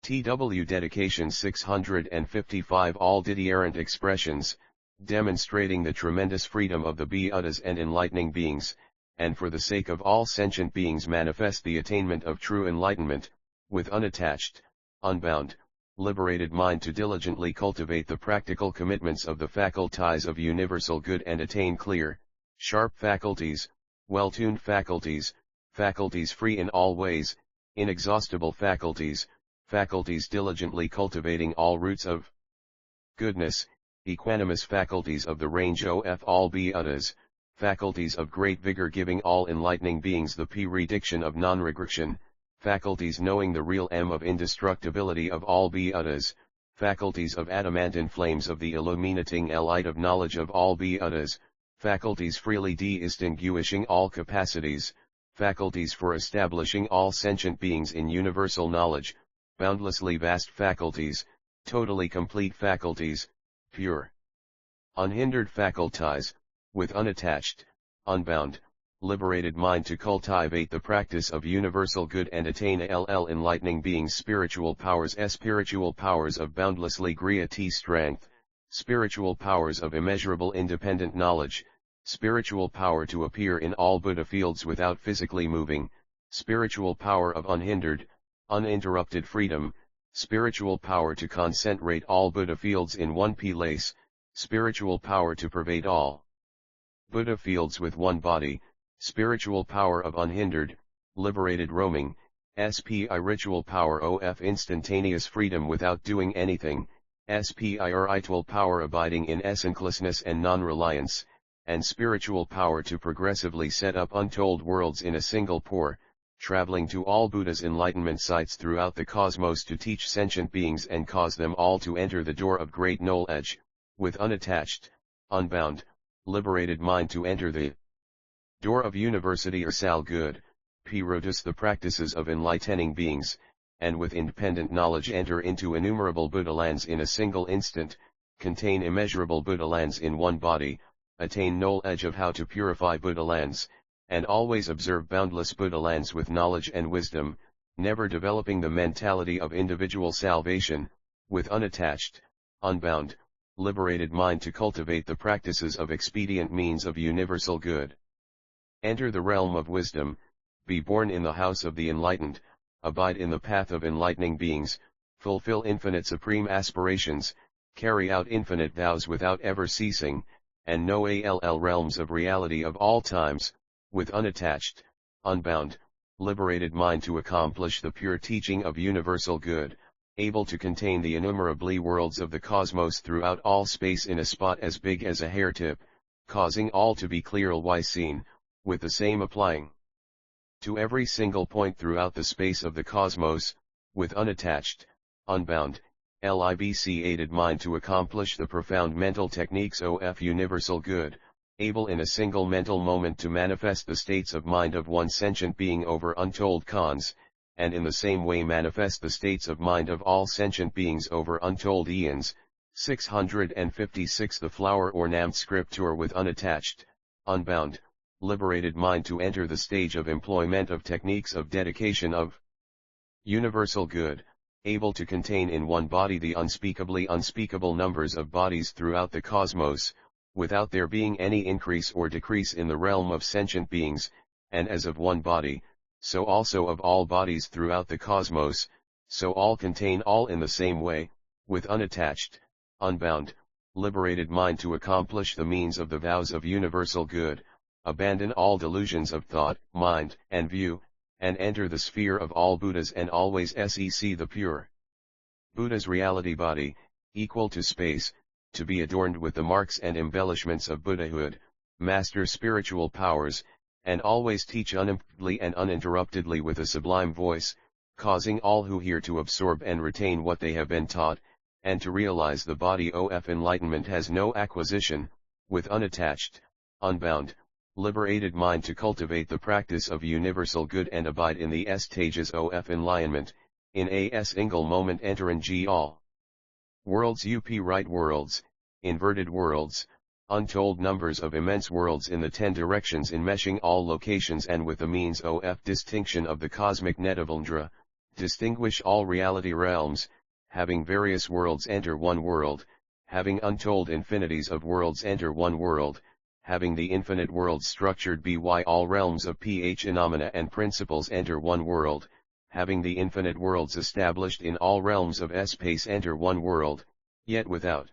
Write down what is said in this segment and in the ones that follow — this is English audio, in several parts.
TW Dedication 655 All Didierant Expressions, demonstrating the tremendous freedom of the Buddhas and enlightening beings, and for the sake of all sentient beings manifest the attainment of true enlightenment, with unattached, unbound, liberated mind to diligently cultivate the practical commitments of the faculties of universal good and attain clear, sharp faculties, well-tuned faculties, faculties free in all ways, inexhaustible faculties, faculties diligently cultivating all roots of goodness, equanimous faculties of the range of all Buddhas, faculties of great vigor giving all enlightening beings the prediction of non-regression, faculties knowing the real of indestructibility of all Buddhas, faculties of adamantine flames of the illuminating light of knowledge of all Buddhas, faculties freely distinguishing all capacities, faculties for establishing all sentient beings in universal knowledge, boundlessly vast faculties, totally complete faculties, pure, unhindered faculties, with unattached, unbound, liberated mind to cultivate the practice of universal good and attain enlightening beings spiritual powers of boundlessly great strength, spiritual powers of immeasurable independent knowledge, spiritual power to appear in all Buddha fields without physically moving, spiritual power of unhindered, uninterrupted freedom, spiritual power to concentrate all Buddha fields in one place, spiritual power to pervade all Buddha fields with one body, spiritual power of unhindered, liberated roaming, spiritual power of instantaneous freedom without doing anything, spiritual power abiding in essencelessness and non-reliance, and spiritual power to progressively set up untold worlds in a single pour, traveling to all Buddha's enlightenment sites throughout the cosmos to teach sentient beings and cause them all to enter the door of great knowledge, with unattached, unbound, liberated mind to enter the door of universal good, produce the practices of enlightening beings, and with independent knowledge enter into innumerable Buddha lands in a single instant, contain immeasurable Buddha lands in one body, attain knowledge of how to purify Buddha lands, and always observe boundless Buddha lands with knowledge and wisdom, never developing the mentality of individual salvation, with unattached, unbound, liberated mind to cultivate the practices of expedient means of universal good. Enter the realm of wisdom, be born in the house of the enlightened, abide in the path of enlightening beings, fulfill infinite supreme aspirations, carry out infinite vows without ever ceasing, and know all realms of reality of all times, with unattached, unbound, liberated mind to accomplish the pure teaching of universal good, able to contain the innumerably worlds of the cosmos throughout all space in a spot as big as a hair tip, causing all to be clearly seen, with the same applying to every single point throughout the space of the cosmos, with unattached, unbound, libc-aided mind to accomplish the profound mental techniques of universal good, able in a single mental moment to manifest the states of mind of one sentient being over untold cons, and in the same way manifest the states of mind of all sentient beings over untold eons. 656 The flower ornament scripture with unattached, unbound, liberated mind to enter the stage of employment of techniques of dedication of universal good, able to contain in one body the unspeakably unspeakable numbers of bodies throughout the cosmos, without there being any increase or decrease in the realm of sentient beings, and as of one body, so also of all bodies throughout the cosmos, so all contain all in the same way, with unattached, unbound, liberated mind to accomplish the means of the vows of universal good, abandon all delusions of thought, mind, and view, and enter the sphere of all Buddhas and always sec the pure Buddha's reality body, equal to space, to be adorned with the marks and embellishments of Buddhahood, master spiritual powers, and always teach unimpededly and uninterruptedly with a sublime voice, causing all who hear to absorb and retain what they have been taught, and to realize the body of enlightenment has no acquisition, with unattached, unbound, liberated mind to cultivate the practice of universal good and abide in the stages of enlightenment, in a single moment entering all worlds right worlds, inverted worlds, untold numbers of immense worlds in the 10 directions enmeshing all locations and with the means of distinction of the cosmic net of Indra, distinguish all reality realms, having various worlds enter one world, having untold infinities of worlds enter one world, having the infinite worlds structured by all realms of phenomena and principles enter one world, having the infinite worlds established in all realms of space enter one world, yet without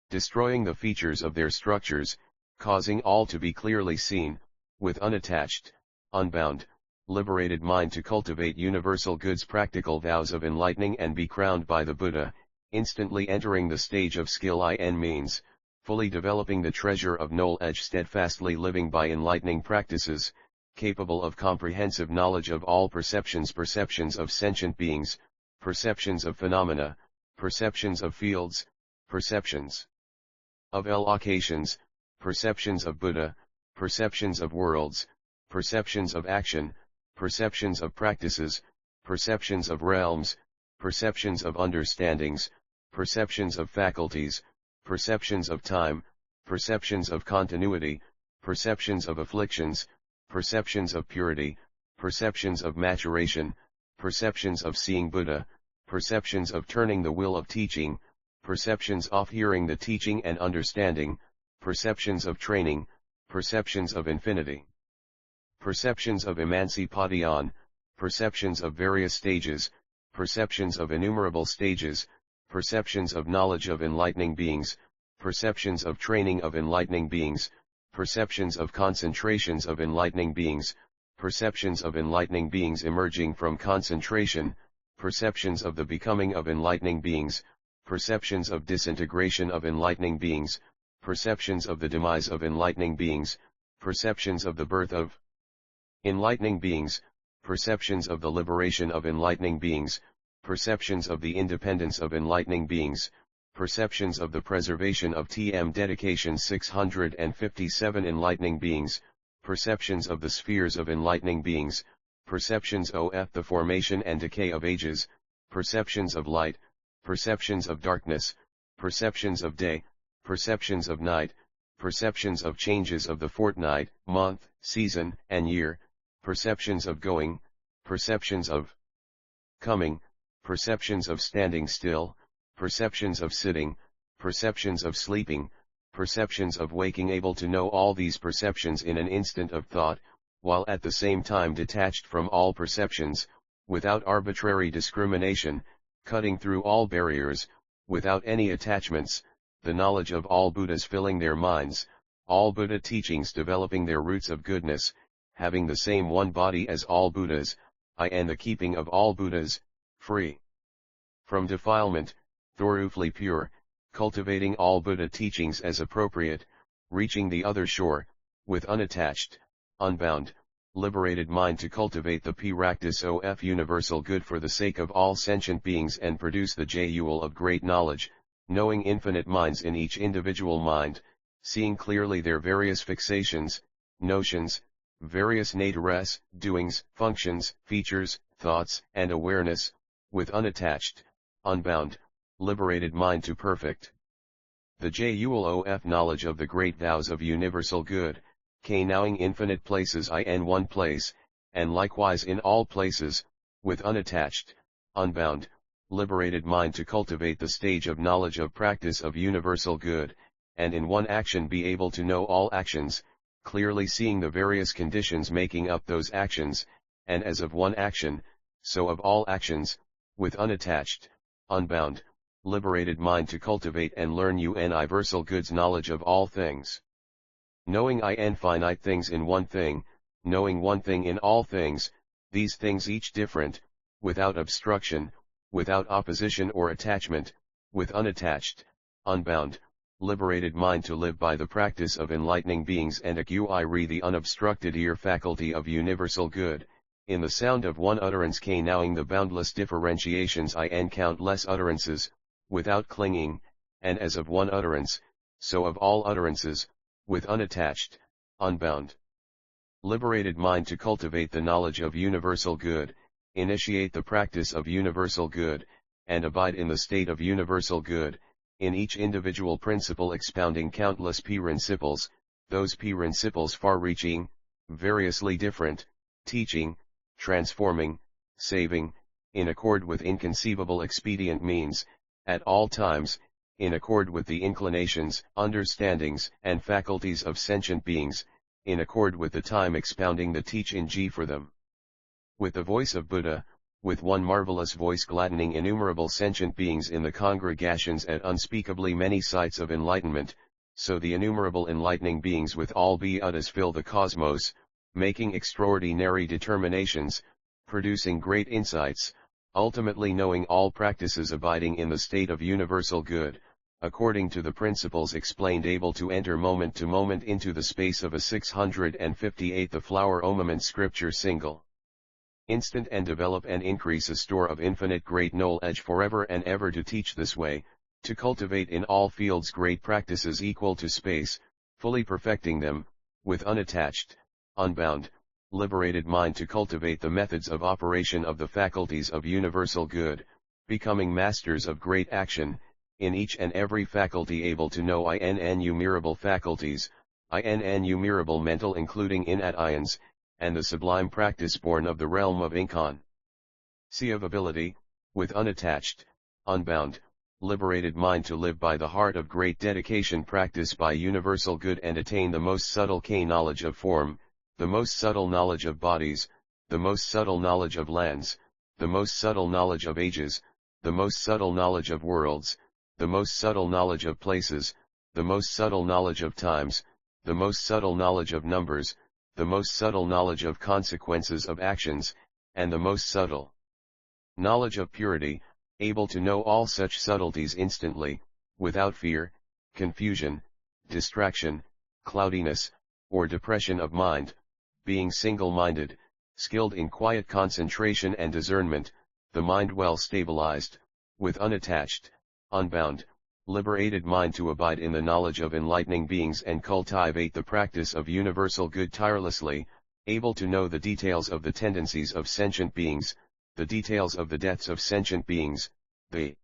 destroying the features of their structures, causing all to be clearly seen, with unattached, unbound, liberated mind to cultivate universal goods, practical vows of enlightening and be crowned by the Buddha, instantly entering the stage of skill in means, fully developing the treasure of knowledge, steadfastly living by enlightening practices, capable of comprehensive knowledge of all perceptions, perceptions of sentient beings, perceptions of phenomena, perceptions of fields, perceptions of allocations, perceptions of Buddha, perceptions of worlds, perceptions of action, perceptions of practices, perceptions of realms, perceptions of understandings, perceptions of faculties, perceptions of time, perceptions of continuity, perceptions of afflictions, perceptions of purity, perceptions of maturation, perceptions of seeing Buddha, perceptions of turning the will of teaching, perceptions of hearing the teaching and understanding, perceptions of training, perceptions of infinity, perceptions of emancipation, perceptions of various stages, perceptions of innumerable stages, perceptions of knowledge of enlightening beings, perceptions of training of enlightening beings, perceptions of concentrations of enlightening beings, perceptions of enlightening beings emerging from concentration, perceptions of the becoming of enlightening beings, perceptions of disintegration of enlightening beings, perceptions of the demise of enlightening beings, perceptions of the birth of enlightening beings, perceptions of the liberation of enlightening beings, perceptions of the independence of enlightening beings, perceptions of the preservation of dedication 657 enlightening beings, perceptions of the spheres of enlightening beings, perceptions of the formation and decay of ages, perceptions of light, perceptions of darkness, perceptions of day, perceptions of night, perceptions of changes of the fortnight, month, season, and year, perceptions of going, perceptions of coming, perceptions of standing still, perceptions of sitting, perceptions of sleeping, perceptions of waking, able to know all these perceptions in an instant of thought, while at the same time detached from all perceptions, without arbitrary discrimination, cutting through all barriers, without any attachments, the knowledge of all Buddhas filling their minds, all Buddha teachings developing their roots of goodness, having the same one body as all Buddhas, and the keeping of all Buddhas, free from defilement, thoroughly pure, cultivating all Buddha teachings as appropriate, reaching the other shore, with unattached, unbound, liberated mind to cultivate the practice of universal good for the sake of all sentient beings and produce the jewel of great knowledge, knowing infinite minds in each individual mind, seeing clearly their various fixations, notions, various natures, doings, functions, features, thoughts, and awareness, with unattached, unbound, liberated mind to perfect the jewel of knowledge of the great vows of universal good, knowing infinite places in one place, and likewise in all places, with unattached, unbound, liberated mind to cultivate the stage of knowledge of practice of universal good, and in one action be able to know all actions, clearly seeing the various conditions making up those actions, and as of one action, so of all actions, with unattached, unbound, liberated mind to cultivate and learn universal goods knowledge of all things. Knowing finite things in one thing, knowing one thing in all things, these things each different, without obstruction, without opposition or attachment, with unattached, unbound, liberated mind to live by the practice of enlightening beings and acquire the unobstructed ear faculty of universal good, in the sound of one utterance knowing the boundless differentiations in countless utterances, without clinging, and as of one utterance, so of all utterances, with unattached, unbound, liberated mind to cultivate the knowledge of universal good, initiate the practice of universal good, and abide in the state of universal good, in each individual principle expounding countless principles, those principles far-reaching, variously different, teaching, transforming, saving, in accord with inconceivable expedient means, at all times, in accord with the inclinations, understandings, and faculties of sentient beings, in accord with the time expounding the teach-in for them. With the voice of Buddha, with one marvelous voice gladdening innumerable sentient beings in the congregations at unspeakably many sites of enlightenment, so the innumerable enlightening beings with all Buddhas fill the cosmos, making extraordinary determinations, producing great insights, ultimately knowing all practices abiding in the state of universal good, according to the principles explained, able to enter moment to moment into the space of a 658 the flower omament scripture single instant, and develop and increase a store of infinite great knowledge forever and ever, to teach this way, to cultivate in all fields great practices equal to space, fully perfecting them, with unattached, unbound, liberated mind, to cultivate the methods of operation of the faculties of universal good, becoming masters of great action, in each and every faculty, able to know innumerable faculties, innumerable mental including innate ions, and the sublime practice born of the realm of Inkan. C of ability, with unattached, unbound, liberated mind, to live by the heart of great dedication, practice by universal good, and attain the most subtle knowledge of form, the most subtle knowledge of bodies, the most subtle knowledge of lands, the most subtle knowledge of ages, the most subtle knowledge of worlds, the most subtle knowledge of places, the most subtle knowledge of times, the most subtle knowledge of numbers, the most subtle knowledge of consequences of actions, and the most subtle knowledge of purity, able to know all such subtleties instantly, without fear, confusion, distraction, cloudiness, or depression of mind, being single-minded, skilled in quiet concentration and discernment, the mind well stabilized, with unattached, unbound, liberated mind, to abide in the knowledge of enlightening beings and cultivate the practice of universal good tirelessly, able to know the details of the tendencies of sentient beings, the details of the deaths of sentient beings, the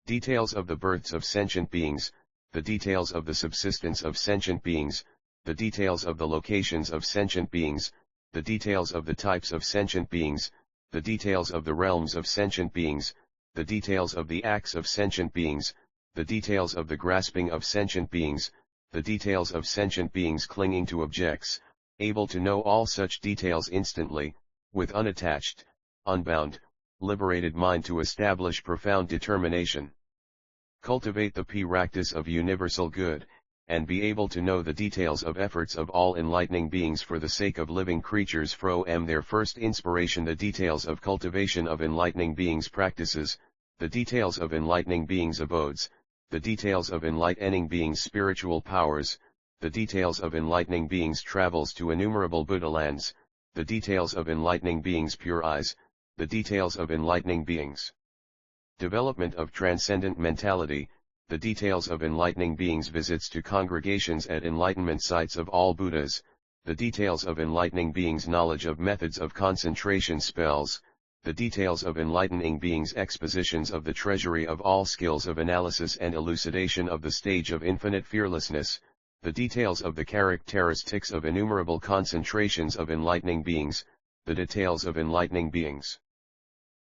details of the births of sentient beings, the details of the subsistence of sentient beings, the details of the locations of sentient beings, the details of the types of sentient beings, the details of the realms of sentient beings, the details of the acts of sentient beings, the details of the grasping of sentient beings, the details of sentient beings clinging to objects, able to know all such details instantly, with unattached, unbound, liberated mind, to establish profound determination. Cultivate the practice of universal good, and be able to know the details of efforts of all enlightening beings for the sake of living creatures from their first inspiration, the details of cultivation of enlightening beings' practices, the details of enlightening beings' abodes, the details of enlightening beings' spiritual powers, the details of enlightening beings' travels to innumerable Buddha lands, the details of enlightening beings' pure eyes, the details of enlightening beings' development of transcendent mentality, the details of enlightening beings' visits to congregations at enlightenment sites of all Buddhas, the details of enlightening beings' knowledge of methods of concentration spells, the details of enlightening beings' expositions of the treasury of all skills of analysis and elucidation of the stage of infinite fearlessness, the details of the characteristics of innumerable concentrations of enlightening beings, the details of enlightening beings'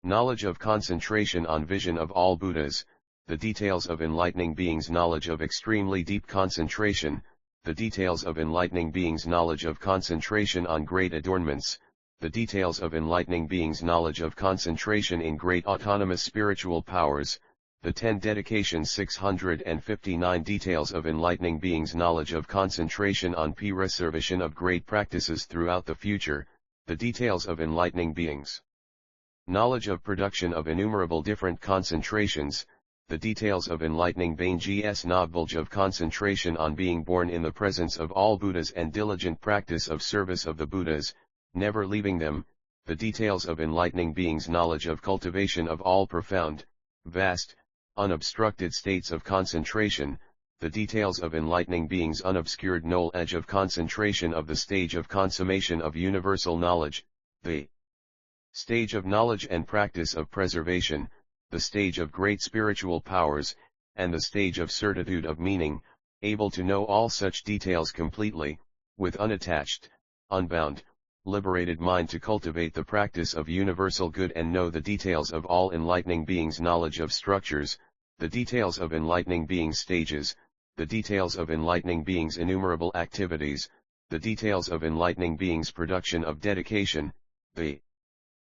knowledge of concentration on vision of all Buddhas, the details of enlightening beings' knowledge of extremely deep concentration, the details of enlightening beings' knowledge of concentration on great adornments, the details of enlightening beings' knowledge of concentration in great autonomous spiritual powers, the 10 dedications 659 details of enlightening beings' knowledge of concentration on preservation of great practices throughout the future, the details of enlightening beings' knowledge of production of innumerable different concentrations, the details of enlightening beings' knowledge of concentration on being born in the presence of all Buddhas and diligent practice of service of the Buddhas, never leaving them, the details of enlightening beings' knowledge of cultivation of all profound, vast, unobstructed states of concentration, the details of enlightening beings' unobscured knowledge of concentration of the stage of consummation of universal knowledge, the stage of knowledge and practice of preservation, the stage of great spiritual powers, and the stage of certitude of meaning, able to know all such details completely, with unattached, unbound, liberated mind to cultivate the practice of universal good and know the details of all enlightening beings' knowledge of structures, the details of enlightening beings' stages, the details of enlightening beings' innumerable activities, the details of enlightening beings' production of dedication, the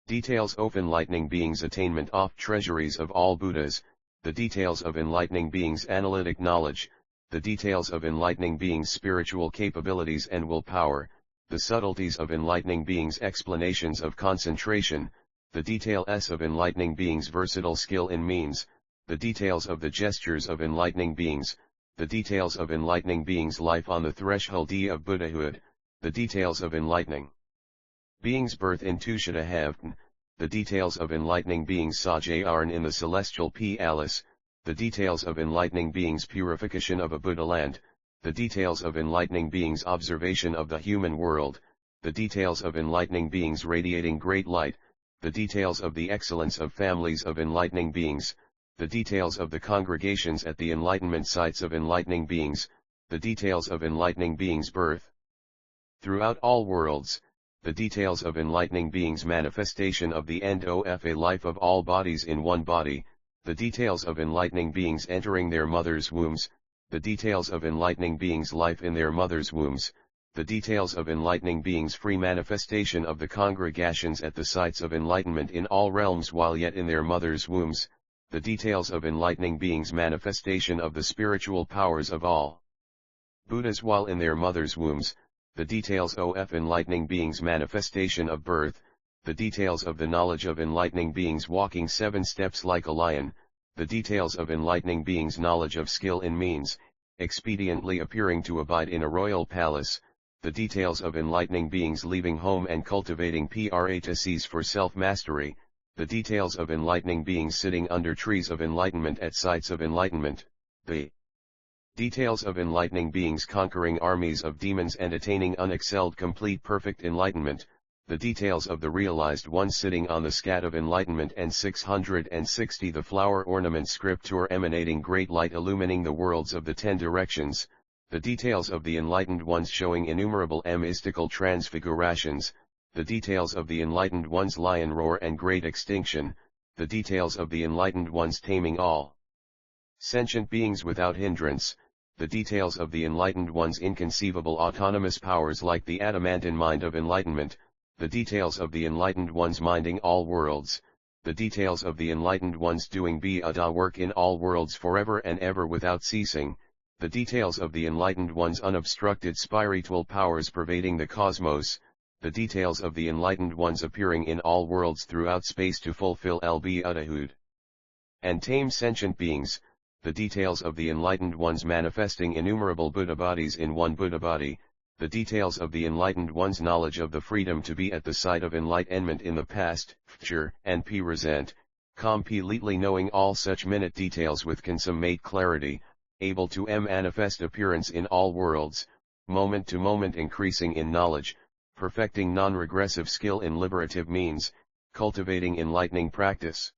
details of enlightening beings' attainment of treasuries of all Buddhas, the details of enlightening beings' analytic knowledge, the details of enlightening beings' spiritual capabilities and willpower, the subtleties of enlightening beings' explanations of concentration, the details of enlightening beings' versatile skill in means, the details of the gestures of enlightening beings, the details of enlightening beings' life on the threshold of Buddhahood, the details of enlightening beings' birth in Tushitahavn, the details of enlightening beings' sojourn in the celestial palace, the details of enlightening beings' purification of a Buddha land, the details of enlightening beings' observation of the human world, the details of enlightening beings radiating great light, the details of the excellence of families of enlightening beings, the details of the congregations at the enlightenment sites of enlightening beings, the details of enlightening beings' birth throughout all worlds, the details of enlightening beings' manifestation of the end of a life of all bodies in one body, the details of enlightening beings entering their mother's wombs, the details of enlightening beings' life in their mother's wombs, the details of enlightening beings' free manifestation of the congregations at the sites of enlightenment in all realms while yet in their mother's wombs, the details of enlightening beings' manifestation of the spiritual powers of all Buddhas while in their mother's wombs, the details of enlightening beings' manifestation of birth, the details of the knowledge of enlightening beings walking 7 steps like a lion, the details of enlightening beings' knowledge of skill in means, expediently appearing to abide in a royal palace, the details of enlightening beings leaving home and cultivating practices for self-mastery, the details of enlightening beings sitting under trees of enlightenment at sites of enlightenment, the details of enlightening beings conquering armies of demons and attaining unexcelled complete perfect enlightenment, the details of the realized one sitting on the scat of enlightenment and 660 the flower ornament scripture emanating great light illumining the worlds of the 10 directions, the details of the enlightened ones showing innumerable mystical transfigurations, the details of the enlightened one's lion roar and great extinction, the details of the enlightened one's taming all sentient beings without hindrance, the details of the enlightened one's inconceivable autonomous powers like the adamantine mind of enlightenment, the details of the enlightened one's minding all worlds, the details of the enlightened one's doing Buddha work in all worlds forever and ever without ceasing, the details of the enlightened one's unobstructed spiritual powers pervading the cosmos, the details of the enlightened one's appearing in all worlds throughout space to fulfill Buddhahood and tame sentient beings, the details of the enlightened ones manifesting innumerable Buddha bodies in one Buddha body, the details of the enlightened one's knowledge of the freedom to be at the site of enlightenment in the past, future, and present, completely knowing all such minute details with consummate clarity, able to manifest appearance in all worlds, moment to moment increasing in knowledge, perfecting non-regressive skill in liberative means, cultivating enlightening practice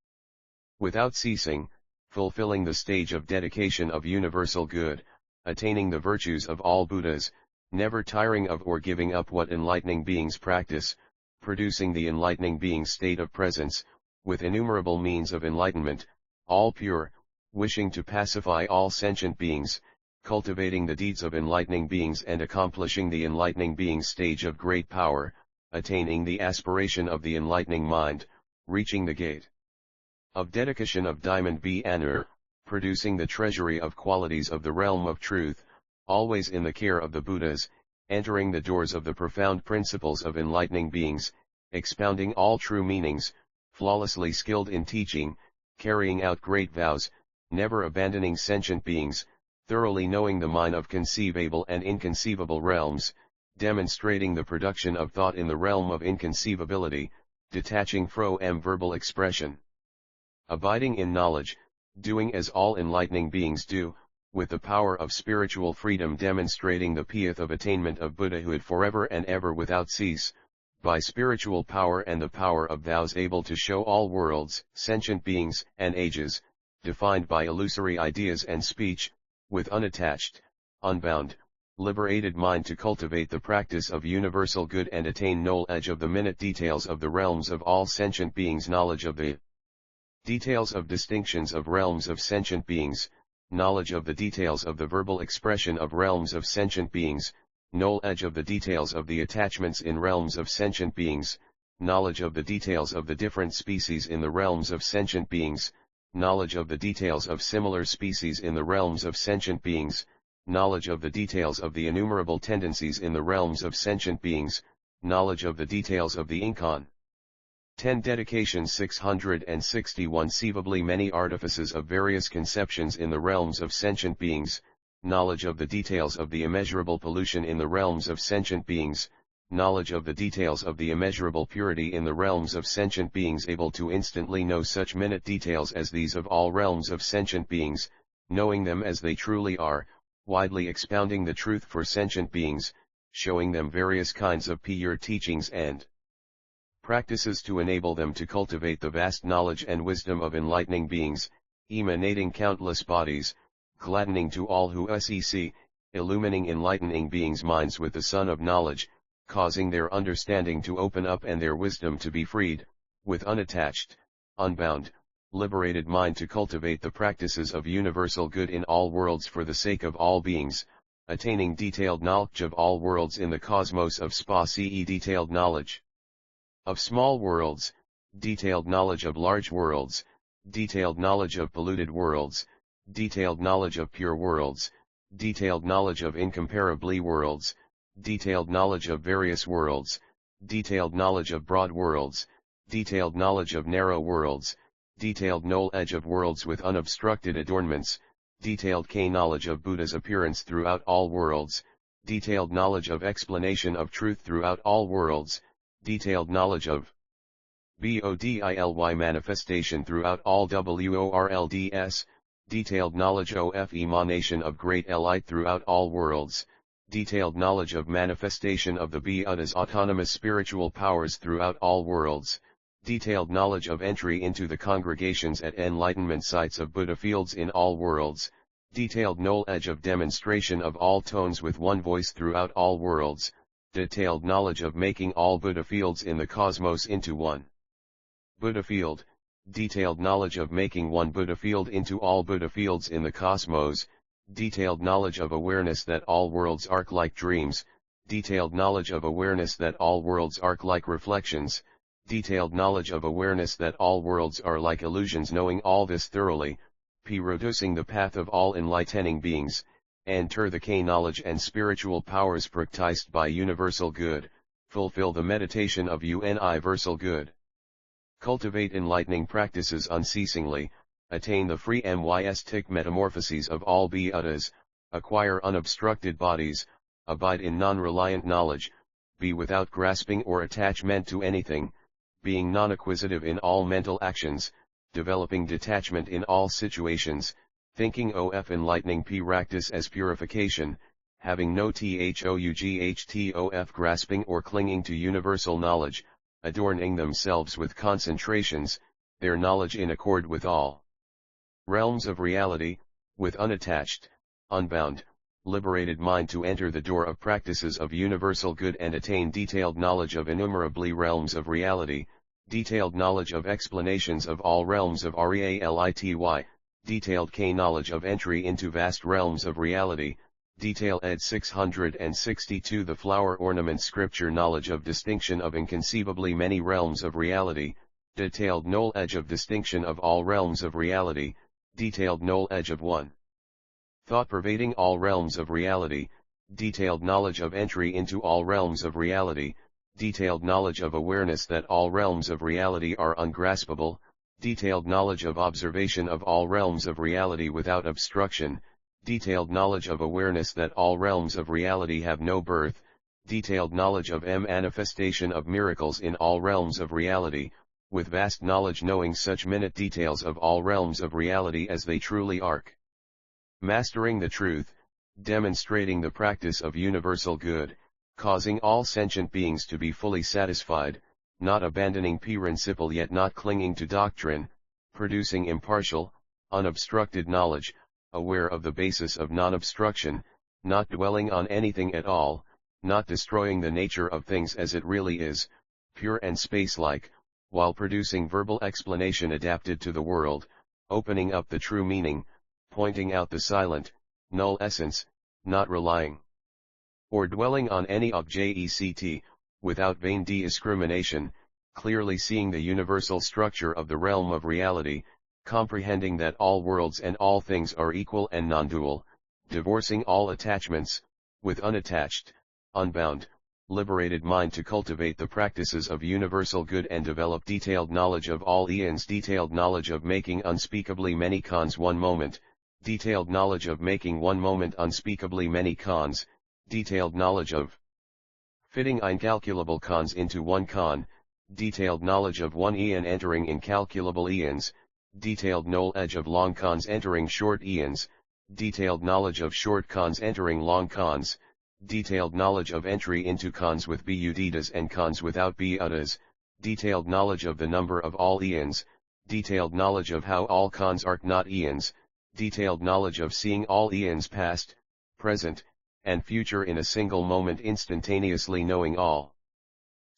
without ceasing, fulfilling the stage of dedication of universal good, attaining the virtues of all Buddhas, never tiring of or giving up what enlightening beings practice, producing the enlightening being's state of presence, with innumerable means of enlightenment, all pure, wishing to pacify all sentient beings, cultivating the deeds of enlightening beings and accomplishing the enlightening being's stage of great power, attaining the aspiration of the enlightening mind, reaching the gate of dedication of Diamond Anur, producing the treasury of qualities of the realm of truth, always in the care of the Buddhas, entering the doors of the profound principles of enlightening beings, expounding all true meanings, flawlessly skilled in teaching, carrying out great vows, never abandoning sentient beings, thoroughly knowing the mind of conceivable and inconceivable realms, demonstrating the production of thought in the realm of inconceivability, detaching from verbal expression. Abiding in knowledge, doing as all enlightening beings do, with the power of spiritual freedom demonstrating the path of attainment of Buddhahood forever and ever without cease, by spiritual power and the power of vows able to show all worlds, sentient beings, and ages, defined by illusory ideas and speech, with unattached, unbound, liberated mind to cultivate the practice of universal good and attain knowledge of the minute details of the realms of all sentient beings, knowledge of the details of distinctions of realms of sentient beings, knowledge of the details of the verbal expression of realms of sentient beings, knowledge of the details of the attachments in realms of sentient beings, knowledge of the details of the different species in the realms of sentient beings, knowledge of the details of similar species in the realms of sentient beings, knowledge of the details of the innumerable tendencies in the realms of sentient beings, knowledge of the details of the incon. 10 Dedication 661 Conceivably many artifices of various conceptions in the realms of sentient beings, knowledge of the details of the immeasurable pollution in the realms of sentient beings, knowledge of the details of the immeasurable purity in the realms of sentient beings, able to instantly know such minute details as these of all realms of sentient beings, knowing them as they truly are, widely expounding the truth for sentient beings, showing them various kinds of pure teachings and practices to enable them to cultivate the vast knowledge and wisdom of enlightening beings, emanating countless bodies, gladdening to all who see, illumining enlightening beings' minds with the sun of knowledge, causing their understanding to open up and their wisdom to be freed, with unattached, unbound, liberated mind to cultivate the practices of universal good in all worlds for the sake of all beings, attaining detailed knowledge of all worlds in the cosmos of SPA-CE, detailed knowledge of small worlds, detailed knowledge of large worlds, detailed knowledge of polluted worlds, detailed knowledge of pure worlds, detailed knowledge of incomparably worlds, detailed knowledge of various worlds, detailed knowledge of broad worlds, detailed knowledge of narrow worlds, detailed knowledge of worlds with unobstructed adornments, detailed knowledge of Buddha's appearance throughout all worlds, detailed knowledge of explanation of truth throughout all worlds, detailed knowledge of Bodhi manifestation throughout all worlds, detailed knowledge of emanation of great light throughout all worlds, detailed knowledge of manifestation of the Buddha's autonomous spiritual powers throughout all worlds, detailed knowledge of entry into the congregations at enlightenment sites of Buddha fields in all worlds, detailed knowledge of demonstration of all tones with one voice throughout all worlds, detailed knowledge of making all Buddha fields in the cosmos into one Buddha field, detailed knowledge of making one Buddha field into all Buddha fields in the cosmos, detailed knowledge of awareness that all worlds are like dreams, detailed knowledge of awareness that all worlds are like reflections, detailed knowledge of awareness that all worlds are like illusions. Knowing all this thoroughly, reducing the path of all enlightening beings, enter the knowledge and spiritual powers practiced by universal good, fulfill the meditation of universal good. Cultivate enlightening practices unceasingly, attain the free mystic metamorphoses of all Buddhas, acquire unobstructed bodies, abide in non-reliant knowledge, be without grasping or attachment to anything, being non-acquisitive in all mental actions, developing detachment in all situations, thinking of enlightening practice as purification, having no thoughthof grasping or clinging to universal knowledge, adorning themselves with concentrations, their knowledge in accord with all realms of reality, with unattached, unbound, liberated mind to enter the door of practices of universal good and attain detailed knowledge of innumerably realms of reality, detailed knowledge of explanations of all realms of reality, detailed knowledge of entry into vast realms of reality, detail ed 662 the flower ornament scripture knowledge of distinction of inconceivably many realms of reality, detailed knowledge of distinction of all realms of reality, detailed knowledge of one thought pervading all realms of reality, detailed knowledge of entry into all realms of reality, detailed knowledge of awareness that all realms of reality are ungraspable, detailed knowledge of observation of all realms of reality without obstruction, detailed knowledge of awareness that all realms of reality have no birth, detailed knowledge of manifestation of miracles in all realms of reality, with vast knowledge knowing such minute details of all realms of reality as they truly are. Mastering the truth, demonstrating the practice of universal good, causing all sentient beings to be fully satisfied, not abandoning principle yet not clinging to doctrine, producing impartial, unobstructed knowledge, aware of the basis of non-obstruction, not dwelling on anything at all, not destroying the nature of things as it really is, pure and space-like, while producing verbal explanation adapted to the world, opening up the true meaning, pointing out the silent, null essence, not relying or dwelling on any object, without vain discrimination, clearly seeing the universal structure of the realm of reality, comprehending that all worlds and all things are equal and non-dual, divorcing all attachments, with unattached, unbound, liberated mind to cultivate the practices of universal good and develop detailed knowledge of all eons, detailed knowledge of making unspeakably many cons one moment, detailed knowledge of making one moment unspeakably many cons, detailed knowledge of fitting incalculable cons into one con, detailed knowledge of one eon entering incalculable eons, detailed knowledge of long cons entering short eons, detailed knowledge of short cons entering long cons, detailed knowledge of entry into cons with buddhas and cons without buddhas, detailed knowledge of the number of all eons, detailed knowledge of how all cons are not eons, detailed knowledge of seeing all eons past, present, and future in a single moment, instantaneously knowing all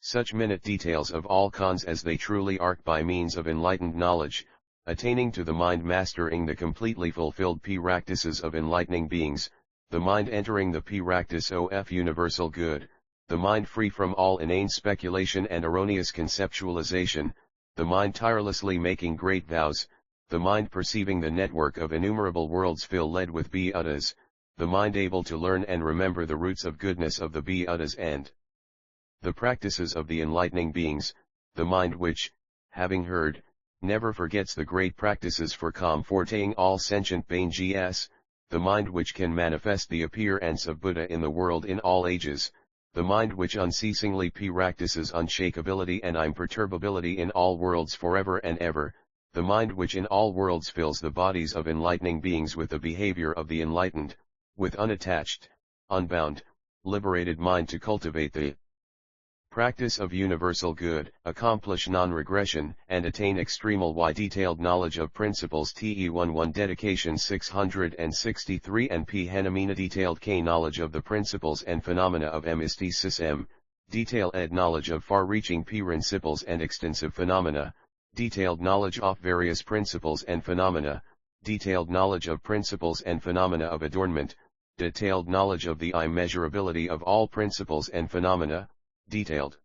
such minute details of all cons as they truly are by means of enlightened knowledge, attaining to the mind, mastering the completely fulfilled practices of enlightening beings, the mind entering the practice of universal good, the mind free from all inane speculation and erroneous conceptualization, the mind tirelessly making great vows, the mind perceiving the network of innumerable worlds filled led with buddhas, the mind able to learn and remember the roots of goodness of the buddhas and the practices of the enlightening beings, the mind which, having heard, never forgets the great practices for comforting all sentient beings, the mind which can manifest the appearance of Buddha in the world in all ages, the mind which unceasingly practices unshakability and imperturbability in all worlds forever and ever, the mind which in all worlds fills the bodies of enlightening beings with the behavior of the enlightened, with unattached, unbound, liberated mind to cultivate the practice of universal good, accomplish non-regression, and attain extremal detailed knowledge of principles. TE11 Dedication 663 and P. Henamina Detailed K knowledge of the principles and phenomena of mysticism, detailed knowledge of far-reaching principles and extensive phenomena, detailed knowledge of various principles and phenomena, detailed knowledge of principles and phenomena of adornment, detailed knowledge of the immeasurability of all principles and phenomena, detailed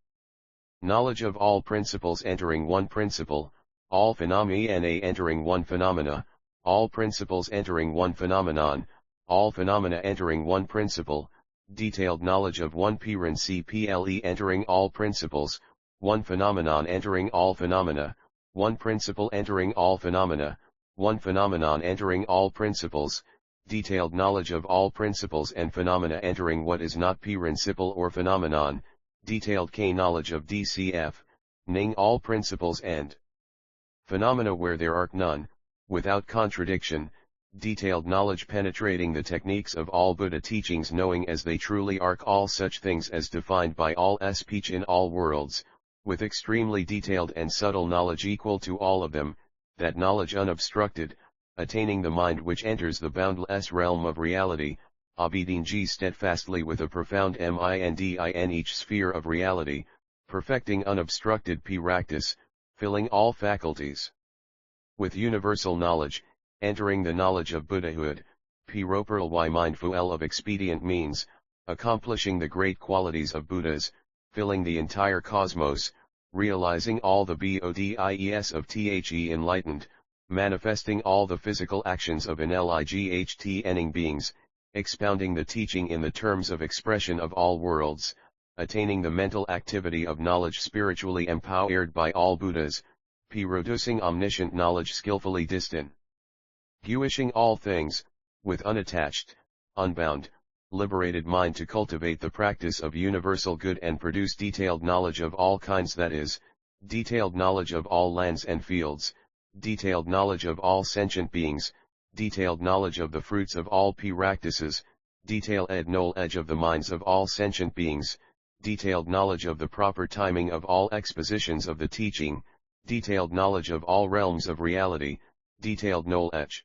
knowledge of all principles entering one principle, all phenomena entering one phenomena, all principles entering one phenomenon, all phenomena entering one principle, detailed knowledge of one principle entering all principles, one phenomenon entering all phenomena, one principle entering all phenomena, one phenomenon entering all principles, detailed knowledge of all principles and phenomena entering what is not principle or phenomenon, detailed K knowledge of DCF, ning all principles and phenomena where there are none, without contradiction, detailed knowledge penetrating the techniques of all Buddha teachings, knowing as they truly are all such things as defined by all speech in all worlds, with extremely detailed and subtle knowledge equal to all of them, that knowledge unobstructed, attaining the mind which enters the boundless realm of reality, abiding steadfastly with a profound mind in each sphere of reality, perfecting unobstructed practice, filling all faculties with universal knowledge, entering the knowledge of Buddhahood, properly mindful of expedient means, accomplishing the great qualities of Buddhas, filling the entire cosmos, realizing all the bodies of the enlightened, manifesting all the physical actions of enlightened beings, expounding the teaching in the terms of expression of all worlds, attaining the mental activity of knowledge spiritually empowered by all Buddhas, producing omniscient knowledge skillfully distinguishing all things, with unattached, unbound, liberated mind to cultivate the practice of universal good and produce detailed knowledge of all kinds, that is, detailed knowledge of all lands and fields, detailed knowledge of all sentient beings, detailed knowledge of the fruits of all practices, detailed knowledge of the minds of all sentient beings, detailed knowledge of the proper timing of all expositions of the teaching, detailed knowledge of all realms of reality, detailed knowledge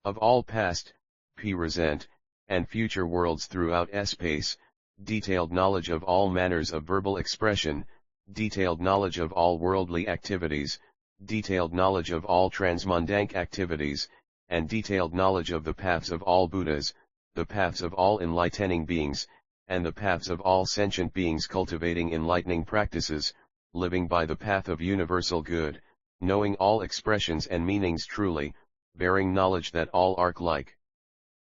of all past, present, and future worlds throughout space, detailed knowledge of all manners of verbal expression, detailed knowledge of all worldly activities, detailed knowledge of all transmundane activities, and detailed knowledge of the paths of all Buddhas, the paths of all enlightening beings, and the paths of all sentient beings cultivating enlightening practices, living by the path of universal good, knowing all expressions and meanings truly, bearing knowledge that all are like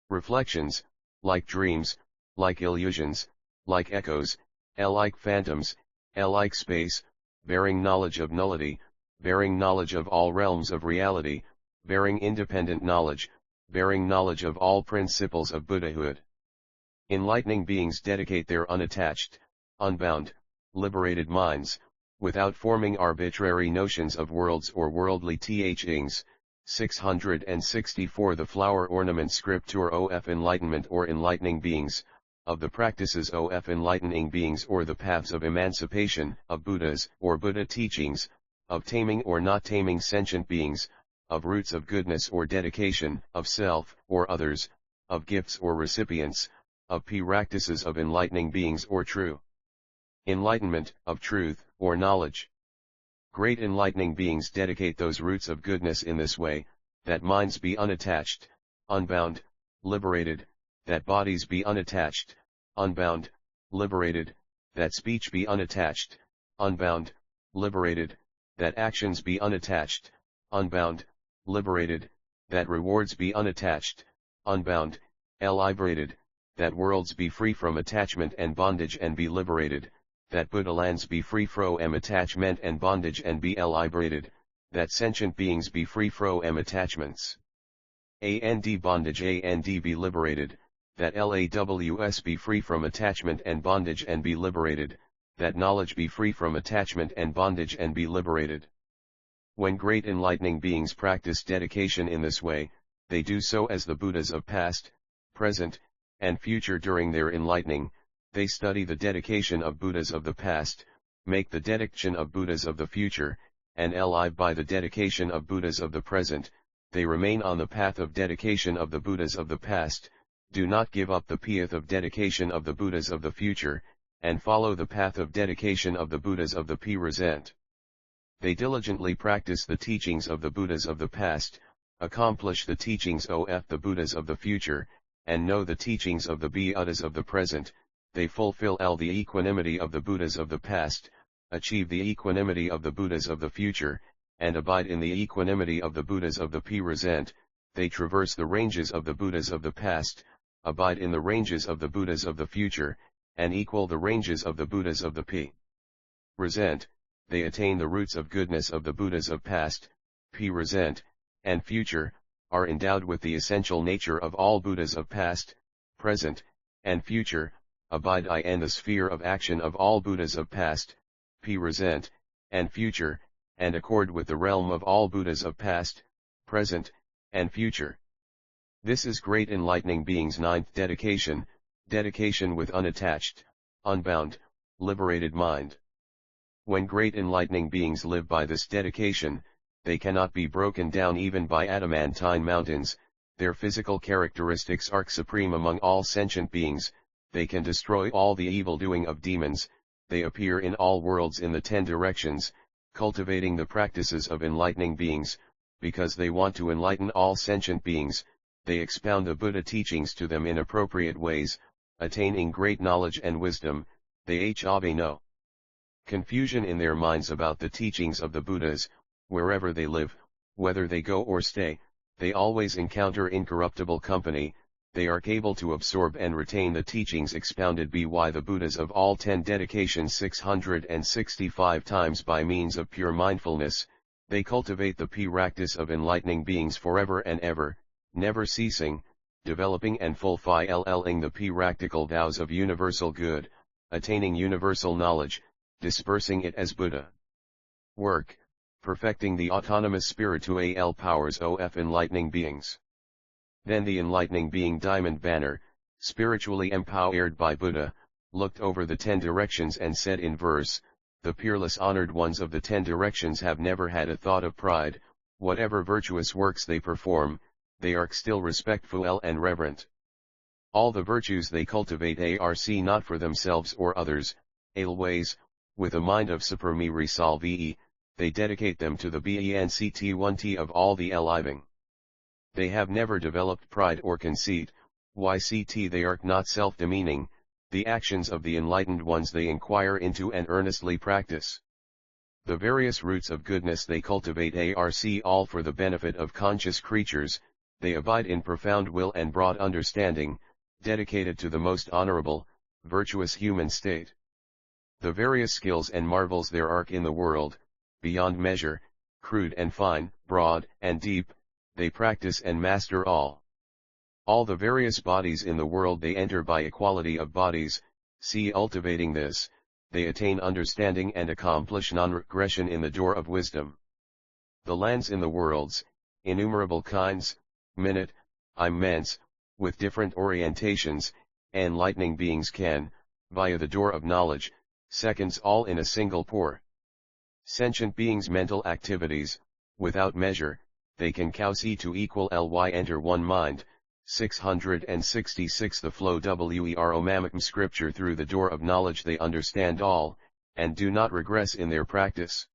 reflections, like dreams, like illusions, like echoes, like phantoms, like space, bearing knowledge of nullity, bearing knowledge of all realms of reality, bearing independent knowledge, bearing knowledge of all principles of Buddhahood. Enlightening beings dedicate their unattached, unbound, liberated minds, without forming arbitrary notions of worlds or worldly teachings. 664 The flower ornament scripture of enlightenment or enlightening beings, of the practices of enlightening beings or the paths of emancipation, of Buddhas or Buddha teachings, of taming or not taming sentient beings, of roots of goodness or dedication, of self or others, of gifts or recipients, of practices of enlightening beings or true enlightenment, of truth or knowledge. Great enlightening beings dedicate those roots of goodness in this way, that minds be unattached, unbound, liberated, that bodies be unattached, unbound, liberated, that speech be unattached, unbound, liberated, that actions be unattached, unbound, liberated, that rewards be unattached, unbound, liberated, that worlds be free from attachment and bondage and be liberated, that Buddha lands be free from attachment and bondage and be liberated, that sentient beings be free from attachments and bondage and be liberated, that laws be free from attachment and bondage and be liberated, that knowledge be free from attachment and bondage and be liberated. When great enlightening beings practice dedication in this way, they do so as the Buddhas of past, present, and future. During their enlightening, they study the dedication of Buddhas of the past, make the dedication of Buddhas of the future, and live by the dedication of Buddhas of the present. They remain on the path of dedication of the Buddhas of the past, do not give up the path of dedication of the Buddhas of the future, and follow the path of dedication of the Buddhas of the present. They diligently practice the teachings of the Buddhas of the past, accomplish the teachings of the Buddhas of the future, and know the teachings of the Buddhas of the present. They fulfill the equanimity of the Buddhas of the past, achieve the equanimity of the Buddhas of the future, and abide in the equanimity of the Buddhas of the present. They traverse the ranges of the Buddhas of the past, abide in the ranges of the Buddhas of the future, and equal the ranges of the Buddhas of the present. They attain the roots of goodness of the Buddhas of past, present, and future, are endowed with the essential nature of all Buddhas of past, present, and future, abide in the sphere of action of all Buddhas of past, present, and future, and accord with the realm of all Buddhas of past, present, and future. This is great enlightening beings' ninth dedication, dedication with unattached, unbound, liberated mind. When great enlightening beings live by this dedication, they cannot be broken down even by adamantine mountains. Their physical characteristics are supreme among all sentient beings. They can destroy all the evil doing of demons. They appear in all worlds in the 10 directions, cultivating the practices of enlightening beings. Because they want to enlighten all sentient beings, they expound the Buddha teachings to them in appropriate ways, attaining great knowledge and wisdom. They have no confusion in their minds about the teachings of the Buddhas. Wherever they live, whether they go or stay, they always encounter incorruptible company. They are able to absorb and retain the teachings expounded by the Buddhas of all 10 dedications 665 times by means of pure mindfulness. They cultivate the practice of enlightening beings forever and ever, never ceasing, developing and fulfilling the practical vows of universal good, attaining universal knowledge, dispersing it as Buddha work, perfecting the autonomous spiritual powers of enlightening beings. Then the enlightening being Diamond Banner, spiritually empowered by Buddha, looked over the 10 directions and said in verse, "The peerless honored ones of the 10 directions have never had a thought of pride. Whatever virtuous works they perform, they are still respectful and reverent. All the virtues they cultivate are not for themselves or others, always, with a mind of superme resolve, they dedicate them to the benct of all the living. They have never developed pride or conceit, yct they are not self-demeaning, the actions of the enlightened ones they inquire into and earnestly practice. The various roots of goodness they cultivate are all for the benefit of conscious creatures, they abide in profound will and broad understanding, dedicated to the most honorable, virtuous human state. The various skills and marvels there are in the world, beyond measure, crude and fine, broad and deep, they practice and master all. All the various bodies in the world they enter by equality of bodies, cultivating this, they attain understanding and accomplish non-regression in the door of wisdom. The lands in the worlds, innumerable kinds, minute, immense, with different orientations, enlightening beings can, via the door of knowledge, seconds all in a single pour. Sentient beings' mental activities, without measure, they can cause to equal ly enter one mind. 666 The flow Weromamikam scripture through the door of knowledge they understand all, and do not regress in their practice.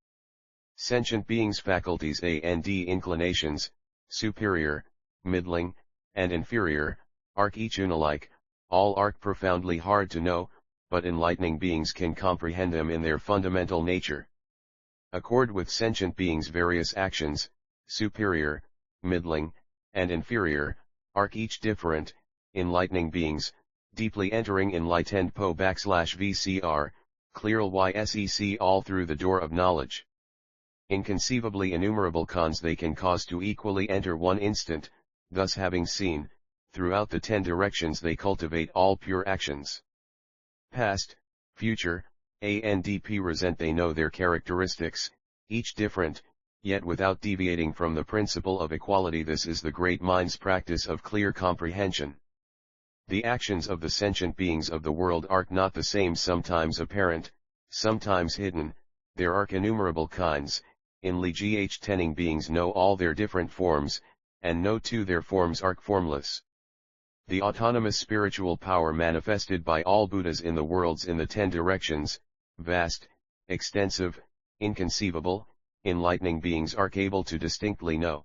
Sentient beings' faculties and inclinations, superior, middling, and inferior, are each unalike, all are profoundly hard to know, but enlightening beings can comprehend them in their fundamental nature. Accord with sentient beings' various actions, superior, middling, and inferior, are each different, enlightening beings, deeply entering enlightened /VCR, clear YSEC all through the door of knowledge. Inconceivably innumerable cons they can cause to equally enter one instant, thus having seen, throughout the 10 directions they cultivate all pure actions. Past, future, and present they know their characteristics, each different, yet without deviating from the principle of equality. This is the great mind's practice of clear comprehension. The actions of the sentient beings of the world are not the same, sometimes apparent, sometimes hidden, there are innumerable kinds, inly tening beings know all their different forms, and know too their forms are formless. The autonomous spiritual power manifested by all Buddhas in the worlds in the 10 directions, vast, extensive, inconceivable, enlightening beings are able to distinctly know.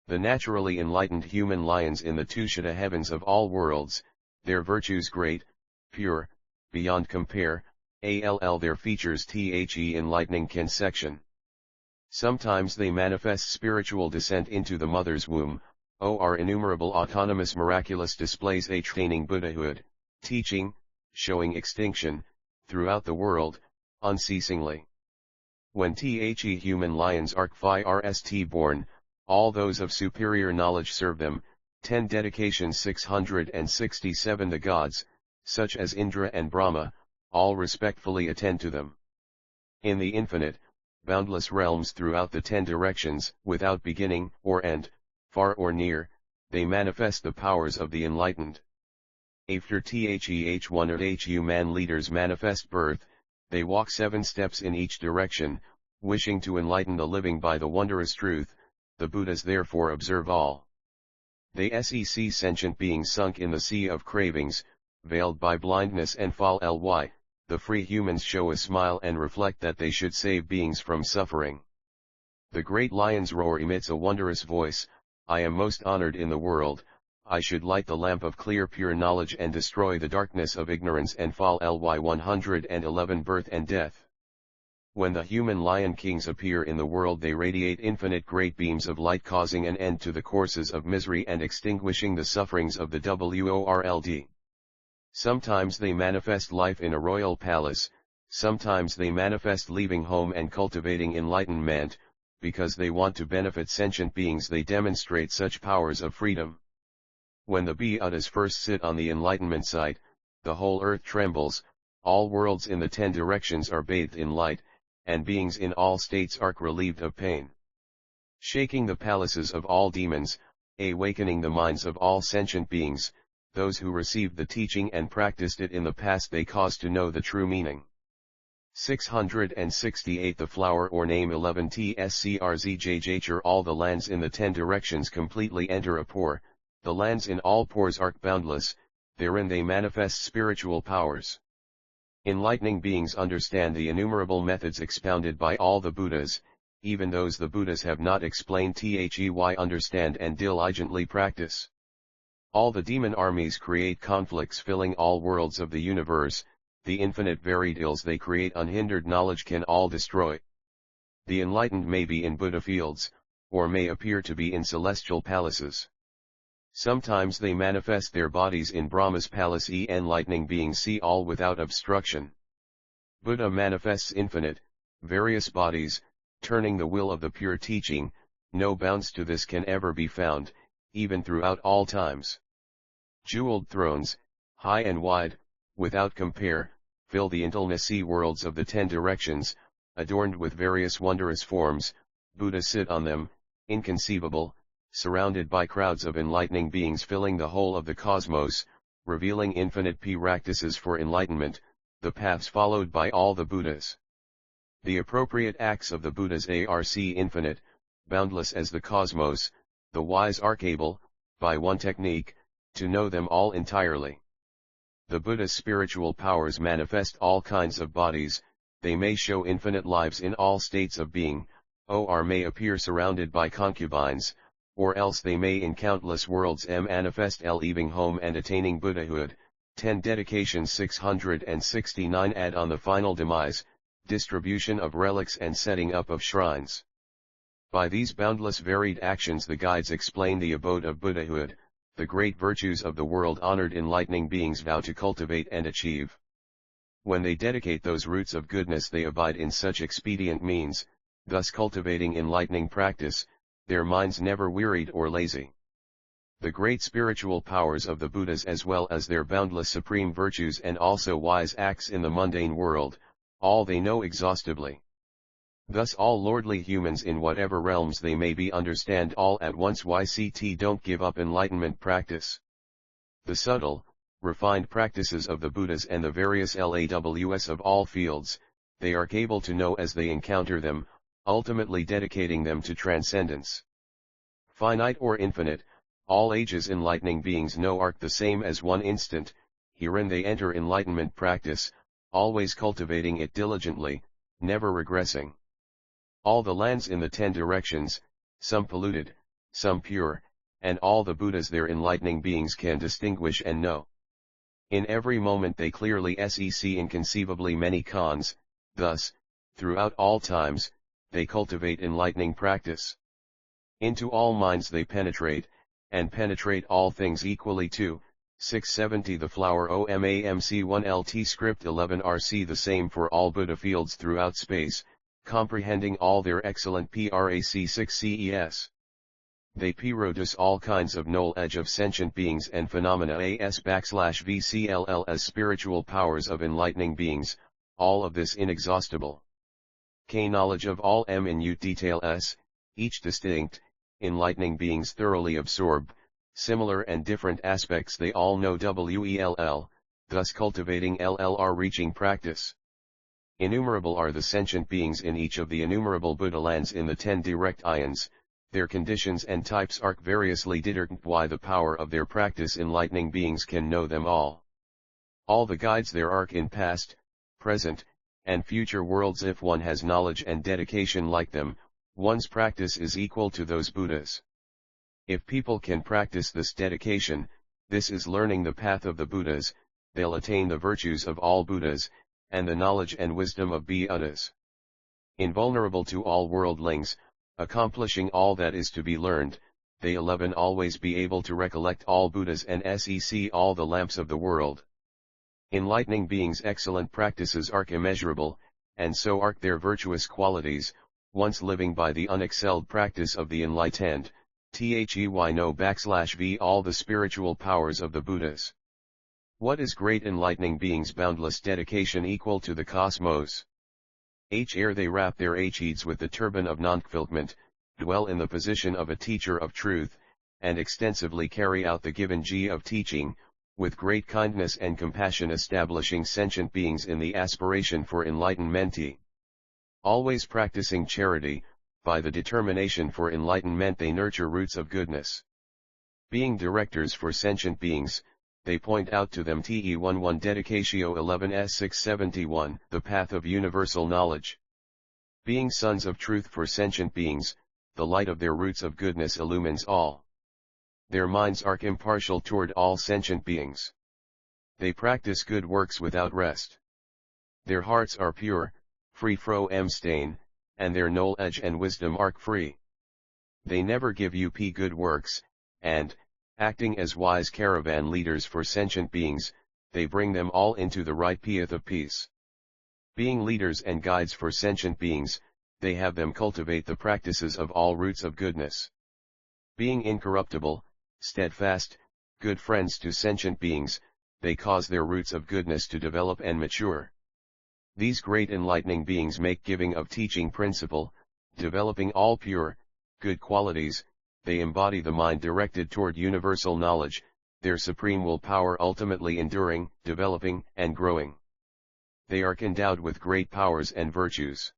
The naturally enlightened human lions in the Tushita heavens of all worlds, their virtues great, pure, beyond compare, their features enlightening can section. Sometimes they manifest spiritual descent into the mother's womb, are innumerable autonomous miraculous displays attaining Buddhahood, teaching, showing extinction, throughout the world, unceasingly. When human lions are born, all those of superior knowledge serve them. 10 dedications 667 The gods, such as Indra and Brahma, all respectfully attend to them. In the infinite, boundless realms throughout the 10 directions, without beginning or end, far or near, they manifest the powers of the enlightened. After one man leaders manifest birth, they walk 7 steps in each direction, wishing to enlighten the living by the wondrous truth. The Buddhas therefore observe all. They sec sentient beings sunk in the sea of cravings, veiled by blindness and fall ly, the free humans show a smile and reflect that they should save beings from suffering. The great lion's roar emits a wondrous voice, I am most honored in the world, I should light the lamp of clear pure knowledge and destroy the darkness of ignorance and fall ly 111 Birth and death. When the human lion kings appear in the world they radiate infinite great beams of light, causing an end to the courses of misery and extinguishing the sufferings of the world. Sometimes they manifest life in a royal palace, sometimes they manifest leaving home and cultivating enlightenment, because they want to benefit sentient beings they demonstrate such powers of freedom. When the Buddhas first sit on the enlightenment site, the whole earth trembles, all worlds in the 10 directions are bathed in light, and beings in all states are relieved of pain. Shaking the palaces of all demons, awakening the minds of all sentient beings, those who received the teaching and practiced it in the past they cause to know the true meaning. 668 The flower or name 11 tscrzjjr All the lands in the 10 directions completely enter a pore, the lands in all pores are boundless, therein they manifest spiritual powers. Enlightening beings understand the innumerable methods expounded by all the Buddhas, even those the Buddhas have not explained, understand and diligently practice. All the demon armies create conflicts filling all worlds of the universe, the infinite varied ills they create unhindered knowledge can all destroy. The enlightened may be in Buddha fields, or may appear to be in celestial palaces. Sometimes they manifest their bodies in Brahma's palace. Enlightening beings see all without obstruction. Buddha manifests infinite, various bodies, turning the will of the pure teaching, no bounds to this can ever be found, even throughout all times. Jeweled thrones, high and wide, without compare, fill the intelligent worlds of the 10 directions, adorned with various wondrous forms. Buddha sit on them, inconceivable, surrounded by crowds of enlightening beings filling the whole of the cosmos, revealing infinite practices for enlightenment, the paths followed by all the Buddhas. The appropriate acts of the Buddhas are infinite, boundless as the cosmos. The wise are able, by one technique, to know them all entirely. The Buddha's spiritual powers manifest all kinds of bodies. They may show infinite lives in all states of being, or may appear surrounded by concubines, or else they may in countless worlds manifest leaving home and attaining Buddhahood. 10 Dedication 669 Add on the final demise, distribution of relics and setting up of shrines. By these boundless varied actions the guides explain the abode of Buddhahood, the great virtues of the world-honored enlightening beings vow to cultivate and achieve. When they dedicate those roots of goodness they abide in such expedient means, thus cultivating enlightening practice, their minds never wearied or lazy. The great spiritual powers of the Buddhas as well as their boundless supreme virtues and also wise acts in the mundane world, all they know exhaustively. Thus all lordly humans in whatever realms they may be understand all at once. Don't give up enlightenment practice. The subtle, refined practices of the Buddhas and the various laws of all fields, they are able to know as they encounter them, ultimately dedicating them to transcendence. Finite or infinite, all ages enlightening beings know are the same as one instant. Herein they enter enlightenment practice, always cultivating it diligently, never regressing. All the lands in the 10 directions, some polluted, some pure, and all the Buddhas their enlightening beings can distinguish and know. In every moment they clearly see inconceivably many cons. Thus, throughout all times, they cultivate enlightening practice. Into all minds they penetrate, and penetrate all things equally too. 670 The flower OMAMC 1 LT script 11 RC the same for all Buddha fields throughout space, comprehending all their excellent PRAC 6 CES. They produce all kinds of knowledge of sentient beings and phenomena /VCLL as spiritual powers of enlightening beings, all of this inexhaustible. K knowledge of all minute detail s, each distinct, enlightening beings thoroughly absorb, similar and different aspects they all know WELL, thus cultivating LLR reaching practice. Innumerable are the sentient beings in each of the innumerable Buddha lands in the 10 direct ions, their conditions and types are variously determined by the power of their practice enlightening beings can know them all. All the guides there are in past, present, and future worlds. If one has knowledge and dedication like them, one's practice is equal to those Buddhas. If people can practice this dedication, this is learning the path of the Buddhas, they'll attain the virtues of all Buddhas, and the knowledge and wisdom of Buddhas. Invulnerable to all worldlings, accomplishing all that is to be learned, they 11 always be able to recollect all Buddhas and sec all the lamps of the world. Enlightening beings' excellent practices are immeasurable, and so are their virtuous qualities, once living by the unexcelled practice of the enlightened, know all the spiritual powers of the Buddhas. What is great enlightening beings' boundless dedication equal to the cosmos? Ere they wrap their heads with the turban of non-fulfillment, dwell in the position of a teacher of truth, and extensively carry out the given G of teaching, with great kindness and compassion establishing sentient beings in the aspiration for enlightenment. Always practicing charity, by the determination for enlightenment they nurture roots of goodness. Being directors for sentient beings, they point out to them TE11 Dedicatio 11s 671, the path of universal knowledge. Being sons of truth for sentient beings, the light of their roots of goodness illumines all. Their minds are impartial toward all sentient beings. They practice good works without rest. Their hearts are pure, free from stain, and their knowledge and wisdom are free. They never give up good works, and, acting as wise caravan leaders for sentient beings, they bring them all into the right path of peace. Being leaders and guides for sentient beings, they have them cultivate the practices of all roots of goodness. Being incorruptible, steadfast, good friends to sentient beings, they cause their roots of goodness to develop and mature. These great enlightening beings make giving of teaching principle, developing all pure, good qualities. They embody the mind directed toward universal knowledge, their supreme will power ultimately enduring, developing, and growing. They are endowed with great powers and virtues.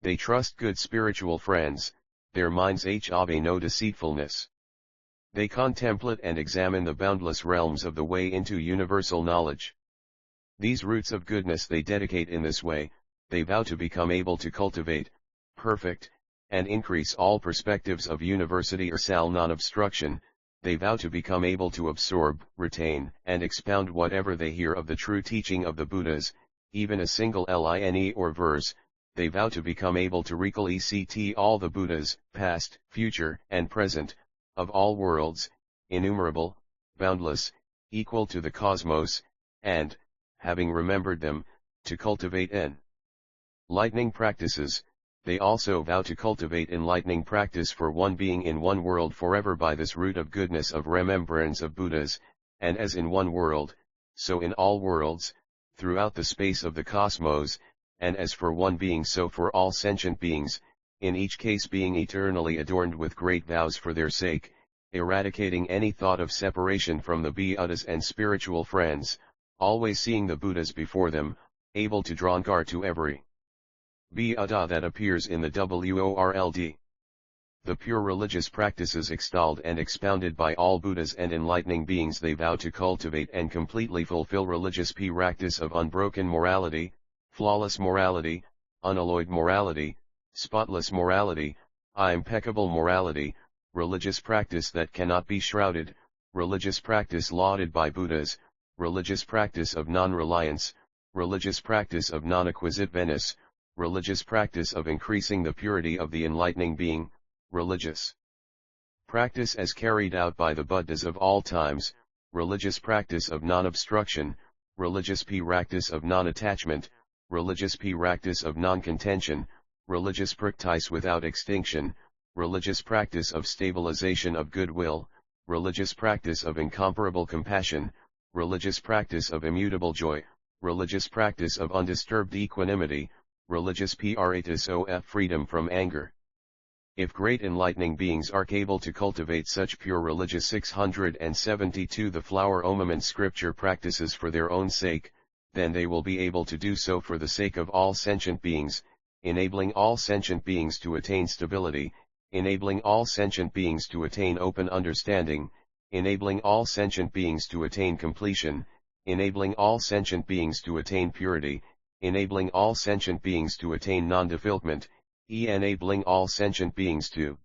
They trust good spiritual friends, their minds have no deceitfulness. They contemplate and examine the boundless realms of the way into universal knowledge. These roots of goodness they dedicate in this way, they vow to become able to cultivate, perfect, and increase all perspectives of universal non-obstruction. They vow to become able to absorb, retain, and expound whatever they hear of the true teaching of the Buddhas, even a single line or verse. They vow to become able to recollect all the Buddhas, past, future, and present, of all worlds, innumerable, boundless, equal to the cosmos, and, having remembered them, to cultivate enlightening practices. They also vow to cultivate enlightening practice for one being in one world forever by this root of goodness of remembrance of Buddhas, and as in one world, so in all worlds, throughout the space of the cosmos, and as for one being so for all sentient beings, in each case being eternally adorned with great vows for their sake, eradicating any thought of separation from the Buddhas and spiritual friends, always seeing the Buddhas before them, able to draw near to every Buddha that appears in the world. The pure religious practices extolled and expounded by all Buddhas and enlightening beings they vow to cultivate and completely fulfill religious practice of unbroken morality, flawless morality, unalloyed morality, spotless morality, impeccable morality, religious practice that cannot be shrouded, religious practice lauded by Buddhas, religious practice of non-reliance, religious practice of non-acquisitiveness, religious practice of increasing the purity of the enlightening being, religious practice as carried out by the Buddhas of all times, religious practice of non-obstruction, religious practice of non-attachment, religious practice of non-contention, religious practice without extinction, religious practice of stabilization of goodwill, religious practice of incomparable compassion, religious practice of immutable joy, religious practice of undisturbed equanimity, religious practice of freedom from anger. If great enlightening beings are able to cultivate such pure religious 672 the flower omament scripture practices for their own sake, then they will be able to do so for the sake of all sentient beings, enabling all sentient beings to attain stability, enabling all sentient beings to attain open understanding, enabling all sentient beings to attain completion, enabling all sentient beings to attain purity, enabling all sentient beings to attain non-defilement, enabling all sentient beings to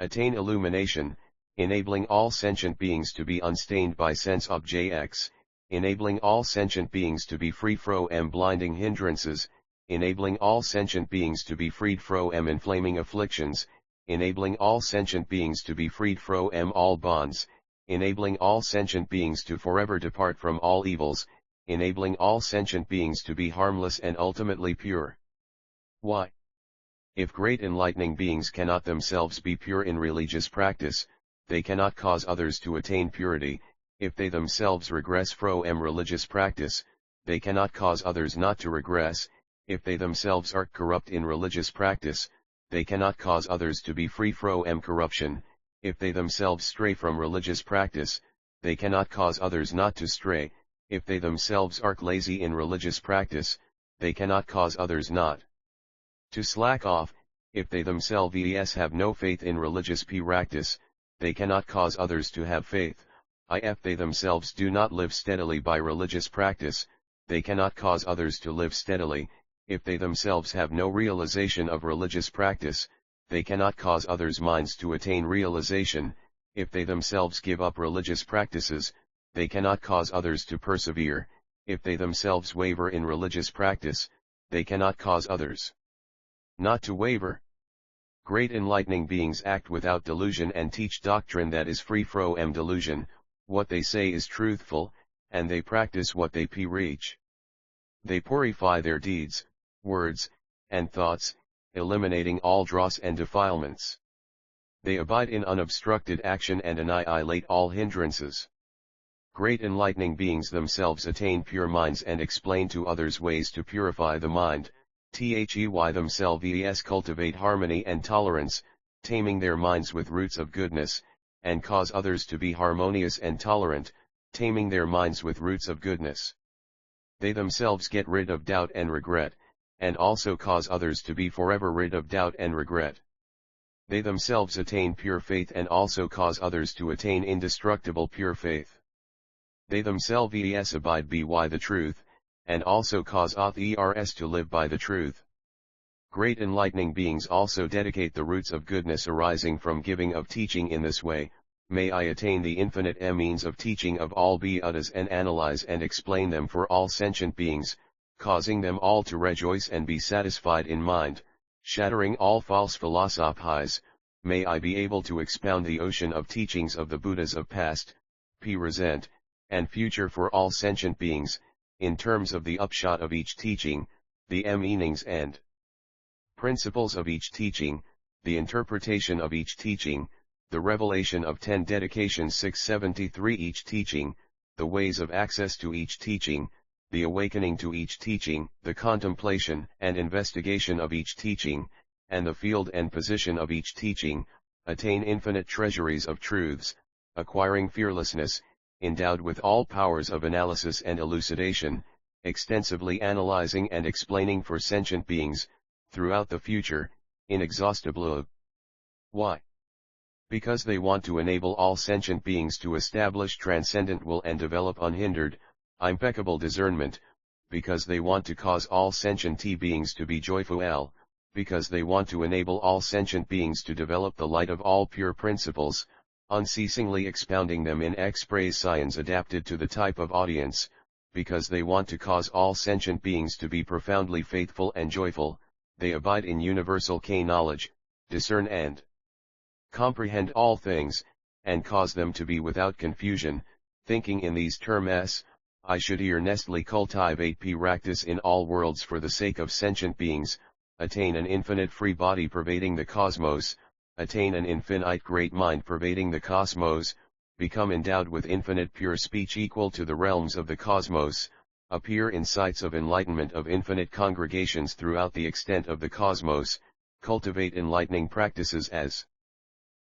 attain illumination, enabling all sentient beings to be unstained by sense objects, enabling all sentient beings to be free from blinding hindrances, enabling all sentient beings to be freed from inflaming afflictions, enabling all sentient beings to be freed from all bonds, enabling all sentient beings to forever depart from all evils, enabling all sentient beings to be harmless and ultimately pure. Why? If great enlightening beings cannot themselves be pure in religious practice, they cannot cause others to attain purity. If they themselves regress from religious practice, they cannot cause others not to regress. If they themselves are corrupt in religious practice, they cannot cause others to be free from corruption. If they themselves stray from religious practice, they cannot cause others not to stray. If they themselves are lazy in religious practice, they cannot cause others not to slack off. If they themselves have no faith in religious practice, they cannot cause others to have faith. If they themselves do not live steadily by religious practice, they cannot cause others to live steadily. If they themselves have no realization of religious practice, they cannot cause others' minds to attain realization. If they themselves give up religious practices, they cannot cause others to persevere. If they themselves waver in religious practice, they cannot cause others not to waver. Great enlightening beings act without delusion and teach doctrine that is free from delusion. What they say is truthful, and they practice what they preach. They purify their deeds, words, and thoughts, eliminating all dross and defilements. They abide in unobstructed action and annihilate all hindrances. Great enlightening beings themselves attain pure minds and explain to others ways to purify the mind. They themselves cultivate harmony and tolerance, taming their minds with roots of goodness, and cause others to be harmonious and tolerant, taming their minds with roots of goodness. They themselves get rid of doubt and regret, and also cause others to be forever rid of doubt and regret. They themselves attain pure faith and also cause others to attain indestructible pure faith. They themselves abide by the truth, and also cause others to live by the truth. Great enlightening beings also dedicate the roots of goodness arising from giving of teaching in this way. May I attain the infinite means of teaching of all Buddhas and analyze and explain them for all sentient beings, causing them all to rejoice and be satisfied in mind, shattering all false philosophies. May I be able to expound the ocean of teachings of the Buddhas of past, present, and future for all sentient beings, in terms of the upshot of each teaching, the meanings and principles of each teaching, the interpretation of each teaching, the revelation of 10 dedications 673 each teaching, the ways of access to each teaching, the awakening to each teaching, the contemplation and investigation of each teaching, and the field and position of each teaching, attain infinite treasuries of truths, acquiring fearlessness, endowed with all powers of analysis and elucidation, extensively analyzing and explaining for sentient beings, throughout the future, inexhaustibly. Why? Because they want to enable all sentient beings to establish transcendent will and develop unhindered, impeccable discernment, because they want to cause all sentient beings to be joyful, because they want to enable all sentient beings to develop the light of all pure principles, unceasingly expounding them in express science adapted to the type of audience, because they want to cause all sentient beings to be profoundly faithful and joyful. They abide in universal knowledge, discern and comprehend all things, and cause them to be without confusion, thinking in these terms. I should earnestly cultivate practice in all worlds for the sake of sentient beings, attain an infinite free body pervading the cosmos, attain an infinite great mind pervading the cosmos, become endowed with infinite pure speech equal to the realms of the cosmos, appear in sights of enlightenment of infinite congregations throughout the extent of the cosmos, cultivate enlightening practices as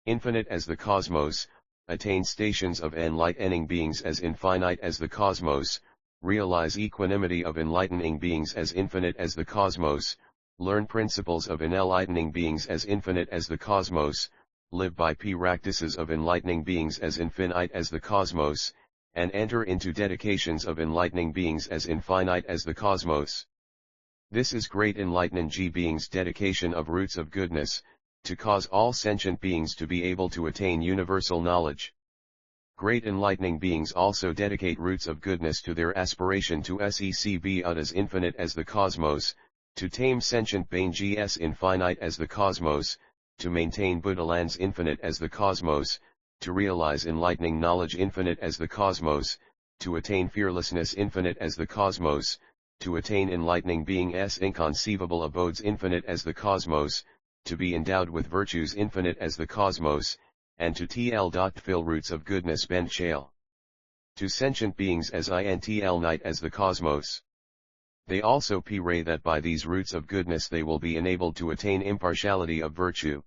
infinite as the cosmos, attain stations of enlightening beings as infinite as the cosmos, realize equanimity of enlightening beings as infinite as the cosmos, learn principles of enlightening beings as infinite as the cosmos, live by practices of enlightening beings as infinite as the cosmos, and enter into dedications of enlightening beings as infinite as the cosmos. This is great enlightening beings' dedication of roots of goodness, to cause all sentient beings to be able to attain universal knowledge. Great enlightening beings also dedicate roots of goodness to their aspiration to be as infinite as the cosmos, to tame sentient beings infinite as the cosmos, to maintain Buddha lands infinite as the cosmos, to realize enlightening knowledge infinite as the cosmos, to attain fearlessness infinite as the cosmos, to attain enlightening being's inconceivable abodes infinite as the cosmos, to be endowed with virtues infinite as the cosmos, and to fill roots of goodness bend shale to sentient beings as night as the cosmos. They also pray that by these roots of goodness they will be enabled to attain impartiality of virtue,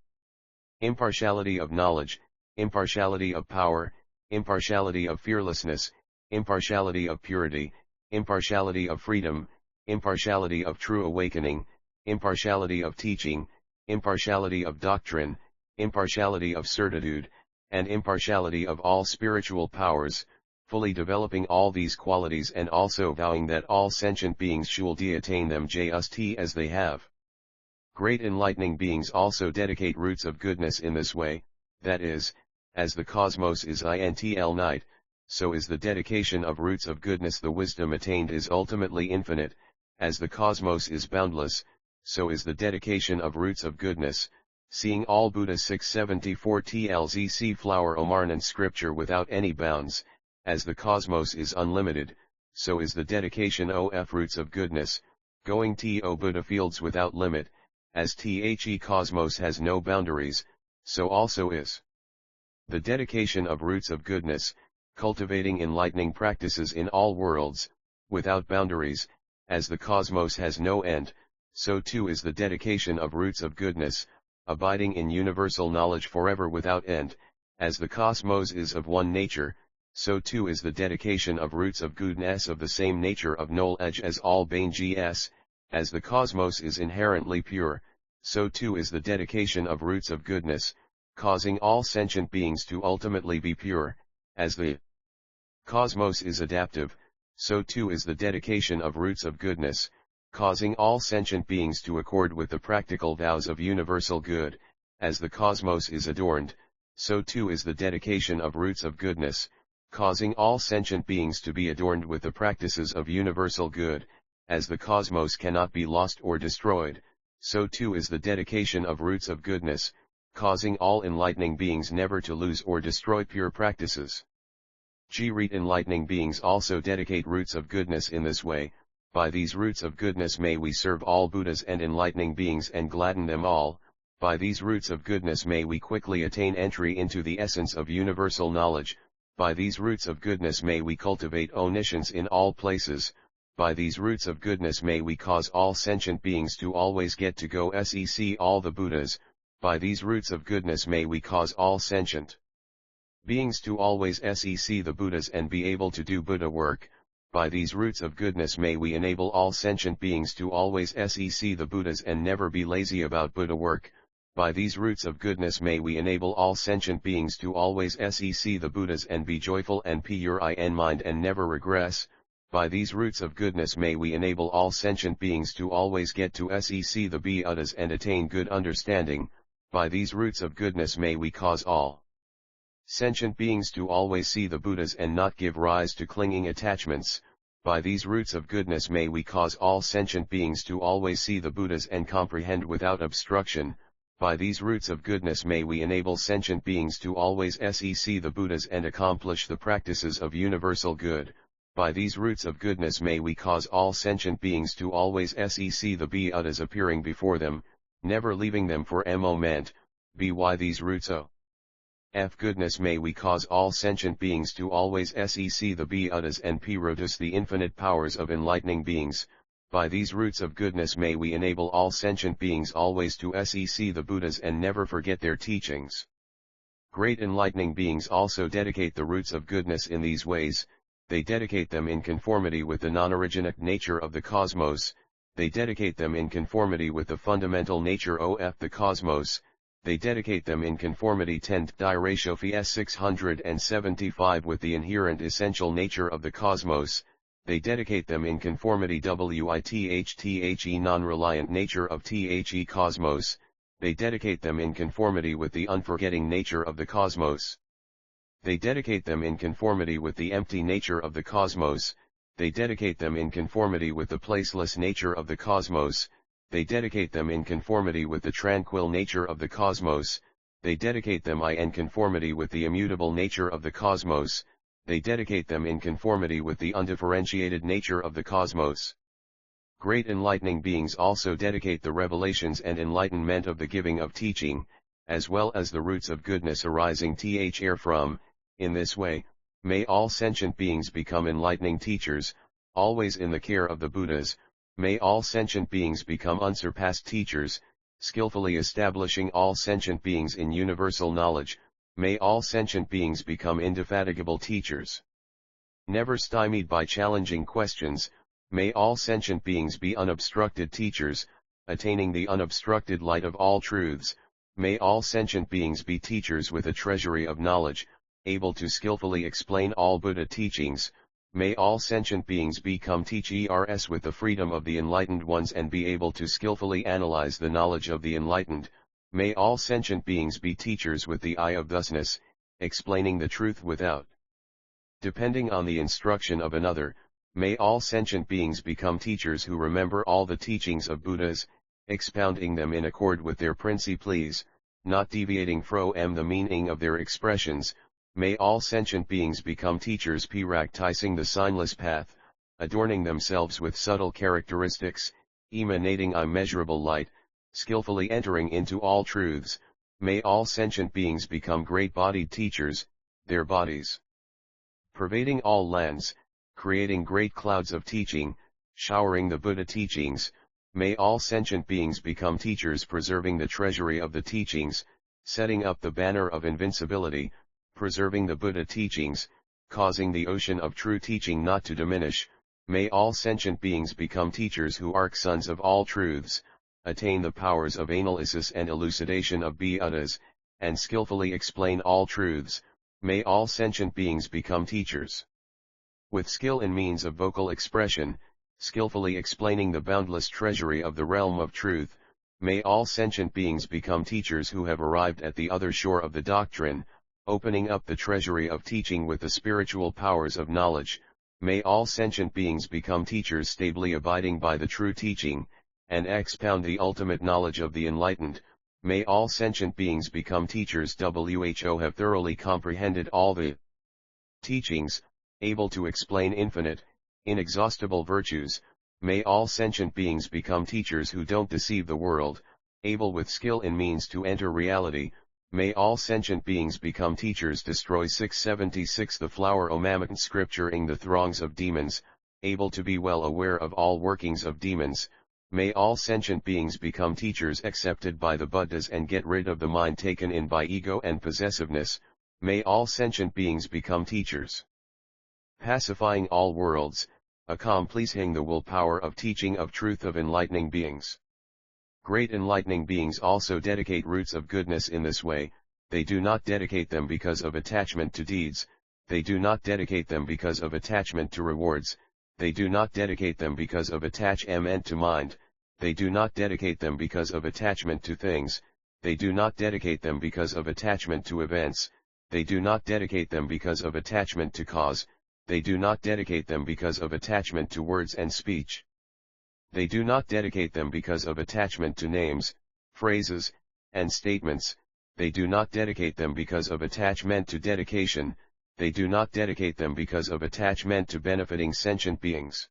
impartiality of knowledge, impartiality of power, impartiality of fearlessness, impartiality of purity, impartiality of freedom, impartiality of true awakening, impartiality of teaching, impartiality of doctrine, impartiality of certitude, and impartiality of all spiritual powers, fully developing all these qualities and also vowing that all sentient beings shall attain them just as they have. Great enlightening beings also dedicate roots of goodness in this way, that is, as the cosmos is intl night, so is the dedication of roots of goodness. The wisdom attained is ultimately infinite, as the cosmos is boundless, so is the dedication of roots of goodness. Seeing all Buddha 674 tlzc flower Omarnan scripture without any bounds, as the cosmos is unlimited, so is the dedication of roots of goodness, going to Buddha fields without limit, as the cosmos has no boundaries, so also is the dedication of roots of goodness, cultivating enlightening practices in all worlds, without boundaries, as the cosmos has no end, so too is the dedication of roots of goodness, abiding in universal knowledge forever without end, as the cosmos is of one nature, so too is the dedication of roots of goodness of the same nature of knowledge as all beings, as the cosmos is inherently pure, so too is the dedication of roots of goodness, causing all sentient beings to ultimately be pure, as the cosmos is adaptive, so too is the dedication of roots of goodness, causing all sentient beings to accord with the practical vows of universal good, as the cosmos is adorned, so too is the dedication of roots of goodness, causing all sentient beings to be adorned with the practices of universal good, as the cosmos cannot be lost or destroyed, so too is the dedication of roots of goodness, causing all enlightening beings never to lose or destroy pure practices. Great enlightening beings also dedicate roots of goodness in this way. By these roots of goodness may we serve all Buddhas and enlightening beings and gladden them all. By these roots of goodness may we quickly attain entry into the essence of universal knowledge. By these roots of goodness may we cultivate omniscience in all places. By these roots of goodness may we cause all sentient beings to always get to go sec all the Buddhas. By these roots of goodness may we cause all sentient beings to always sec the Buddhas and be able to do Buddha work. By these roots of goodness may we enable all sentient beings to always sec the Buddhas and never be lazy about Buddha work. By these roots of goodness may we enable all sentient beings to always sec the Buddhas and be joyful and pure in mind and never regress. By these roots of goodness may we enable all sentient beings to always get to sec the Buddhas and attain good understanding. By these roots of goodness may we cause all sentient beings to always see the Buddhas and not give rise to clinging attachments. By these roots of goodness may we cause all sentient beings to always see the Buddhas and comprehend without obstruction. By these roots of goodness may we enable sentient beings to always sec the Buddhas and accomplish the practices of universal good. By these roots of goodness may we cause all sentient beings to always sec the Buddhas appearing before them, never leaving them for a moment. By these roots of goodness may we cause all sentient beings to always sec the Buddhas and produce the infinite powers of enlightening beings. By these roots of goodness may we enable all sentient beings always to sec the Buddhas and never forget their teachings. Great enlightening beings also dedicate the roots of goodness in these ways. They dedicate them in conformity with the non-originate nature of the cosmos. They dedicate them in conformity with the fundamental nature of the cosmos. They dedicate them in conformity 10⁻⁴ 675 with the inherent essential nature of the cosmos. They dedicate them in conformity with non-reliant nature of the cosmos. They dedicate them in conformity with the unforgetting nature of the cosmos. They dedicate them in conformity with the empty nature of the cosmos. They dedicate them in conformity with the placeless nature of the cosmos. They dedicate them in conformity with the tranquil nature of the cosmos. They dedicate them in conformity with the immutable nature of the cosmos. They dedicate them in conformity with the undifferentiated nature of the cosmos. Great enlightening beings also dedicate the revelations and enlightenment of the giving of teaching, as well as the roots of goodness arising from. In this way, may all sentient beings become enlightening teachers, always in the care of the Buddhas. May all sentient beings become unsurpassed teachers, skillfully establishing all sentient beings in universal knowledge. May all sentient beings become indefatigable teachers, never stymied by challenging questions. May all sentient beings be unobstructed teachers, attaining the unobstructed light of all truths. May all sentient beings be teachers with a treasury of knowledge, able to skillfully explain all Buddha teachings. May all sentient beings become teachers with the freedom of the enlightened ones and be able to skillfully analyze the knowledge of the enlightened. May all sentient beings be teachers with the eye of thusness, explaining the truth without depending on the instruction of another. May all sentient beings become teachers who remember all the teachings of Buddhas, expounding them in accord with their principles, not deviating from the meaning of their expressions. May all sentient beings become teachers practicing the signless path, adorning themselves with subtle characteristics, emanating immeasurable light, skillfully entering into all truths. May all sentient beings become great-bodied teachers, their bodies pervading all lands, creating great clouds of teaching, showering the Buddha teachings. May all sentient beings become teachers preserving the treasury of the teachings, setting up the banner of invincibility, preserving the Buddha teachings, causing the ocean of true teaching not to diminish. May all sentient beings become teachers who are sons of all truths, attain the powers of analysis and elucidation of Buddhas, and skillfully explain all truths. May all sentient beings become teachers with skill in means of vocal expression, skillfully explaining the boundless treasury of the realm of truth. May all sentient beings become teachers who have arrived at the other shore of the doctrine, opening up the treasury of teaching with the spiritual powers of knowledge. May all sentient beings become teachers stably abiding by the true teaching, and expound the ultimate knowledge of the enlightened. May all sentient beings become teachers who have thoroughly comprehended all the teachings, able to explain infinite, inexhaustible virtues. May all sentient beings become teachers who don't deceive the world, able with skill in means to enter reality. May all sentient beings become teachers destroy 676 the flower Omamatan scripturing the throngs of demons, able to be well aware of all workings of demons. May all sentient beings become teachers accepted by the Buddhas and get rid of the mind taken in by ego and possessiveness. May all sentient beings become teachers pacifying all worlds, accomplishing the will power of teaching of truth of enlightening beings. Great enlightening beings also dedicate roots of goodness in this way. They do not dedicate them because of attachment to deeds, they do not dedicate them because of attachment to rewards, they do not dedicate them because of attachment to mind, they do not dedicate them because of attachment to things, they do not dedicate them because of attachment to events, they do not dedicate them because of attachment to cause, they do not dedicate them because of attachment to words and speech. They do not dedicate them because of attachment to names, phrases, and statements, they do not dedicate them because of attachment to dedication, they do not dedicate them because of attachment to benefiting sentient beings.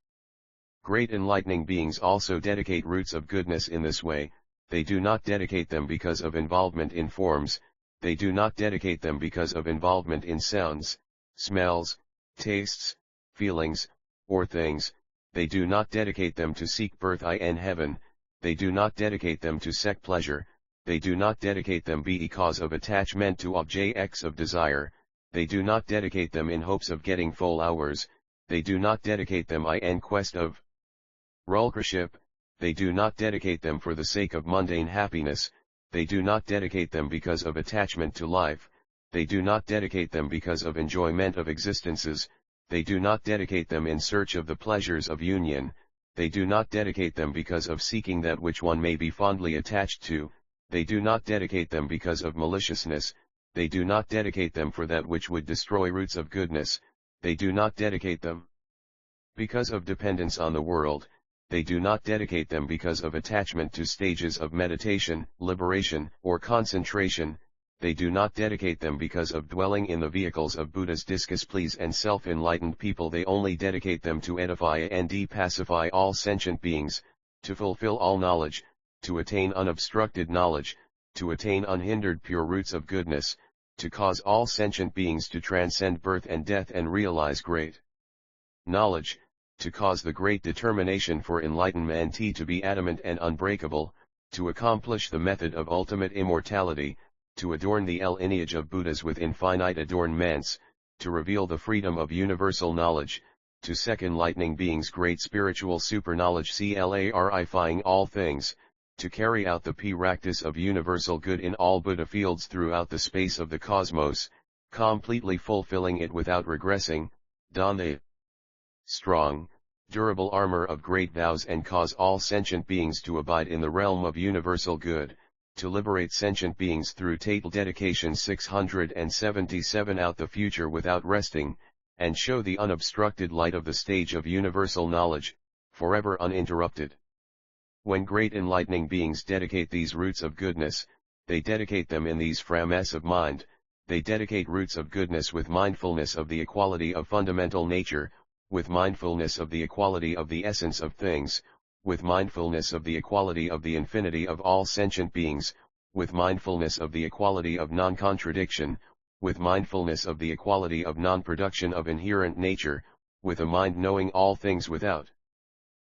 Great enlightening beings also dedicate roots of goodness in this way. They do not dedicate them because of involvement in forms, they do not dedicate them because of involvement in sounds, smells, tastes, feelings, or things, they do not dedicate them to seek birth in heaven, they do not dedicate them to seek pleasure, they do not dedicate them because of attachment to objects of desire, they do not dedicate them in hopes of getting full hours, they do not dedicate them in quest of rulership, they do not dedicate them for the sake of mundane happiness, they do not dedicate them because of attachment to life, they do not dedicate them because of enjoyment of existences, they do not dedicate them in search of the pleasures of union, they do not dedicate them because of seeking that which one may be fondly attached to, they do not dedicate them because of maliciousness, they do not dedicate them for that which would destroy roots of goodness, they do not dedicate them because of dependence on the world, they do not dedicate them because of attachment to stages of meditation, liberation, or concentration, they do not dedicate them because of dwelling in the vehicles of Buddha's discourse please and self-enlightened people, they only dedicate them to edify and pacify all sentient beings, to fulfill all knowledge, to attain unobstructed knowledge, to attain unhindered pure roots of goodness, to cause all sentient beings to transcend birth and death and realize great knowledge, to cause the great determination for enlightenment to be adamant and unbreakable, to accomplish the method of ultimate immortality, to adorn the lineage of Buddhas with infinite adornments, to reveal the freedom of universal knowledge, to seek enlightening beings great spiritual superknowledge clarifying all things, to carry out the practice of universal good in all Buddha fields throughout the space of the cosmos, completely fulfilling it without regressing, don the strong, durable armor of great vows and cause all sentient beings to abide in the realm of universal good, to liberate sentient beings through total dedication 677 out the future without resting, and show the unobstructed light of the stage of universal knowledge, forever uninterrupted. When great enlightening beings dedicate these roots of goodness, they dedicate them in these frames of mind, they dedicate roots of goodness with mindfulness of the equality of fundamental nature, with mindfulness of the equality of the essence of things, with mindfulness of the equality of the infinity of all sentient beings, with mindfulness of the equality of non-contradiction, with mindfulness of the equality of non-production of inherent nature, with a mind knowing all things without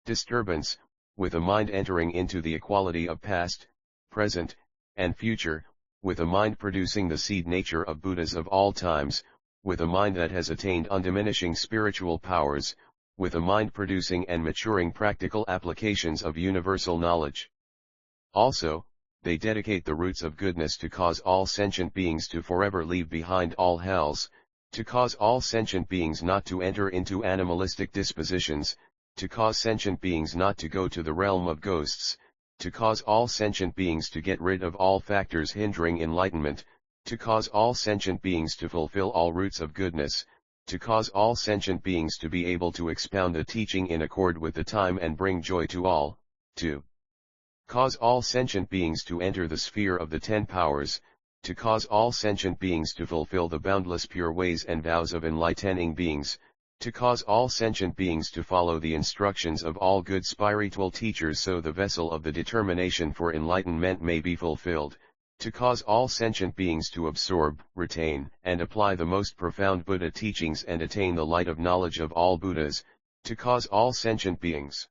disturbance, with a mind entering into the equality of past, present, and future, with a mind producing the seed nature of Buddhas of all times, with a mind that has attained undiminishing spiritual powers, with a mind producing and maturing practical applications of universal knowledge. Also, they dedicate the roots of goodness to cause all sentient beings to forever leave behind all hells, to cause all sentient beings not to enter into animalistic dispositions, to cause sentient beings not to go to the realm of ghosts, to cause all sentient beings to get rid of all factors hindering enlightenment, to cause all sentient beings to fulfill all roots of goodness, to cause all sentient beings to be able to expound the teaching in accord with the time and bring joy to all, to cause all sentient beings to enter the sphere of the 10 powers, to cause all sentient beings to fulfill the boundless pure ways and vows of enlightening beings, to cause all sentient beings to follow the instructions of all good spiritual teachers so the vessel of the determination for enlightenment may be fulfilled, to cause all sentient beings to absorb, retain, and apply the most profound Buddha teachings and attain the light of knowledge of all Buddhas, to cause all sentient beings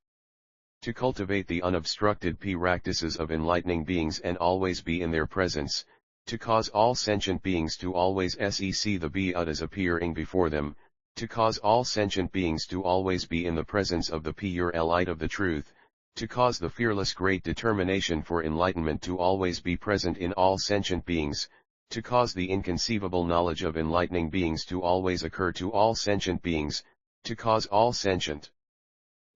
to cultivate the unobstructed practices of enlightening beings and always be in their presence, to cause all sentient beings to always see the Buddhas appearing before them, to cause all sentient beings to always be in the presence of the pure light of the truth, to cause the fearless great determination for enlightenment to always be present in all sentient beings, to cause the inconceivable knowledge of enlightening beings to always occur to all sentient beings, to cause all sentient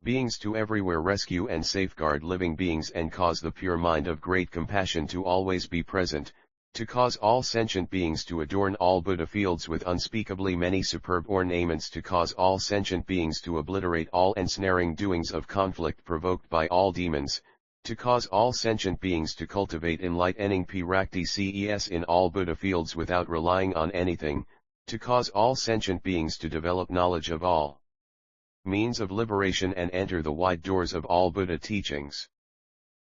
beings to everywhere rescue and safeguard living beings and cause the pure mind of great compassion to always be present, to cause all sentient beings to adorn all Buddha fields with unspeakably many superb ornaments, to cause all sentient beings to obliterate all ensnaring doings of conflict provoked by all demons, to cause all sentient beings to cultivate enlightening practices in all Buddha fields without relying on anything, to cause all sentient beings to develop knowledge of all means of liberation and enter the wide doors of all Buddha teachings.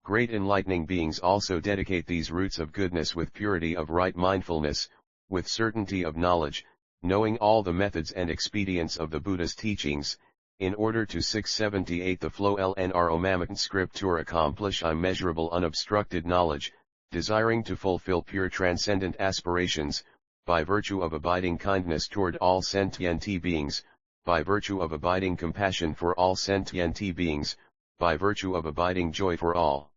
Great enlightening beings also dedicate these roots of goodness with purity of right mindfulness, with certainty of knowledge, knowing all the methods and expedients of the Buddha's teachings, in order to 678 the flow lnr scriptura accomplish immeasurable unobstructed knowledge, desiring to fulfill pure transcendent aspirations, by virtue of abiding kindness toward all sentient beings, by virtue of abiding compassion for all sentient beings, by virtue of abiding joy for all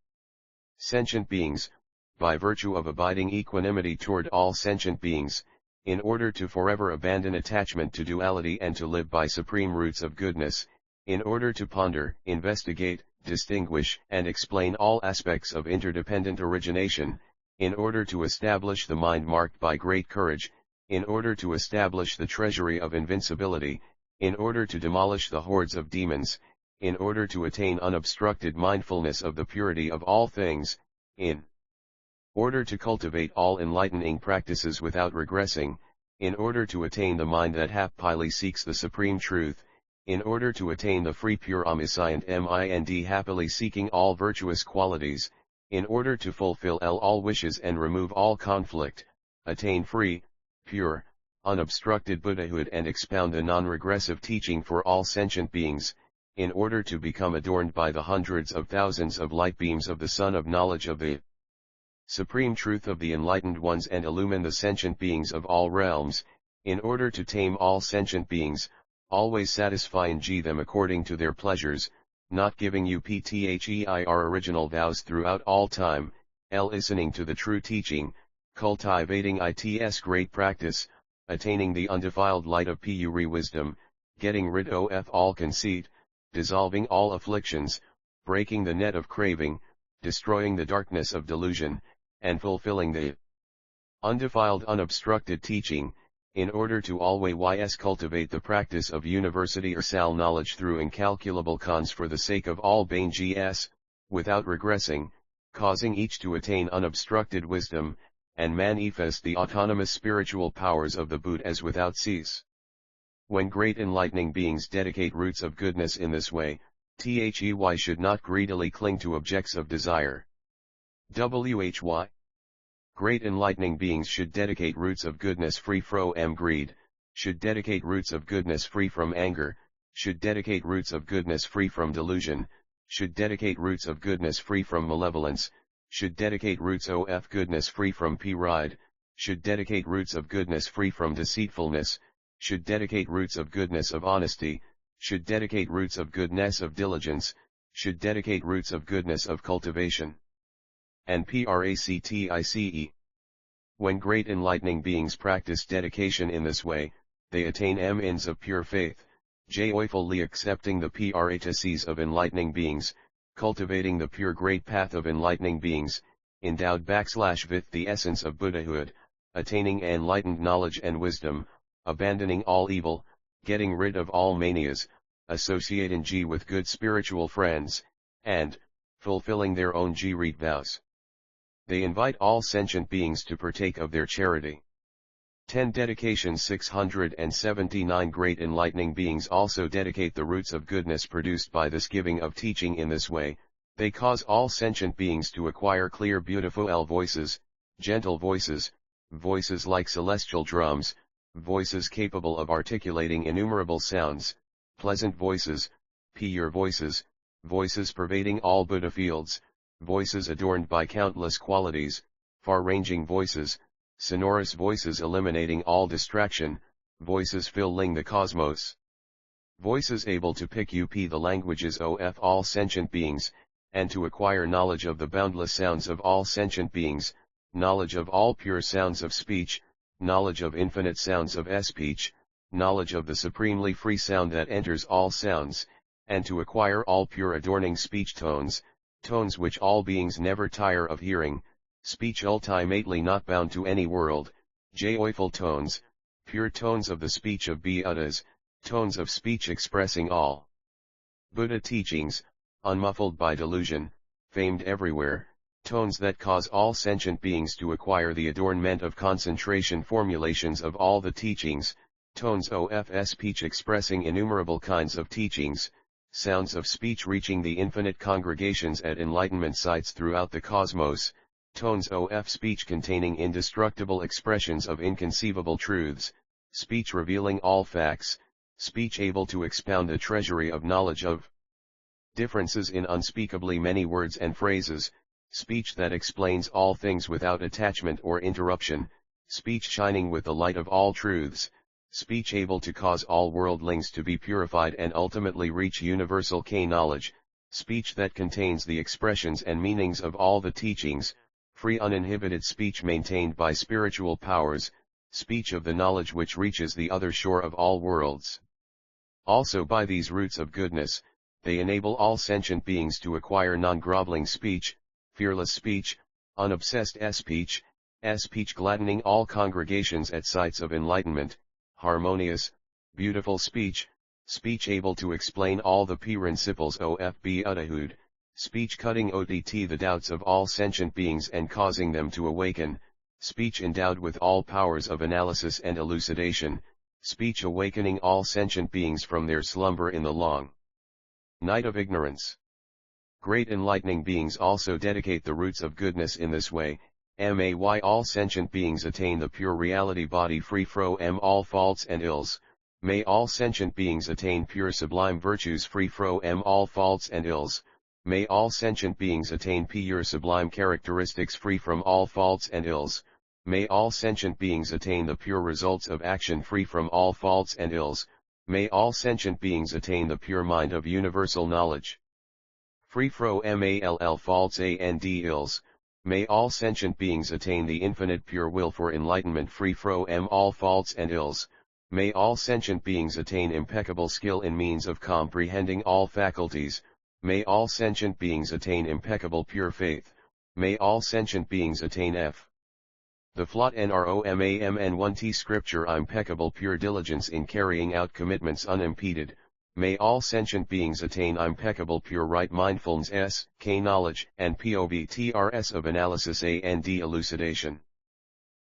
sentient beings, by virtue of abiding equanimity toward all sentient beings, in order to forever abandon attachment to duality and to live by supreme roots of goodness, in order to ponder, investigate, distinguish and explain all aspects of interdependent origination, in order to establish the mind marked by great courage, in order to establish the treasury of invincibility, in order to demolish the hordes of demons, in order to attain unobstructed mindfulness of the purity of all things, in order to cultivate all enlightening practices without regressing, in order to attain the mind that happily seeks the supreme truth, in order to attain the free pure omniscient mind happily seeking all virtuous qualities, in order to fulfill all wishes and remove all conflict, attain free, pure, unobstructed Buddhahood and expound a non-regressive teaching for all sentient beings, in order to become adorned by the hundreds of thousands of light beams of the sun of knowledge of the supreme truth of the enlightened ones and illumine the sentient beings of all realms, in order to tame all sentient beings, always satisfying them according to their pleasures, not giving uptheir original vows throughout all time, listening to the true teaching, cultivating its great practice, attaining the undefiled light of pure wisdom, getting rid of all conceit, dissolving all afflictions, breaking the net of craving, destroying the darkness of delusion, and fulfilling the undefiled unobstructed teaching, in order to always cultivate the practice of universal knowledge through incalculable cons for the sake of all beings, without regressing, causing each to attain unobstructed wisdom, and manifest the autonomous spiritual powers of the Buddhas without cease. When great enlightening beings dedicate roots of goodness in this way, they should not greedily cling to objects of desire. Why? Great enlightening beings should dedicate roots of goodness free from greed, should dedicate roots of goodness free from anger, should dedicate roots of goodness free from delusion, should dedicate roots of goodness free from malevolence, should dedicate roots of goodness free from pride, should dedicate roots of goodness free from deceitfulness, should dedicate roots of goodness of honesty, should dedicate roots of goodness of diligence, should dedicate roots of goodness of cultivation. And practice. When great enlightening beings practice dedication in this way, they attain ends of pure faith, joyfully accepting the practices of enlightening beings, cultivating the pure great path of enlightening beings, endowed with the essence of Buddhahood, attaining enlightened knowledge and wisdom, abandoning all evil, getting rid of all manias, associating with good spiritual friends, and fulfilling their own rite vows. They invite all sentient beings to partake of their charity. 10 Dedication 679 Great enlightening beings also dedicate the roots of goodness produced by this giving of teaching in this way. They cause all sentient beings to acquire clear beautiful voices, gentle voices, voices like celestial drums, voices capable of articulating innumerable sounds, pleasant voices, pure voices, voices pervading all Buddha fields, voices adorned by countless qualities, far-ranging voices, sonorous voices eliminating all distraction, voices filling the cosmos. Voices able to pick up the languages of all sentient beings, and to acquire knowledge of the boundless sounds of all sentient beings, knowledge of all pure sounds of speech, knowledge of infinite sounds of speech, knowledge of the supremely free sound that enters all sounds, and to acquire all pure adorning speech tones, tones which all beings never tire of hearing, speech ultimately not bound to any world, joyful tones, pure tones of the speech of Buddhas, tones of speech expressing all Buddha teachings, unmuffled by delusion, famed everywhere, tones that cause all sentient beings to acquire the adornment of concentration formulations of all the teachings, tones of speech expressing innumerable kinds of teachings, sounds of speech reaching the infinite congregations at enlightenment sites throughout the cosmos, tones of speech containing indestructible expressions of inconceivable truths, speech revealing all facts, speech able to expound a treasury of knowledge of differences in unspeakably many words and phrases, speech that explains all things without attachment or interruption, speech shining with the light of all truths, speech able to cause all worldlings to be purified and ultimately reach universal knowledge, speech that contains the expressions and meanings of all the teachings, free uninhibited speech maintained by spiritual powers, speech of the knowledge which reaches the other shore of all worlds. Also by these roots of goodness, they enable all sentient beings to acquire non-groveling speech, fearless speech, unobsessed speech, speech gladdening all congregations at sites of enlightenment, harmonious, beautiful speech, speech able to explain all the principles of Buddhahood, speech cutting the doubts of all sentient beings and causing them to awaken, speech endowed with all powers of analysis and elucidation, speech awakening all sentient beings from their slumber in the long night of ignorance. Great enlightening beings also dedicate the roots of goodness in this way. May all sentient beings attain the pure reality body free from all faults and ills. May all sentient beings attain pure sublime virtues free from all faults and ills. May all sentient beings attain pure sublime characteristics free from all faults and ills. May all sentient beings attain the pure results of action free from all faults and ills. May all sentient beings attain the pure mind of universal knowledge. Free fro mall faults and ills, may all sentient beings attain the infinite pure will for enlightenment. Free fro all faults and ills, may all sentient beings attain impeccable skill in means of comprehending all faculties, may all sentient beings attain impeccable pure faith, may all sentient beings attain the flot NROMAMN1T scripture impeccable pure diligence in carrying out commitments unimpeded, may all sentient beings attain impeccable pure right mindfulness, K knowledge and POBTRS of analysis and elucidation.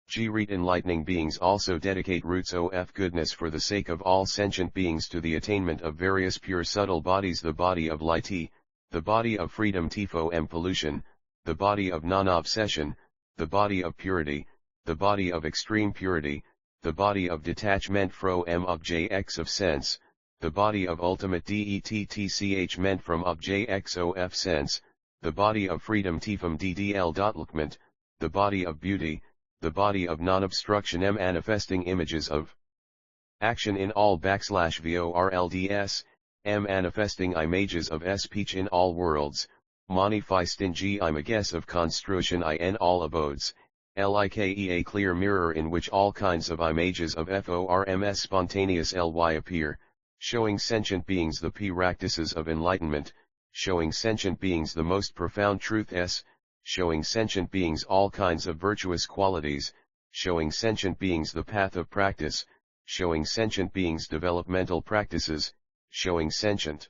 G-Read enlightening beings also dedicate roots of goodness for the sake of all sentient beings to the attainment of various pure subtle bodies, the body of light T, the body of freedom Tifo M pollution, the body of non-obsession, the body of purity, the body of extreme purity, the body of detachment fro M of JX of sense, the body of ultimate DETTCH meant from of JXOF sense, the body of freedom Tifum DDL. The body of beauty, the body of non-obstruction M manifesting images of action in all /VORLDS, M manifesting images of speech in all worlds, manifest in G images of construction in all abodes, LIKE a clear mirror in which all kinds of images of FORMS spontaneous LY appear, showing sentient beings the practices of enlightenment, showing sentient beings the most profound truth S, showing sentient beings all kinds of virtuous qualities, showing sentient beings the path of practice, showing sentient beings developmental practices, showing sentient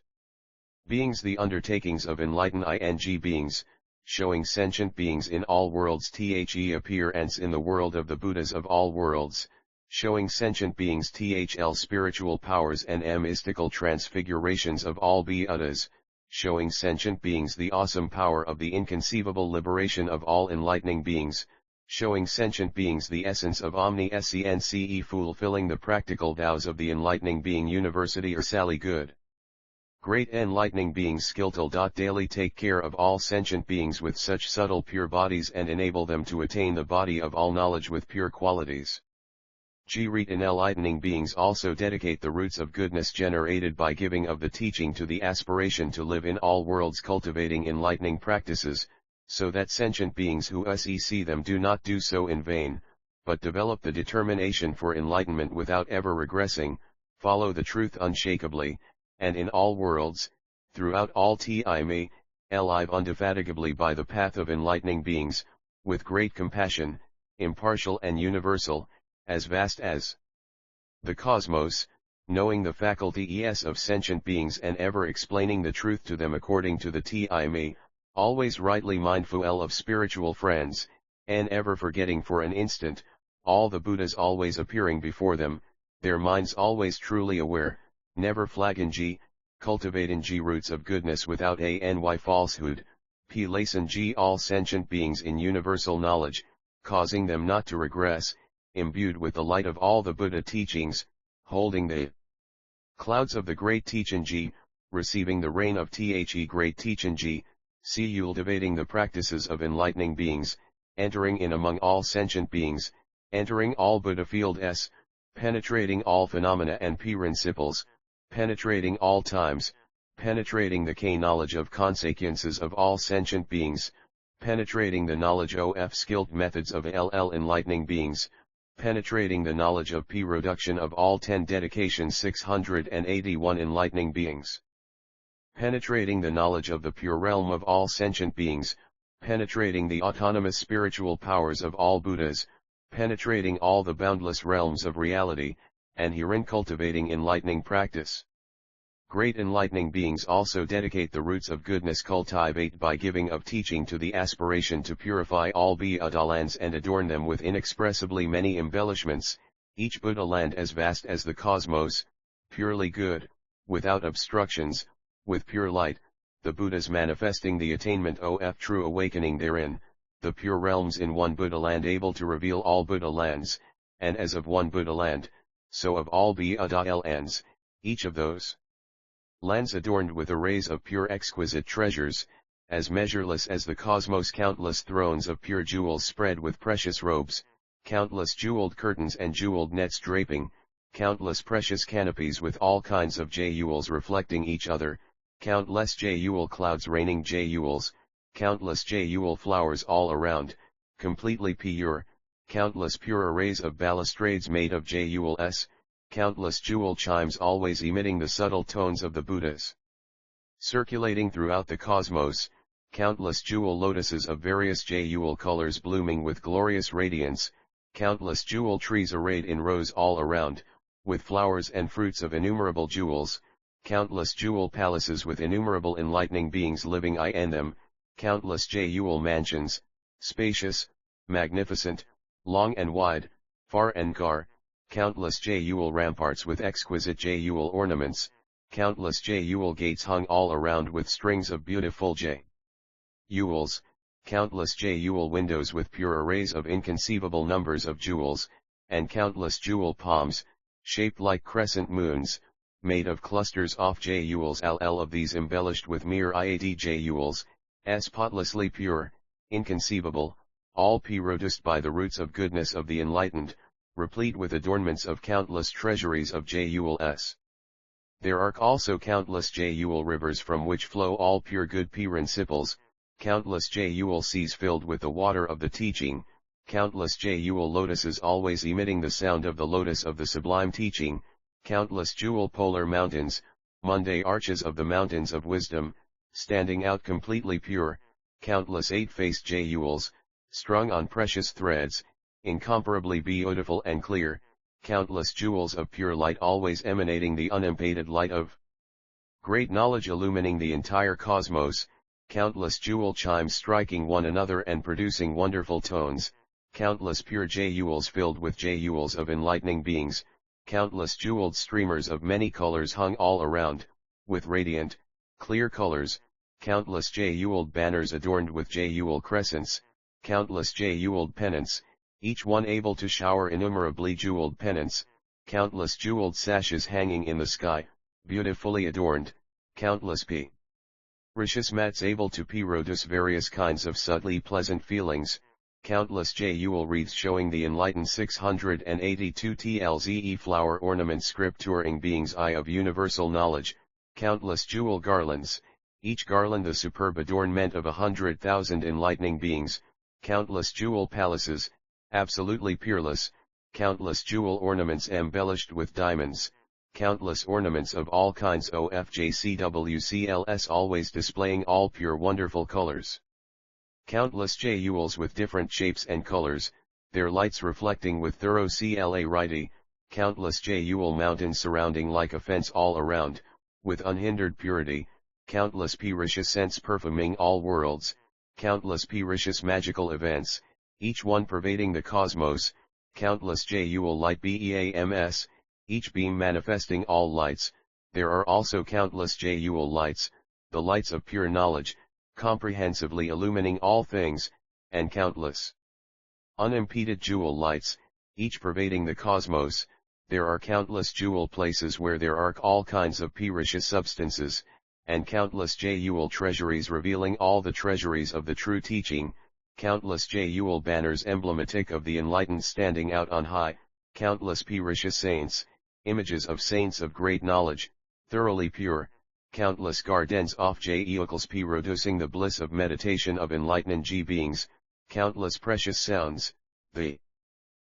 beings the undertakings of enlightened ing beings, showing sentient beings in all worlds the appearance in the world of the Buddhas of all worlds, showing sentient beings thl spiritual powers and mystical transfigurations of all Buddhas, showing sentient beings the awesome power of the inconceivable liberation of all enlightening beings, showing sentient beings the essence of omniscience fulfilling the practical vows of the enlightening being University or Sally Good. Great enlightening beings skillful. Daily take care of all sentient beings with such subtle pure bodies and enable them to attain the body of all knowledge with pure qualities. G-Read enlightening beings also dedicate the roots of goodness generated by giving of the teaching to the aspiration to live in all worlds cultivating enlightening practices, so that sentient beings who see them do not do so in vain, but develop the determination for enlightenment without ever regressing, follow the truth unshakably, and in all worlds, throughout all time, live indefatigably by the path of enlightening beings, with great compassion, impartial and universal, as vast as the cosmos, knowing the faculties of sentient beings and ever explaining the truth to them according to the time, always rightly mindful of spiritual friends, and ever forgetting for an instant, all the Buddhas always appearing before them, their minds always truly aware, never flagging G, cultivating G roots of goodness without any falsehood, placing G all sentient beings in universal knowledge, causing them not to regress, imbued with the light of all the Buddha teachings, holding the clouds of the great teaching G, receiving the rain of the great teaching G, cultivating the practices of enlightening beings, entering in among all sentient beings, entering all Buddha field S, penetrating all phenomena and principles, penetrating all times, penetrating the K knowledge of consequences of all sentient beings, penetrating the knowledge of skilled methods of LL enlightening beings, penetrating the knowledge of P reduction of all 10 dedications 681 enlightening beings, penetrating the knowledge of the pure realm of all sentient beings, penetrating the autonomous spiritual powers of all Buddhas, penetrating all the boundless realms of reality, and herein cultivating enlightening practice. Great enlightening beings also dedicate the roots of goodness cultivate by giving of teaching to the aspiration to purify all Buddha lands and adorn them with inexpressibly many embellishments, each Buddha land as vast as the cosmos, purely good, without obstructions, with pure light, the Buddhas manifesting the attainment of true awakening therein, the pure realms in one Buddha land able to reveal all Buddha lands, and as of one Buddha land, so of all Buddha lands, each of those lands adorned with arrays of pure exquisite treasures, as measureless as the cosmos countless thrones of pure jewels spread with precious robes, countless jeweled curtains and jeweled nets draping, countless precious canopies with all kinds of jewels reflecting each other, countless jewel clouds raining jewels, countless jewel flowers all around, completely pure, countless pure arrays of balustrades made of jewels, countless jewel chimes always emitting the subtle tones of the Buddhas. Circulating throughout the cosmos, countless jewel lotuses of various jewel colors blooming with glorious radiance, countless jewel trees arrayed in rows all around, with flowers and fruits of innumerable jewels, countless jewel palaces with innumerable enlightening beings living in them, countless jewel mansions, spacious, magnificent, long and wide, far and near, countless jewel ramparts with exquisite jewel ornaments, countless jewel gates hung all around with strings of beautiful jewels, countless jewel windows with pure arrays of inconceivable numbers of jewels, and countless jewel palms, shaped like crescent moons, made of clusters of jewels all of these embellished with mere iad jewels, spotlessly pure, inconceivable, all produced by the roots of goodness of the enlightened, replete with adornments of countless treasuries of jewels. There are also countless jewel rivers from which flow all pure good principles, countless jewel seas filled with the water of the teaching, countless jewel lotuses always emitting the sound of the lotus of the sublime teaching, countless jewel polar mountains, Monday arches of the mountains of wisdom, standing out completely pure, countless eight-faced jewels, strung on precious threads, incomparably beautiful and clear, countless jewels of pure light always emanating the unimpeded light of great knowledge illumining the entire cosmos, countless jewel chimes striking one another and producing wonderful tones, countless pure jewels filled with jewels of enlightening beings, countless jeweled streamers of many colors hung all around, with radiant, clear colors, countless jeweled banners adorned with jewel crescents, countless jeweled pennants, each one able to shower innumerably jeweled pennants, countless jeweled sashes hanging in the sky, beautifully adorned, countless precious mats able to produce various kinds of subtly pleasant feelings, countless jewel wreaths showing the enlightened 682 tlze flower ornament scripturing being's eye of universal knowledge, countless jewel garlands, each garland the superb adornment of 100,000 enlightening beings, countless jewel palaces, absolutely peerless, countless jewel ornaments embellished with diamonds, countless ornaments of all kinds ofjcwcls always displaying all pure wonderful colors. Countless jewels with different shapes and colors, their lights reflecting with thorough clarity, countless jewel mountains surrounding like a fence all around, with unhindered purity, countless precious scents perfuming all worlds, countless precious magical events, each one pervading the cosmos, countless jewel light beams, each beam manifesting all lights. There are also countless jewel lights, the lights of pure knowledge, comprehensively illumining all things, and countless unimpeded jewel lights, each pervading the cosmos. There are countless jewel places where there are all kinds of precious substances, and countless jewel treasuries revealing all the treasuries of the true teaching, countless jewel banners emblematic of the enlightened standing out on high, countless precious saints, images of saints of great knowledge, thoroughly pure, countless gardens of jewels producing the bliss of meditation of enlightened beings, countless precious sounds, the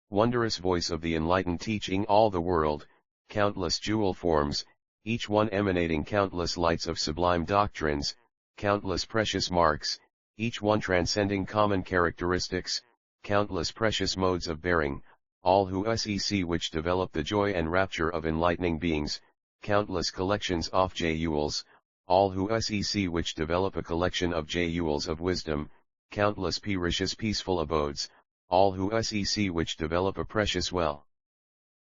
wondrous voice of the enlightened teaching all the world, countless jewel forms, each one emanating countless lights of sublime doctrines, countless precious marks, each one transcending common characteristics, countless precious modes of bearing, all who sec which develop the joy and rapture of enlightening beings, countless collections of jewels, all who sec which develop a collection of jewels of wisdom, countless precious peaceful abodes, all who sec which develop a precious well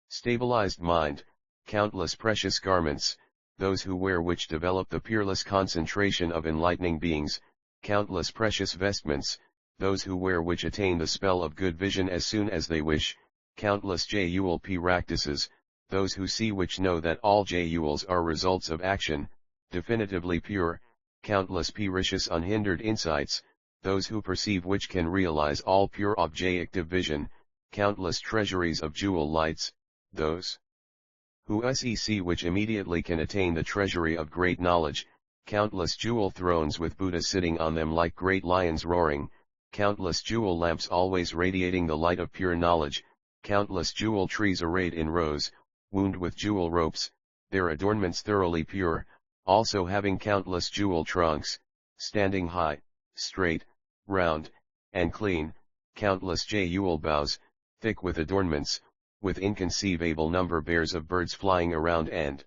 stabilized mind, countless precious garments, those who wear which develop the peerless concentration of enlightening beings, countless precious vestments, those who wear which attain the spell of good vision as soon as they wish, countless jewel practices, those who see which know that all jewels are results of action, definitively pure, countless precious unhindered insights, those who perceive which can realize all pure objective vision, countless treasuries of jewel lights, those who sec which immediately can attain the treasury of great knowledge, countless jewel thrones with Buddha sitting on them like great lions roaring, countless jewel lamps always radiating the light of pure knowledge, countless jewel trees arrayed in rows, wound with jewel ropes, their adornments thoroughly pure, also having countless jewel trunks, standing high, straight, round, and clean, countless jewel boughs, thick with adornments, with inconceivable number pairs of birds flying around and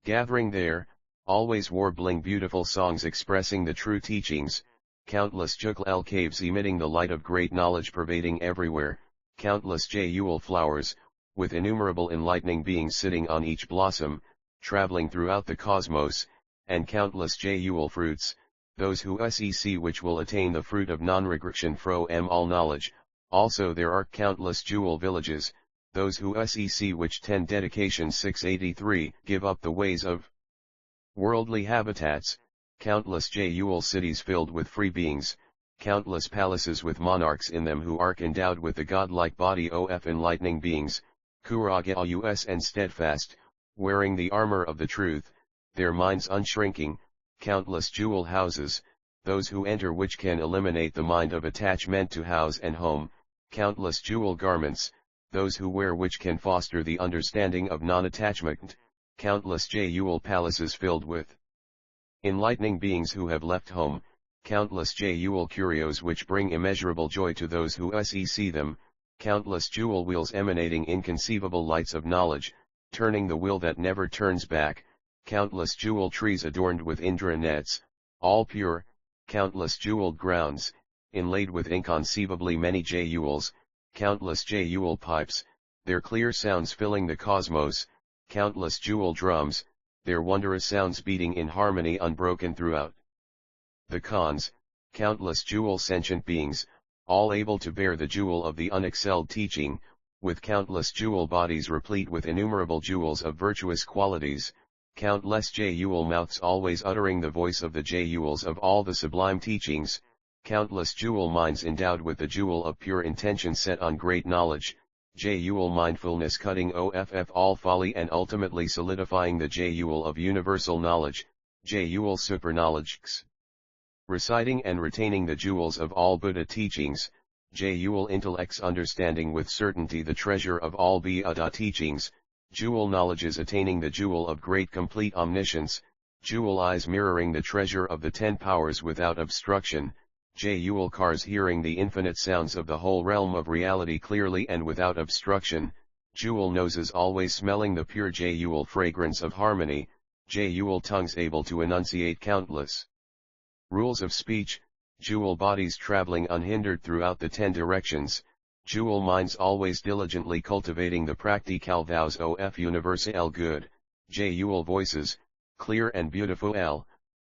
gathering there, always warbling beautiful songs expressing the true teachings, countless jewel caves emitting the light of great knowledge pervading everywhere, countless jewel flowers, with innumerable enlightening beings sitting on each blossom, traveling throughout the cosmos, and countless jewel fruits, those who sec which will attain the fruit of non-regression from all knowledge. Also there are countless jewel villages, those who sec which 10 dedication 683 give up the ways of worldly habitats, countless jewel cities filled with free beings, countless palaces with monarchs in them who are endowed with the godlike body of enlightening beings, courageous and steadfast, wearing the armor of the truth, their minds unshrinking, countless jewel houses, those who enter which can eliminate the mind of attachment to house and home, countless jewel garments, those who wear which can foster the understanding of non-attachment, countless jewel palaces filled with enlightening beings who have left home, countless jewel curios which bring immeasurable joy to those who sec them, countless jewel wheels emanating inconceivable lights of knowledge, turning the wheel that never turns back, countless jewel trees adorned with Indra nets, all pure, countless jeweled grounds, inlaid with inconceivably many jewels, countless jewel pipes, their clear sounds filling the cosmos, countless jewel drums, their wondrous sounds beating in harmony unbroken throughout the cons, countless jewel sentient beings, all able to bear the jewel of the unexcelled teaching, with countless jewel bodies replete with innumerable jewels of virtuous qualities, countless jewel mouths always uttering the voice of the jewels of all the sublime teachings, countless jewel minds endowed with the jewel of pure intention set on great knowledge, jewel mindfulness cutting off all folly and ultimately solidifying the jewel of universal knowledge, jewel superknowledge, reciting and retaining the jewels of all Buddha teachings, jewel intellects understanding with certainty the treasure of all Buddha teachings, jewel knowledges attaining the jewel of great complete omniscience, jewel eyes mirroring the treasure of the 10 powers without obstruction, jewel cars hearing the infinite sounds of the whole realm of reality clearly and without obstruction, jewel noses always smelling the pure jewel fragrance of harmony, jewel tongues able to enunciate countless rules of speech, jewel bodies traveling unhindered throughout the 10 directions, jewel minds always diligently cultivating the practical vows of universal good, jewel voices, clear and beautiful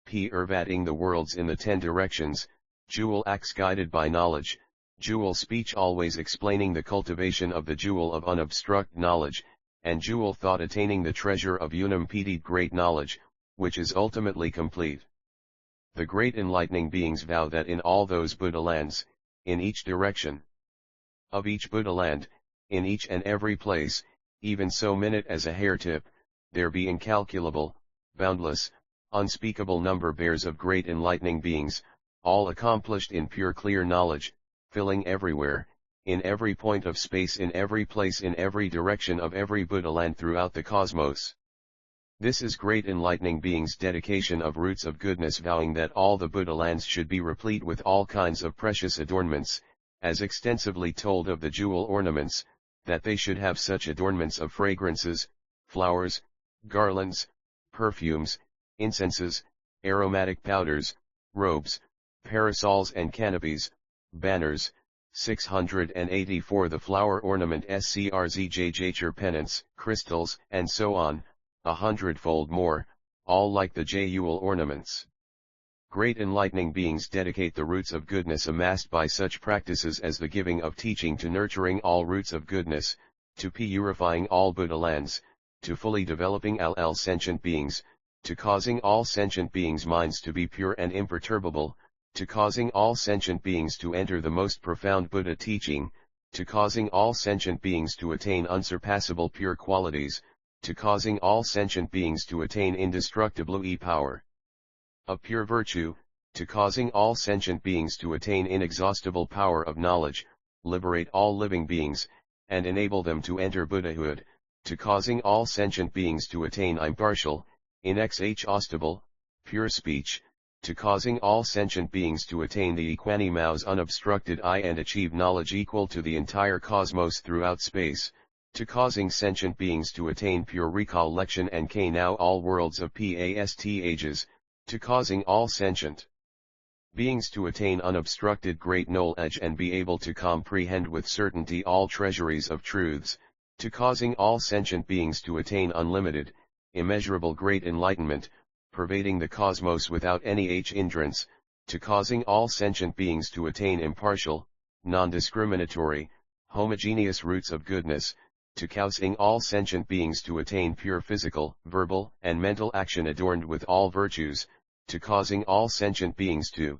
pervading the worlds in the 10 directions, jewel acts guided by knowledge, jewel speech always explaining the cultivation of the jewel of unobstructed knowledge, and jewel thought attaining the treasure of unimpeded great knowledge, which is ultimately complete. The great enlightening beings vow that in all those Buddha lands, in each direction of each Buddha land, in each and every place, even so minute as a hair tip, there be incalculable, boundless, unspeakable number pairs of great enlightening beings, all accomplished in pure clear knowledge, filling everywhere, in every point of space in every place in every direction of every Buddha land throughout the cosmos. This is great enlightening beings' dedication of roots of goodness vowing that all the Buddha lands should be replete with all kinds of precious adornments, as extensively told of the jewel ornaments, that they should have such adornments of fragrances, flowers, garlands, perfumes, incenses, aromatic powders, robes, parasols and canopies, banners, 684 the flower ornament scrzjjr pennants, crystals, and so on, 100-fold more, all like the jewel ornaments. Great enlightening beings dedicate the roots of goodness amassed by such practices as the giving of teaching to nurturing all roots of goodness, to purifying all Buddha lands, to fully developing all sentient beings, to causing all sentient beings' minds to be pure and imperturbable, to causing all sentient beings to enter the most profound Buddha teaching, to causing all sentient beings to attain unsurpassable pure qualities, to causing all sentient beings to attain indestructible power. of pure virtue, to causing all sentient beings to attain inexhaustible power of knowledge, liberate all living beings, and enable them to enter Buddhahood, to causing all sentient beings to attain impartial, inexhaustible, pure speech, to causing all sentient beings to attain the equanimous unobstructed eye and achieve knowledge equal to the entire cosmos throughout space, to causing sentient beings to attain pure recollection and now all worlds of past ages, to causing all sentient beings to attain unobstructed great knowledge and be able to comprehend with certainty all treasuries of truths, to causing all sentient beings to attain unlimited, immeasurable great enlightenment, pervading the cosmos without any hindrance, to causing all sentient beings to attain impartial, non-discriminatory, homogeneous roots of goodness, to causing all sentient beings to attain pure physical, verbal, and mental action adorned with all virtues, to causing all sentient beings to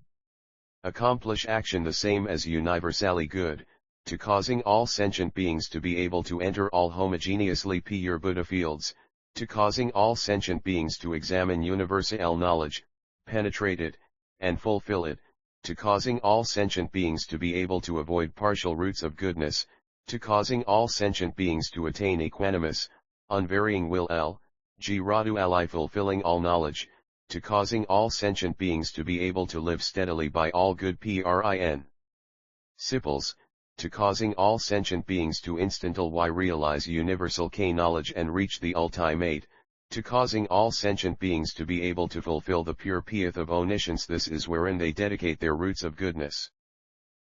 accomplish action the same as universally good, to causing all sentient beings to be able to enter all homogeneously pure Buddha fields, to causing all sentient beings to examine universal knowledge, penetrate it, and fulfill it, to causing all sentient beings to be able to avoid partial roots of goodness, to causing all sentient beings to attain equanimous, unvarying will Radu ally fulfilling all knowledge, to causing all sentient beings to be able to live steadily by all good principles, to causing all sentient beings to instantly realize universal knowledge and reach the ultimate, to causing all sentient beings to be able to fulfill the pure path of omniscience. This is wherein they dedicate their roots of goodness.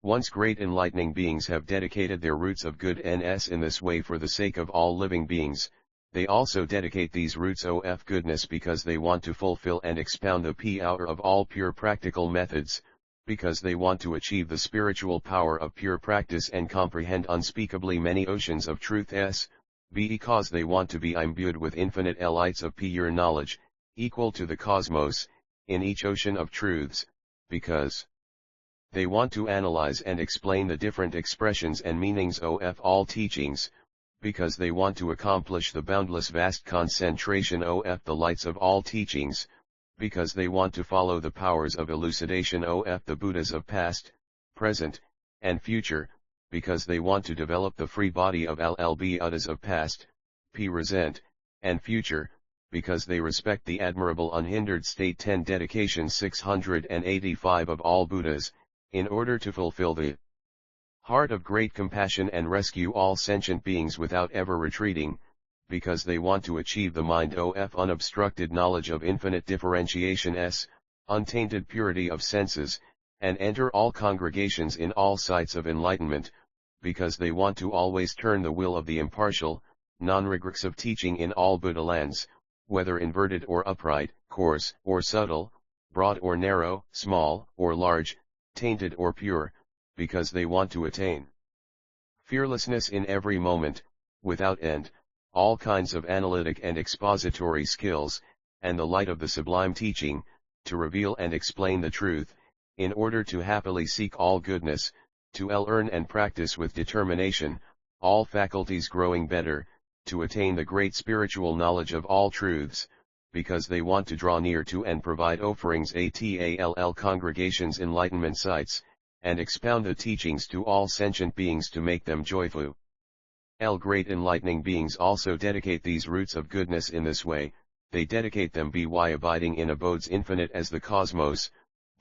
Once great enlightening beings have dedicated their roots of goodness in this way for the sake of all living beings, they also dedicate these roots of goodness because they want to fulfill and expound the power of all pure practical methods, because they want to achieve the spiritual power of pure practice and comprehend unspeakably many oceans of truth, because they want to be imbued with infinite lights of pure knowledge, equal to the cosmos, in each ocean of truths, because they want to analyze and explain the different expressions and meanings of all teachings, because they want to accomplish the boundless vast concentration of the lights of all teachings, because they want to follow the powers of elucidation of the Buddhas of past, present, and future, because they want to develop the free body of Buddhas of past, present, and future, because they respect the admirable unhindered state 10 dedication 685 of all Buddhas, in order to fulfill the heart of great compassion and rescue all sentient beings without ever retreating, because they want to achieve the mind of unobstructed knowledge of infinite differentiation untainted purity of senses, and enter all congregations in all sites of enlightenment, because they want to always turn the will of the impartial, non-regressive teaching in all Buddha lands, whether inverted or upright, coarse or subtle, broad or narrow, small or large, tainted or pure, because they want to attain fearlessness in every moment, without end, all kinds of analytic and expository skills, and the light of the sublime teaching, to reveal and explain the truth, in order to happily seek all goodness, to learn and practice with determination, all faculties growing better, to attain the great spiritual knowledge of all truths, because they want to draw near to and provide offerings at congregations enlightenment sites, and expound the teachings to all sentient beings to make them joyful. Great enlightening beings also dedicate these roots of goodness in this way, they dedicate them by abiding in abodes infinite as the cosmos,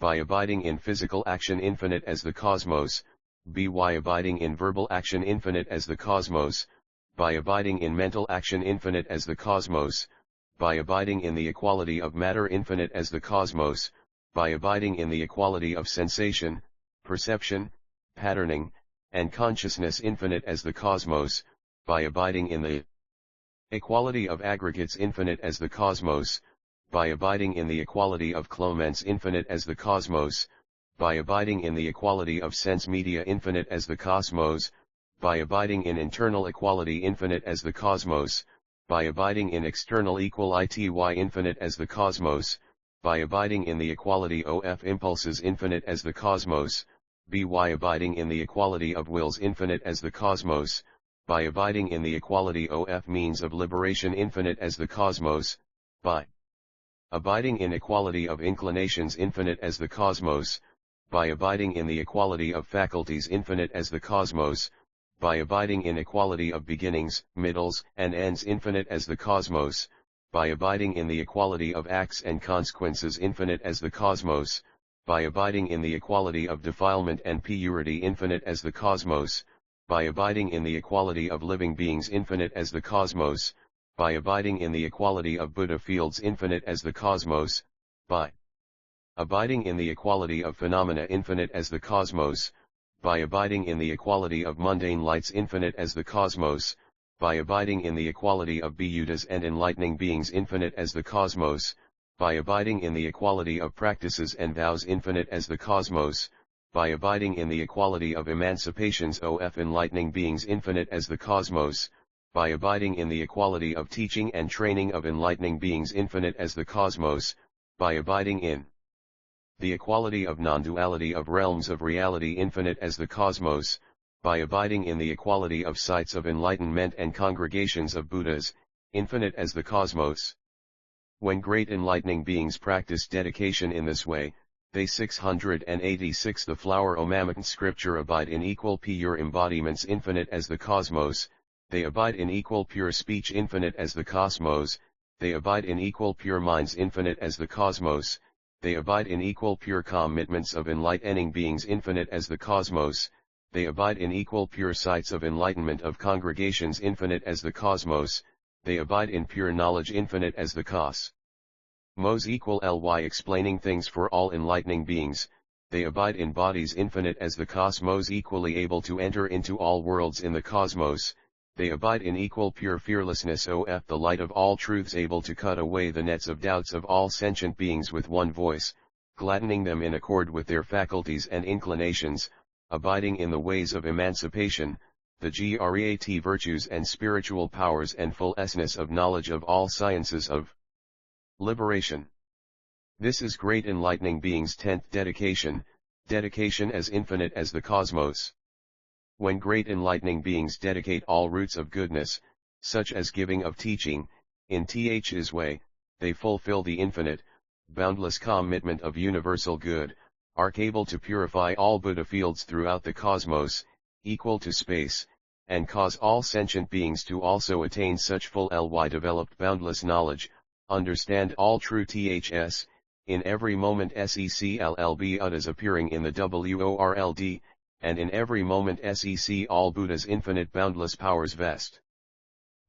by abiding in physical action infinite as the cosmos, by abiding in verbal action infinite as the cosmos, by abiding in mental action infinite as the cosmos, by abiding in the equality of matter infinite as the cosmos, by abiding in the equality of sensation, perception, patterning, and consciousness infinite as the cosmos, by abiding in the equality of aggregates infinite as the cosmos, by abiding in the equality of clements infinite as the cosmos, by abiding in the equality of sense media infinite as the cosmos, by abiding in internal equality infinite as the cosmos, by abiding in external equality infinite as the cosmos, by abiding in the equality of impulses infinite as the cosmos, by abiding in the equality of wills infinite as the cosmos, by abiding in the equality of means of liberation infinite as the cosmos, by abiding in equality of inclinations infinite as the cosmos, by abiding in the equality of faculties infinite as the cosmos, by abiding in equality of beginnings, middles, and ends infinite as the cosmos, by abiding in the equality of acts and consequences infinite as the cosmos, by abiding in the equality of defilement and purity infinite as the cosmos, by abiding in the equality of living beings infinite as the cosmos, by abiding in the equality of Buddha fields infinite as the cosmos, by abiding in the equality of phenomena infinite as the cosmos, by abiding in the equality of mundane lights infinite as the cosmos, by abiding in the equality of Buddhas and enlightening beings infinite as the cosmos, by abiding in the equality of practices and vows infinite as the cosmos, by abiding in the equality of emancipations of enlightening beings infinite as the cosmos, by abiding in the equality of teaching and training of enlightening beings infinite as the cosmos, by abiding in the equality of non-duality of realms of reality infinite as the cosmos, by abiding in the equality of sites of enlightenment and congregations of Buddhas, infinite as the cosmos. When great enlightening beings practice dedication in this way, they 686 the flower Omamatan scripture abide in equal pure embodiments infinite as the cosmos, they abide in equal pure speech infinite as the cosmos, they abide in equal pure minds infinite as the cosmos, they abide in equal pure commitments of enlightening beings infinite as the cosmos, they abide in equal pure sights of enlightenment of congregations infinite as the cosmos, they abide in pure knowledge infinite as the cosmos equal ly explaining things for all enlightening beings, they abide in bodies infinite as the cosmos equally able to enter into all worlds in the cosmos, they abide in equal pure fearlessness of the light of all truths able to cut away the nets of doubts of all sentient beings with one voice, gladdening them in accord with their faculties and inclinations, abiding in the ways of emancipation, the great virtues and spiritual powers and full essence of knowledge of all sciences of liberation. This is great enlightening beings' 10th dedication, dedication as infinite as the cosmos. When great enlightening beings dedicate all roots of goodness, such as giving of teaching, in Th's way, they fulfill the infinite, boundless commitment of universal good, are able to purify all Buddha fields throughout the cosmos, equal to space, and cause all sentient beings to also attain such full ly developed boundless knowledge, understand all true ths, in every moment secll Buddhas appearing in the world, and in every moment sec all Buddha's infinite boundless powers vest.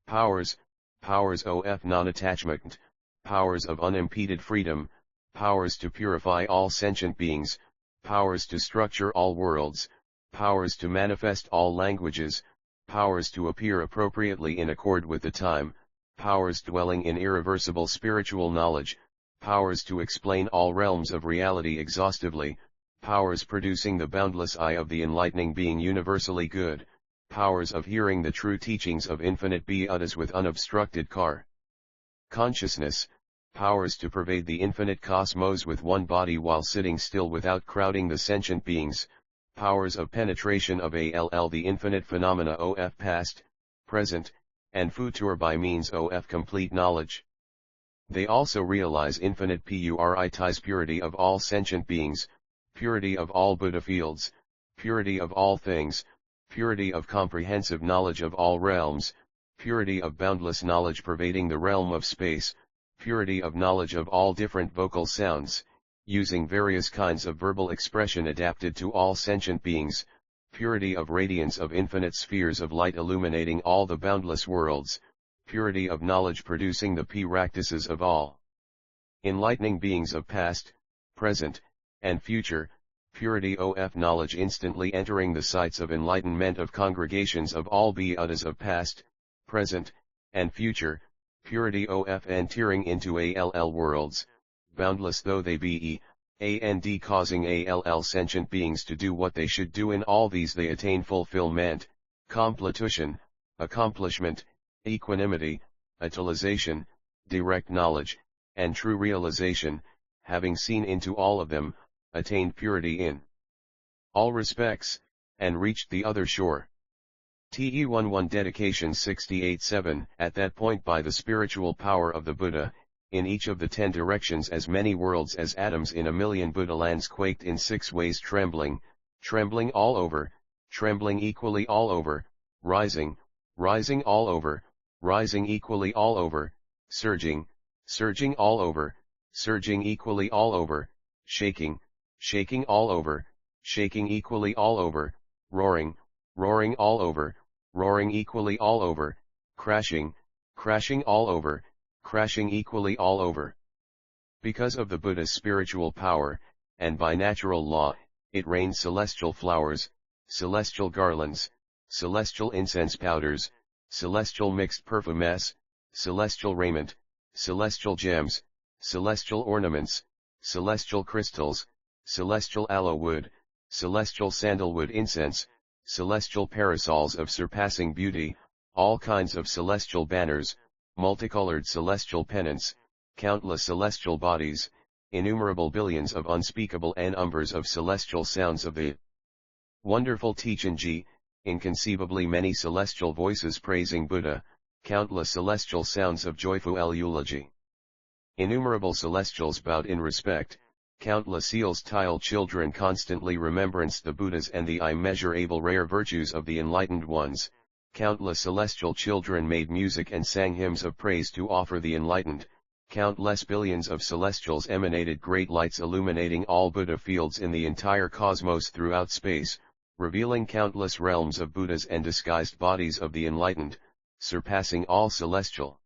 Powers of non-attachment, powers of unimpeded freedom, powers to purify all sentient beings, powers to structure all worlds, powers to manifest all languages, powers to appear appropriately in accord with the time, powers dwelling in irreversible spiritual knowledge, powers to explain all realms of reality exhaustively, powers producing the boundless eye of the enlightening being universally good, powers of hearing the true teachings of infinite Buddhas with unobstructed consciousness, powers to pervade the infinite cosmos with one body while sitting still without crowding the sentient beings, powers of penetration of the infinite phenomena of past, present, and future by means of complete knowledge. They also realize infinite purity of all sentient beings, purity of all Buddha fields, purity of all things, purity of comprehensive knowledge of all realms, purity of boundless knowledge pervading the realm of space, purity of knowledge of all different vocal sounds, using various kinds of verbal expression adapted to all sentient beings, purity of radiance of infinite spheres of light illuminating all the boundless worlds, purity of knowledge producing the practices of all enlightening beings of past, present, and future, purity of knowledge instantly entering the sites of enlightenment of congregations of all Buddhas of past, present, and future, purity of entering into all worlds, boundless though they be, and causing all sentient beings to do what they should do in all these they attain fulfillment, completion, accomplishment, equanimity, utilization, direct knowledge, and true realization, having seen into all of them, attained purity in all respects, and reached the other shore. TE11 Dedication 68-7 At that point by the spiritual power of the Buddha, in each of the 10 directions as many worlds as atoms in a million Buddha lands quaked in 6 ways trembling, trembling all over, trembling equally all over, rising, rising all over, rising equally all over, surging, surging all over, surging equally all over, shaking, shaking all over, shaking equally all over, roaring, roaring all over, roaring equally all over, crashing, crashing all over, crashing equally all over. Because of the Buddha's spiritual power, and by natural law, it rains celestial flowers, celestial garlands, celestial incense powders, celestial mixed perfumes, celestial raiment, celestial gems, celestial ornaments, celestial crystals, celestial aloe wood, celestial sandalwood incense, celestial parasols of surpassing beauty, all kinds of celestial banners, multicolored celestial pennants, countless celestial bodies, innumerable billions of unspeakable numbers of celestial sounds of the wonderful Teaching, inconceivably many celestial voices praising Buddha, countless celestial sounds of joyful eulogy. Innumerable celestials bowed in respect, countless celestial children constantly remembranced the Buddhas and the immeasurable rare virtues of the enlightened ones. Countless celestial children made music and sang hymns of praise to offer the enlightened. Countless billions of celestials emanated great lights illuminating all Buddha fields in the entire cosmos throughout space, revealing countless realms of Buddhas and disguised bodies of the enlightened, surpassing all celestial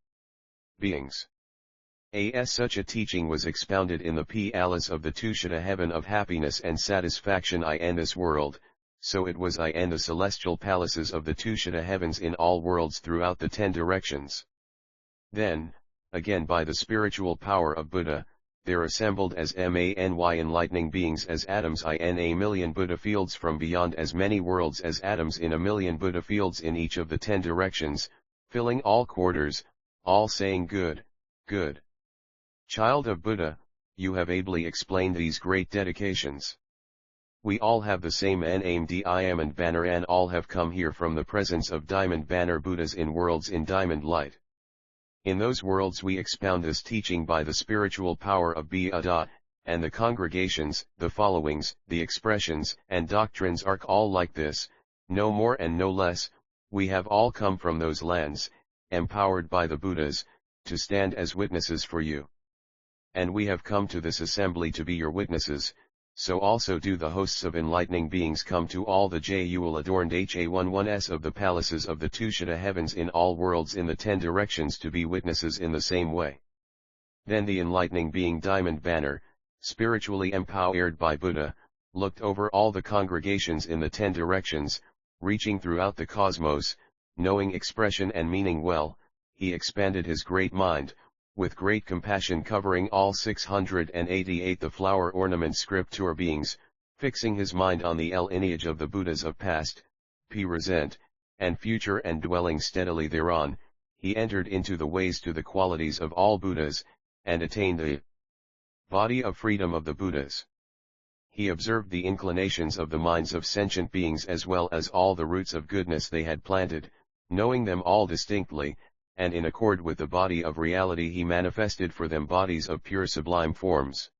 beings. As such a teaching was expounded in the palace of the Tushita heaven of happiness and satisfaction in this world, so it was in the celestial palaces of the Tushita heavens in all worlds throughout the 10 directions. Then, again by the spiritual power of Buddha, there assembled as many enlightening beings as atoms in a million Buddha fields from beyond as many worlds as atoms in a million Buddha fields in each of the 10 directions, filling all quarters, all saying good, good. Child of Buddha, you have ably explained these great dedications. We all have the same diamond banner and all have come here from the presence of diamond banner Buddhas in worlds in diamond light. In those worlds we expound this teaching by the spiritual power of Buddha, and the congregations, the followings, the expressions and doctrines are all like this, no more and no less. We have all come from those lands, empowered by the Buddhas, to stand as witnesses for you. And we have come to this assembly to be your witnesses, so also do the hosts of enlightening beings come to all the jewel adorned Ha11s of the palaces of the Tushita heavens in all worlds in the 10 directions to be witnesses in the same way. Then the enlightening being Diamond Banner, spiritually empowered by Buddha, looked over all the congregations in the 10 directions, reaching throughout the cosmos, knowing expression and meaning well, he expanded his great mind, with great compassion covering all 688 the flower ornament scripture beings, fixing his mind on the lineage of the Buddhas of past, present, and future and dwelling steadily thereon, he entered into the ways to the qualities of all Buddhas, and attained the body of freedom of the Buddhas. He observed the inclinations of the minds of sentient beings as well as all the roots of goodness they had planted, knowing them all distinctly, and in accord with the body of reality he manifested for them bodies of pure sublime forms.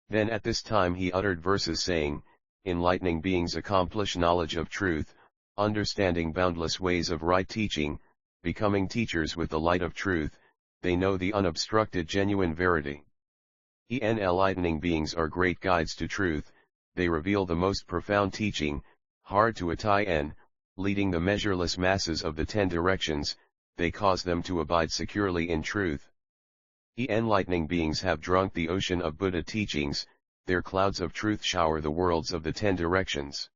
Then at this time he uttered verses saying, enlightening beings accomplish knowledge of truth, understanding boundless ways of right teaching, becoming teachers with the light of truth, they know the unobstructed genuine verity. Enlightening beings are great guides to truth, they reveal the most profound teaching, hard to attain, leading the measureless masses of the 10 directions, they cause them to abide securely in truth. Enlightening beings have drunk the ocean of Buddha teachings, their clouds of truth shower the worlds of the 10 directions.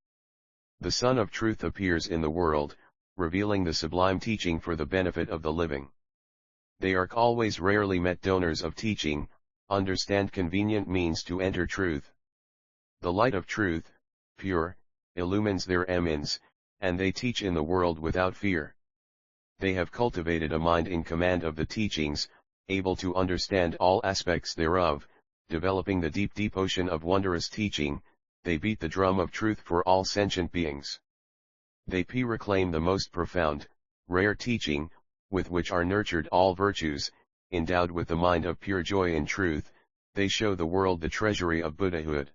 The Sun of Truth appears in the world, revealing the sublime teaching for the benefit of the living. They are always rarely met donors of teaching, understand convenient means to enter truth. The light of truth, pure, illumines their minds, and they teach in the world without fear. They have cultivated a mind in command of the teachings, able to understand all aspects thereof, developing the deep ocean of wondrous teaching, they beat the drum of truth for all sentient beings. They reclaim the most profound, rare teaching, with which are nurtured all virtues, endowed with the mind of pure joy and truth, they show the world the treasury of Buddhahood.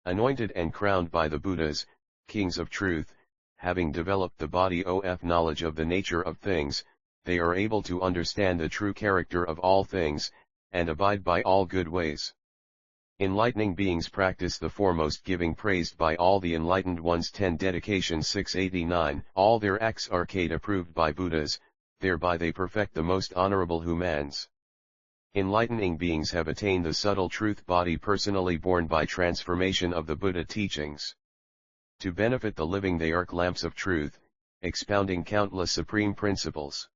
Anointed and crowned by the Buddhas, kings of truth, having developed the body of knowledge of the nature of things, they are able to understand the true character of all things, and abide by all good ways. Enlightening beings practice the foremost giving praised by all the enlightened ones. 10 Dedication 689. All their acts are approved by Buddhas, thereby they perfect the most honorable humans. Enlightening beings have attained the subtle truth body personally born by transformation of the Buddha teachings. To benefit the living they arc lamps of truth, expounding countless supreme principles.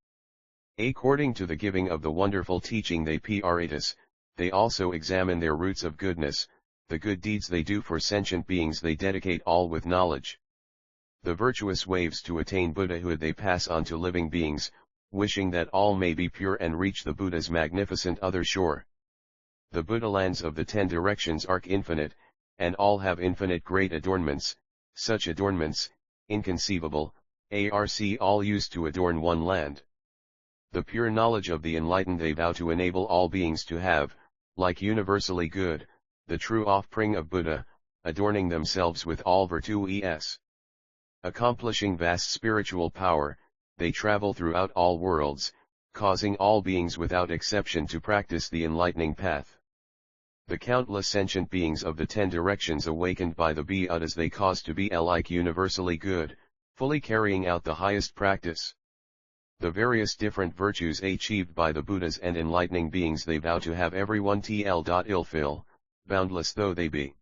According to the giving of the wonderful teaching they practice, they also examine their roots of goodness, the good deeds they do for sentient beings they dedicate all with knowledge. The virtuous waves to attain Buddhahood they pass on to living beings, wishing that all may be pure and reach the Buddha's magnificent other shore. The Buddha lands of the 10 directions are infinite, and all have infinite great adornments, such adornments, inconceivable, all used to adorn one land. The pure knowledge of the enlightened they vow to enable all beings to have, like universally good, the true offspring of Buddha, adorning themselves with all virtues. Accomplishing vast spiritual power, they travel throughout all worlds, causing all beings without exception to practice the enlightening path. The countless sentient beings of the 10 directions awakened by the Buddhas they cause to be alike universally good, fully carrying out the highest practice. The various different virtues achieved by the Buddhas and enlightening beings they vow to have everyone fulfill, boundless though they be.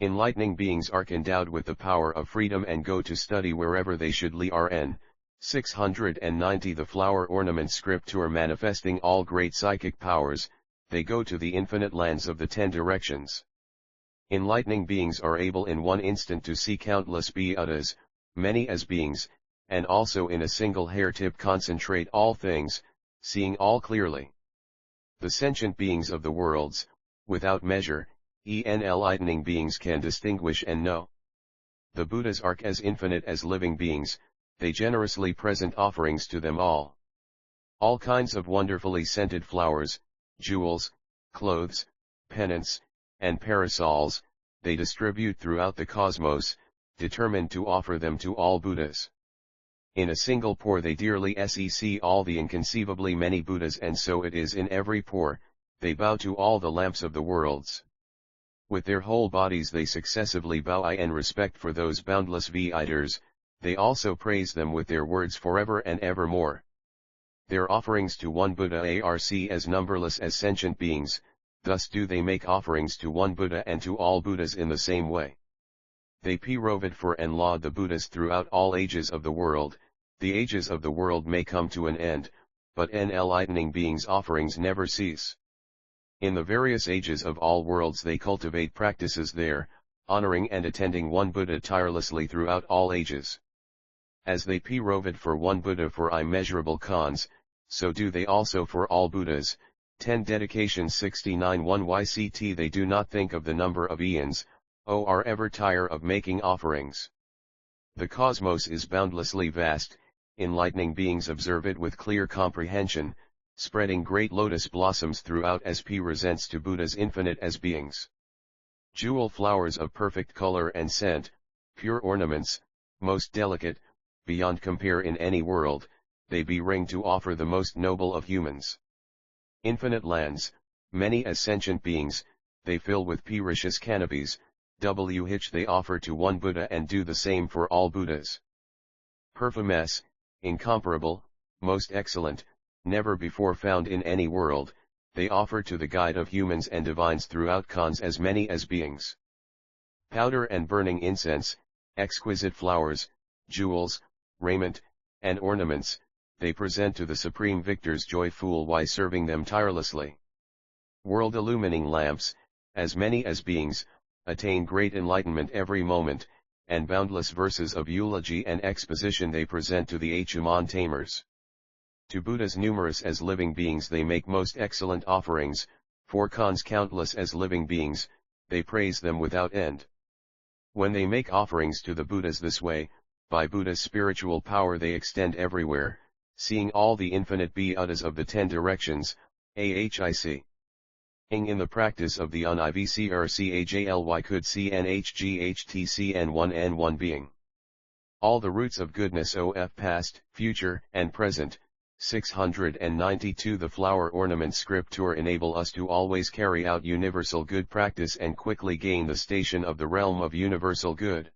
Enlightening beings are endowed with the power of freedom and go to study wherever they should. Rn. 690 The flower ornament scripture manifesting all great psychic powers, they go to the infinite lands of the 10 directions. Enlightening beings are able in one instant to see countless Buddhas, many as beings, and also in a single hair tip concentrate all things, seeing all clearly. The sentient beings of the worlds, without measure, enlightening beings can distinguish and know. The Buddhas are as infinite as living beings, they generously present offerings to them all. All kinds of wonderfully scented flowers, jewels, clothes, pennants, and parasols, they distribute throughout the cosmos, determined to offer them to all Buddhas. In a single pore they dearly sec all the inconceivably many Buddhas, and so it is in every pore, they bow to all the lamps of the worlds. With their whole bodies they successively bow in respect for those boundless Buddhas, they also praise them with their words forever and evermore. Their offerings to one Buddha are as numberless as sentient beings, thus do they make offerings to one Buddha and to all Buddhas in the same way. They provide for and laud the Buddhas throughout all ages of the world. The ages of the world may come to an end, but enlightening beings' offerings never cease. In the various ages of all worlds they cultivate practices there, honoring and attending one Buddha tirelessly throughout all ages. As they provide for one Buddha for immeasurable cons, so do they also for all Buddhas. 10 Dedication 69 1 YCT They do not think of the number of eons, or ever tire of making offerings. The cosmos is boundlessly vast, enlightening beings observe it with clear comprehension, spreading great lotus blossoms throughout as presents to Buddhas infinite as beings. Jewel flowers of perfect color and scent, pure ornaments, most delicate, beyond compare in any world, they be ring to offer the most noble of humans. Infinite lands, many as sentient beings, they fill with precious canopies, which they offer to one Buddha and do the same for all Buddhas. Perfumes, incomparable, most excellent, never before found in any world, they offer to the guide of humans and divines throughout cons as many as beings. Powder and burning incense, exquisite flowers, jewels, raiment, and ornaments, they present to the supreme victors joyful while serving them tirelessly. World illumining lamps, as many as beings, attain great enlightenment every moment, and boundless verses of eulogy and exposition they present to the Hachuman tamers. To Buddhas numerous as living beings they make most excellent offerings, for cons countless as living beings, they praise them without end. When they make offerings to the Buddhas this way, by Buddha's spiritual power they extend everywhere, seeing all the infinite Buddhas of the 10 directions, AHIC. Ing in the practice of the univcrcajly could cnhghtcn1n1 being. All the roots of goodness of past, future, and present. 692 The flower ornament scripture enable us to always carry out universal good practice and quickly gain the station of the realm of universal good.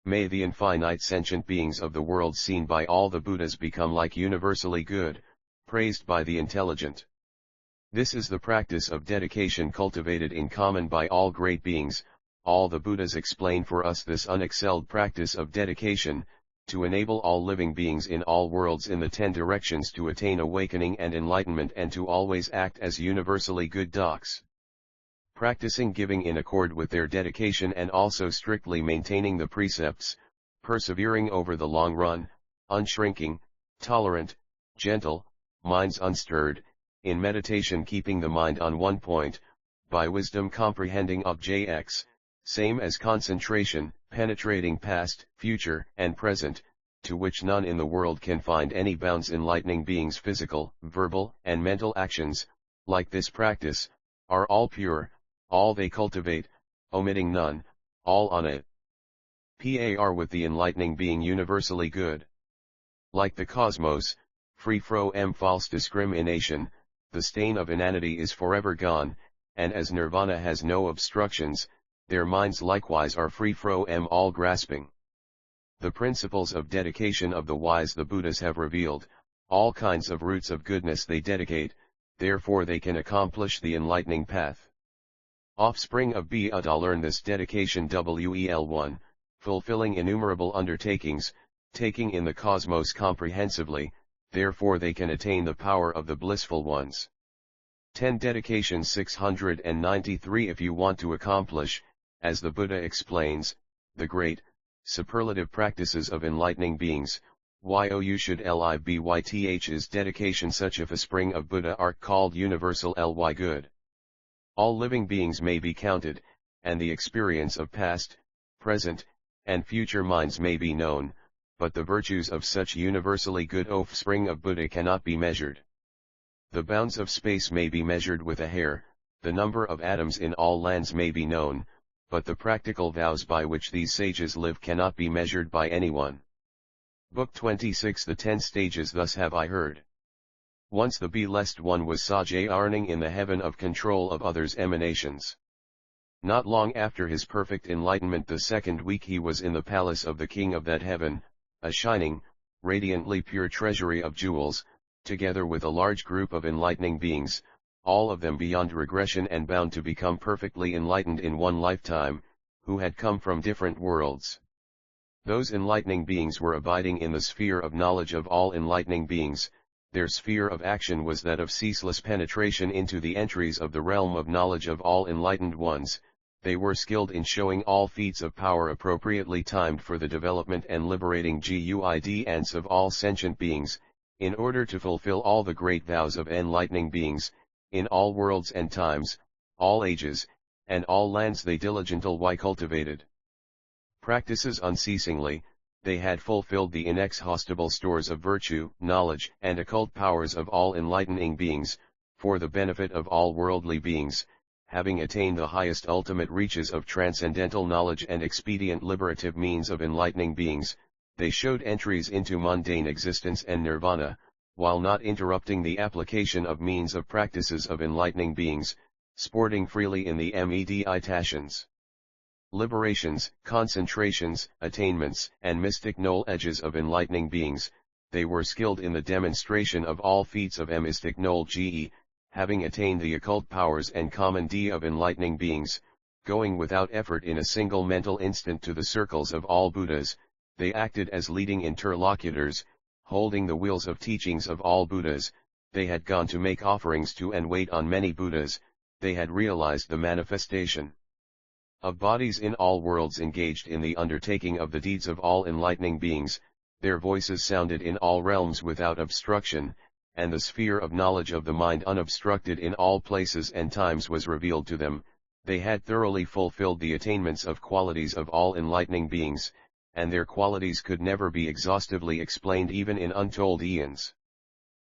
May the infinite sentient beings of the world seen by all the Buddhas become like universally good, praised by the intelligent. This is the practice of dedication cultivated in common by all great beings. All the Buddhas explain for us this unexcelled practice of dedication, to enable all living beings in all worlds in the 10 directions to attain awakening and enlightenment and to always act as universally good docs. Practicing giving in accord with their dedication and also strictly maintaining the precepts, persevering over the long run, unshrinking, tolerant, gentle, minds unstirred, in meditation keeping the mind on one point, by wisdom comprehending objects, same as concentration, penetrating past, future, and present, to which none in the world can find any bounds. Enlightening beings' physical, verbal, and mental actions, like this practice, are all pure, all they cultivate, omitting none, all on it. Par with the enlightening being universally good. Like the cosmos, free from false discrimination, the stain of inanity is forever gone, and as nirvana has no obstructions, their minds likewise are free from all grasping. The principles of dedication of the wise the Buddhas have revealed, all kinds of roots of goodness they dedicate, therefore they can accomplish the enlightening path. Offspring of Buddha learn this dedication wel1, fulfilling innumerable undertakings, taking in the cosmos comprehensively, therefore they can attain the power of the blissful ones. 10 Dedication 693 If you want to accomplish, as the Buddha explains, the great, superlative practices of enlightening beings, you should live is dedication such if a spring of Buddha art called universal ly good. All living beings may be counted, and the experience of past, present, and future minds may be known, but the virtues of such universally good offspring of Buddha cannot be measured. The bounds of space may be measured with a hair, the number of atoms in all lands may be known, but the practical vows by which these sages live cannot be measured by anyone. Book 26 The 10 Stages Thus have I heard. Once the blessed one was sojourning in the heaven of control of others' emanations. Not long after his perfect enlightenment the second week he was in the palace of the king of that heaven, a shining, radiantly pure treasury of jewels, together with a large group of enlightening beings, all of them beyond regression and bound to become perfectly enlightened in one lifetime, who had come from different worlds. Those enlightening beings were abiding in the sphere of knowledge of all enlightening beings. Their sphere of action was that of ceaseless penetration into the entries of the realm of knowledge of all enlightened ones. They were skilled in showing all feats of power appropriately timed for the development and liberating guidance of all sentient beings, in order to fulfill all the great vows of enlightening beings, in all worlds and times, all ages, and all lands they diligently cultivated. Practices unceasingly, they had fulfilled the inexhaustible stores of virtue, knowledge, and occult powers of all enlightening beings, for the benefit of all worldly beings, having attained the highest ultimate reaches of transcendental knowledge and expedient liberative means of enlightening beings, they showed entries into mundane existence and nirvana, while not interrupting the application of means of practices of enlightening beings, sporting freely in the meditations, liberations, concentrations, attainments, and mystic knowledges of enlightening beings. They were skilled in the demonstration of all feats of mystic knowledge, having attained the occult powers and common of enlightening beings, going without effort in a single mental instant to the circles of all Buddhas. They acted as leading interlocutors, holding the wheels of teachings of all Buddhas. They had gone to make offerings to and wait on many Buddhas. They had realized the manifestation of bodies in all worlds, engaged in the undertaking of the deeds of all enlightening beings. Their voices sounded in all realms without obstruction, and the sphere of knowledge of the mind unobstructed in all places and times was revealed to them. They had thoroughly fulfilled the attainments of qualities of all enlightening beings, and their qualities could never be exhaustively explained even in untold eons.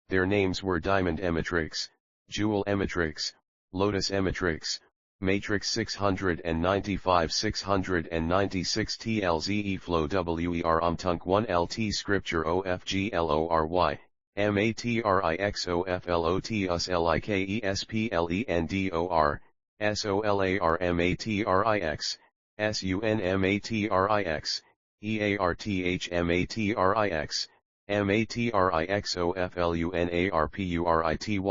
Their names were Diamond Ematrix, Jewel ematrix, lotus ematrix, matrix 695 696 TLZE flow WER umtunk 1 LT scripture OFGLORY, MATRIXOFLOT US LIKESPLENDOR, SOLARMATRIX, SUNMATRIX, EARTHMATRIX, MATRIXOFLUNARPURITY,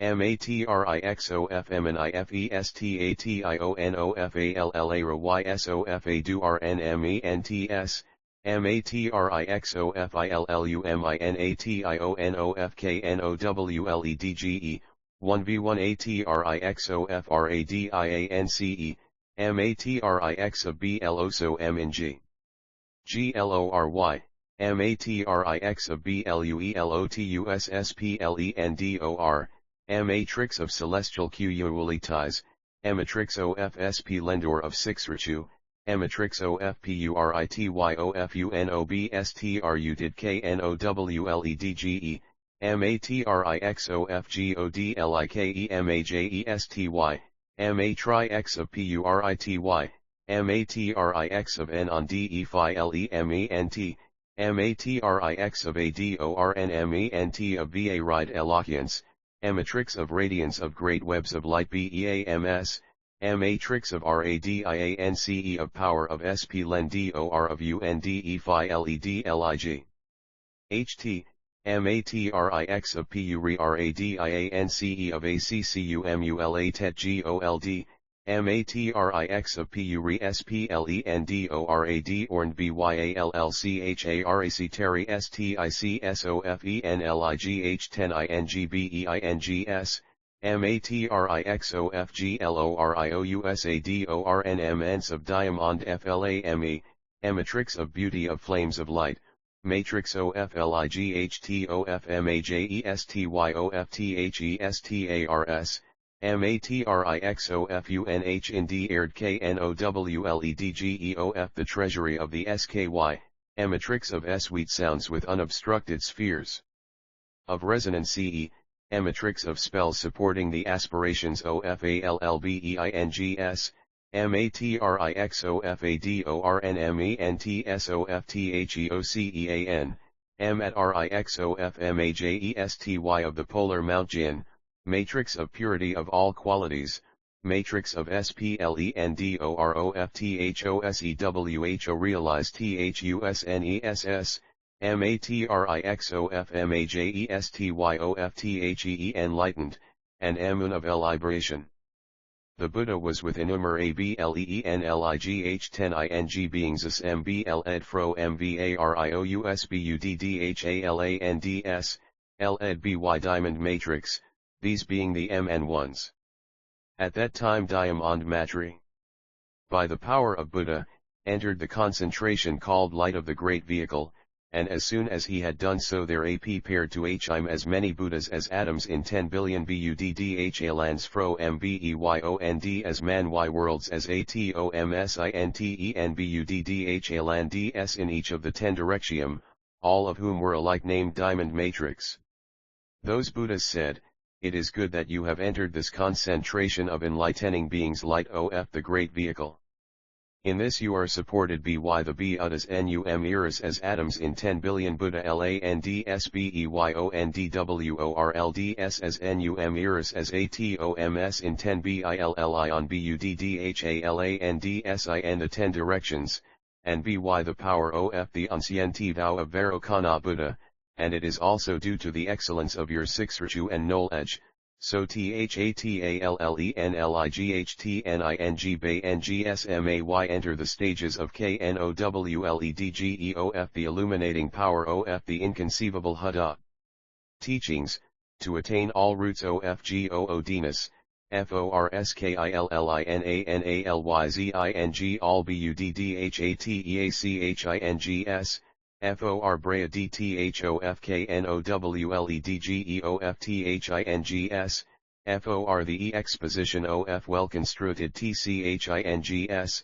MATRIXOFMNIFESTATIONOFALLAYSOFADURNMENTS, MATRIXOFILLUMINATIONOFKNOWLEDGE, 1v1ATRIXOFRADIANCE, MATRIX of BLOSOMNG. GLORY, MATRIX of BLUELOTUSSPLENDOR, Matrix of celestial QUAlities, Ematrix OFSP Lendor of Sixrachu, Ematrix OFPURITYOFUNOBSTRU did KNOWLEDGE, MATRIX OFGODLIKEMAJESTY, Matrix of PURITY, Matrix of N on DEPHILEMENT, Matrix of ADORNMENT of VA Ride Eloquence, Matrix of Radiance of Great Webs of Light BEAMS, Matrix of RADIANCE of Power of SPLENDOR of UNDEPHILEDLIG. HT, MATRIX of PURIRADIANCE of ACCUMULATETGOLD, MATRIX of PURISPLENDORAD orned BYALLCHARAC Terry STICSOFENLIGH 10 INGBEINGS, MATRIXOFGLORIOUSADORNMNs of Diamond FLAME, Ematrix of Beauty of Flames of Light, Matrix OFLIGHTOFMAJESTYOFTHESTARS, MATRIXOFUNH in the aired KNOWLEDGEOF the treasury of the SKY, Ematrix of sweet sounds with unobstructed spheres of resonance CE, Ematrix of spells supporting the aspirations OFALLBEINGS, MATRIXOFADORNMENTSOFTHEOCEAN, MATRIXOFMAJESTY of the polar Mount Jin, Matrix of purity of all qualities, Matrix of SPLENDOROFTHOSEWHO realize THUSNESS, MATRIXOFMAJESTYOFTHEE enlightened, and Amun of libration. The Buddha was within ABLEENLIGH 10 ing beings as MBLED fro MVARIOUSBUDDHALANDS, LED BY diamond matrix, these being the MN ones. At that time Diamond Matri, by the power of Buddha, entered the concentration called light of the great vehicle, and as soon as he had done so there paired to him as many Buddhas as atoms in 10 billion BUDDHALANds fro MBEYOND as man y worlds as ATOMSINTEN BUDDHALANDS in each of the 10 directium, all of whom were alike named Diamond Matrix. Those Buddhas said, "It is good that you have entered this concentration of enlightening beings light of the great vehicle. In this you are supported by the Buddhas num eras as atoms in 10 billion Buddha LANDSBEYONDWORLDS as num eras as ATOMS in 10 BILLI on BUDDHALANDSI and the 10 directions, and by the power of the unscienti vow of Vairocana Buddha, and it is also due to the excellence of your Sixrachu and knowledge. So THATALLENLIGHTNING enter the stages of KNOWLEDGEOF the illuminating power of the inconceivable Huda. Teachings, to attain all roots OFGOODness, FORSKILLINANALYZING all BUDDHATEACHINGS, FOR Brea DTHOFKNOWLEDGEOFTHINGS, FOR the exposition of well construed TCHINGS,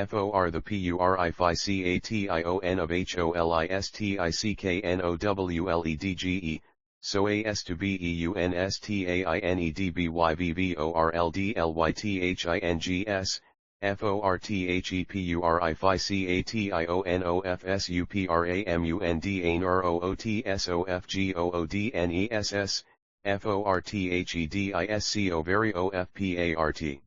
FOR the PURIFICATION of HOLISTICKNOWLEDGE, So as to beunstainedbyvvorldlythings, forthechipitifamundness, forthedisco very ofpart.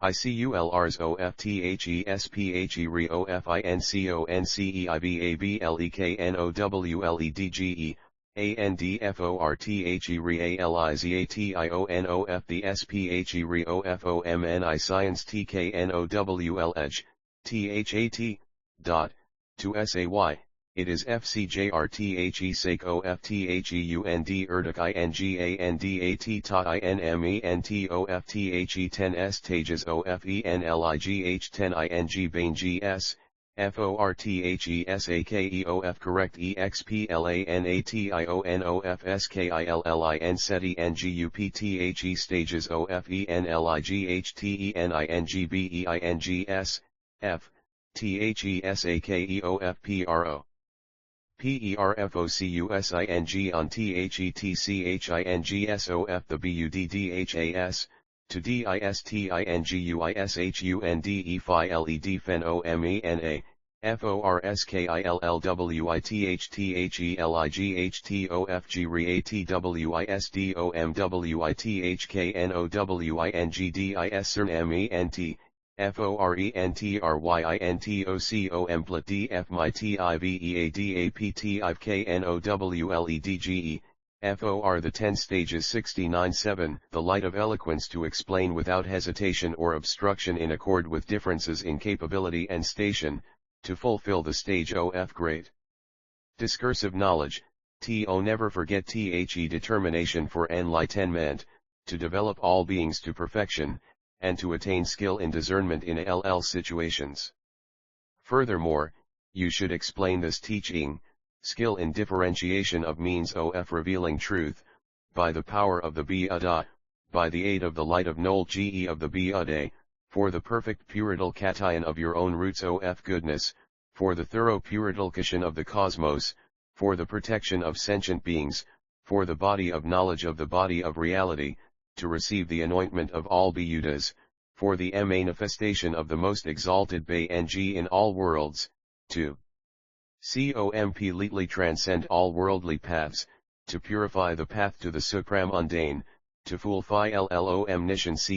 ICULRs OFTHESPHE RE OFINCONCEIVABLEKNOWLEDGE, ANDFORTHE RE ALIZATIONOF the SPHE RE OFOMNI Science TKNOWL Edge, THAT, dot, to SAY. It is FCJRTHE sake OFTHEUND Erdic INGANDAT tot INMENT 10 S Tages OFENLIGH 10 ING Bain GS, FORTHESAKEOF correct EXPLANATIONOFSKILLIN SETI NGUPTHE stages OFENLIGHTENINGBEINGS, F, THESAKEOFPRO. PERFOCUSING on THETCHINGSOF the BUDDHAS, to DISTINGUISHUNDE PHILED PHENOMENA, FORSKILLWITHTHELIGHTOFG REATWISDOMWITHKNOWINGDIS CERNMENT, FORENTRYINTOCOMPLET DFMITIVEADAPTIVKNOWLEDGE, FOR the 10 stages 69-7 the light of eloquence to explain without hesitation or obstruction in accord with differences in capability and station, to fulfill the stage OF grade. Discursive knowledge, TO never forget THE determination for enlightenment, to develop all beings to perfection, and to attain skill in discernment in LL situations. Furthermore, you should explain this teaching, skill in differentiation of means OF revealing truth, by the power of the Buddha, by the aid of the light of Nol Ge of the Buddha, for the perfect purification of your own roots OF goodness, for the thorough purification of the cosmos, for the protection of sentient beings, for the body of knowledge of the body of reality, to receive the anointment of all Buddhas, for the manifestation of the most exalted Ng in all worlds, to completely transcend all worldly paths, to purify the path to the supramundane, to fulfill omniscience.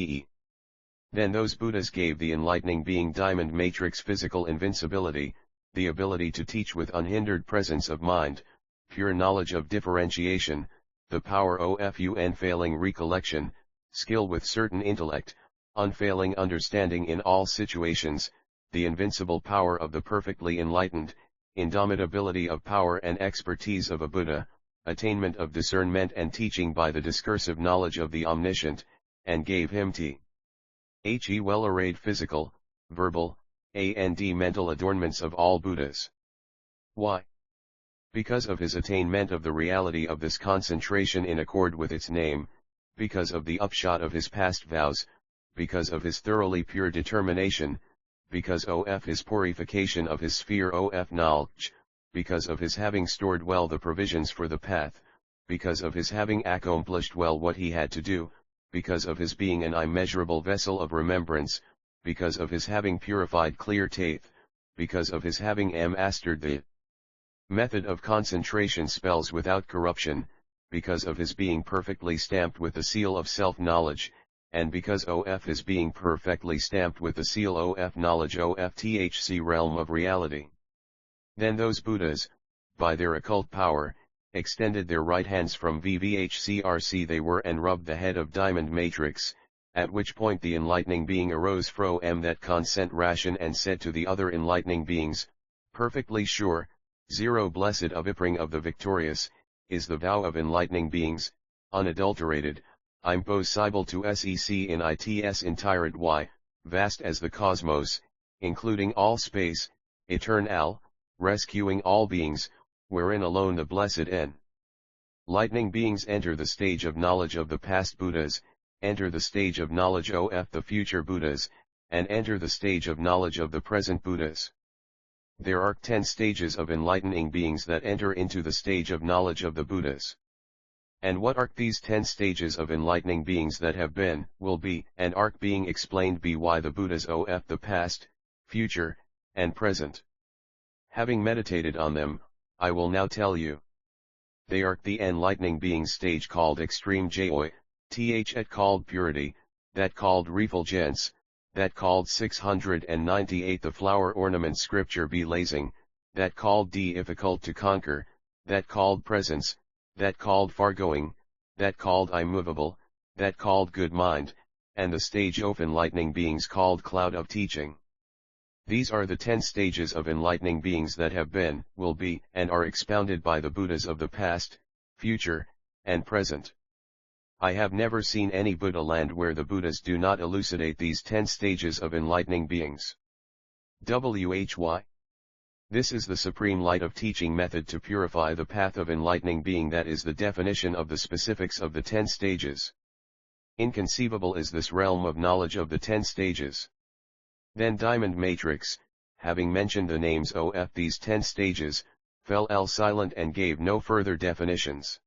Then those Buddhas gave the enlightening being diamond matrix physical invincibility, the ability to teach with unhindered presence of mind, pure knowledge of differentiation, the power of unfailing recollection, skill with certain intellect, unfailing understanding in all situations, the invincible power of the perfectly enlightened, indomitability of power and expertise of a Buddha, attainment of discernment and teaching by the discursive knowledge of the omniscient, and gave him the well-arrayed physical, verbal, and mental adornments of all Buddhas. Why? Because of his attainment of the reality of this concentration in accord with its name, because of the upshot of his past vows, because of his thoroughly pure determination, because of his purification of his sphere of knowledge, because of his having stored well the provisions for the path, because of his having accomplished well what he had to do, because of his being an immeasurable vessel of remembrance, because of his having purified clear teeth, because of his having mastered the method of concentration spells without corruption, because of his being perfectly stamped with the seal of self-knowledge, and because of his being perfectly stamped with the seal of knowledge THC realm of reality. Then those Buddhas, by their occult power, extended their right hands from VVHCRC they were and rubbed the head of diamond matrix, at which point the enlightening being arose from that consent ration and said to the other enlightening beings, perfectly sure, zero blessed avipring of the victorious, is the vow of enlightening beings, unadulterated, impossible to sec in its entirety vast as the cosmos, including all space, eternal, rescuing all beings, wherein alone the blessed enlightening beings enter the stage of knowledge of the past Buddhas, enter the stage of knowledge of the future Buddhas, and enter the stage of knowledge of the present Buddhas. There are 10 stages of enlightening beings that enter into the stage of knowledge of the Buddhas. And what are these 10 stages of enlightening beings that have been, will be, and are being explained by the Buddhas of the past, future, and present? Having meditated on them, I will now tell you. They are the enlightening beings stage called extreme joy, that called purity, that called refulgence, that called 698 the flower ornament scripture blazing, that called difficult to conquer, that called presence, that called fargoing, that called immovable, that called good mind, and the stage of enlightening beings called cloud of teaching. These are the 10 stages of enlightening beings that have been, will be, and are expounded by the Buddhas of the past, future, and present. I have never seen any Buddha land where the Buddhas do not elucidate these 10 stages of enlightening beings. Why? This is the supreme light of teaching method to purify the path of enlightening being, that is the definition of the specifics of the 10 stages. Inconceivable is this realm of knowledge of the 10 stages. Then Diamond Matrix, having mentioned the names of these 10 stages, fell silent and gave no further definitions.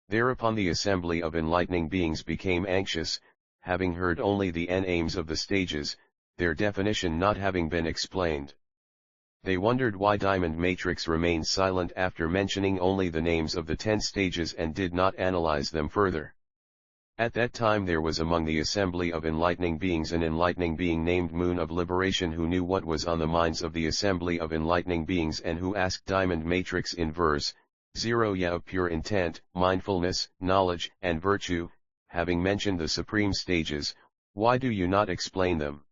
Thereupon the assembly of enlightening beings became anxious, having heard only the aims of the stages, their definition not having been explained. They wondered why Diamond Matrix remained silent after mentioning only the names of the 10 stages and did not analyze them further. At that time there was among the assembly of enlightening beings an enlightening being named Moon of Liberation, who knew what was on the minds of the assembly of enlightening beings, and who asked Diamond Matrix in verse 0 of pure intent, mindfulness, knowledge, and virtue, having mentioned the supreme stages, why do you not explain them?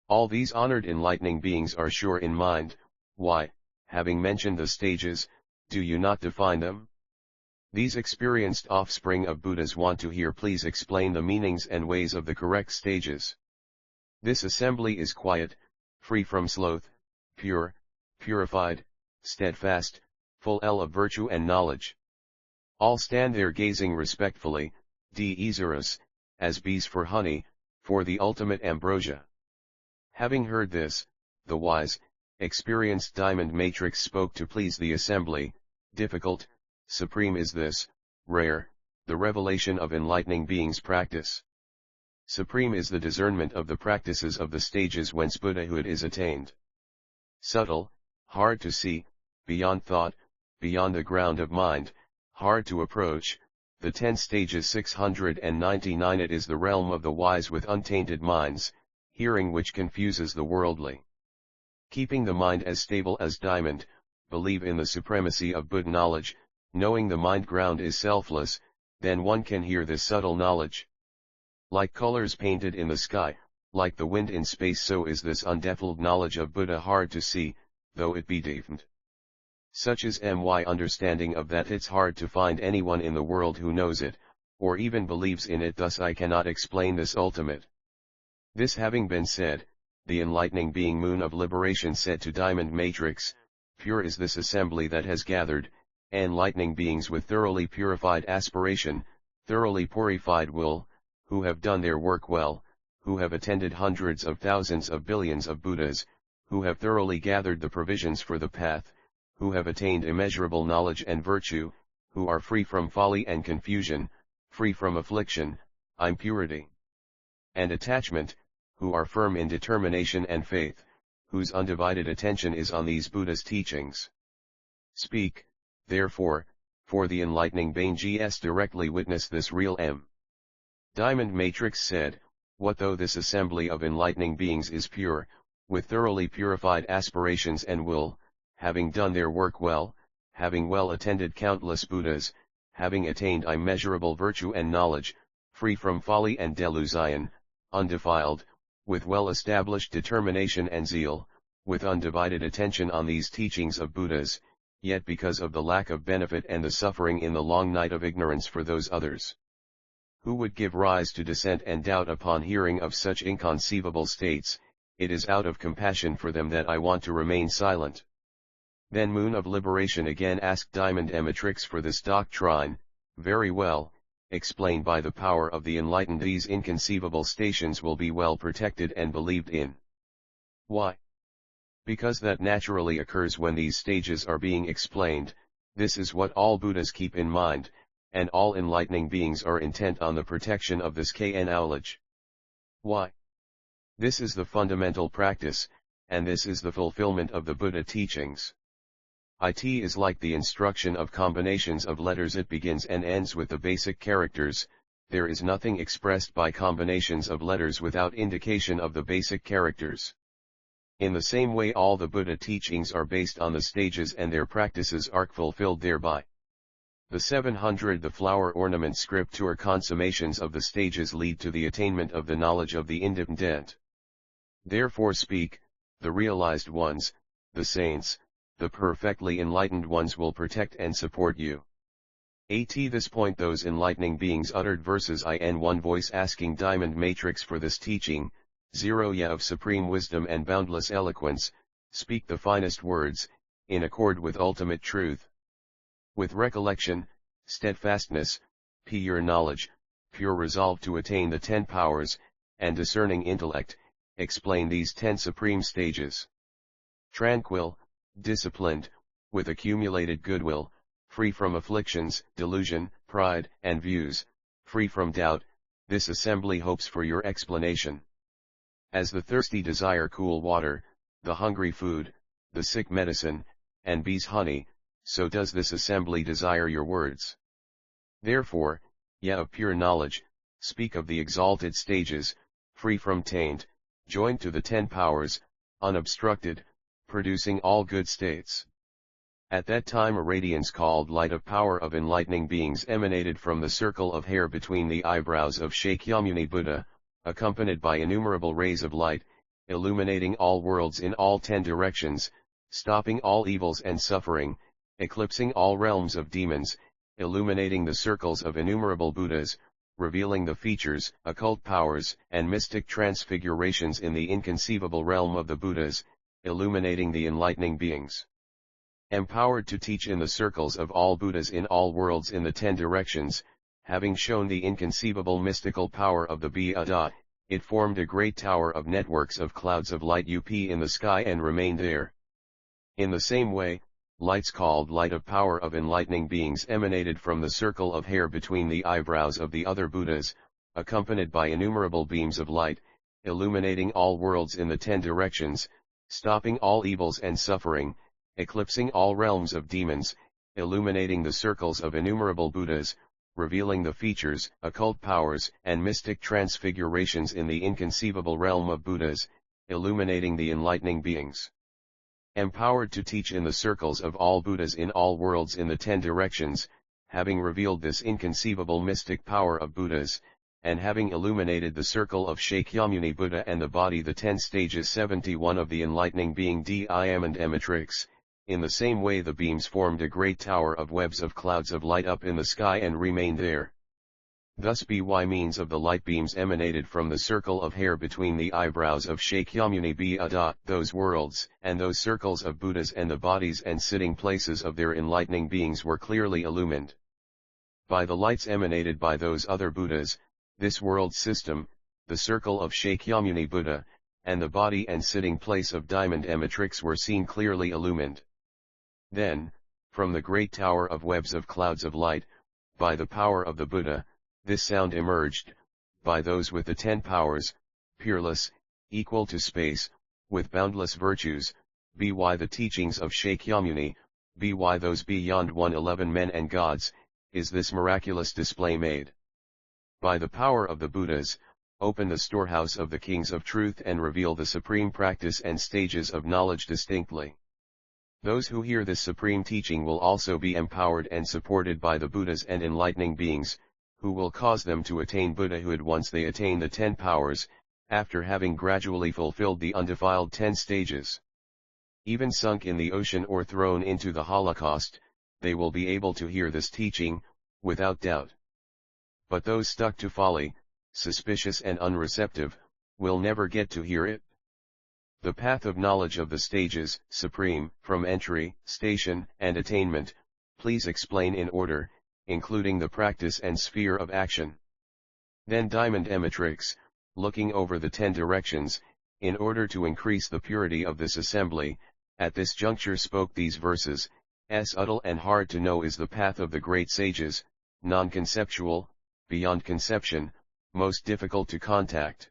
All these honored enlightening beings are sure in mind, why, having mentioned the stages, do you not define them? These experienced offspring of Buddhas want to hear. Please explain the meanings and ways of the correct stages. This assembly is quiet, free from sloth, pure, purified, steadfast, full of virtue and knowledge. All stand there gazing respectfully, as bees for honey, for the ultimate ambrosia. Having heard this, the wise, experienced Diamond Matrix spoke to please the assembly. Difficult, supreme is this, rare, the revelation of enlightening beings practice. Supreme is the discernment of the practices of the stages whence Buddhahood is attained. Subtle, hard to see, beyond thought, beyond the ground of mind, hard to approach, the 10 stages 699. It is the realm of the wise with untainted minds, hearing which confuses the worldly. Keeping the mind as stable as diamond, believe in the supremacy of Buddha knowledge, knowing the mind ground is selfless, then one can hear this subtle knowledge. Like colors painted in the sky, like the wind in space, so is this undefiled knowledge of Buddha hard to see, though it be deepened. Such is my understanding of that it's hard to find anyone in the world who knows it, or even believes in it, thus I cannot explain this ultimate. This having been said, the enlightening being Moon of Liberation said to Diamond Matrix, pure is this assembly that has gathered, enlightening beings with thoroughly purified aspiration, thoroughly purified will, who have done their work well, who have attended hundreds of thousands of billions of Buddhas, who have thoroughly gathered the provisions for the path, who have attained immeasurable knowledge and virtue, who are free from folly and confusion, free from affliction, impurity, and attachment, who are firm in determination and faith, whose undivided attention is on these Buddha's teachings. Speak, therefore, for the enlightening beings directly witness this real Diamond Matrix said, what though this assembly of enlightening beings is pure, with thoroughly purified aspirations and will, having done their work well, having well attended countless Buddhas, having attained immeasurable virtue and knowledge, free from folly and delusion, undefiled, with well-established determination and zeal, with undivided attention on these teachings of Buddhas, yet because of the lack of benefit and the suffering in the long night of ignorance for those others who would give rise to dissent and doubt upon hearing of such inconceivable states, it is out of compassion for them that I want to remain silent. Then Moon of Liberation again asked Diamond Matrix for this doctrine. Very well, explained by the power of the enlightened, these inconceivable stations will be well protected and believed in. Why? Because that naturally occurs when these stages are being explained. This is what all Buddhas keep in mind, and all enlightening beings are intent on the protection of this knowledge. Why? This is the fundamental practice, and this is the fulfillment of the Buddha teachings. It is like the instruction of combinations of letters. It begins and ends with the basic characters. There is nothing expressed by combinations of letters without indication of the basic characters. In the same way, all the Buddha teachings are based on the stages, and their practices are fulfilled thereby. The 700 the flower ornament scripture consummations of the stages lead to the attainment of the knowledge of the independent. Therefore speak, the realized ones, the saints, the perfectly enlightened ones will protect and support you. At this point those enlightening beings uttered verses in one voice asking Diamond Matrix for this teaching, 0 Ya of supreme wisdom and boundless eloquence, speak the finest words, in accord with ultimate truth. With recollection, steadfastness, pure knowledge, pure resolve to attain the 10 powers, and discerning intellect, explain these 10 supreme stages. Tranquil, disciplined, with accumulated goodwill, free from afflictions, delusion, pride, and views, free from doubt, this assembly hopes for your explanation. As the thirsty desire cool water, the hungry food, the sick medicine, and bees honey, so does this assembly desire your words. Therefore, Ya of pure knowledge, speak of the exalted stages, free from taint, joined to the 10 powers, unobstructed, producing all good states. At that time a radiance called light of power of enlightening beings emanated from the circle of hair between the eyebrows of Shakyamuni Buddha, accompanied by innumerable rays of light, illuminating all worlds in all 10 directions, stopping all evils and suffering, eclipsing all realms of demons, illuminating the circles of innumerable Buddhas, revealing the features, occult powers, and mystic transfigurations in the inconceivable realm of the Buddhas, illuminating the enlightening beings. Empowered to teach in the circles of all Buddhas in all worlds in the 10 directions, having shown the inconceivable mystical power of the Buddha, it formed a great tower of networks of clouds of light in the sky and remained there. In the same way, lights called light of power of enlightening beings emanated from the circle of hair between the eyebrows of the other Buddhas, accompanied by innumerable beams of light, illuminating all worlds in the 10 directions, stopping all evils and suffering, eclipsing all realms of demons, illuminating the circles of innumerable Buddhas, revealing the features, occult powers, and mystic transfigurations in the inconceivable realm of Buddhas, illuminating the enlightening beings. Empowered to teach in the circles of all Buddhas in all worlds in the 10 directions, having revealed this inconceivable mystic power of Buddhas, and having illuminated the circle of Shakyamuni Buddha and the body the 10 stages 71 of the enlightening being Diamond Matrix, in the same way the beams formed a great tower of webs of clouds of light up in the sky and remained there. Thus by means of the light beams emanated from the circle of hair between the eyebrows of Shakyamuni Buddha, those worlds, and those circles of Buddhas and the bodies and sitting places of their enlightening beings were clearly illumined. By the lights emanated by those other Buddhas, this world system, the circle of Shakyamuni Buddha, and the body and sitting place of Diamond Matrix were seen clearly illumined. Then, from the great tower of webs of clouds of light, by the power of the Buddha, this sound emerged, by those with the 10 powers, peerless, equal to space, with boundless virtues, by the teachings of Shakyamuni, by those beyond 111 men and gods, is this miraculous display made. By the power of the Buddhas, open the storehouse of the kings of truth and reveal the supreme practice and stages of knowledge distinctly. Those who hear this supreme teaching will also be empowered and supported by the Buddhas and enlightening beings, who will cause them to attain Buddhahood once they attain the 10 powers, after having gradually fulfilled the undefiled 10 stages. Even sunk in the ocean or thrown into the Holocaust, they will be able to hear this teaching, without doubt. But those stuck to folly, suspicious and unreceptive, will never get to hear it. The path of knowledge of the stages, supreme, from entry, station, and attainment, please explain in order, including the practice and sphere of action. Then Diamond Matrix, looking over the 10 directions, in order to increase the purity of this assembly, at this juncture spoke these verses, subtle and hard to know is the path of the great sages, non-conceptual, beyond conception, most difficult to contact.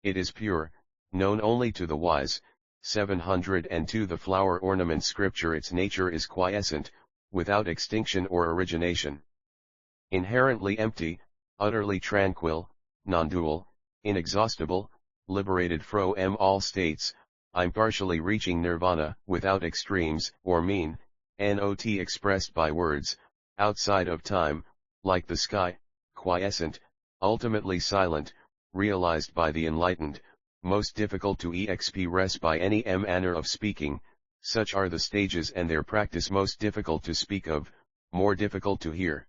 It is pure, known only to the wise. 702 The flower ornament scripture. Its nature is quiescent, without extinction or origination. Inherently empty, utterly tranquil, non-dual, inexhaustible, liberated from all states, impartially reaching nirvana, without extremes, or mean, not expressed by words, outside of time, like the sky, quiescent, ultimately silent, realized by the enlightened, most difficult to express by any manner of speaking. Such are the stages and their practice, most difficult to speak of, more difficult to hear.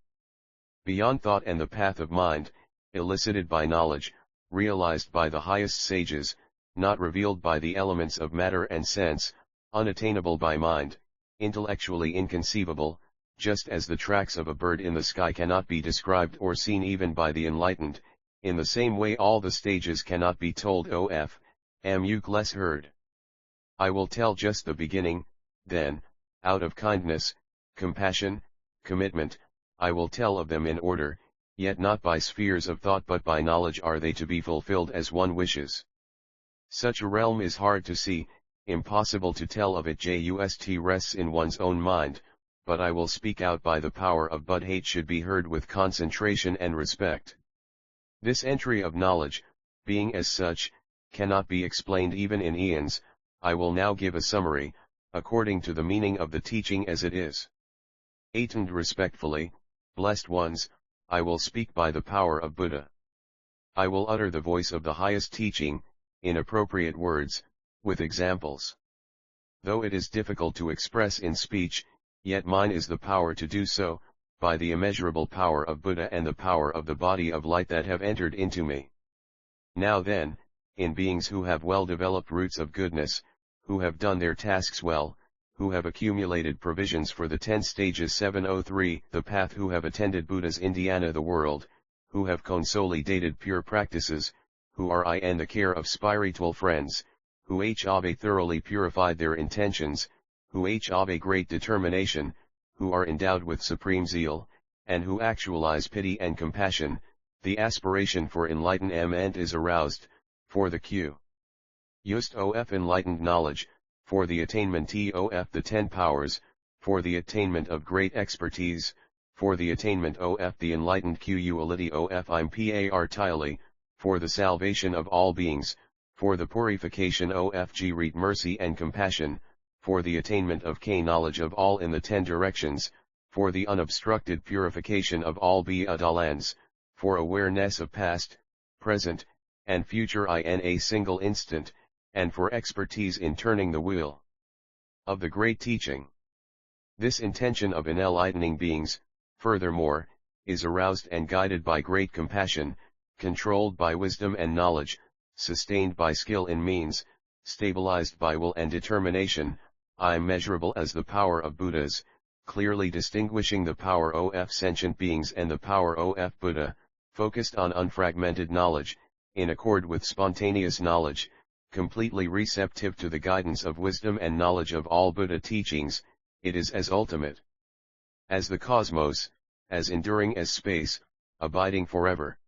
Beyond thought and the path of mind, elicited by knowledge, realized by the highest sages, not revealed by the elements of matter and sense, unattainable by mind, intellectually inconceivable, just as the tracks of a bird in the sky cannot be described or seen even by the enlightened. In the same way all the stages cannot be told much heard. I will tell just the beginning, then, out of kindness, compassion, commitment, I will tell of them in order, yet not by spheres of thought but by knowledge are they to be fulfilled as one wishes. Such a realm is hard to see, impossible to tell of it just rests in one's own mind, but I will speak out by the power of but hate should be heard with concentration and respect. This entry of knowledge, being as such, cannot be explained even in eons. I will now give a summary, according to the meaning of the teaching as it is. Attend respectfully, blessed ones, I will speak by the power of Buddha. I will utter the voice of the highest teaching, in appropriate words, with examples. Though it is difficult to express in speech, yet mine is the power to do so, by the immeasurable power of Buddha and the power of the body of light that have entered into me. Now then, in beings who have well-developed roots of goodness, who have done their tasks well, who have accumulated provisions for the 10 stages 703 the path, who have attended Buddha's Indiana the world, who have consolidated pure practices, who are in the care of spiritual friends, who have thoroughly purified their intentions, who have great determination, who are endowed with supreme zeal, and who actualize pity and compassion, the aspiration for enlightenment is aroused, for the q. Just of enlightened knowledge, for the attainment of the 10 powers, for the attainment of great expertise, for the attainment of the enlightened quality of impartially, for the salvation of all beings, for the purification of great mercy and compassion, for the attainment of knowledge of all in the 10 directions, for the unobstructed purification of all lands, for awareness of past, present, and future in a single instant, and for expertise in turning the wheel of the great teaching. This intention of enlightening beings, furthermore, is aroused and guided by great compassion, controlled by wisdom and knowledge, sustained by skill in means, stabilized by will and determination, immeasurable as the power of Buddhas, clearly distinguishing the power of sentient beings and the power of Buddha, focused on unfragmented knowledge, in accord with spontaneous knowledge, completely receptive to the guidance of wisdom and knowledge of all Buddha teachings. It is as ultimate as the cosmos, as enduring as space, abiding forever.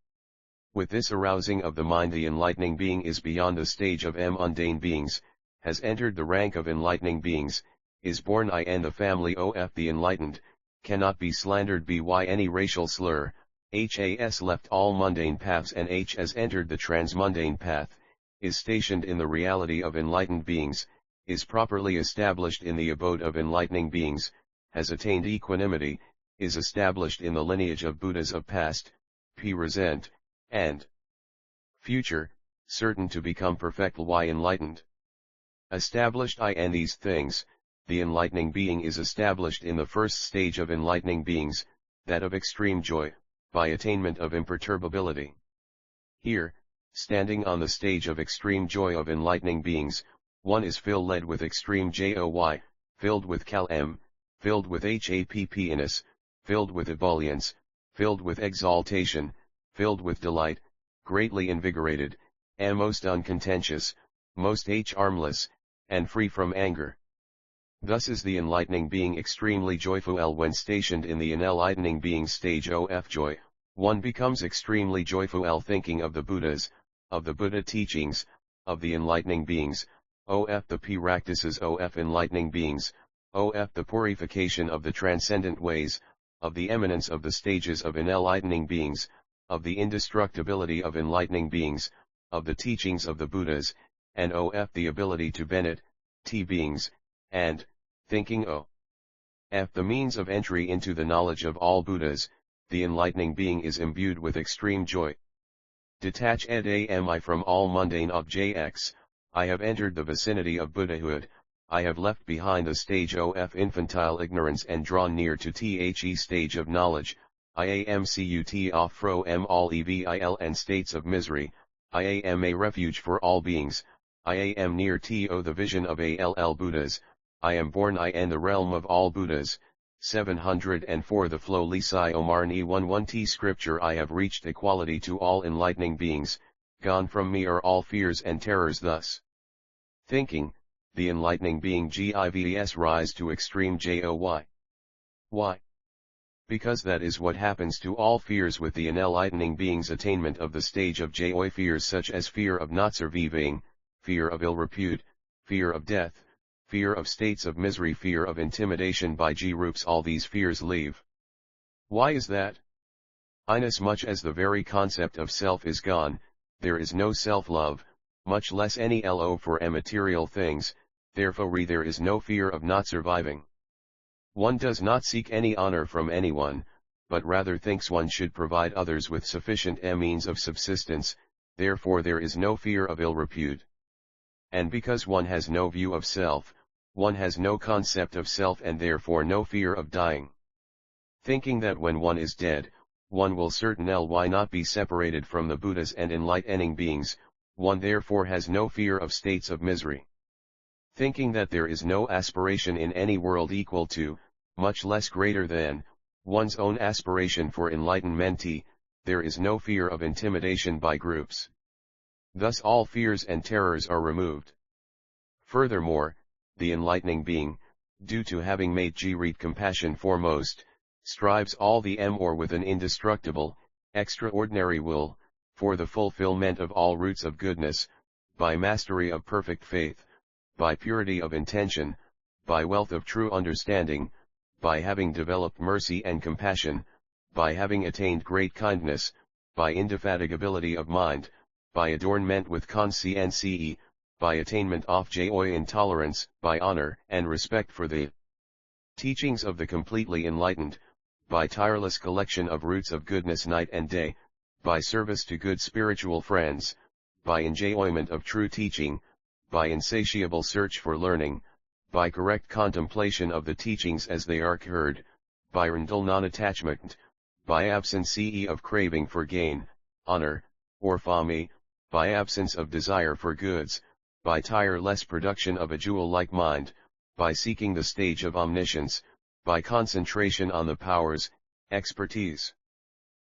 With this arousing of the mind, the enlightening being is beyond the stage of mundane beings, has entered the rank of enlightening beings, is born in the family of the enlightened, cannot be slandered by any racial slur, has left all mundane paths and has entered the transmundane path, is stationed in the reality of enlightened beings, is properly established in the abode of enlightening beings, has attained equanimity, is established in the lineage of Buddhas of past, present, and future, certain to become perfect enlightened. Established in these things, the enlightening being is established in the first stage of enlightening beings, that of extreme joy, by attainment of imperturbability. Here, standing on the stage of extreme joy of enlightening beings, one is filled with extreme joy, filled with filled with happiness, filled with ebullience, filled with exaltation, filled with delight, greatly invigorated, and most uncontentious, most harmless, and free from anger. Thus is the enlightening being extremely joyful when stationed in the enlightening being stage of joy. One becomes extremely joyful thinking of the Buddhas, of the Buddha teachings, of the enlightening beings, of the practices of enlightening beings, of the purification of the transcendent ways, of the eminence of the stages of enlightening beings, of the indestructibility of enlightening beings, of the teachings of the Buddhas, and of the ability to benefit beings, and, thinking of the means of entry into the knowledge of all Buddhas, the enlightening being is imbued with extreme joy. Detach ami from all mundane objects. I have entered the vicinity of Buddhahood, I have left behind the stage of infantile ignorance and drawn near to the stage of knowledge. I am cut off from all evil and states of misery. I am a refuge for all beings. I am near to the vision of all Buddhas. I am born in the realm of all Buddhas. 704 The flow Lisai Omar Ni 11 Scripture I have reached equality to all enlightening beings, gone from me are all fears and terrors. Thus thinking, the enlightening being gives rise to extreme joy. Why? Because that is what happens to all fears with the enlightening being's attainment of the stage of joy. Fears such as fear of not surviving, fear of ill repute, fear of death, fear of states of misery, fear of intimidation by groups, all these fears leave. Why is that? Inasmuch as the very concept of self is gone, there is no self-love, much less any love for immaterial things, therefore there is no fear of not surviving. One does not seek any honor from anyone, but rather thinks one should provide others with sufficient means of subsistence, therefore there is no fear of ill repute. And because one has no view of self, one has no concept of self and therefore no fear of dying. Thinking that when one is dead, one will certainly not be separated from the Buddhas and enlightening beings, one therefore has no fear of states of misery. Thinking that there is no aspiration in any world equal to, much less greater than, one's own aspiration for enlightenment, there is no fear of intimidation by groups. Thus all fears and terrors are removed. Furthermore, the enlightening being, due to having made Jirit compassion foremost, strives all the more with an indestructible, extraordinary will, for the fulfillment of all roots of goodness, by mastery of perfect faith, by purity of intention, by wealth of true understanding, by having developed mercy and compassion, by having attained great kindness, by indefatigability of mind, by adornment with conscience, by attainment of joy and tolerance, by honor and respect for the teachings of the completely enlightened, by tireless collection of roots of goodness night and day, by service to good spiritual friends, by enjoyment of true teaching, by insatiable search for learning, by correct contemplation of the teachings as they are heard, by rental non-attachment, by absence of craving for gain, honor, or fame, by absence of desire for goods, by tireless production of a jewel-like mind, by seeking the stage of omniscience, by concentration on the powers, expertise,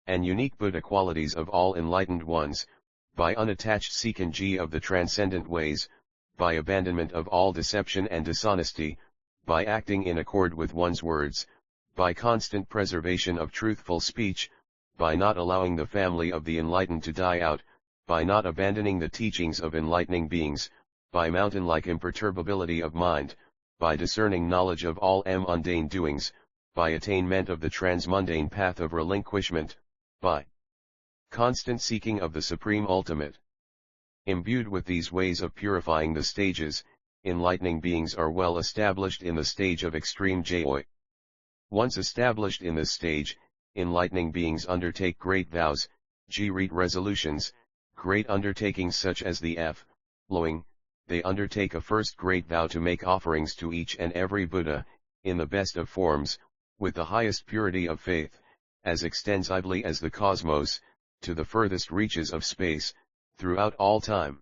and unique Buddha qualities of all enlightened ones, by unattached seeking of the transcendent ways, by abandonment of all deception and dishonesty, by acting in accord with one's words, by constant preservation of truthful speech, by not allowing the family of the enlightened to die out, by not abandoning the teachings of enlightening beings, by mountain-like imperturbability of mind, by discerning knowledge of all mundane doings, by attainment of the transmundane path of relinquishment, by constant seeking of the supreme ultimate. Imbued with these ways of purifying the stages, enlightening beings are well established in the stage of extreme joy. Once established in this stage, enlightening beings undertake great vows, Jirit resolutions, great undertakings such as the following. They undertake a first great vow to make offerings to each and every Buddha, in the best of forms, with the highest purity of faith, as extensively as the cosmos, to the furthest reaches of space, throughout all time.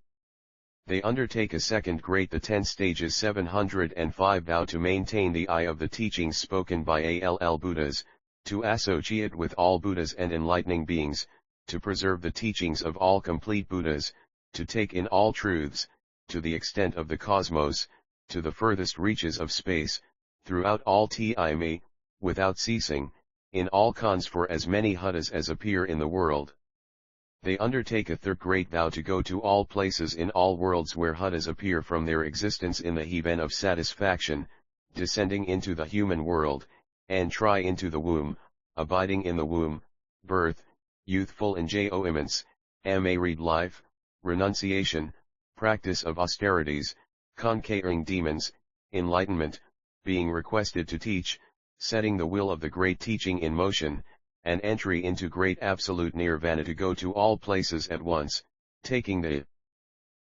They undertake a second great the 10 stages 705 vow to maintain the eye of the teachings spoken by all Buddhas, to associate with all Buddhas and enlightening beings, to preserve the teachings of all complete Buddhas, to take in all truths, to the extent of the cosmos, to the furthest reaches of space, throughout all time, without ceasing, in all cons for as many Hudas as appear in the world. They undertake a third great vow to go to all places in all worlds where Hudas appear from their existence in the heaven of satisfaction, descending into the human world, and try into the womb, abiding in the womb, birth, youthful enjoyments, married life, renunciation, practice of austerities, conquering demons, enlightenment, being requested to teach, setting the will of the great teaching in motion, and entry into great absolute nirvana to go to all places at once, taking the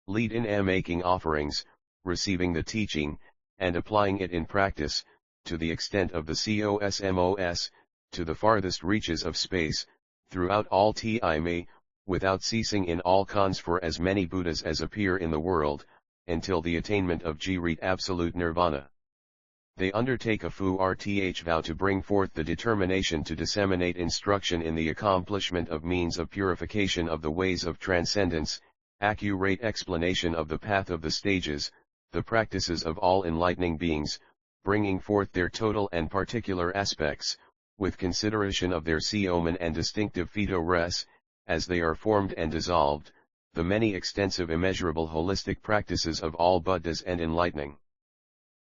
lead in making offerings, receiving the teaching, and applying it in practice, to the extent of the cosmos, to the farthest reaches of space, throughout all time, without ceasing in all cons for as many Buddhas as appear in the world, until the attainment of Great Absolute Nirvana. They undertake a Furth vow to bring forth the determination to disseminate instruction in the accomplishment of means of purification of the ways of transcendence, accurate explanation of the path of the stages, the practices of all enlightening beings, bringing forth their total and particular aspects, with consideration of their omen and distinctive Pheto res, as they are formed and dissolved, the many extensive immeasurable holistic practices of all Buddhas and enlightening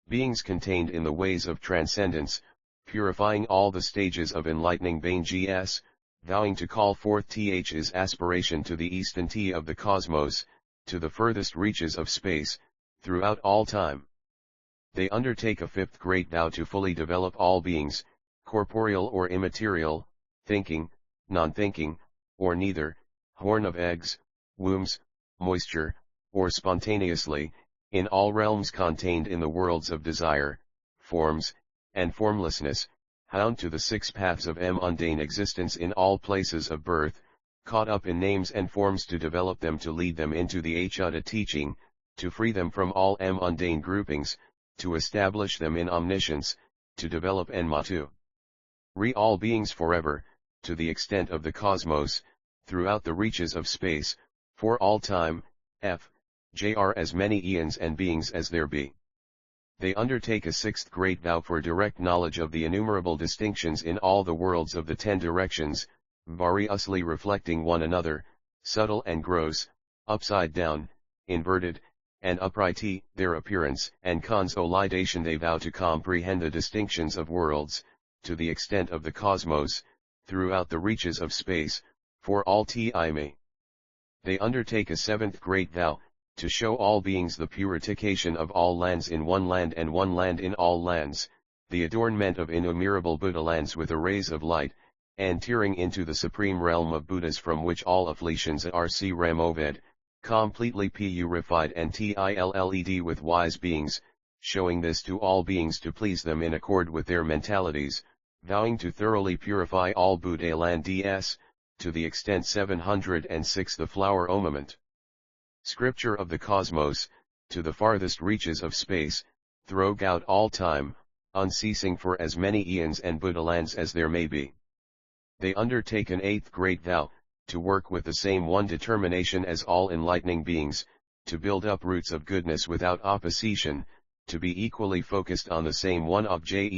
beings contained in the ways of transcendence, purifying all the stages of enlightening beings, vowing to call forth Th's aspiration to the east and T of the cosmos, to the furthest reaches of space, throughout all time. They undertake a fifth great vow to fully develop all beings, corporeal or immaterial, thinking, non-thinking, or neither, horn of eggs, wombs, moisture, or spontaneously, in all realms contained in the worlds of desire, forms, and formlessness, bound to the six paths of mundane existence in all places of birth, caught up in names and forms to develop them to lead them into the Achyuta teaching, to free them from all mundane groupings, to establish them in omniscience, to develop Enma to all beings forever, to the extent of the cosmos, throughout the reaches of space, for all time, Jr as many eons and beings as there be. They undertake a sixth great vow for direct knowledge of the innumerable distinctions in all the worlds of the 10 directions, variously reflecting one another, subtle and gross, upside down, inverted, and upright, their appearance and consolidation. They vow to comprehend the distinctions of worlds, to the extent of the cosmos, throughout the reaches of space, for all time. They undertake a seventh great vow, to show all beings the purification of all lands in one land and one land in all lands, the adornment of innumerable Buddha lands with arrays of light, and tearing into the supreme realm of Buddhas from which all afflictions are removed, completely purified and tilled with wise beings, showing this to all beings to please them in accord with their mentalities, vowing to thoroughly purify all Buddha lands, to the extent 706 the flower ornament. Scripture of the cosmos, to the farthest reaches of space, throughout all time, unceasing for as many eons and Buddha lands as there may be. They undertake an eighth great vow, to work with the same one determination as all enlightening beings, to build up roots of goodness without opposition, to be equally focused on the same one object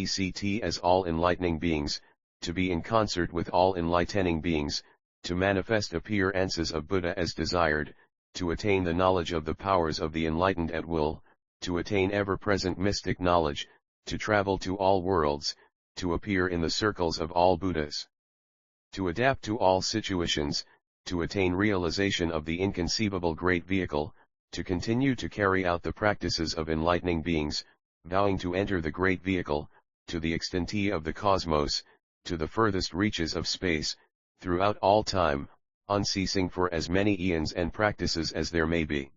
as all enlightening beings, to be in concert with all enlightening beings, to manifest appearances of Buddha as desired, to attain the knowledge of the powers of the enlightened at will, to attain ever-present mystic knowledge, to travel to all worlds, to appear in the circles of all Buddhas, to adapt to all situations, to attain realization of the inconceivable great vehicle, to continue to carry out the practices of enlightening beings, vowing to enter the great vehicle, to the extent of the cosmos, to the furthest reaches of space, throughout all time, unceasing for as many eons and practices as there may be.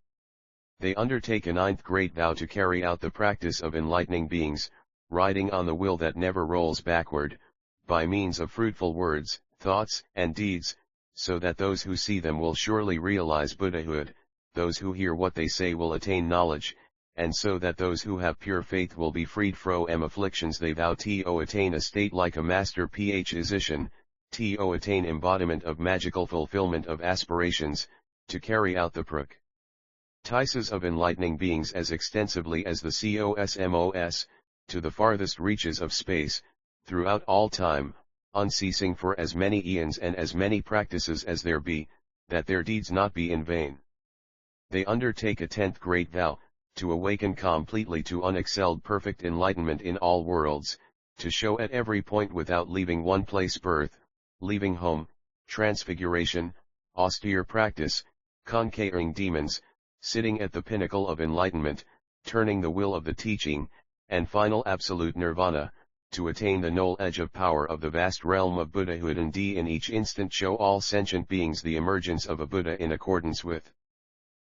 They undertake a ninth great vow to carry out the practice of enlightening beings, riding on the will that never rolls backward, by means of fruitful words, thoughts, and deeds, so that those who see them will surely realize Buddhahood, those who hear what they say will attain knowledge, and so that those who have pure faith will be freed from afflictions. They vow to attain a state like a master physician, to attain embodiment of magical fulfillment of aspirations, to carry out the Tisas of enlightening beings as extensively as the cosmos, to the farthest reaches of space, throughout all time, unceasing for as many eons and as many practices as there be, that their deeds not be in vain. They undertake a 10th great vow, to awaken completely to unexcelled perfect enlightenment in all worlds, to show at every point without leaving one place birth, leaving home, transfiguration, austere practice, conquering demons, sitting at the pinnacle of enlightenment, turning the will of the teaching, and final absolute nirvana, to attain the knoll edge of power of the vast realm of Buddhahood, and in each instant show all sentient beings the emergence of a Buddha in accordance with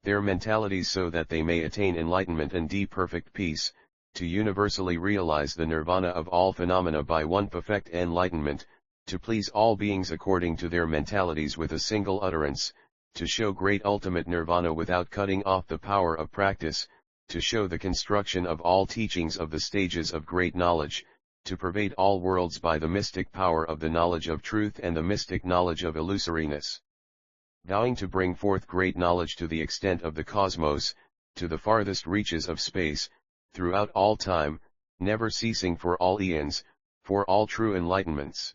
their mentalities, so that they may attain enlightenment and perfect peace, to universally realize the nirvana of all phenomena by one perfect enlightenment, to please all beings according to their mentalities with a single utterance, to show great ultimate nirvana without cutting off the power of practice, to show the construction of all teachings of the stages of great knowledge, to pervade all worlds by the mystic power of the knowledge of truth and the mystic knowledge of illusoriness. Vowing to bring forth great knowledge to the extent of the cosmos, to the farthest reaches of space, throughout all time, never ceasing for all eons, for all true enlightenments.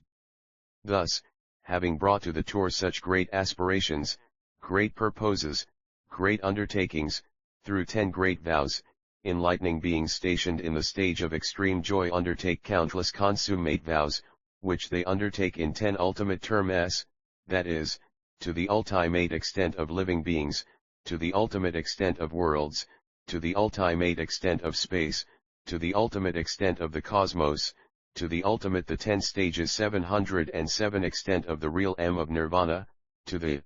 Thus, having brought to the tour such great aspirations, great purposes, great undertakings, through 10 great vows, enlightening beings stationed in the stage of extreme joy undertake countless consummate vows, which they undertake in 10 ultimate terms, that is, to the ultimate extent of living beings, to the ultimate extent of worlds, to the ultimate extent of space, to the ultimate extent of the cosmos, to the ultimate the 10 stages 707 extent of the real of nirvana, to the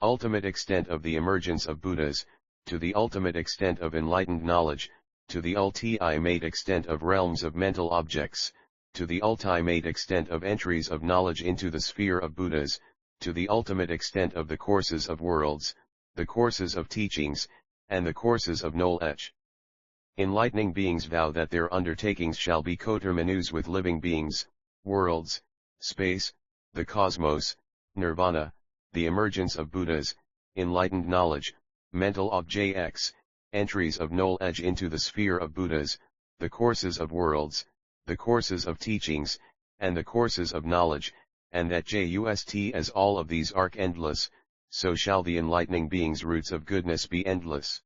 ultimate extent of the emergence of Buddhas, to the ultimate extent of enlightened knowledge, to the ultimate extent of realms of mental objects, to the ultimate extent of entries of knowledge into the sphere of Buddhas, to the ultimate extent of the courses of worlds, the courses of teachings, and the courses of knoll edge. Enlightening beings vow that their undertakings shall be coterminous with living beings, worlds, space, the cosmos, nirvana, the emergence of Buddhas, enlightened knowledge, mental objects, entries of knoll edge into the sphere of Buddhas, the courses of worlds, the courses of teachings, and the courses of knowledge, and that just as all of these are endless, so shall the enlightening beings' roots of goodness be endless.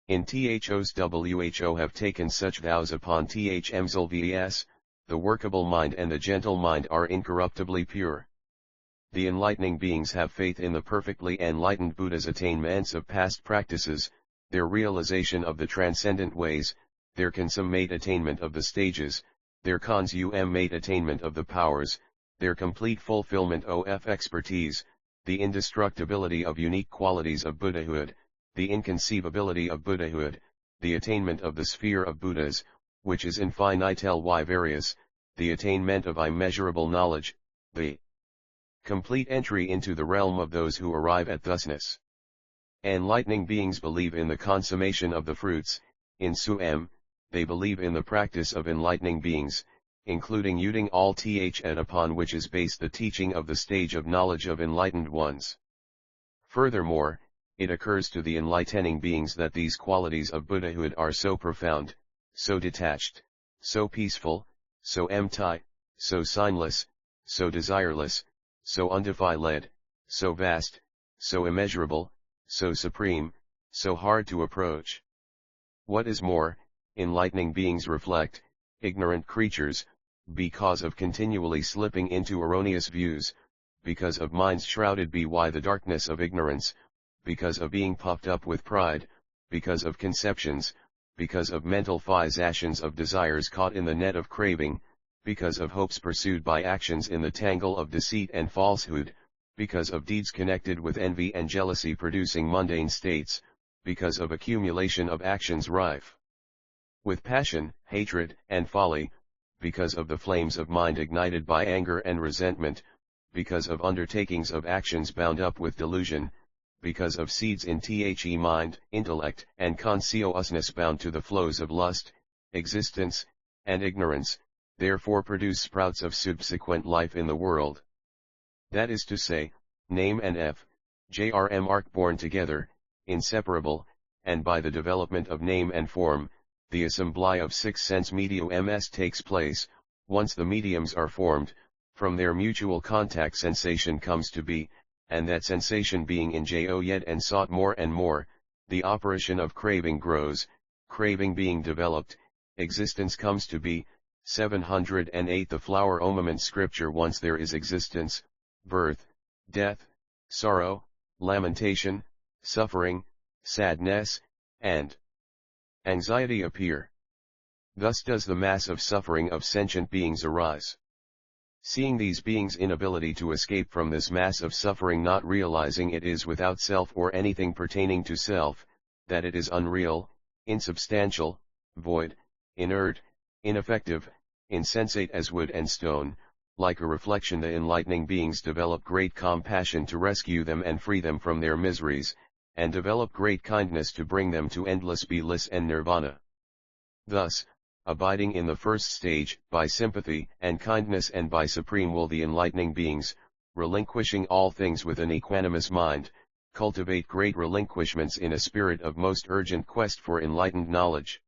In thos who have taken such vows upon thmslvs, the workable mind and the gentle mind are incorruptibly pure. The enlightening beings have faith in the perfectly enlightened Buddha's attainments of past practices, their realization of the transcendent ways, their consummate attainment of the stages, their consummate attainment of the powers, their complete fulfillment of expertise, the indestructibility of unique qualities of Buddhahood, the inconceivability of Buddhahood, the attainment of the sphere of Buddhas, which is infinitely various, the attainment of immeasurable knowledge, the complete entry into the realm of those who arrive at thusness. Enlightening beings believe in the consummation of the fruits, in Suem, they believe in the practice of enlightening beings, including using all Th upon which is based the teaching of the stage of knowledge of enlightened ones. Furthermore, it occurs to the enlightening beings that these qualities of Buddhahood are so profound, so detached, so peaceful, so empty, so signless, so desireless, so undefiled, so vast, so immeasurable, so supreme, so hard to approach. What is more, enlightening beings reflect, ignorant creatures, because of continually slipping into erroneous views, because of minds shrouded by the darkness of ignorance, because of being puffed up with pride, because of conceptions, because of mental fixations of desires caught in the net of craving, because of hopes pursued by actions in the tangle of deceit and falsehood, because of deeds connected with envy and jealousy producing mundane states, because of accumulation of actions rife with passion, hatred, and folly, because of the flames of mind ignited by anger and resentment, because of undertakings of actions bound up with delusion, because of seeds in the mind, intellect, and consciousness bound to the flows of lust, existence, and ignorance, therefore produce sprouts of subsequent life in the world. That is to say, name and F, JRM are born together, inseparable, and by the development of name and form, the assembly of 6 sense mediums takes place. Once the mediums are formed, from their mutual contact sensation comes to be, and that sensation being enjoyed and sought more and more, the operation of craving grows, craving being developed, existence comes to be. 708 The flower moment scripture. Once there is existence, birth, death, sorrow, lamentation, suffering, sadness, and anxiety appear. Thus does the mass of suffering of sentient beings arise. Seeing these beings' inability to escape from this mass of suffering, not realizing it is without self or anything pertaining to self, that it is unreal, insubstantial, void, inert, ineffective, insensate as wood and stone, like a reflection, the enlightening beings develop great compassion to rescue them and free them from their miseries, and develop great kindness to bring them to endless bliss and nirvana. Thus, abiding in the first stage, by sympathy and kindness and by supreme will, the enlightening beings, relinquishing all things with an equanimous mind, cultivate great relinquishments in a spirit of most urgent quest for enlightened knowledge.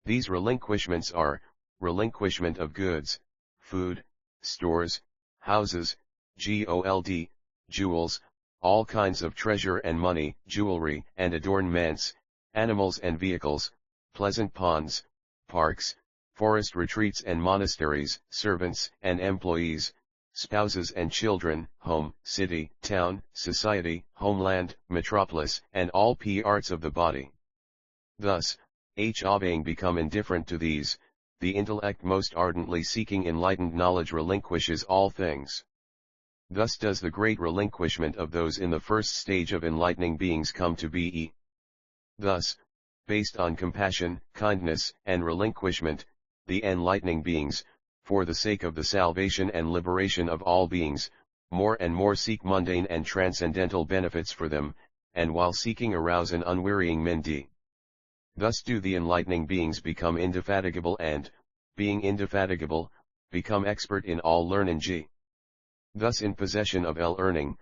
These relinquishments are, relinquishment of goods, food, stores, houses, gold, jewels, all kinds of treasure and money, jewelry and adornments, animals and vehicles, pleasant ponds, parks, forest retreats and monasteries, servants and employees, spouses and children, home, city, town, society, homeland, metropolis, and all parts of the body. Thus, having become indifferent to these, the intellect most ardently seeking enlightened knowledge relinquishes all things. Thus does the great relinquishment of those in the first stage of enlightening beings come to be. Thus, based on compassion, kindness, and relinquishment, the enlightening beings, for the sake of the salvation and liberation of all beings, more and more seek mundane and transcendental benefits for them, and while seeking arouse an unwearying mindi. Thus do the enlightening beings become indefatigable and, being indefatigable, become expert in all learning. Thus in possession of learning,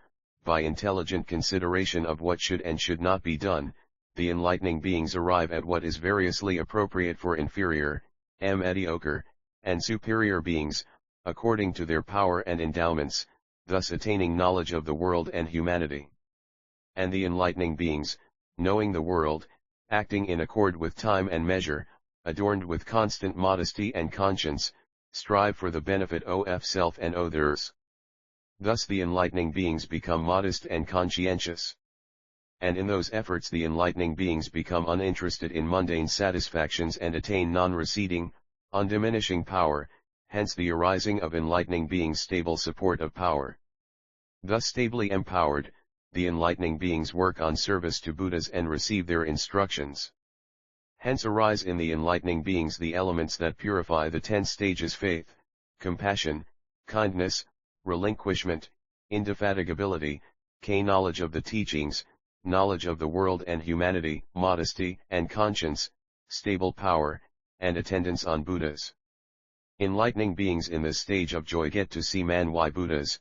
by intelligent consideration of what should and should not be done, the enlightening beings arrive at what is variously appropriate for inferior, mediocre, and superior beings, according to their power and endowments, thus attaining knowledge of the world and humanity. And the enlightening beings, knowing the world, acting in accord with time and measure, adorned with constant modesty and conscience, strive for the benefit of self and others. Thus the enlightening beings become modest and conscientious. And in those efforts the enlightening beings become uninterested in mundane satisfactions and attain non-receding, undiminishing power, hence the arising of enlightening beings' stable support of power. Thus stably empowered, the enlightening beings work on service to Buddhas and receive their instructions. Hence arise in the enlightening beings the elements that purify the 10 stages: faith, compassion, kindness, relinquishment, indefatigability, knowledge of the teachings, knowledge of the world and humanity, modesty and conscience, stable power, and attendance on Buddhas. Enlightening beings in this stage of joy get to see Manwai Buddhas,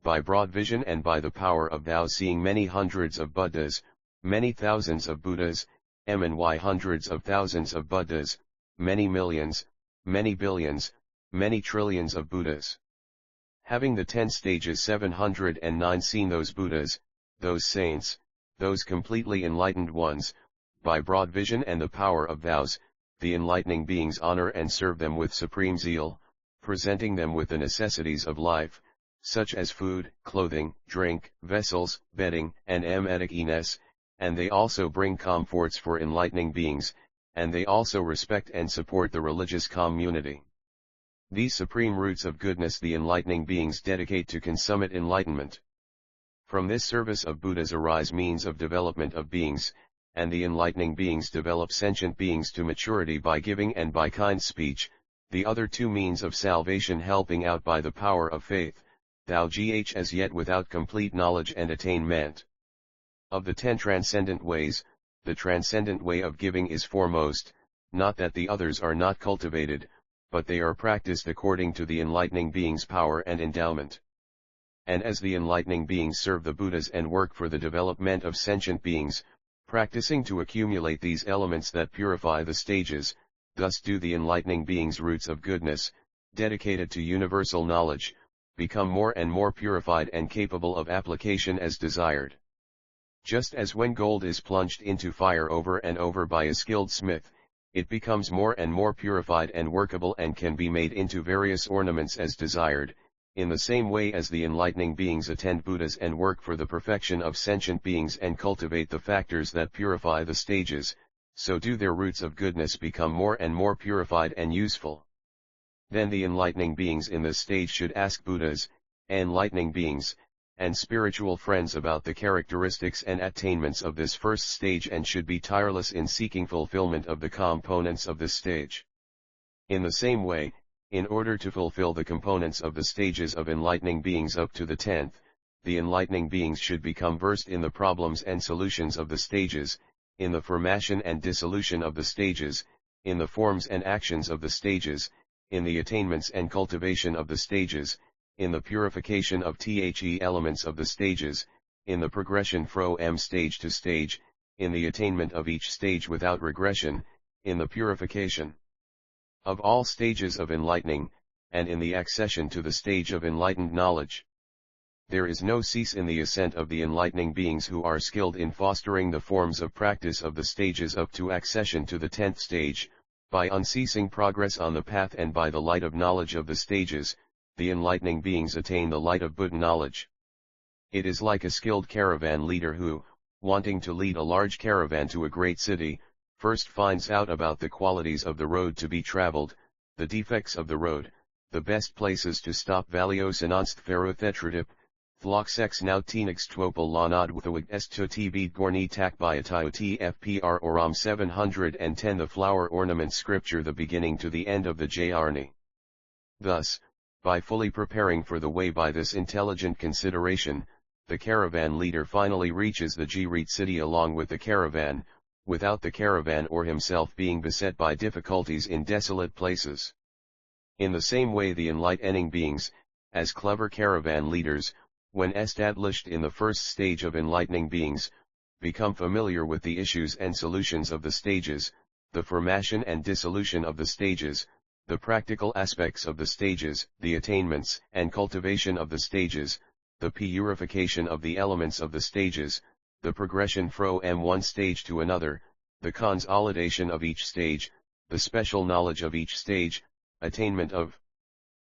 by broad vision and by the power of thou seeing many hundreds of Buddhas, many thousands of Buddhas, MNY hundreds of thousands of Buddhas, many millions, many billions, many trillions of Buddhas. Having the 10 stages 709 seen those Buddhas, those saints, those completely enlightened ones, by broad vision and the power of vows, the enlightening beings honor and serve them with supreme zeal, presenting them with the necessities of life, such as food, clothing, drink, vessels, bedding, and medicines, and they also bring comforts for enlightening beings, and they also respect and support the religious community. These supreme roots of goodness the enlightening beings dedicate to consummate enlightenment. From this service of Buddhas arise means of development of beings, and the enlightening beings develop sentient beings to maturity by giving and by kind speech, the other two means of salvation helping out by the power of faith, thou gh as yet without complete knowledge and attainment. Of the 10 transcendent ways, the transcendent way of giving is foremost, not that the others are not cultivated, but they are practiced according to the enlightening being's power and endowment. And as the enlightening beings serve the Buddhas and work for the development of sentient beings, Practicing to accumulate these elements that purify the stages, thus do the enlightening beings roots of goodness, dedicated to universal knowledge, become more and more purified and capable of application as desired. Just as when gold is plunged into fire over and over by a skilled smith, it becomes more and more purified and workable and can be made into various ornaments as desired, in the same way as the enlightening beings attend Buddhas and work for the perfection of sentient beings and cultivate the factors that purify the stages, so do their roots of goodness become more and more purified and useful. Then the enlightening beings in this stage should ask Buddhas, enlightening beings, and spiritual friends about the characteristics and attainments of this first stage and should be tireless in seeking fulfillment of the components of this stage. In the same way, in order to fulfill the components of the stages of enlightening beings up to the 10th, the enlightening beings should become versed in the problems and solutions of the stages, in the formation and dissolution of the stages, in the forms and actions of the stages, in the attainments and cultivation of the stages, in the purification of the elements of the stages, in the progression from stage to stage, in the attainment of each stage without regression, in the purification of all stages of enlightening, and in the accession to the stage of enlightened knowledge. There is no cease in the ascent of the enlightening beings who are skilled in fostering the forms of practice of the stages up to accession to the 10th stage, by unceasing progress on the path and by the light of knowledge of the stages, the enlightening beings attain the light of Buddha knowledge. It is like a skilled caravan leader who, wanting to lead a large caravan to a great city, first finds out about the qualities of the road to be traveled, the defects of the road, the best places to stop valios anonst ferothetratip, Thloxex now tenix twopal lanadwthawig esto tb gorni tak biatio tfpr oram 710. The flower ornament scripture, the beginning to the end of the Jayarni. Thus, by fully preparing for the way by this intelligent consideration, the caravan leader finally reaches the Jirit city along with the caravan, without the caravan or himself being beset by difficulties in desolate places. In the same way the enlightening beings, as clever caravan leaders, when established in the first stage of enlightening beings, become familiar with the issues and solutions of the stages, the formation and dissolution of the stages, the practical aspects of the stages, the attainments and cultivation of the stages, the purification of the elements of the stages, the progression from one stage to another, the consolidation of each stage, the special knowledge of each stage, attainment of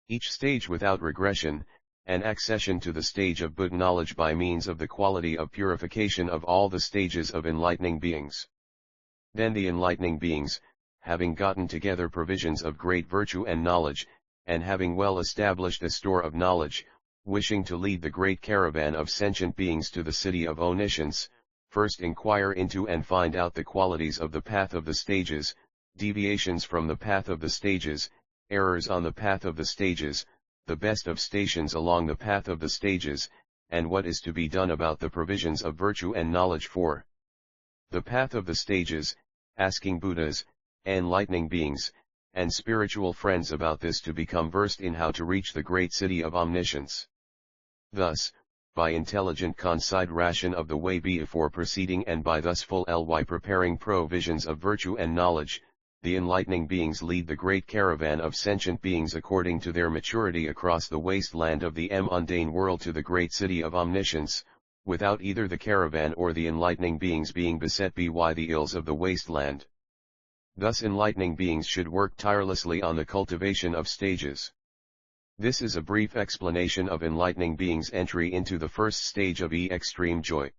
each stage without regression, and accession to the stage of Buddha knowledge by means of the quality of purification of all the stages of enlightening beings. Then the enlightening beings, having gotten together provisions of great virtue and knowledge, and having well established a store of knowledge, wishing to lead the great caravan of sentient beings to the city of omniscience, first inquire into and find out the qualities of the path of the stages, deviations from the path of the stages, errors on the path of the stages, the best of stations along the path of the stages, and what is to be done about the provisions of virtue and knowledge for the path of the stages, asking Buddhas, enlightening beings, and spiritual friends about this to become versed in how to reach the great city of omniscience. Thus, by intelligent consideration of the way before proceeding and by thus full ly preparing provisions of virtue and knowledge, the enlightening beings lead the great caravan of sentient beings according to their maturity across the wasteland of the mundane world to the great city of omniscience, without either the caravan or the enlightening beings being beset by the ills of the wasteland. Thus enlightening beings should work tirelessly on the cultivation of stages. This is a brief explanation of enlightening beings' entry into the first stage of extreme joy.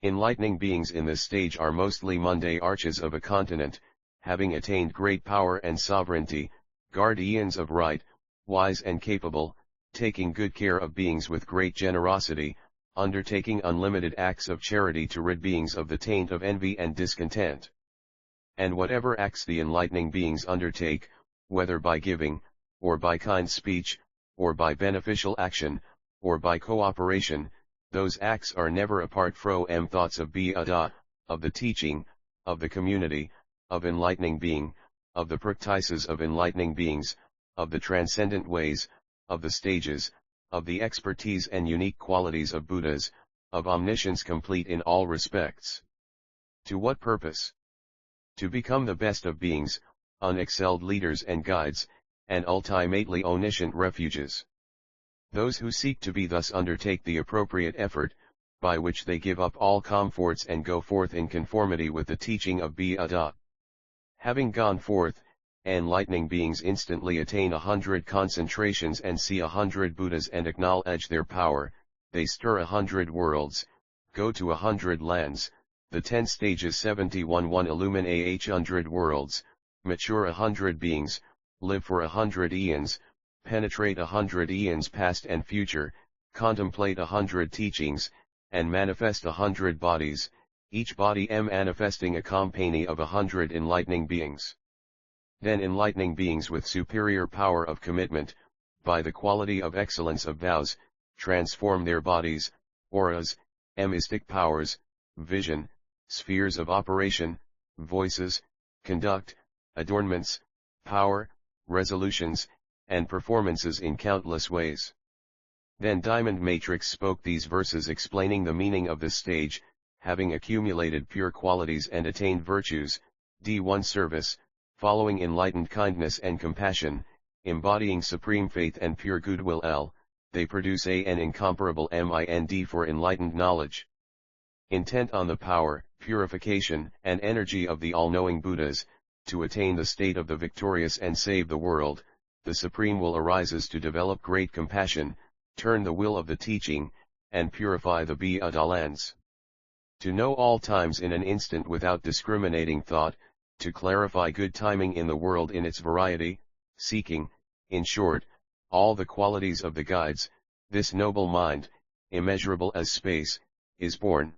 Enlightening beings in this stage are mostly mundane arches of a continent, having attained great power and sovereignty, guardians of right, wise and capable, taking good care of beings with great generosity, undertaking unlimited acts of charity to rid beings of the taint of envy and discontent. And whatever acts the enlightening beings undertake, whether by giving, or by kind speech, or by beneficial action, or by cooperation, those acts are never apart from thoughts of Buddha, of the teaching, of the community, of enlightening being, of the practices of enlightening beings, of the transcendent ways, of the stages, of the expertise and unique qualities of Buddhas, of omniscience complete in all respects. To what purpose? To become the best of beings, unexcelled leaders and guides, and ultimately omniscient refuges. Those who seek to be thus undertake the appropriate effort, by which they give up all comforts and go forth in conformity with the teaching of Buddha. Having gone forth, enlightening beings instantly attain 100 concentrations and see 100 Buddhas and acknowledge their power. They stir 100 worlds, go to 100 lands, the 10 stages 71 illuminate 100 worlds, mature 100 beings, live for 100 eons, penetrate 100 eons past and future, contemplate 100 teachings, and manifest 100 bodies, each body manifesting a company of 100 enlightening beings. Then enlightening beings with superior power of commitment, by the quality of excellence of vows, transform their bodies, auras, mystic powers, vision, spheres of operation, voices, conduct, adornments, power, resolutions, and performances in countless ways. Then Diamond Matrix spoke these verses explaining the meaning of this stage, having accumulated pure qualities and attained virtues, D1 service, following enlightened kindness and compassion, embodying supreme faith and pure goodwill L, they produce an incomparable mind for enlightened knowledge. Intent on the power, purification, and energy of the all-knowing Buddhas, to attain the state of the victorious and save the world, the Supreme Will arises to develop great compassion, turn the will of the teaching, and purify the Buddha lands. To know all times in an instant without discriminating thought, to clarify good timing in the world in its variety, seeking, in short, all the qualities of the guides, this noble mind, immeasurable as space, is born.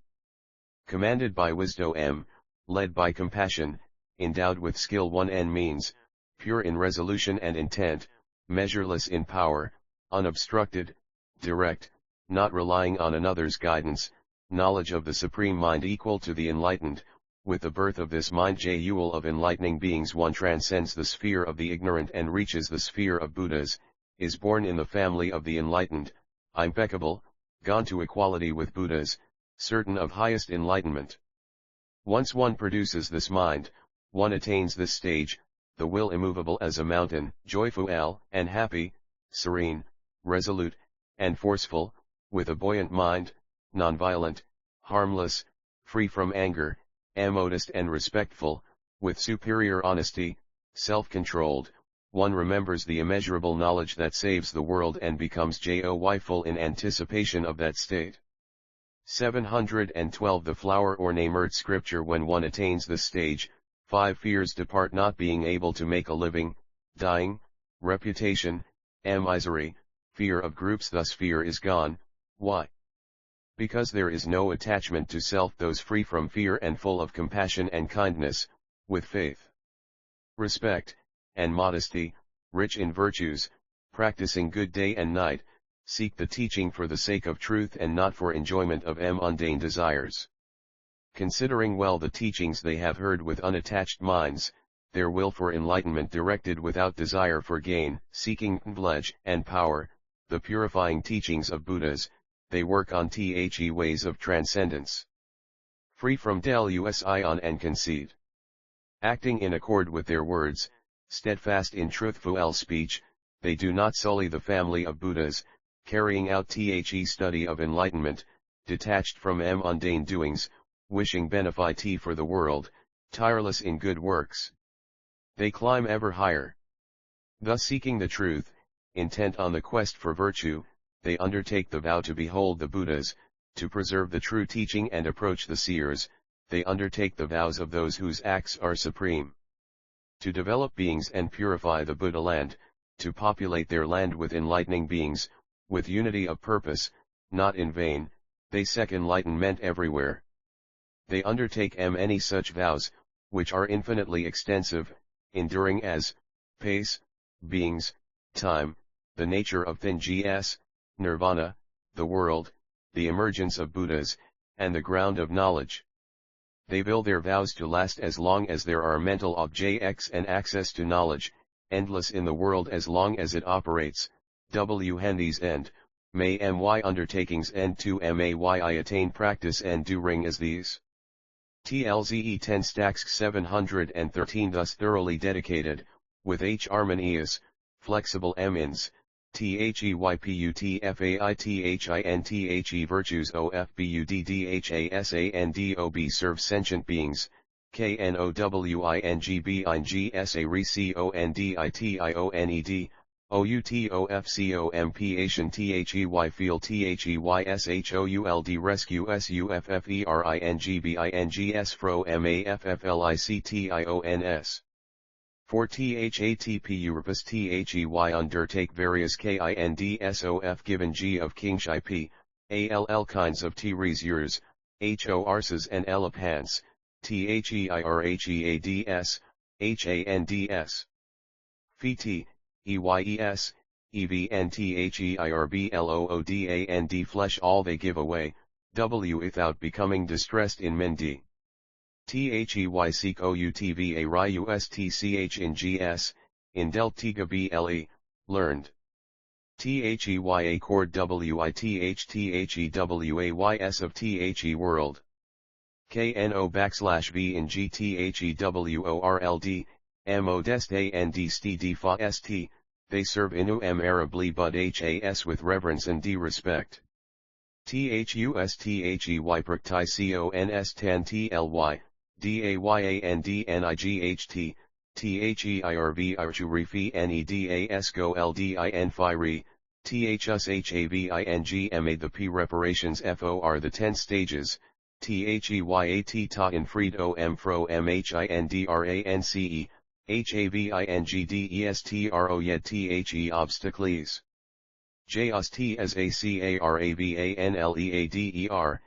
Commanded by wisdom, led by compassion, endowed with skill and means, pure in resolution and intent, measureless in power, unobstructed, direct, not relying on another's guidance, knowledge of the Supreme Mind equal to the enlightened. With the birth of this mind jewel of enlightening beings one transcends the sphere of the ignorant and reaches the sphere of Buddhas, is born in the family of the enlightened, impeccable, gone to equality with Buddhas, certain of highest enlightenment. Once one produces this mind, one attains this stage, the will immovable as a mountain, joyful and happy, serene, resolute, and forceful, with a buoyant mind, non-violent, harmless, free from anger, modest and respectful, with superior honesty, self-controlled, one remembers the immeasurable knowledge that saves the world and becomes joyful in anticipation of that state. 712 The flower or named scripture. When one attains this stage, 5 fears depart: not being able to make a living, dying, reputation, misery, fear of groups. Thus fear is gone. Why? Because there is no attachment to self. Those free from fear and full of compassion and kindness, with faith, respect, and modesty, rich in virtues, practicing good day and night, seek the teaching for the sake of truth and not for enjoyment of mundane desires. Considering well the teachings they have heard with unattached minds, their will for enlightenment directed without desire for gain, seeking knowledge and power, the purifying teachings of Buddhas, they work on the ways of transcendence. Free from delusion and conceit. Acting in accord with their words, steadfast in truthful speech, they do not sully the family of Buddhas, carrying out the study of enlightenment, detached from mundane doings, wishing benefit for the world, tireless in good works. They climb ever higher. Thus seeking the truth, intent on the quest for virtue, they undertake the vow to behold the Buddhas, to preserve the true teaching and approach the seers. They undertake the vows of those whose acts are supreme. To develop beings and purify the Buddha land, to populate their land with enlightening beings, with unity of purpose, not in vain, they seek enlightenment everywhere. They undertake many such vows, which are infinitely extensive, enduring as, pace, beings, time, the nature of things, nirvana, the world, the emergence of Buddhas, and the ground of knowledge. They will their vows to last as long as there are mental objects and access to knowledge, endless in the world as long as it operates. Hendy's end, may my undertakings end to may I attain practice and doing as these. TLZE 10 stacks 713 thus thoroughly dedicated, with H harmonious, flexible amins, THEYPUTFAITHINTHE virtues OFBUDDHASANDOB serve sentient beings, KNOWINGBINGSA RECONDITIONED, OUTOFCOMPATION THEY feel THEYSHOULD rescue SUFFERINGBINGS fro MAFFLICTIONS. For THATP Europus THEY undertake various KINDSOF given G of Kingship, ALL kinds of T-resures, HO arses and elapans, THEIRHEADS, HANDS. FET, EYES, EVNTHEIRBLOODAND flesh all they give away, W without becoming distressed in men D. THEY seek OUTVA RIUSTCH in GS, in Deltiga BLE, learned. THEY chord WITHTHEWAYS of THE world. KNO\V in GTHEWORLD, MODEST AND ST FA ST, they serve inu M arably but HAS with reverence and D respect. THUSTHEY practi CONS tan TLY, DAYANDNIGHT, THEIRV Archurifi NEDAS go LDIN Phi Re, THUSHAVINGMA the P reparations FOR the 10 stages, THEYAT ta in freed OM fro MHINDRANCE, HAVINGDESTRO yet THE obstacles. JOS T as ACARAVANLEADER,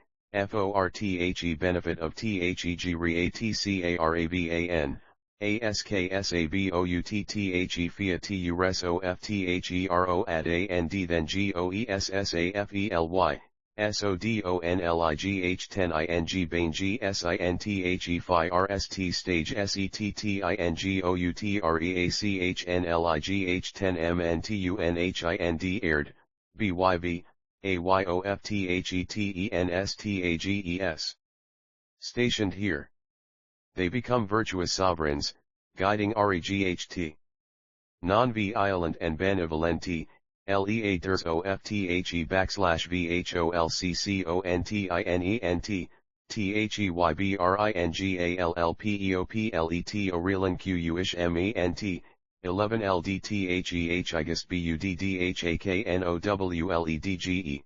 FORTHE benefit of THEG re ATCARAVAN, ASKSABOUTTHE fia TURSOFTHERO ad AND then GOESSAFELY. SODONLIGH 10 ING Bain GSINTHE Phi RST stage SETTINGOUTREACHNLIGH 10 MNTUNHIND aired, BYV, AYOFTHETENSTAGES. Stationed here. They become virtuous sovereigns, guiding REGHT. Non-V Island and Benevolenti, LEADERS OFTHE /VHOLCCONTINENT, THEYBRINGALLPEOPLET Orelan QUish MENT, 11 LDTHEH Igust BUDDHAKNOWLEDGE.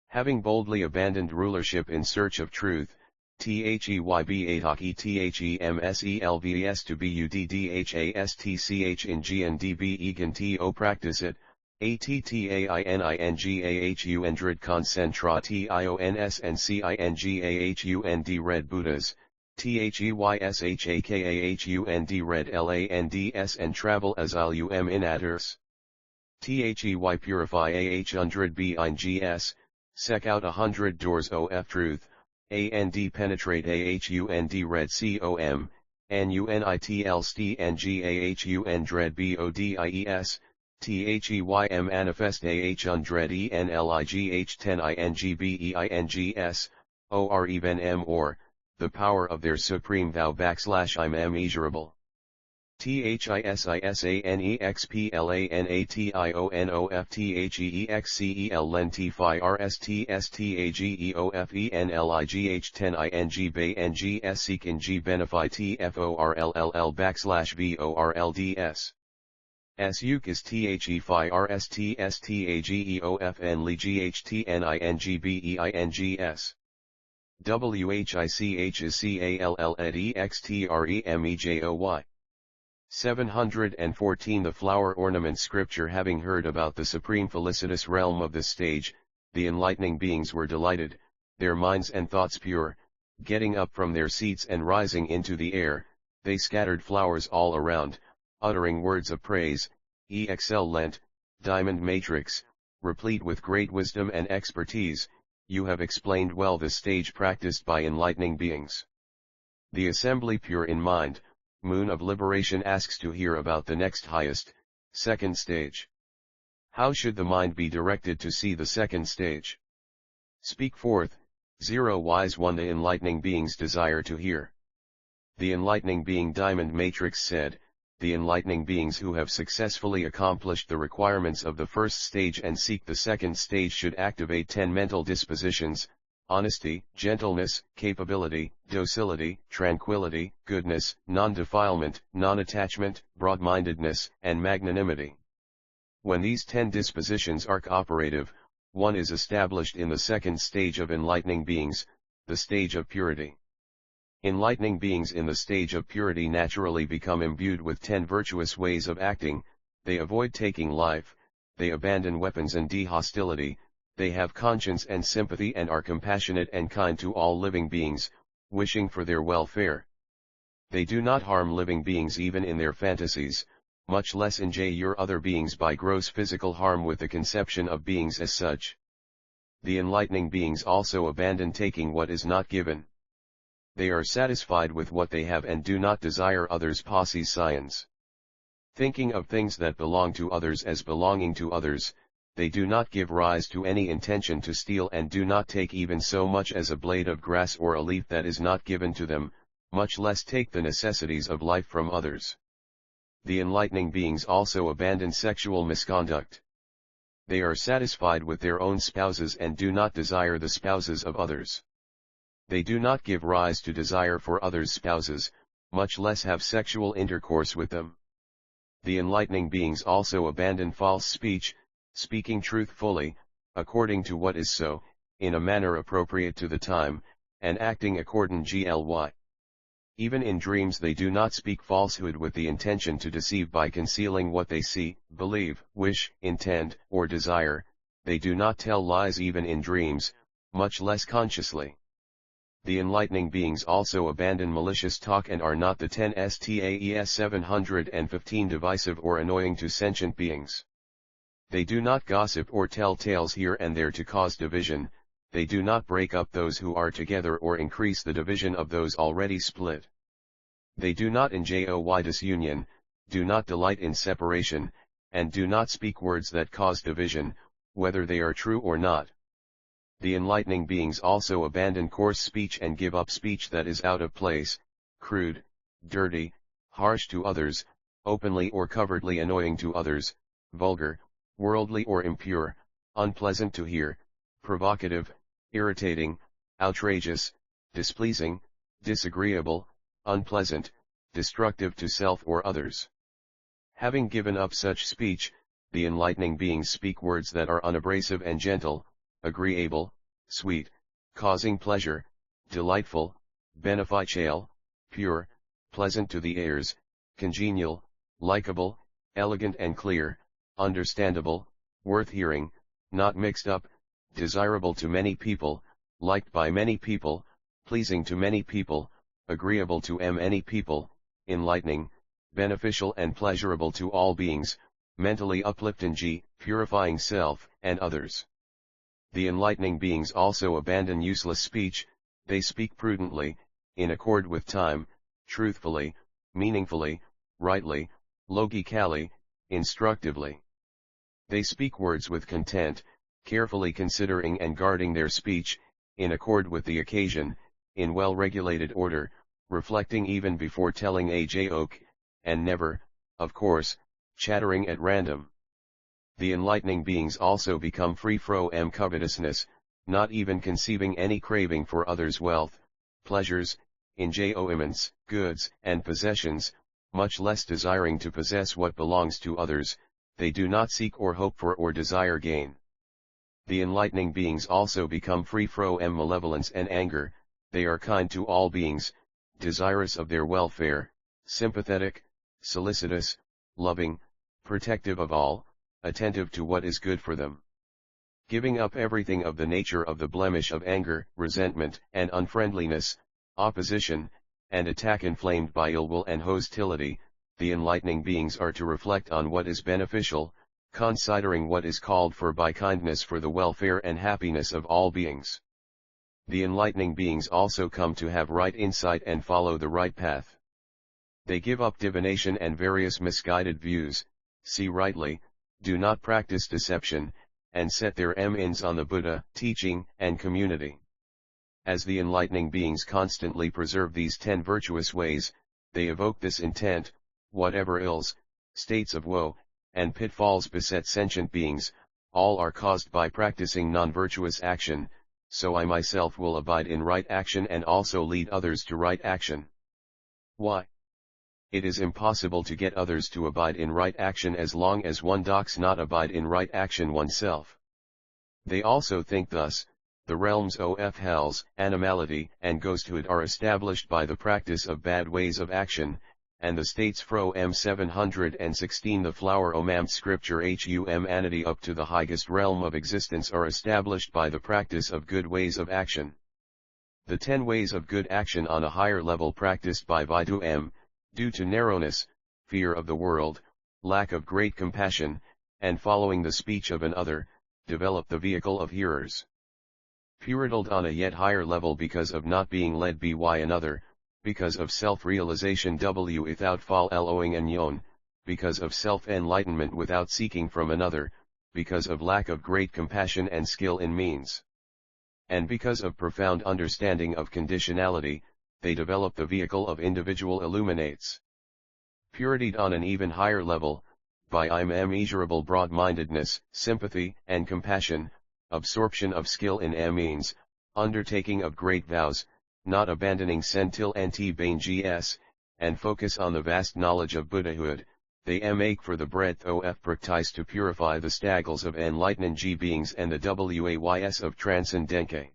Having boldly abandoned rulership in search of truth, THEYBATOKE THEMSELVS to BUDDHASTCH in G and DB egan TO practice it. ATTAININGAHUNDRED concentra TIONS and CINGAHUND red Buddhas, THEYSHAKAHUND red LANDS and travel as ILUM in adders. THEY purify AH100 BINGS, sec out 100 doors OF truth, AND penetrate AHUND red COM, NUNITL STNGAHUN dread BODIES, THEYM manifest AH100 ENLIGH 10 INGBEINGS, OR even M or, the power of their supreme thou /I'm immeasurable. THISINEXPLANATIONOFTHEEXCEL lenti phi RSTSTAGEOFENLIGH 10 ING bay NGS seek in G benefy TFORLLL /VORLDS. SUK is THE phi RSTSTAGEOFN LIGHTNINGBEINGS. WHICH is CALLEXTREMEJOY. 714 The flower ornament scripture. Having heard about the supreme felicitous realm of this stage, the enlightening beings were delighted, their minds and thoughts pure, getting up from their seats and rising into the air, they scattered flowers all around, uttering words of praise, excellent, diamond matrix, replete with great wisdom and expertise, you have explained well the stage practiced by enlightening beings. The assembly pure in mind, Moon of Liberation asks to hear about the next highest, second stage. How should the mind be directed to see the second stage? Speak forth, 0 Wise 1 The enlightening beings desire to hear. The enlightening being Diamond Matrix said, the enlightening beings who have successfully accomplished the requirements of the first stage and seek the second stage should activate 10 mental dispositions: honesty, gentleness, capability, docility, tranquility, goodness, non-defilement, non-attachment, broad-mindedness, and magnanimity. When these 10 dispositions are cooperative, one is established in the second stage of enlightening beings, the stage of purity. Enlightening beings in the stage of purity naturally become imbued with 10 virtuous ways of acting. They avoid taking life, they abandon weapons and hostility, they have conscience and sympathy and are compassionate and kind to all living beings, wishing for their welfare. They do not harm living beings even in their fantasies, much less injure other beings by gross physical harm with the conception of beings as such. The enlightening beings also abandon taking what is not given. They are satisfied with what they have and do not desire others' possessions. Thinking of things that belong to others as belonging to others, they do not give rise to any intention to steal and do not take even so much as a blade of grass or a leaf that is not given to them, much less take the necessities of life from others. The enlightening beings also abandon sexual misconduct. They are satisfied with their own spouses and do not desire the spouses of others. They do not give rise to desire for others' spouses, much less have sexual intercourse with them. The enlightening beings also abandon false speech, speaking truthfully, according to what is so, in a manner appropriate to the time, and acting accordingly. Even in dreams they do not speak falsehood with the intention to deceive by concealing what they see, believe, wish, intend, or desire. They do not tell lies even in dreams, much less consciously. The enlightening beings also abandon malicious talk and are not the 10 STAES 715 divisive or annoying to sentient beings. They do not gossip or tell tales here and there to cause division. They do not break up those who are together or increase the division of those already split. They do not enjoy disunion, do not delight in separation, and do not speak words that cause division, whether they are true or not. The enlightening beings also abandon coarse speech and give up speech that is out of place, crude, dirty, harsh to others, openly or covertly annoying to others, vulgar, worldly or impure, unpleasant to hear, provocative, irritating, outrageous, displeasing, disagreeable, unpleasant, destructive to self or others. Having given up such speech, the enlightening beings speak words that are unabrasive and gentle, agreeable, sweet, causing pleasure, delightful, beneficial, pure, pleasant to the ears, congenial, likable, elegant and clear, understandable, worth hearing, not mixed up, desirable to many people, liked by many people, pleasing to many people, agreeable to many people, enlightening, beneficial and pleasurable to all beings, mentally uplifting, purifying self and others. The enlightening beings also abandon useless speech. They speak prudently, in accord with time, truthfully, meaningfully, rightly, logically, instructively. They speak words with content, carefully considering and guarding their speech, in accord with the occasion, in well-regulated order, reflecting even before telling a joke, and never, of course, chattering at random. The enlightening beings also become free from covetousness, not even conceiving any craving for others' wealth, pleasures, enjoyments, goods, and possessions, much less desiring to possess what belongs to others. They do not seek or hope for or desire gain. The enlightening beings also become free from malevolence and anger. They are kind to all beings, desirous of their welfare, sympathetic, solicitous, loving, protective of all, attentive to what is good for them. Giving up everything of the nature of the blemish of anger, resentment, and unfriendliness, opposition, and attack inflamed by ill will and hostility, the enlightening beings are to reflect on what is beneficial, considering what is called for by kindness for the welfare and happiness of all beings. The enlightening beings also come to have right insight and follow the right path. They give up divination and various misguided views, see rightly, do not practice deception, and set their minds on the Buddha, teaching, and community. As the enlightening beings constantly preserve these 10 virtuous ways, they evoke this intent: whatever ills, states of woe, and pitfalls beset sentient beings, all are caused by practicing non-virtuous action, so I myself will abide in right action and also lead others to right action. Why? It is impossible to get others to abide in right action as long as one does not abide in right action oneself. They also think thus: the realms of hells, animality, and ghosthood are established by the practice of bad ways of action, and the states fro M716 the flower omam scripture humanity up to the highest realm of existence are established by the practice of good ways of action. The 10 ways of good action on a higher level practiced by Vidu M, due to narrowness, fear of the world, lack of great compassion, and following the speech of another, develop the vehicle of hearers. Puritled on a yet higher level because of not being led by another, because of self-realization without following anyon, because of self-enlightenment without seeking from another, because of lack of great compassion and skill in means, and because of profound understanding of conditionality, they develop the vehicle of individual illuminates. Purity on an even higher level, by immeasurable broad-mindedness, sympathy, and compassion, absorption of skill in means, undertaking of great vows, not abandoning sentil anti-bane gs, and focus on the vast knowledge of Buddhahood, they make for the breadth of practice to purify the staggles of enlightened beings and the ways of transcendenke.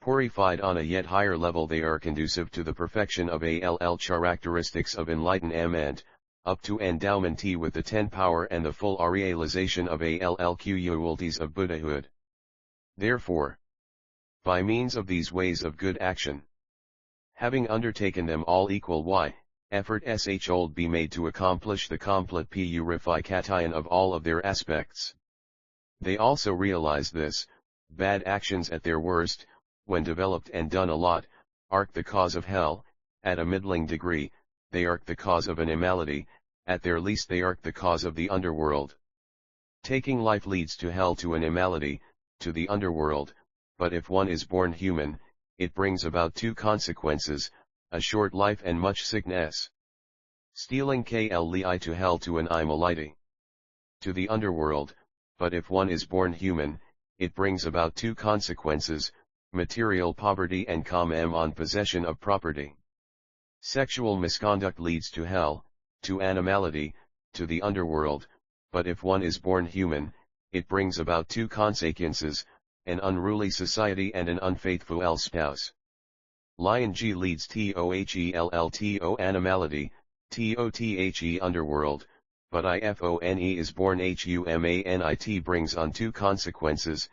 Purified on a yet higher level, they are conducive to the perfection of all characteristics of enlightened and, up to endowment with the 10 power and the full realization of all qualities of Buddhahood. Therefore, by means of these ways of good action, having undertaken them all equal effort old be made to accomplish the complete purification of all of their aspects. They also realize this: bad actions at their worst, when developed and done a lot, are the cause of hell; at a middling degree, they are the cause of animality; at their least they are the cause of the underworld. Taking life leads to hell, to animality, to the underworld, but if one is born human, it brings about 2 consequences: a short life and much sickness. Stealing kli to hell, to an immolity, to the underworld, but if one is born human, it brings about 2 consequences: material poverty and on possession of property. Sexual misconduct leads to hell, to animality, to the underworld, but if one is born human, it brings about 2 consequences: an unruly society and an unfaithful spouse. Lion G leads to animality, to underworld, but ifone is born humanit brings on 2 consequences: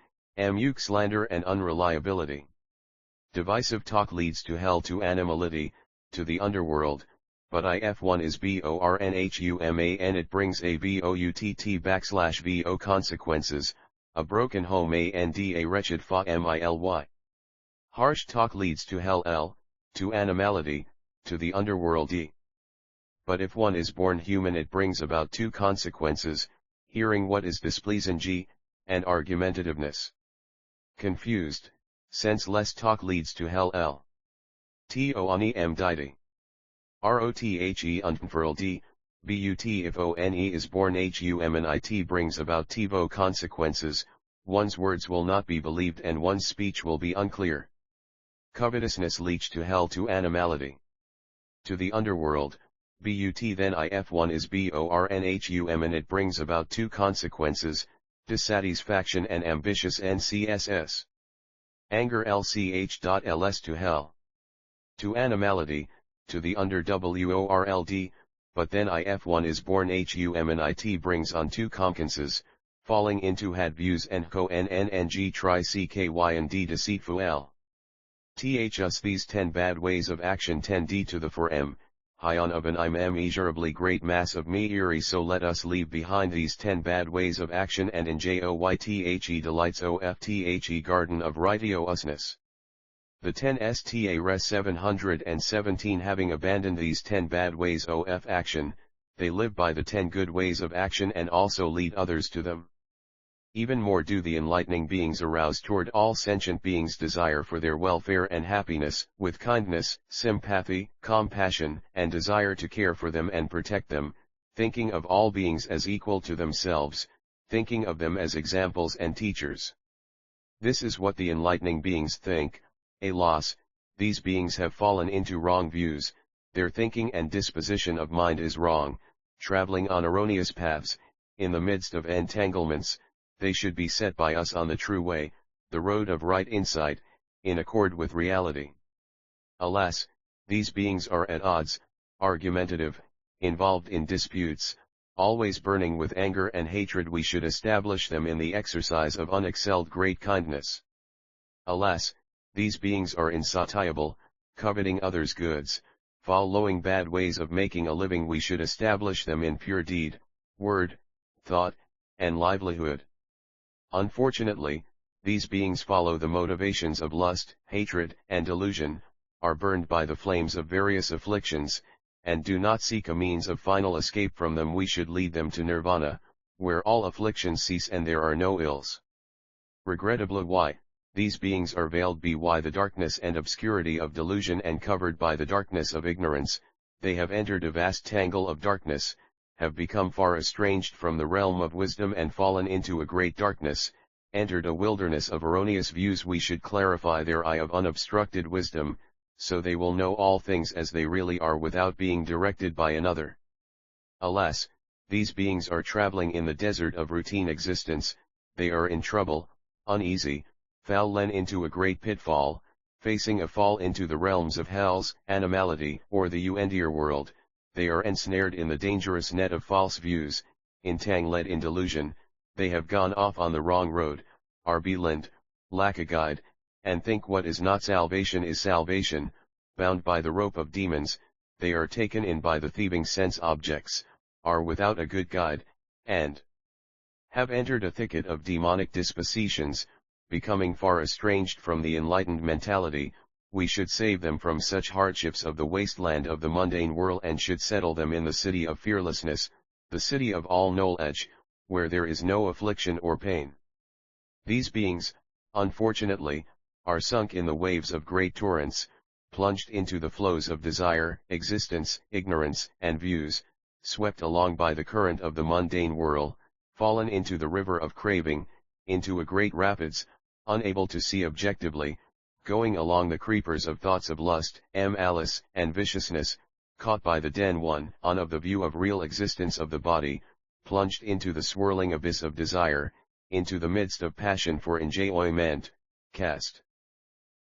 slander and unreliability. Divisive talk leads to hell, to animality, to the underworld, but if one is born human it brings a vo consequences: a broken home and a wretched family. Harsh talk leads to hell, to animality, to the underworld but if one is born human it brings about 2 consequences: hearing what is displeasing and argumentativeness. Confused, senseless talk leads to hell. Toani deity. Rothe unfurled, but if one is born humanit brings about tivo consequences: one's words will not be believed and one's speech will be unclear. Covetousness leads to hell, to animality, to the underworld, but then if one is born human it brings about 2 consequences: dissatisfaction and ambitious ncss. Anger lch.ls to hell, to animality, to the underworld, but then if one is born humanit brings on 2 consequences: falling into had views and nng tri cky and d deceitful. Thus these 10 bad ways of action tend to the 4m, hyon of an immeasurably great mass of meiri, so let us leave behind these 10 bad ways of action and enjoythe delights ofthe garden of righteousness. The 10 sta res 717 having abandoned these 10 bad ways of action, they live by the 10 good ways of action and also lead others to them. Even more do the enlightening beings arouse toward all sentient beings desire for their welfare and happiness, with kindness, sympathy, compassion, and desire to care for them and protect them, thinking of all beings as equal to themselves, thinking of them as examples and teachers. This is what the enlightening beings think. Alas, these beings have fallen into wrong views, their thinking and disposition of mind is wrong, traveling on erroneous paths, in the midst of entanglements. They should be set by us on the true way, the road of right insight, in accord with reality. Alas, these beings are at odds, argumentative, involved in disputes, always burning with anger and hatred. We should establish them in the exercise of unexcelled great kindness. Alas, these beings are insatiable, coveting others' goods, following bad ways of making a living. We should establish them in pure deed, word, thought, and livelihood. Unfortunately, these beings follow the motivations of lust, hatred, and delusion, are burned by the flames of various afflictions, and do not seek a means of final escape from them. We should lead them to nirvana, where all afflictions cease and there are no ills. Regrettably, why, these beings are veiled by the darkness and obscurity of delusion and covered by the darkness of ignorance. They have entered a vast tangle of darkness, have become far estranged from the realm of wisdom and fallen into a great darkness, entered a wilderness of erroneous views. We should clarify their eye of unobstructed wisdom, so they will know all things as they really are without being directed by another. Alas, these beings are traveling in the desert of routine existence, they are in trouble, uneasy, fallen into a great pitfall, facing a fall into the realms of hell's animality or the undear world. They are ensnared in the dangerous net of false views, entangled in delusion, they have gone off on the wrong road, are blind, lack a guide, and think what is not salvation is salvation. Bound by the rope of demons, they are taken in by the thieving sense objects, are without a good guide, and have entered a thicket of demonic dispositions, becoming far estranged from the enlightened mentality. We should save them from such hardships of the wasteland of the mundane world and should settle them in the city of fearlessness, the city of all knowledge, where there is no affliction or pain. These beings, unfortunately, are sunk in the waves of great torrents, plunged into the flows of desire, existence, ignorance, and views, swept along by the current of the mundane whirl, fallen into the river of craving, into a great rapids, unable to see objectively, going along the creepers of thoughts of lust, malice, and viciousness, caught by the den one on of the view of real existence of the body, plunged into the swirling abyss of desire, into the midst of passion for enjoyment, cast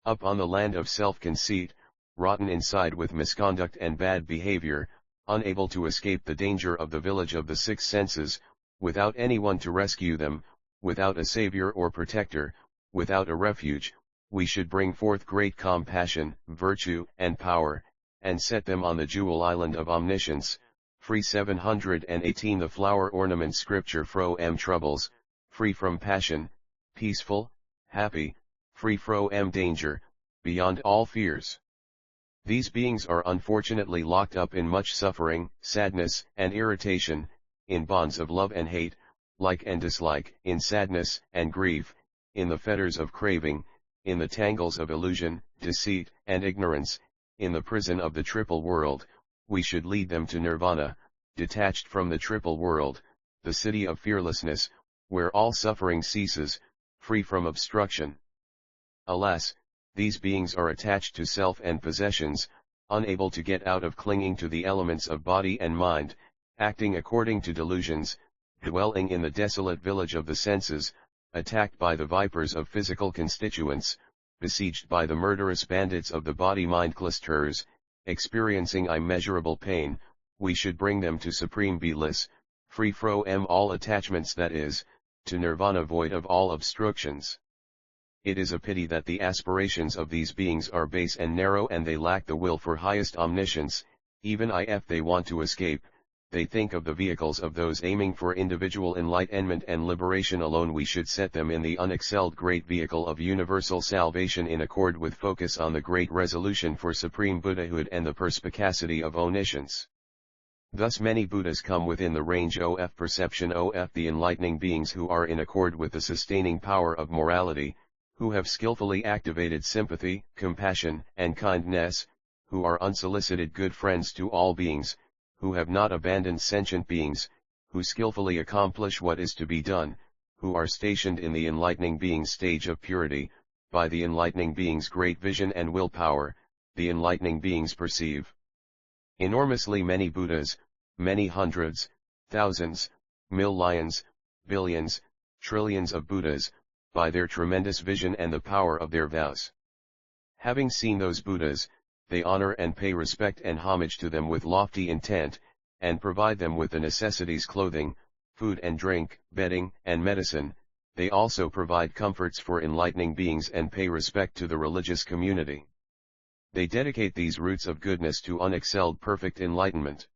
up on the land of self-conceit, rotten inside with misconduct and bad behavior, unable to escape the danger of the village of the six senses, without anyone to rescue them, without a savior or protector, without a refuge. We should bring forth great compassion, virtue, and power, and set them on the jewel island of omniscience. Free 718 The flower ornament scripture from troubles, free from passion, peaceful, happy, free from danger, beyond all fears. These beings are unfortunately locked up in much suffering, sadness, and irritation, in bonds of love and hate, like and dislike, in sadness and grief, in the fetters of craving, in the tangles of illusion, deceit, and ignorance, in the prison of the triple world. We should lead them to nirvana, detached from the triple world, the city of fearlessness, where all suffering ceases, free from obstruction. Alas, these beings are attached to self and possessions, unable to get out of clinging to the elements of body and mind, acting according to delusions, dwelling in the desolate village of the senses, attacked by the vipers of physical constituents, besieged by the murderous bandits of the body-mind clusters, experiencing immeasurable pain. We should bring them to supreme bliss, free from all attachments, that is, to nirvana void of all obstructions. It is a pity that the aspirations of these beings are base and narrow and they lack the will for highest omniscience. Even if they want to escape, they think of the vehicles of those aiming for individual enlightenment and liberation alone. We should set them in the unexcelled great vehicle of universal salvation in accord with focus on the great resolution for supreme Buddhahood and the perspicacity of omniscience. Thus many Buddhas come within the range of perception of the enlightening beings who are in accord with the sustaining power of morality, who have skillfully activated sympathy, compassion, and kindness, who are unsolicited good friends to all beings, who have not abandoned sentient beings, who skillfully accomplish what is to be done, who are stationed in the enlightening being's stage of purity. By the enlightening being's great vision and willpower, the enlightening beings perceive enormously many Buddhas, many hundreds, thousands, millions, billions, trillions of Buddhas, by their tremendous vision and the power of their vows. Having seen those Buddhas, they honor and pay respect and homage to them with lofty intent, and provide them with the necessities clothing, food and drink, bedding and medicine. They also provide comforts for enlightening beings and pay respect to the religious community. They dedicate these roots of goodness to unexcelled perfect enlightenment.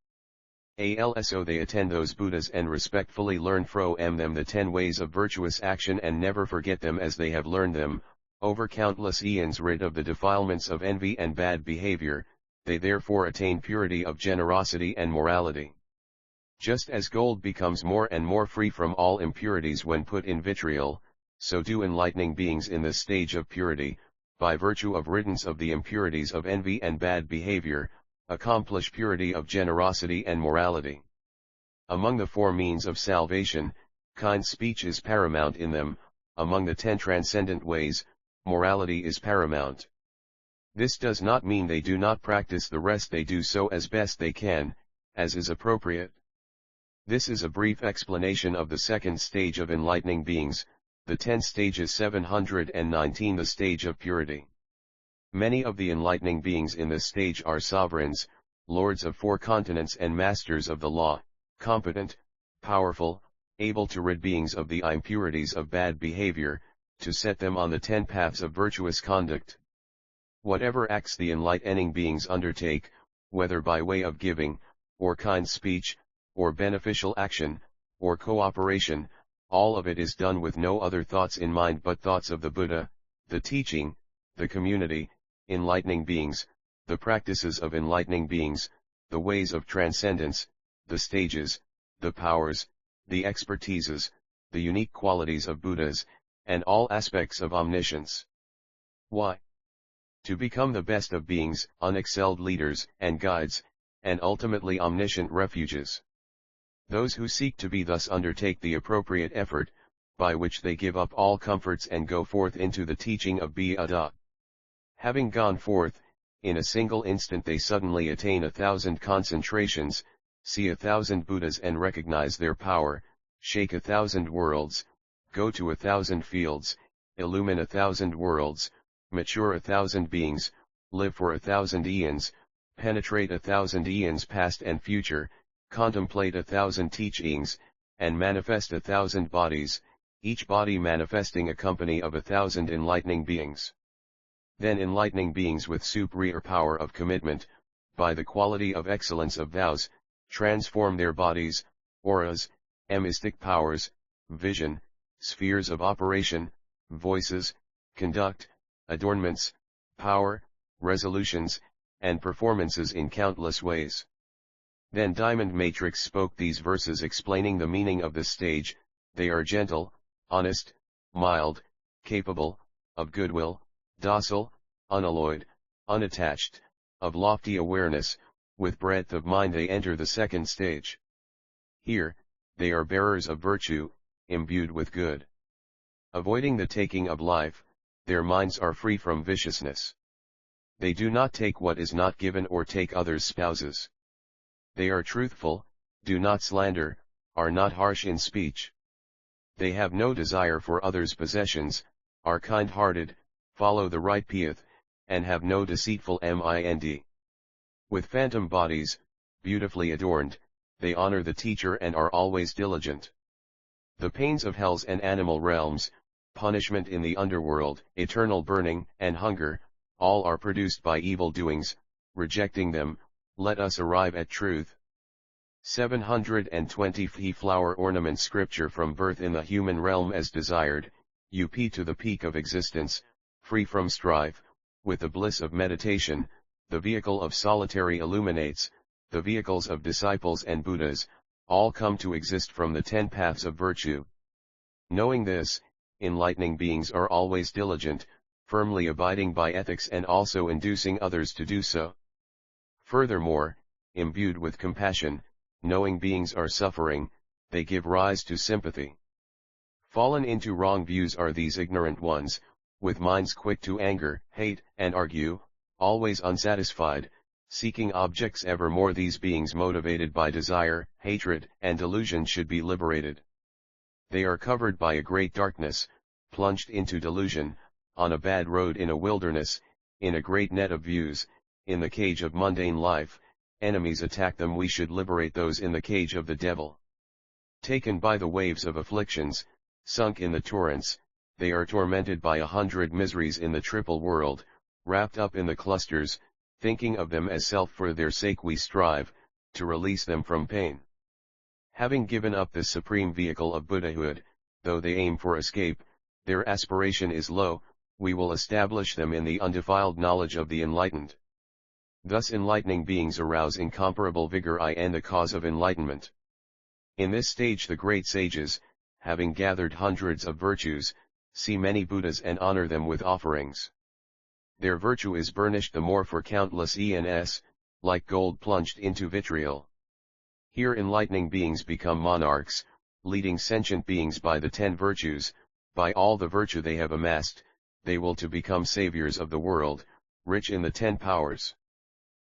Also they attend those Buddhas and respectfully learn from them the 10 ways of virtuous action and never forget them as they have learned them, over countless eons rid of the defilements of envy and bad behavior. They therefore attain purity of generosity and morality. Just as gold becomes more and more free from all impurities when put in vitriol, so do enlightening beings in this stage of purity, by virtue of riddance of the impurities of envy and bad behavior, accomplish purity of generosity and morality. Among the 4 means of salvation, kind speech is paramount in them. Among the 10 transcendent ways, morality is paramount. This does not mean they do not practice the rest. They do so as best they can, as is appropriate. This is a brief explanation of the second stage of enlightening beings, the 10 stages 719. The stage of purity. Many of the enlightening beings in this stage are sovereigns, lords of 4 continents and masters of the law, competent, powerful, able to rid beings of the impurities of bad behavior, to set them on the 10 paths of virtuous conduct. Whatever acts the enlightening beings undertake, whether by way of giving, or kind speech, or beneficial action, or cooperation, all of it is done with no other thoughts in mind but thoughts of the Buddha, the teaching, the community, enlightening beings, the practices of enlightening beings, the ways of transcendence, the stages, the powers, the expertises, the unique qualities of Buddhas, and all aspects of omniscience. Why? To become the best of beings, unexcelled leaders and guides, and ultimately omniscient refuges. Those who seek to be thus undertake the appropriate effort, by which they give up all comforts and go forth into the teaching of Buddha. Having gone forth, in a single instant they suddenly attain 1,000 concentrations, see 1,000 Buddhas and recognize their power, shake 1,000 worlds, go to 1,000 fields, illumine 1,000 worlds, mature 1,000 beings, live for 1,000 eons, penetrate 1,000 eons past and future, contemplate 1,000 teachings, and manifest 1,000 bodies, each body manifesting a company of 1,000 enlightening beings. Then enlightening beings with superior power of commitment, by the quality of excellence of vows, transform their bodies, auras, mystic powers, vision, spheres of operation, voices, conduct, adornments, power, resolutions, and performances in countless ways. Then Diamond Matrix spoke these verses explaining the meaning of this stage. They are gentle, honest, mild, capable, of goodwill, docile, unalloyed, unattached, of lofty awareness, with breadth of mind. They enter the second stage. Here, they are bearers of virtue, imbued with good. Avoiding the taking of life, their minds are free from viciousness. They do not take what is not given or take others' spouses. They are truthful, do not slander, are not harsh in speech. They have no desire for others' possessions, are kind-hearted, follow the right path, and have no deceitful mind. With phantom bodies, beautifully adorned, they honor the teacher and are always diligent. The pains of hells and animal realms, punishment in the underworld, eternal burning and hunger, all are produced by evil doings. Rejecting them, let us arrive at truth. 720 Flower ornament scripture. From birth in the human realm as desired, up to the peak of existence, free from strife, with the bliss of meditation, the vehicle of solitary illuminates, the vehicles of disciples and Buddhas, all come to exist from the 10 paths of virtue. Knowing this, enlightening beings are always diligent, firmly abiding by ethics and also inducing others to do so. Furthermore, imbued with compassion, knowing beings are suffering, they give rise to sympathy. Fallen into wrong views are these ignorant ones, with minds quick to anger, hate, and argue, always unsatisfied, seeking objects evermore. These beings motivated by desire, hatred, and delusion should be liberated. They are covered by a great darkness, plunged into delusion, on a bad road in a wilderness, in a great net of views, in the cage of mundane life. Enemies attack them. We should liberate those in the cage of the devil. Taken by the waves of afflictions, sunk in the torrents, they are tormented by 100 miseries in the triple world, wrapped up in the clusters, thinking of them as self. For their sake we strive to release them from pain. Having given up this supreme vehicle of Buddhahood, though they aim for escape, their aspiration is low. We will establish them in the undefiled knowledge of the enlightened. Thus enlightening beings arouse incomparable vigor and the cause of enlightenment. In this stage the great sages, having gathered hundreds of virtues, see many Buddhas and honor them with offerings. Their virtue is burnished the more for countless eons, like gold plunged into vitriol. Here enlightening beings become monarchs, leading sentient beings by the 10 virtues. By all the virtue they have amassed, they will to become saviors of the world, rich in the 10 powers.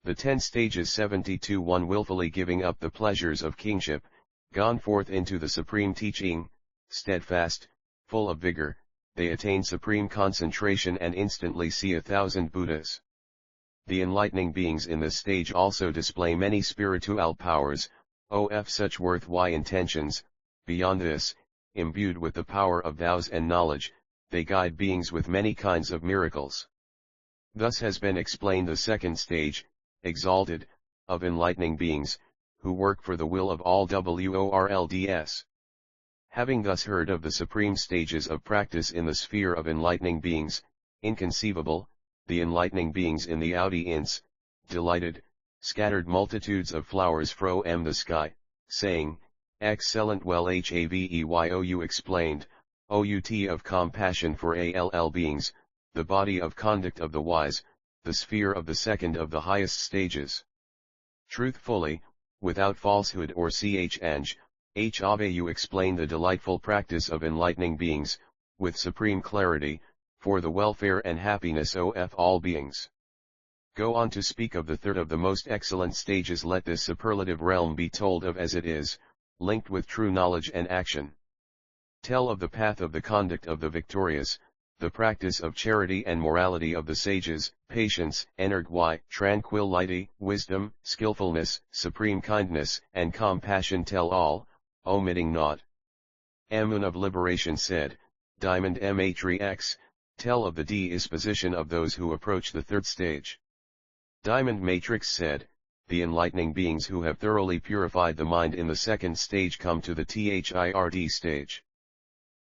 The 10 stages 72 1 willfully giving up the pleasures of kingship, gone forth into the supreme teaching, steadfast, full of vigor, they attain supreme concentration and instantly see 1,000 Buddhas. The enlightening beings in this stage also display many spiritual powers, of such worthwhile intentions. Beyond this, imbued with the power of vows and knowledge, they guide beings with many kinds of miracles. Thus has been explained the second stage, exalted, of enlightening beings, who work for the will of all worlds. Having thus heard of the supreme stages of practice in the sphere of enlightening beings, inconceivable, the enlightening beings in the audience, delighted, scattered multitudes of flowers from the sky, saying, "Excellent, well Haveyu explained, out of compassion for all beings, the body of conduct of the wise, the sphere of the second of the highest stages. Truthfully, without falsehood or change, Haveyu explained the delightful practice of enlightening beings, with supreme clarity, for the welfare and happiness of all beings. Go on to speak of the third of the most excellent stages. Let this superlative realm be told of as it is, linked with true knowledge and action. Tell of the path of the conduct of the victorious, the practice of charity and morality of the sages, patience, energy, tranquility, wisdom, skillfulness, supreme kindness, and compassion. Tell all, omitting naught. Amun of liberation said, Diamond Matrix, tell of the disposition of those who approach the third stage. Diamond Matrix said, the enlightening beings who have thoroughly purified the mind in the second stage come to the third stage.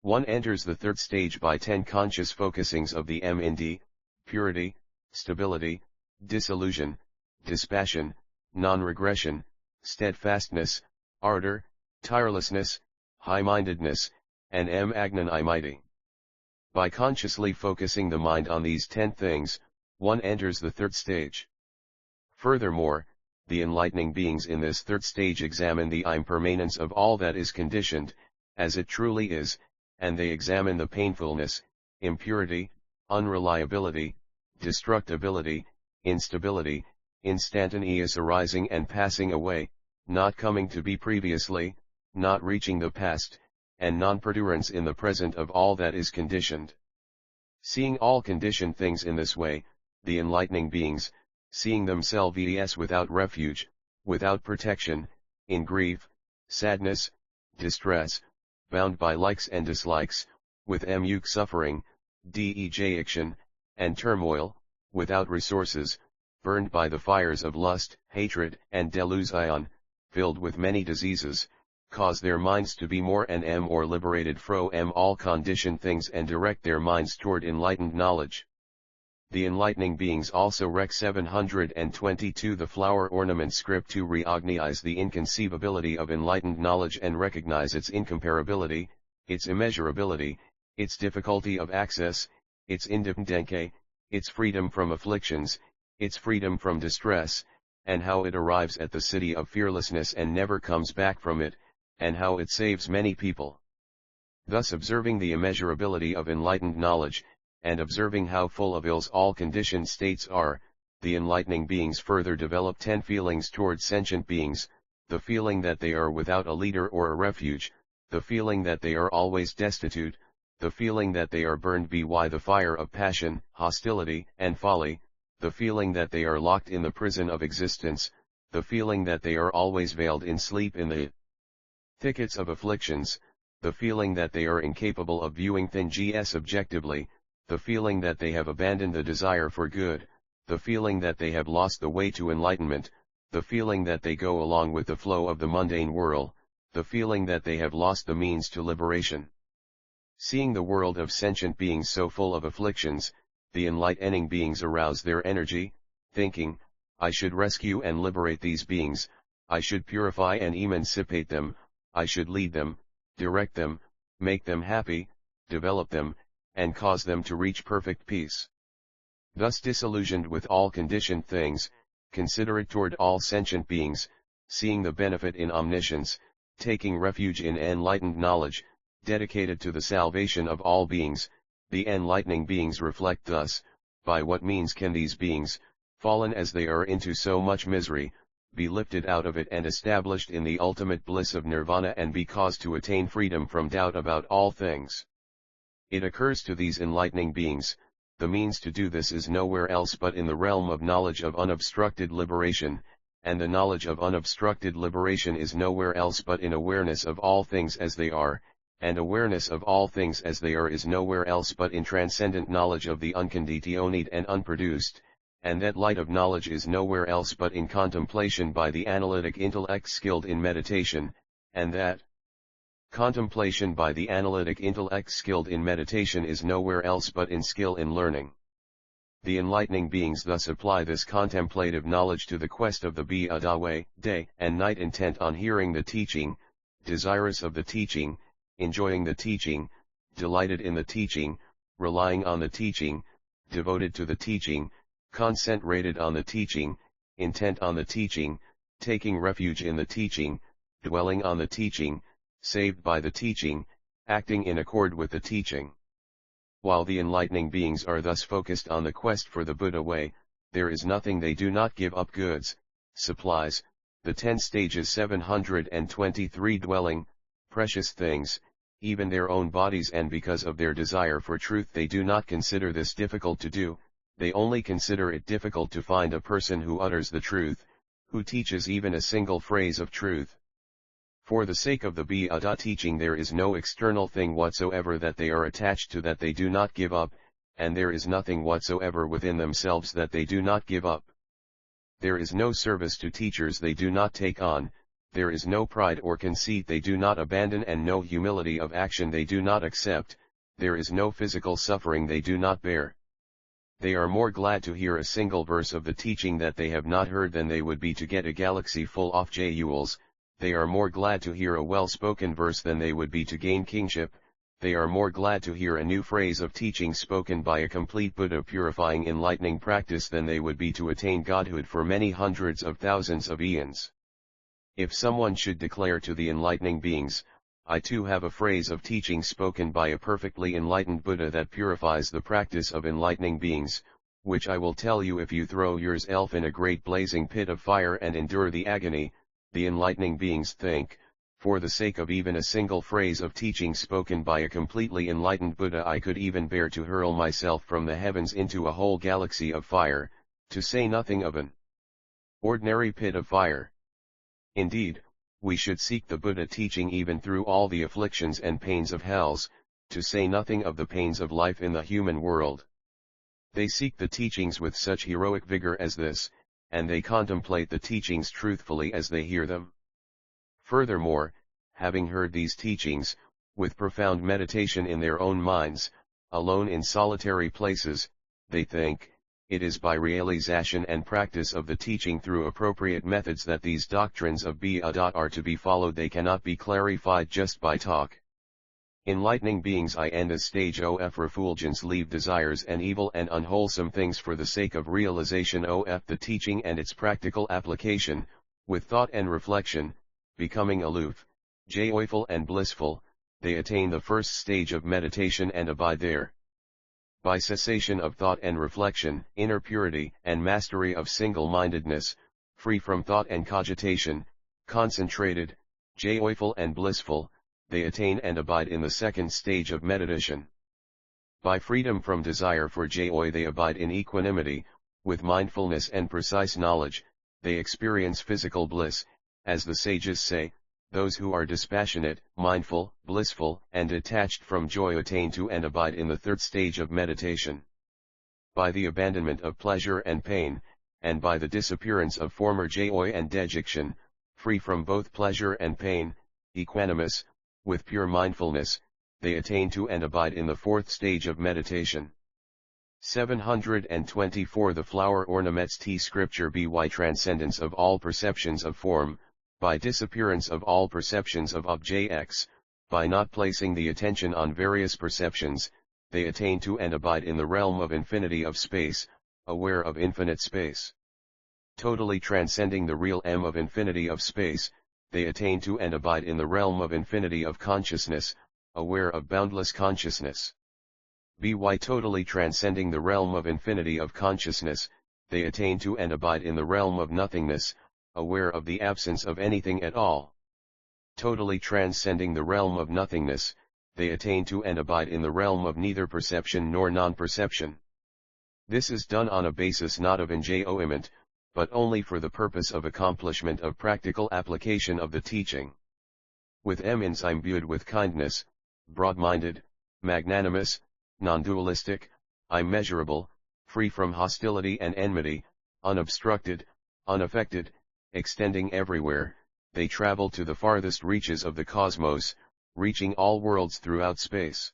One enters the third stage by 10 conscious focusings of the mind, purity, stability, disillusion, dispassion, non-regression, steadfastness, ardor, tirelessness, high-mindedness, and magnanimity. By consciously focusing the mind on these 10 things, one enters the third stage. Furthermore, the enlightening beings in this third stage examine the impermanence of all that is conditioned, as it truly is, and they examine the painfulness, impurity, unreliability, destructibility, instability, instantaneous arising and passing away, not coming to be previously, not reaching the past, and non-perdurance in the present of all that is conditioned. Seeing all conditioned things in this way, the enlightening beings, seeing themselves without refuge, without protection, in grief, sadness, distress, bound by likes and dislikes, with suffering, dejection, and turmoil, without resources, burned by the fires of lust, hatred, and delusion, filled with many diseases, cause their minds to be more and more liberated from all conditioned things and direct their minds toward enlightened knowledge. The enlightening beings also Rec 722 the flower ornament script to recognize the inconceivability of enlightened knowledge and recognize its incomparability, its immeasurability, its difficulty of access, its independence, its freedom from afflictions, its freedom from distress, and how it arrives at the city of fearlessness and never comes back from it, and how it saves many people. Thus observing the immeasurability of enlightened knowledge, and observing how full of ills all conditioned states are, the enlightening beings further develop 10 feelings toward sentient beings: the feeling that they are without a leader or a refuge, the feeling that they are always destitute, the feeling that they are burned by the fire of passion, hostility, and folly, the feeling that they are locked in the prison of existence, the feeling that they are always veiled in sleep in the thickets of afflictions, the feeling that they are incapable of viewing things objectively, the feeling that they have abandoned the desire for good, the feeling that they have lost the way to enlightenment, the feeling that they go along with the flow of the mundane world, the feeling that they have lost the means to liberation. Seeing the world of sentient beings so full of afflictions, the enlightening beings arouse their energy, thinking, I should rescue and liberate these beings, I should purify and emancipate them, I should lead them, direct them, make them happy, develop them, and cause them to reach perfect peace. Thus disillusioned with all conditioned things, considerate toward all sentient beings, seeing the benefit in omniscience, taking refuge in enlightened knowledge, dedicated to the salvation of all beings, the enlightening beings reflect thus: by what means can these beings, fallen as they are into so much misery, be lifted out of it and established in the ultimate bliss of nirvana and be caused to attain freedom from doubt about all things? It occurs to these enlightening beings, the means to do this is nowhere else but in the realm of knowledge of unobstructed liberation, and the knowledge of unobstructed liberation is nowhere else but in awareness of all things as they are, and awareness of all things as they are is nowhere else but in transcendent knowledge of the unconditioned and unproduced, and that light of knowledge is nowhere else but in contemplation by the analytic intellect skilled in meditation, and that contemplation by the analytic intellect skilled in meditation is nowhere else but in skill in learning. The enlightening beings thus apply this contemplative knowledge to the quest of the Buddha way, day and night, intent on hearing the teaching, desirous of the teaching, enjoying the teaching, delighted in the teaching, relying on the teaching, devoted to the teaching, concentrated on the teaching, intent on the teaching, taking refuge in the teaching, dwelling on the teaching, saved by the teaching, acting in accord with the teaching. While the enlightening beings are thus focused on the quest for the Buddha way, there is nothing they do not give up: goods, supplies, the 10 stages 723 dwelling, precious things, even their own bodies, and because of their desire for truth they do not consider this difficult to do, they only consider it difficult to find a person who utters the truth, who teaches even a single phrase of truth. For the sake of the Buddha teaching there is no external thing whatsoever that they are attached to that they do not give up, and there is nothing whatsoever within themselves that they do not give up. There is no service to teachers they do not take on, there is no pride or conceit they do not abandon, and no humility of action they do not accept, there is no physical suffering they do not bear. They are more glad to hear a single verse of the teaching that they have not heard than they would be to get a galaxy full of jewels. They are more glad to hear a well-spoken verse than they would be to gain kingship. They are more glad to hear a new phrase of teaching spoken by a complete Buddha purifying enlightening practice than they would be to attain godhood for many hundreds of thousands of eons. If someone should declare to the enlightening beings, I too have a phrase of teaching spoken by a perfectly enlightened Buddha that purifies the practice of enlightening beings, which I will tell you if you throw yourself in a great blazing pit of fire and endure the agony, the enlightening beings think, for the sake of even a single phrase of teaching spoken by a completely enlightened Buddha I could even bear to hurl myself from the heavens into a whole galaxy of fire, to say nothing of an ordinary pit of fire. Indeed, we should seek the Buddha teaching even through all the afflictions and pains of hells, to say nothing of the pains of life in the human world. They seek the teachings with such heroic vigor as this, and they contemplate the teachings truthfully as they hear them. Furthermore, having heard these teachings, with profound meditation in their own minds, alone in solitary places, they think, it is by realization and practice of the teaching through appropriate methods that these doctrines of Buddha are to be followed. They cannot be clarified just by talk. Enlightening beings in this stage of refulgence leave desires and evil and unwholesome things for the sake of realization of the teaching and its practical application, with thought and reflection, becoming aloof, joyful and blissful, they attain the first stage of meditation and abide there. By cessation of thought and reflection, inner purity and mastery of single-mindedness, free from thought and cogitation, concentrated, joyful and blissful, they attain and abide in the second stage of meditation. By freedom from desire for joy they abide in equanimity, with mindfulness and precise knowledge, they experience physical bliss, as the sages say. Those who are dispassionate, mindful, blissful, and detached from joy attain to and abide in the third stage of meditation. By the abandonment of pleasure and pain, and by the disappearance of former joy and dejection, free from both pleasure and pain, equanimous, with pure mindfulness, they attain to and abide in the fourth stage of meditation. 724 The flower ornaments T Scripture by transcendence of all perceptions of form, by disappearance of all perceptions of objects, by not placing the attention on various perceptions, they attain to and abide in the realm of infinity of space, aware of infinite space. Totally transcending the real of infinity of space, they attain to and abide in the realm of infinity of consciousness, aware of boundless consciousness. By totally transcending the realm of infinity of consciousness, they attain to and abide in the realm of nothingness, aware of the absence of anything at all. Totally transcending the realm of nothingness, they attain to and abide in the realm of neither perception nor non-perception. This is done on a basis not of enjoyment, but only for the purpose of accomplishment of practical application of the teaching. With means imbued with kindness, broad-minded, magnanimous, non-dualistic, immeasurable, free from hostility and enmity, unobstructed, unaffected, extending everywhere, they travel to the farthest reaches of the cosmos, reaching all worlds throughout space.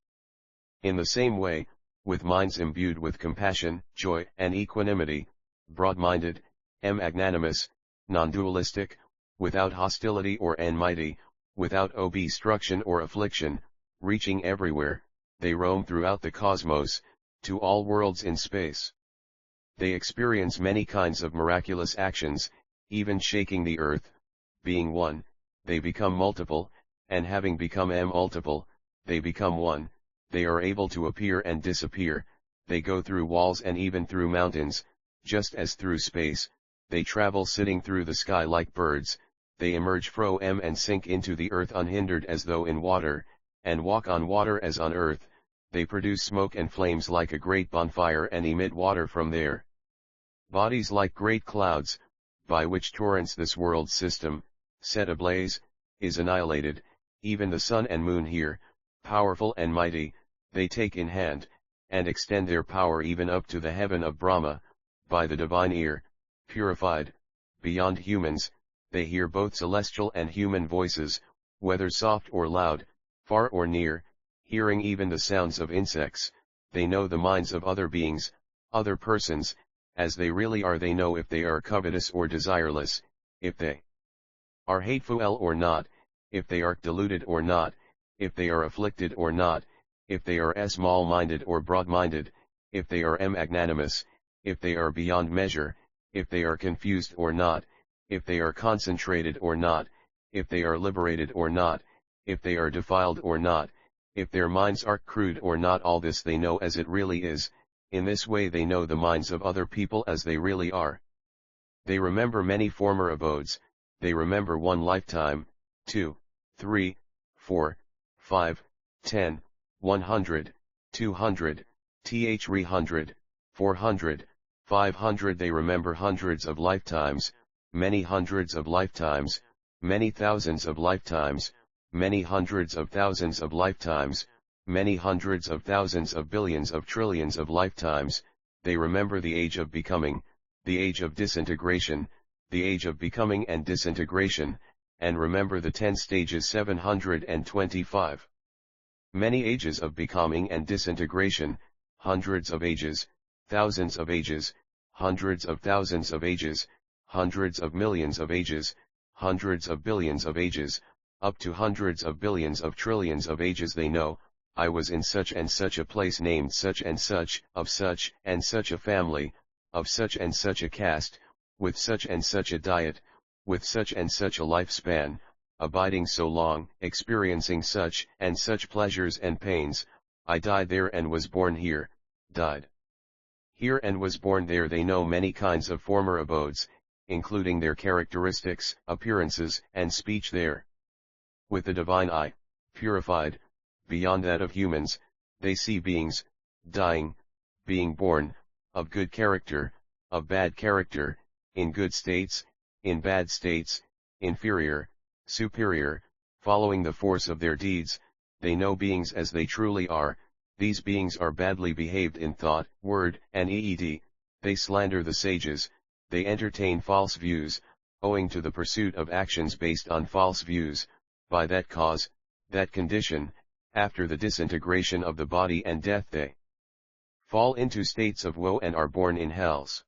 In the same way, with minds imbued with compassion, joy, and equanimity, broad-minded, magnanimous, non-dualistic, without hostility or enmity, without obstruction or affliction, reaching everywhere, they roam throughout the cosmos, to all worlds in space. They experience many kinds of miraculous actions, even shaking the earth. Being one, they become multiple, and having become multiple, they become one. They are able to appear and disappear, they go through walls and even through mountains, just as through space, they travel sitting through the sky like birds, they emerge from and sink into the earth unhindered as though in water, and walk on water as on earth, they produce smoke and flames like a great bonfire and emit water from their bodies like great clouds, by which torrents this world system, set ablaze, is annihilated. Even the sun and moon here, powerful and mighty, they take in hand, and extend their power even up to the heaven of Brahma, by the divine ear, purified, beyond humans, they hear both celestial and human voices, whether soft or loud, far or near, hearing even the sounds of insects, they know the minds of other beings, other persons, as they really are. They know if they are covetous or desireless, if they are hateful or not, if they are deluded or not, if they are afflicted or not, if they are small-minded or broad-minded, if they are magnanimous, if they are beyond measure, if they are confused or not, if they are concentrated or not, if they are liberated or not, if they are defiled or not, if their minds are crude or not. All this they know as it really is. In this way they know the minds of other people as they really are. They remember many former abodes, they remember one lifetime, 2, 3, 4, 5, 10, 100, 200, 300, 400, 500. They remember hundreds of lifetimes, many hundreds of lifetimes, many thousands of lifetimes, many hundreds of thousands of lifetimes, many hundreds of thousands of billions of trillions of lifetimes. They remember the age of becoming, the age of disintegration, the age of becoming and disintegration, and remember the 10 stages. 725. Many ages of becoming and disintegration, hundreds of ages, thousands of ages, hundreds of thousands of ages, hundreds of millions of ages, hundreds of billions of ages, up to hundreds of billions of trillions of ages. They know, I was in such and such a place named such and such, of such and such a family, of such and such a caste, with such and such a diet, with such and such a lifespan, abiding so long, experiencing such and such pleasures and pains. I died there and was born here, died here and was born there. They know many kinds of former abodes, including their characteristics, appearances, and speech there. With the divine eye, purified, beyond that of humans, they see beings, dying, being born, of good character, of bad character, in good states, in bad states, inferior, superior, following the force of their deeds. They know beings as they truly are. These beings are badly behaved in thought, word, and deed. They slander the sages, they entertain false views, owing to the pursuit of actions based on false views. By that cause, that condition, after the disintegration of the body and death, they fall into states of woe and are born in hells.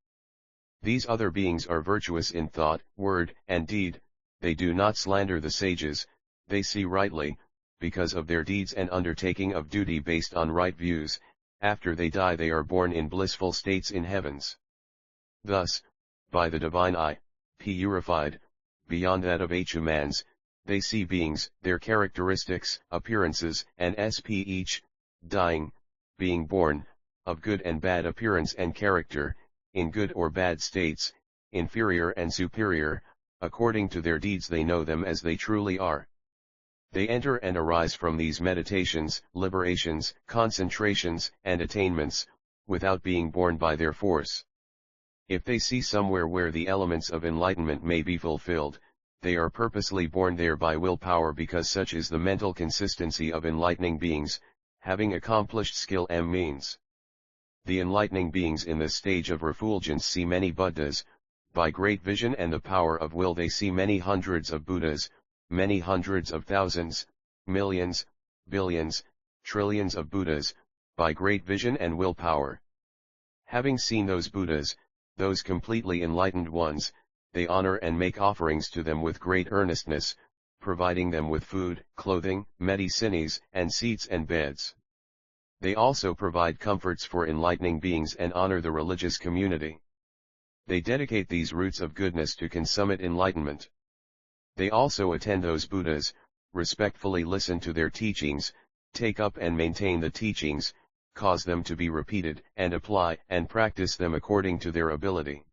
These other beings are virtuous in thought, word, and deed. They do not slander the sages, they see rightly, because of their deeds and undertaking of duty based on right views. After they die they are born in blissful states in heavens. Thus, by the divine eye, purified, beyond that of humans, they see beings, their characteristics, appearances, and speech, dying, being born, of good and bad appearance and character, in good or bad states, inferior and superior, according to their deeds. They know them as they truly are. They enter and arise from these meditations, liberations, concentrations, and attainments, without being born by their force. If they see somewhere where the elements of enlightenment may be fulfilled, they are purposely born there by willpower, because such is the mental consistency of enlightening beings, having accomplished skill and means. The enlightening beings in this stage of refulgence see many Buddhas. By great vision and the power of will they see many hundreds of Buddhas, many hundreds of thousands, millions, billions, trillions of Buddhas, by great vision and willpower. Having seen those Buddhas, those completely enlightened ones, they honor and make offerings to them with great earnestness, providing them with food, clothing, medicines, and seats and beds. They also provide comforts for enlightening beings and honor the religious community. They dedicate these roots of goodness to consummate enlightenment. They also attend those Buddhas, respectfully listen to their teachings, take up and maintain the teachings, cause them to be repeated, and apply and practice them according to their ability.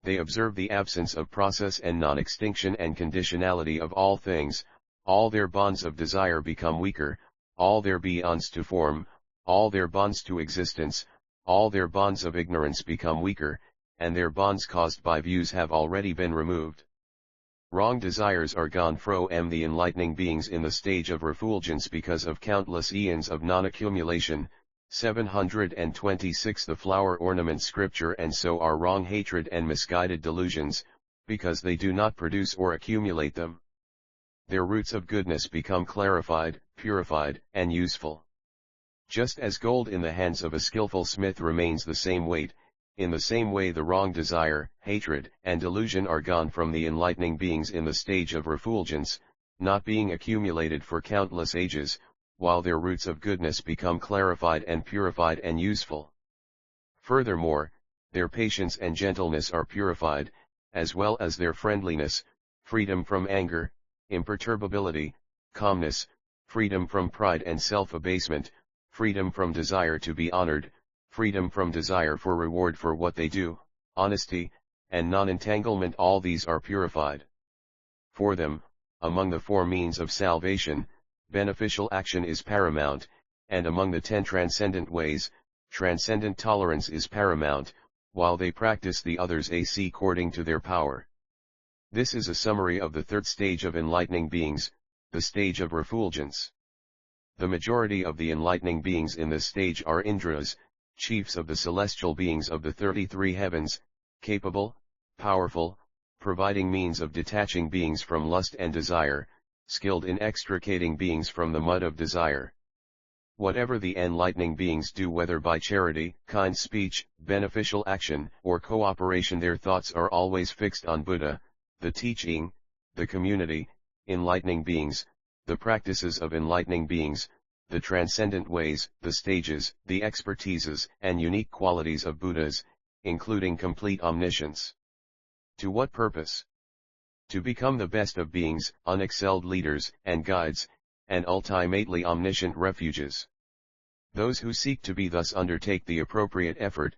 They observe the absence of process and non-extinction and conditionality of all things. All their bonds of desire become weaker, all their bonds to form, all their bonds to existence, all their bonds of ignorance become weaker, and their bonds caused by views have already been removed. Wrong desires are gone from the enlightening beings in the stage of refulgence because of countless eons of non-accumulation. 726 The flower ornaments scripture, and so are wrong hatred and misguided delusions, because they do not produce or accumulate them. Their roots of goodness become clarified, purified, and useful. Just as gold in the hands of a skillful smith remains the same weight, in the same way the wrong desire, hatred, and delusion are gone from the enlightening beings in the stage of refulgence, not being accumulated for countless ages, while their roots of goodness become clarified and purified and useful. Furthermore, their patience and gentleness are purified, as well as their friendliness, freedom from anger, imperturbability, calmness, freedom from pride and self-abasement, freedom from desire to be honored, freedom from desire for reward for what they do, honesty, and non-entanglement. All these are purified. For them, among the 4 means of salvation, beneficial action is paramount, and among the 10 transcendent ways, transcendent tolerance is paramount, while they practice the others according to their power. This is a summary of the 3rd stage of enlightening beings, the stage of refulgence. The majority of the enlightening beings in this stage are Indras, chiefs of the celestial beings of the 33 heavens, capable, powerful, providing means of detaching beings from lust and desire, skilled in extricating beings from the mud of desire. Whatever the enlightening beings do, whether by charity, kind speech, beneficial action, or cooperation, their thoughts are always fixed on Buddha, the teaching, the community, enlightening beings, the practices of enlightening beings, the transcendent ways, the stages, the expertises, and unique qualities of Buddhas, including complete omniscience. To what purpose? To become the best of beings, unexcelled leaders, and guides, and ultimately omniscient refuges. Those who seek to be thus undertake the appropriate effort,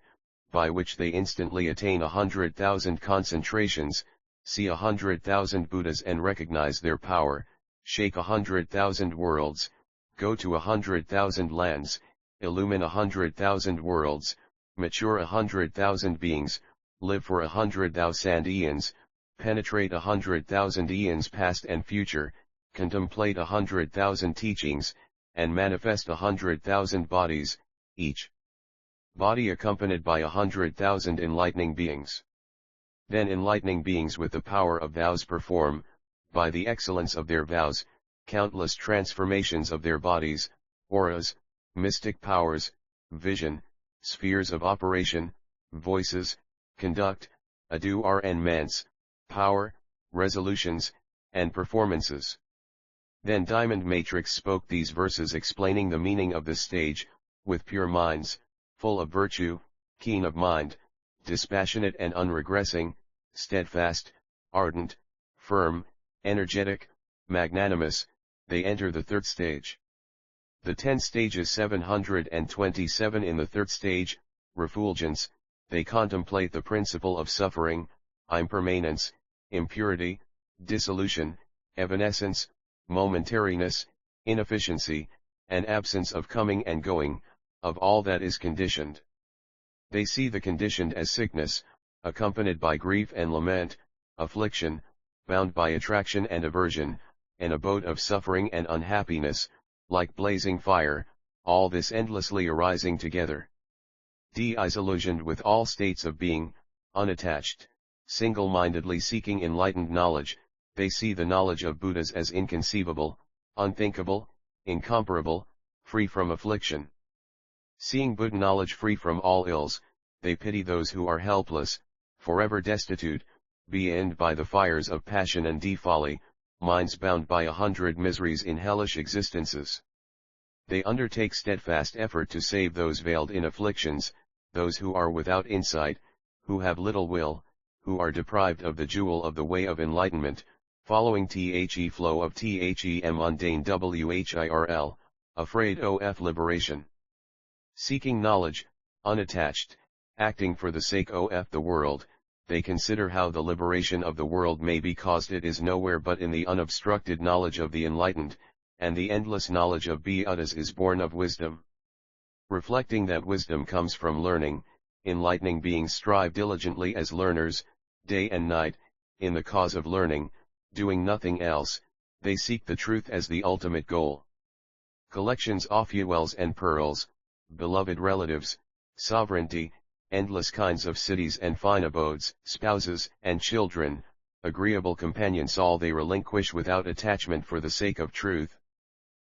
by which they instantly attain 100,000 concentrations, see 100,000 Buddhas and recognize their power, shake 100,000 worlds, go to 100,000 lands, illumine 100,000 worlds, mature 100,000 beings, live for 100,000 eons, penetrate 100,000 eons past and future, contemplate 100,000 teachings, and manifest 100,000 bodies, each body accompanied by 100,000 enlightening beings. Then enlightening beings with the power of vows perform, by the excellence of their vows, countless transformations of their bodies, auras, mystic powers, vision, spheres of operation, voices, conduct, adornments, power, resolutions, and performances. Then Diamond Matrix spoke these verses explaining the meaning of the stage, with pure minds, full of virtue, keen of mind, dispassionate and unregressing, steadfast, ardent, firm, energetic, magnanimous, they enter the third stage. The 10 stages 727 in the third stage, refulgence, they contemplate the principle of suffering, impermanence, impurity, dissolution, evanescence, momentariness, inefficiency, and absence of coming and going, of all that is conditioned. They see the conditioned as sickness, accompanied by grief and lament, affliction, bound by attraction and aversion, an abode of suffering and unhappiness, like blazing fire, all this endlessly arising together. Disillusioned with all states of being, unattached, single-mindedly seeking enlightened knowledge, they see the knowledge of Buddhas as inconceivable, unthinkable, incomparable, free from affliction. Seeing Buddha knowledge free from all ills, they pity those who are helpless, forever destitute, beinged by the fires of passion and folly, minds bound by 100 miseries in hellish existences. They undertake steadfast effort to save those veiled in afflictions, those who are without insight, who have little will, who are deprived of the jewel of the way of enlightenment, following the flow of them mundane whirl, afraid of liberation. Seeking knowledge, unattached, acting for the sake of the world, they consider how the liberation of the world may be caused. It is nowhere but in the unobstructed knowledge of the enlightened, and the endless knowledge of Buddhas is born of wisdom. Reflecting that wisdom comes from learning, enlightening beings strive diligently as learners, day and night, in the cause of learning, doing nothing else. They seek the truth as the ultimate goal. Collections of jewels and pearls, beloved relatives, sovereignty, endless kinds of cities and fine abodes, spouses and children, agreeable companions, all they relinquish without attachment for the sake of truth.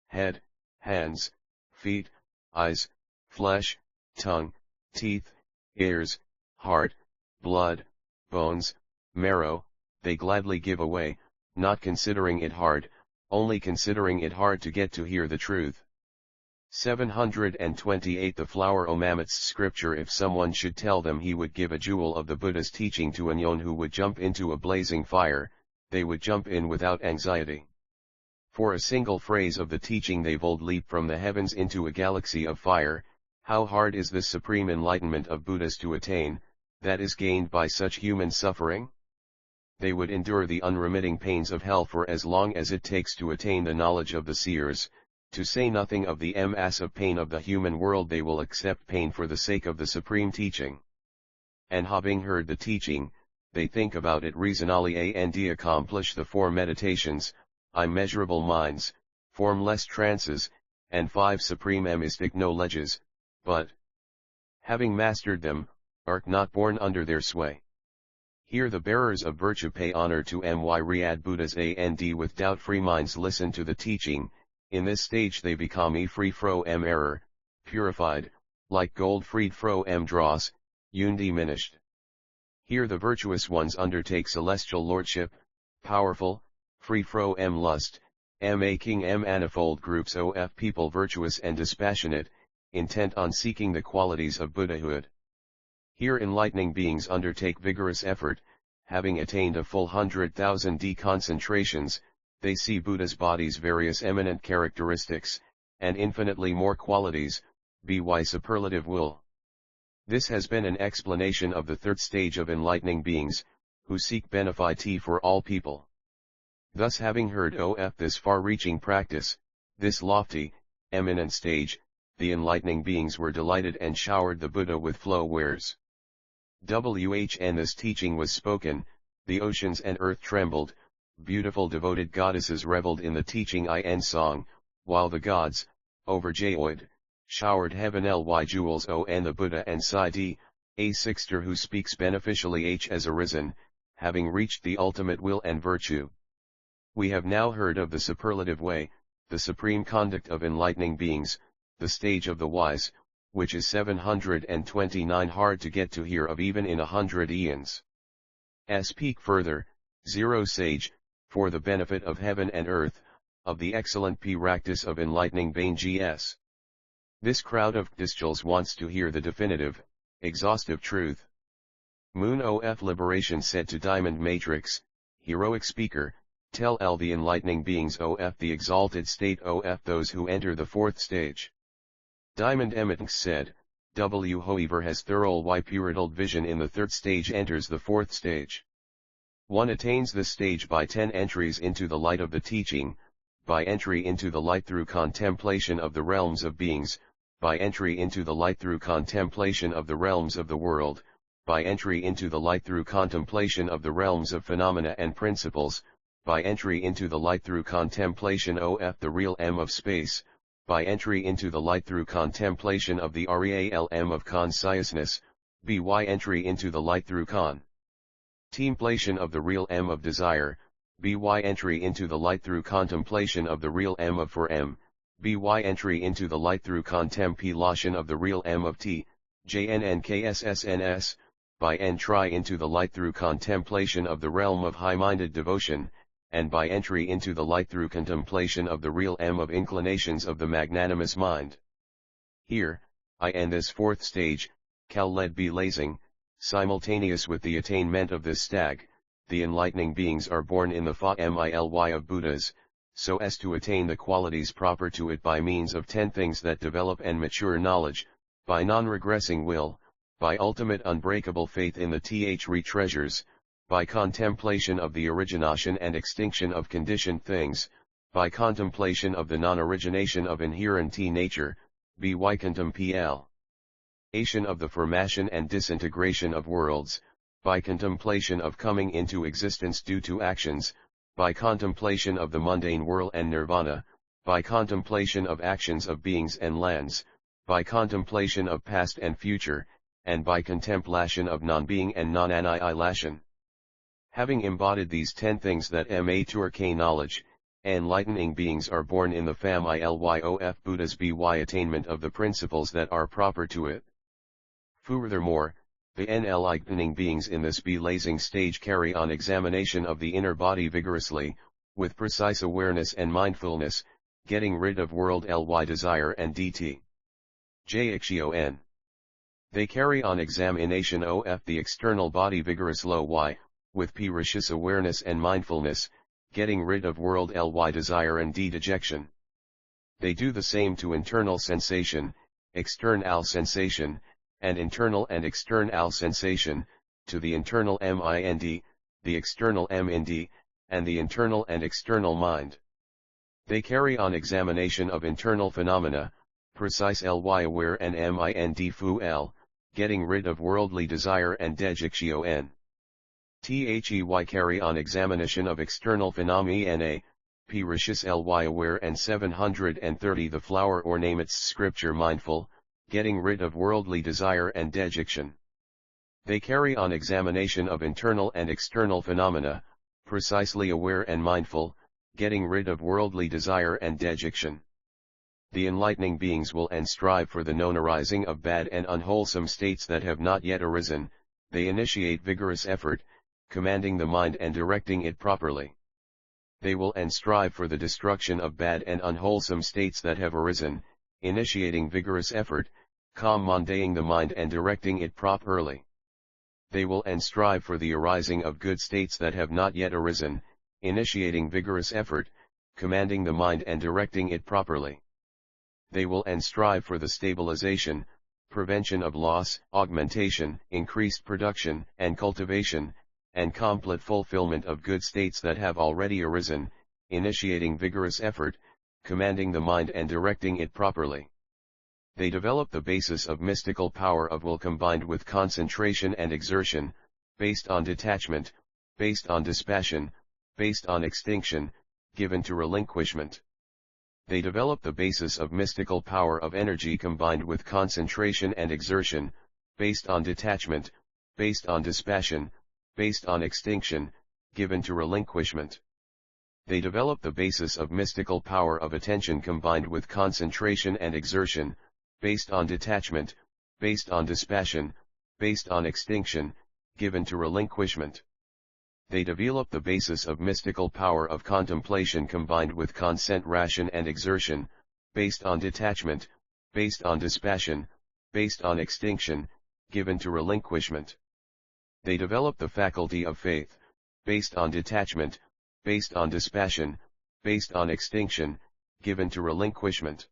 Head, hands, feet, eyes, flesh, tongue, teeth, ears, heart, blood, bones, marrow, they gladly give away, not considering it hard, only considering it hard to get to hear the truth. 728 The Flower o Mammoth's scripture. If someone should tell them he would give a jewel of the Buddha's teaching to anyone who would jump into a blazing fire, they would jump in without anxiety. For a single phrase of the teaching they would leap from the heavens into a galaxy of fire. How hard is this supreme enlightenment of Buddhas to attain, that is gained by such human suffering? They would endure the unremitting pains of hell for as long as it takes to attain the knowledge of the seers. To say nothing of the mass of pain of the human world, they will accept pain for the sake of the supreme teaching. And having heard the teaching, they think about it reasonably and accomplish the 4 meditations, immeasurable minds, formless trances, and 5 supreme mystic knowledges, but, having mastered them, are not born under their sway. Here the bearers of virtue pay honor to Riyad Buddhas and with doubt-free minds listen to the teaching, In this stage they become free from error, purified, like gold freed from dross, undiminished. Here the virtuous ones undertake celestial lordship, powerful, free from lust, making manifold groups of people virtuous and dispassionate, intent on seeking the qualities of Buddhahood. Here enlightening beings undertake vigorous effort, having attained a full 100,000 deconcentrations, they see Buddha's body's various eminent characteristics, and infinitely more qualities, by superlative will. This has been an explanation of the third stage of enlightening beings, who seek benefit for all people. Thus having heard of this far-reaching practice, this lofty, eminent stage, the enlightening beings were delighted and showered the Buddha with flow wares. When this teaching was spoken, the oceans and earth trembled, beautiful devoted goddesses reveled in the teaching and song, while the gods, overjoyed, showered heavenly jewels on the Buddha and Siddhi, a sixter who speaks beneficially has arisen, having reached the ultimate will and virtue. We have now heard of the superlative way, the supreme conduct of enlightening beings, the stage of the wise, which is 729 hard to get to hear of even in 100 eons. Speak further, zero sage, for the benefit of heaven and earth, of the excellent practice of enlightening beings. This crowd of Christians wants to hear the definitive, exhaustive truth. Moon of Liberation said to Diamond Matrix, heroic speaker, tell the enlightening beings of the exalted state of those who enter the fourth stage. Diamond Emittance said, whoever has thorough purified vision in the third stage enters the fourth stage. One attains this stage by 10 entries into the light of the teaching, by entry into the light through contemplation of the realms of beings, by entry into the light through contemplation of the realms of the world, by entry into the light through contemplation of the realms of phenomena and principles, by entry into the light through contemplation of the realm of space, by entry into the light through contemplation of the realm of consciousness, by entry into the light through contemplation of the realm of desire, by entry into the light through contemplation of the realm of form, by entry into the light through contemplation of the realm of jnnkssns, by entry into the light through contemplation of the realm of high-minded devotion, and by entry into the light through contemplation of the realm of inclinations of the magnanimous mind. Here, in this fourth stage, led blazing, simultaneous with the attainment of this stag, the enlightening beings are born in the family of Buddhas, so as to attain the qualities proper to it by means of 10 things that develop and mature knowledge, by non-regressing will, by ultimate unbreakable faith in the three treasures, by contemplation of the origination and extinction of conditioned things, by contemplation of the non-origination of inherent nature, by contemplation of the formation and disintegration of worlds, by contemplation of coming into existence due to actions, by contemplation of the mundane world and nirvana, by contemplation of actions of beings and lands, by contemplation of past and future, and by contemplation of non-being and non-annihilation. Having embodied these 10 things that mature knowledge, enlightening beings are born in the family of Buddhas by attainment of the principles that are proper to it. Furthermore, the enlightening beings in this blazing stage carry on examination of the inner body vigorously, with precise awareness and mindfulness, getting rid of worldly desire and detachtion. They carry on examination of the external body vigorously, with precious awareness and mindfulness, getting rid of worldly desire and dejection. They do the same to internal sensation, external sensation, and internal and external sensation, to the internal mind, the external mind, and the internal and external mind. They carry on examination of internal phenomena, precise ly aware and mind full, getting rid of worldly desire and dejection. They carry on examination of external phenomena, precious ly aware and 730 the flower ornaments scripture mindful, getting rid of worldly desire and dejection. They carry on examination of internal and external phenomena, precisely aware and mindful, getting rid of worldly desire and dejection. The enlightening beings will and strive for the known arising of bad and unwholesome states that have not yet arisen. They initiate vigorous effort, commanding the mind and directing it properly. They will and strive for the destruction of bad and unwholesome states that have arisen, initiating vigorous effort, commanding the mind and directing it properly. They will and strive for the arising of good states that have not yet arisen, initiating vigorous effort, commanding the mind and directing it properly. They will and strive for the stabilization, prevention of loss, augmentation, increased production and cultivation, and complete fulfillment of good states that have already arisen, initiating vigorous effort, commanding the mind and directing it properly. They develop the basis of mystical power of will combined with concentration and exertion, based on detachment, based on dispassion, based on extinction, given to relinquishment. They develop the basis of mystical power of energy combined with concentration and exertion, based on detachment, based on dispassion, based on extinction, given to relinquishment. They develop the basis of mystical power of attention combined with concentration and exertion, based on detachment, based on dispassion, based on extinction, given to relinquishment. They develop the basis of mystical power of contemplation combined with concentration and exertion, based on detachment, based on dispassion, based on extinction, given to relinquishment. They develop the faculty of faith, based on detachment, based on dispassion, based on extinction, given to relinquishment.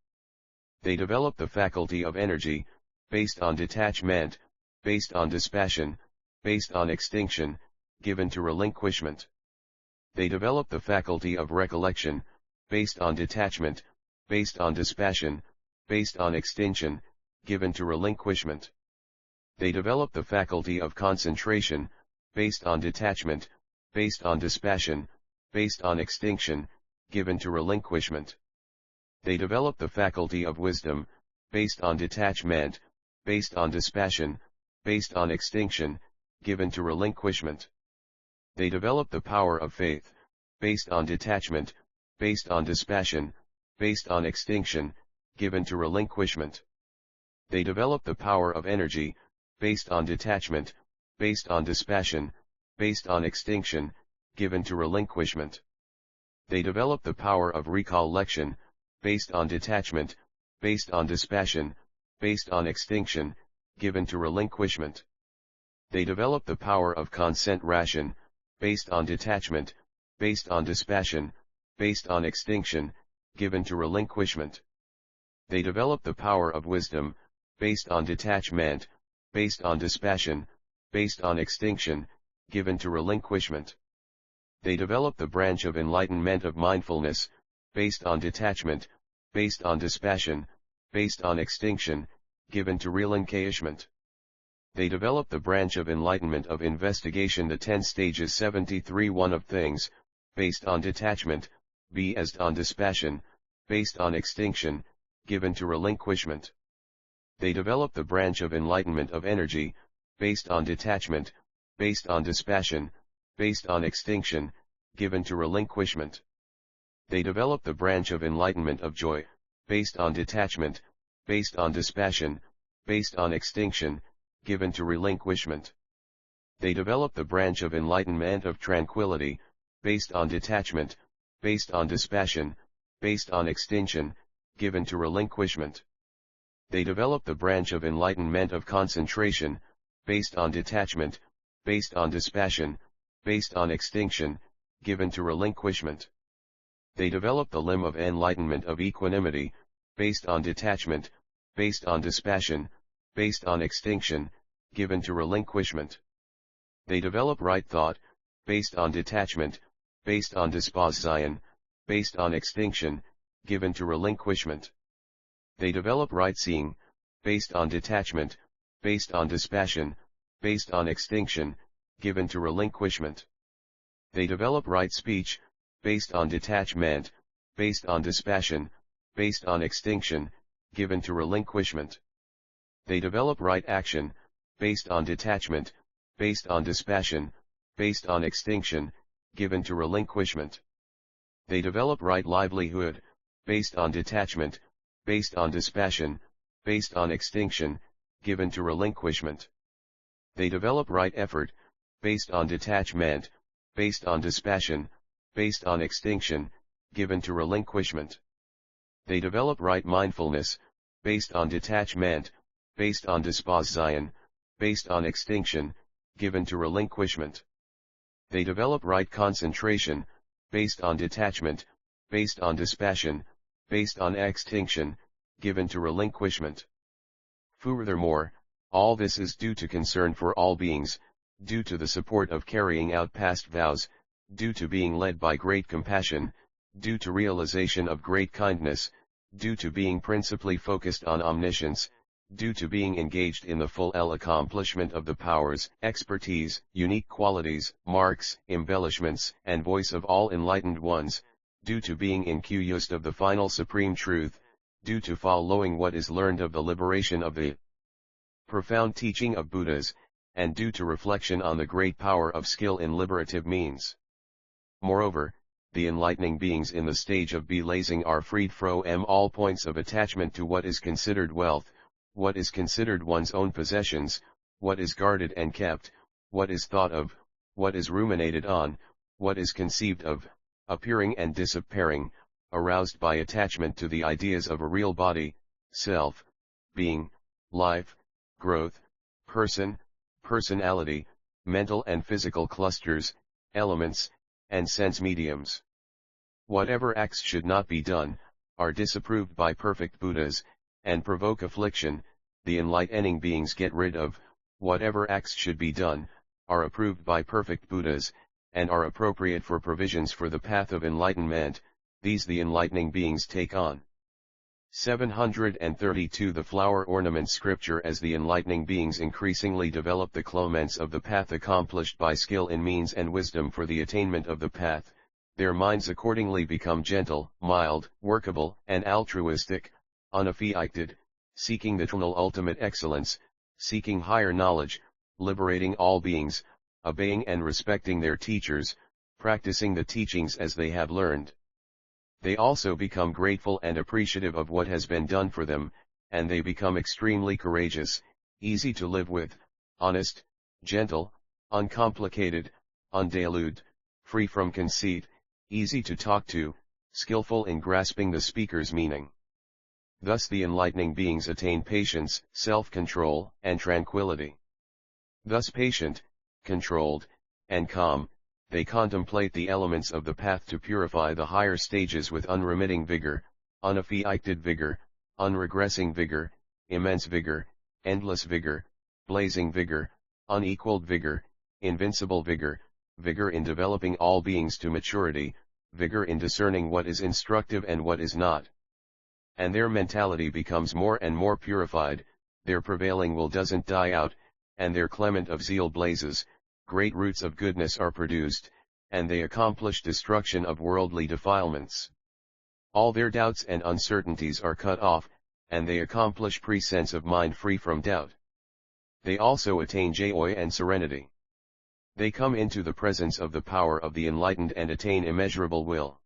They develop the faculty of energy, based on detachment, based on dispassion, based on extinction, given to relinquishment. They develop the faculty of recollection, based on detachment, based on dispassion, based on extinction, given to relinquishment. They develop the faculty of concentration, based on detachment, based on dispassion, based on extinction, given to relinquishment. They develop the faculty of wisdom, based on detachment, based on dispassion, based on extinction, given to relinquishment. They develop the power of faith, based on detachment, based on dispassion, based on extinction, given to relinquishment. They develop the power of energy, based on detachment, based on dispassion, based on extinction, given to relinquishment. They develop the power of recollection, based on detachment, based on dispassion, based on extinction, given to relinquishment. They develop the power of concentration, based on detachment, based on dispassion, based on extinction, given to relinquishment. They develop the power of wisdom, based on detachment, based on dispassion, based on extinction, given to relinquishment. They develop the branch of enlightenment of mindfulness, based on detachment, based on dispassion, based on extinction, given to relinquishment. They develop the branch of enlightenment of investigation, the 10 stages 73 of things, based on detachment, based on dispassion, based on extinction, given to relinquishment. They develop the branch of enlightenment of energy, based on detachment, based on dispassion, based on extinction, given to relinquishment. They develop the branch of enlightenment of joy, based on detachment, based on dispassion, based on extinction, given to relinquishment. They develop the branch of enlightenment of tranquility, based on detachment, based on dispassion, based on extinction, given to relinquishment. They develop the branch of enlightenment of concentration, based on detachment, based on dispassion, based on extinction, given to relinquishment. They develop the limb of enlightenment of equanimity, based on detachment, based on dispassion, based on extinction, given to relinquishment. They develop right thought, based on detachment, based on disposition, based on extinction, given to relinquishment. They develop right seeing, based on detachment, based on dispassion, based on extinction, given to relinquishment. They develop right speech, based on detachment, based on dispassion, based on extinction, given to relinquishment. They develop right action, based on detachment, based on dispassion, based on extinction, given to relinquishment. They develop right livelihood, based on detachment, based on dispassion, based on extinction, given to relinquishment. They develop right effort, based on detachment, based on dispassion, based on extinction, given to relinquishment. They develop right mindfulness, based on detachment, based on disposition, based on extinction, given to relinquishment. They develop right concentration, based on detachment, based on dispassion, based on extinction, given to relinquishment. Furthermore, all this is due to concern for all beings, due to the support of carrying out past vows, due to being led by great compassion, due to realization of great kindness, due to being principally focused on omniscience, due to being engaged in the full accomplishment of the powers, expertise, unique qualities, marks, embellishments, and voice of all enlightened ones, due to being incused of the final supreme truth, due to following what is learned of the liberation of the profound teaching of Buddhas, and due to reflection on the great power of skill in liberative means. Moreover, the enlightening beings in the stage of belazing are freed from all points of attachment to what is considered wealth, what is considered one's own possessions, what is guarded and kept, what is thought of, what is ruminated on, what is conceived of, appearing and disappearing, aroused by attachment to the ideas of a real body, self, being, life, growth, person, personality, mental and physical clusters, elements, and sense mediums. Whatever acts should not be done, are disapproved by perfect Buddhas, and provoke affliction. The enlightening beings get rid of. Whatever acts should be done, are approved by perfect Buddhas, and are appropriate for provisions for the path of enlightenment. These the enlightening beings take on. 732 The flower ornaments scripture. As the enlightening beings increasingly develop the clements of the path accomplished by skill in means and wisdom for the attainment of the path, their minds accordingly become gentle, mild, workable, and altruistic, unaffected, seeking the eternal ultimate excellence, seeking higher knowledge, liberating all beings, obeying and respecting their teachers, practicing the teachings as they have learned. They also become grateful and appreciative of what has been done for them, and they become extremely courageous, easy to live with, honest, gentle, uncomplicated, undiluted, free from conceit, easy to talk to, skillful in grasping the speaker's meaning. Thus the enlightening beings attain patience, self-control, and tranquility. Thus patient, controlled, and calm, they contemplate the elements of the path to purify the higher stages with unremitting vigor, unaffected vigor, unregressing vigor, immense vigor, endless vigor, blazing vigor, unequaled vigor, invincible vigor, vigor in developing all beings to maturity, vigor in discerning what is instructive and what is not. And their mentality becomes more and more purified, their prevailing will doesn't die out, and their clement of zeal blazes, great roots of goodness are produced, and they accomplish destruction of worldly defilements. All their doubts and uncertainties are cut off, and they accomplish presence of mind free from doubt. They also attain joy and serenity. They come into the presence of the power of the enlightened and attain immeasurable will.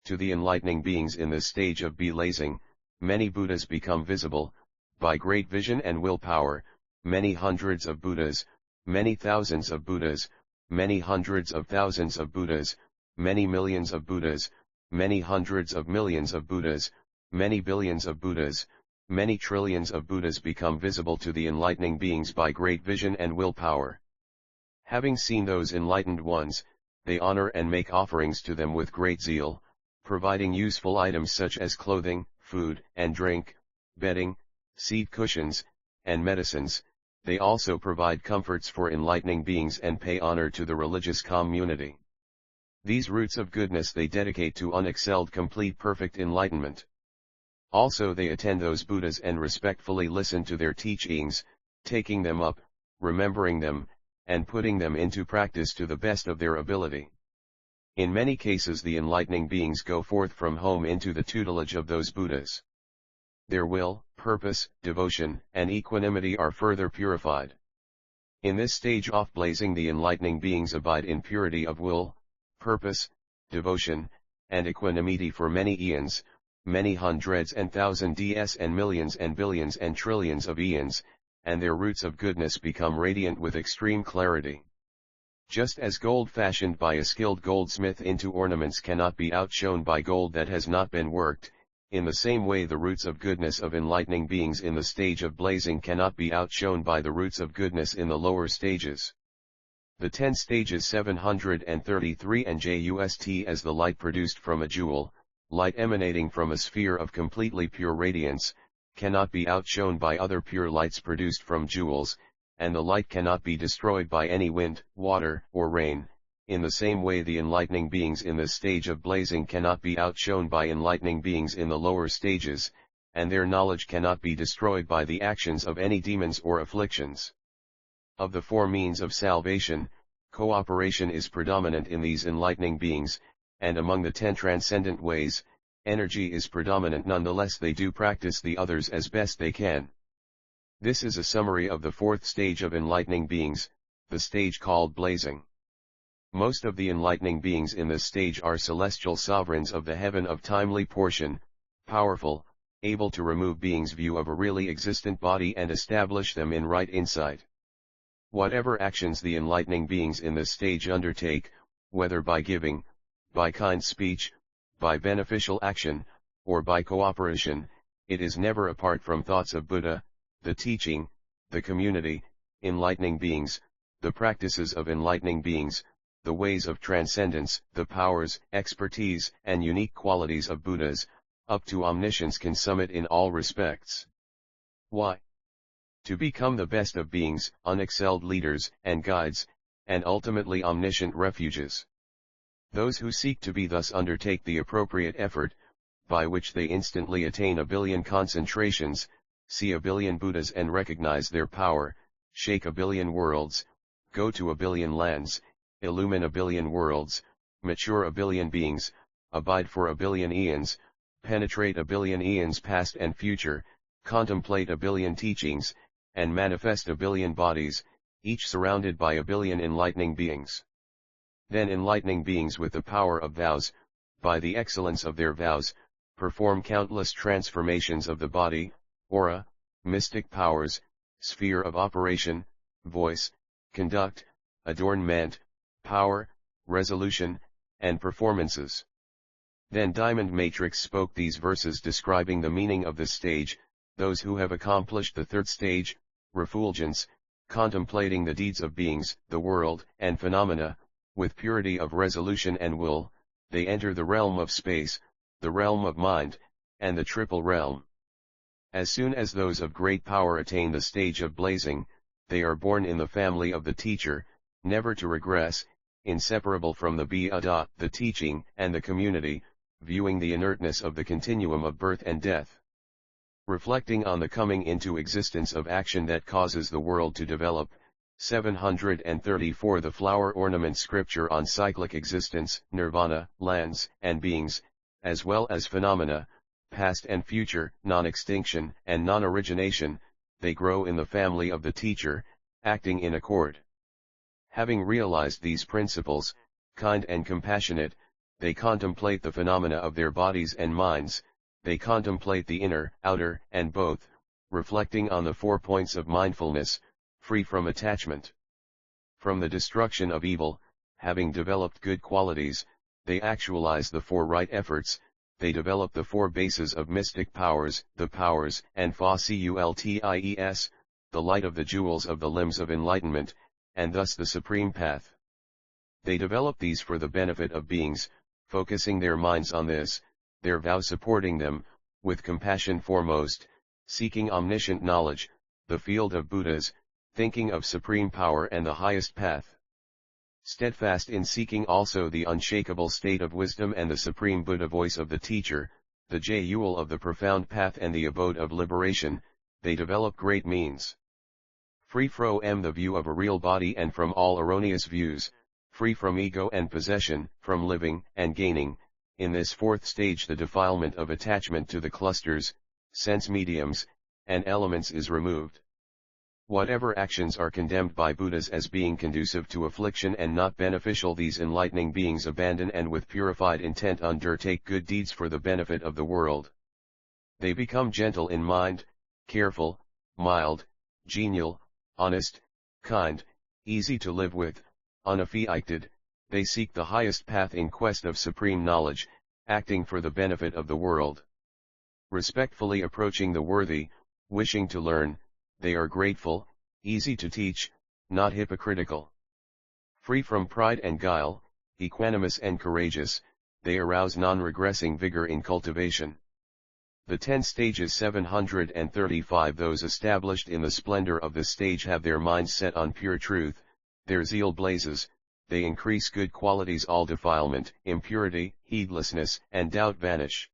To the enlightening beings in this stage of belazing, many Buddhas become visible, by great vision and willpower, many hundreds of Buddhas, many thousands of Buddhas, many hundreds of thousands of Buddhas, many millions of Buddhas, many hundreds of millions of Buddhas, many billions of Buddhas, many trillions of Buddhas become visible to the enlightening beings by great vision and willpower. Having seen those enlightened ones, they honor and make offerings to them with great zeal, providing useful items such as clothing, food and drink, bedding, seat cushions, and medicines. They also provide comforts for enlightening beings and pay honor to the religious community. These roots of goodness they dedicate to unexcelled complete perfect enlightenment. Also they attend those Buddhas and respectfully listen to their teachings, taking them up, remembering them, and putting them into practice to the best of their ability. In many cases the enlightening beings go forth from home into the tutelage of those Buddhas. Their will, purpose, devotion, and equanimity are further purified. In this stage of blazing the enlightening beings abide in purity of will, purpose, devotion, and equanimity for many eons, many hundreds and thousand ds and millions and billions and trillions of eons, and their roots of goodness become radiant with extreme clarity. Just as gold fashioned by a skilled goldsmith into ornaments cannot be outshone by gold that has not been worked, in the same way the roots of goodness of enlightening beings in the stage of blazing cannot be outshone by the roots of goodness in the lower stages. The 10 stages 733 and just as the light produced from a jewel, light emanating from a sphere of completely pure radiance, cannot be outshone by other pure lights produced from jewels, and the light cannot be destroyed by any wind, water, or rain. In the same way the enlightening beings in this stage of blazing cannot be outshone by enlightening beings in the lower stages, and their knowledge cannot be destroyed by the actions of any demons or afflictions. Of the 4 means of salvation, cooperation is predominant in these enlightening beings, and among the 10 transcendent ways, energy is predominant. Nonetheless they do practice the others as best they can. This is a summary of the 4th stage of enlightening beings, the stage called blazing. Most of the enlightening beings in this stage are celestial sovereigns of the heaven of timely portion, powerful, able to remove beings' view of a really existent body and establish them in right insight. Whatever actions the enlightening beings in this stage undertake, whether by giving, by kind speech, by beneficial action, or by cooperation, it is never apart from thoughts of Buddha, the teaching, the community, enlightening beings, the practices of enlightening beings, the ways of transcendence, the powers, expertise, and unique qualities of Buddhas, up to omniscience can summit in all respects. Why? To become the best of beings, unexcelled leaders, and guides, and ultimately omniscient refuges. Those who seek to be thus undertake the appropriate effort, by which they instantly attain a billion concentrations, see a billion Buddhas and recognize their power, shake a billion worlds, go to a billion lands, illumine a billion worlds, mature a billion beings, abide for a billion eons, penetrate a billion eons past and future, contemplate a billion teachings, and manifest a billion bodies, each surrounded by a billion enlightening beings. Then enlightening beings with the power of vows, by the excellence of their vows, perform countless transformations of the body, aura, mystic powers, sphere of operation, voice, conduct, adornment, power, resolution, and performances. Then Diamond Matrix spoke these verses describing the meaning of this stage. Those who have accomplished the 3rd stage, refulgence, contemplating the deeds of beings, the world, and phenomena, with purity of resolution and will, they enter the realm of space, the realm of mind, and the triple realm. As soon as those of great power attain the stage of blazing, they are born in the family of the teacher, never to regress, inseparable from the Buddha, the teaching, and the community, viewing the inertness of the continuum of birth and death. Reflecting on the coming into existence of action that causes the world to develop, 734 The flower ornament scripture on cyclic existence, nirvana, lands, and beings, as well as phenomena, past and future, non-extinction, and non-origination, they grow in the family of the teacher, acting in accord. Having realized these principles, kind and compassionate, they contemplate the phenomena of their bodies and minds, they contemplate the inner, outer, and both, reflecting on the 4 points of mindfulness, free from attachment. From the destruction of evil, having developed good qualities, they actualize the 4 right efforts, they develop the 4 bases of mystic powers, the powers, and fa-culties, the light of the jewels of the limbs of enlightenment, and thus the supreme path. They develop these for the benefit of beings, focusing their minds on this, their vow supporting them, with compassion foremost, seeking omniscient knowledge, the field of Buddhas, thinking of supreme power and the highest path. Steadfast in seeking also the unshakable state of wisdom and the supreme Buddha voice of the teacher, the jewel of the profound path and the abode of liberation, they develop great means. Free from the view of a real body and from all erroneous views, free from ego and possession, from living and gaining, in this 4th stage the defilement of attachment to the clusters, sense mediums, and elements is removed. Whatever actions are condemned by Buddhas as being conducive to affliction and not beneficial, these enlightening beings abandon and with purified intent undertake good deeds for the benefit of the world. They become gentle in mind, careful, mild, genial, honest, kind, easy to live with, unaffected. They seek the highest path in quest of supreme knowledge, acting for the benefit of the world. Respectfully approaching the worthy, wishing to learn, they are grateful, easy to teach, not hypocritical. Free from pride and guile, equanimous and courageous, they arouse non-regressing vigor in cultivation. The 10 stages 735. Those established in the splendor of this stage have their minds set on pure truth, their zeal blazes, they increase good qualities, all defilement, impurity, heedlessness, and doubt vanish.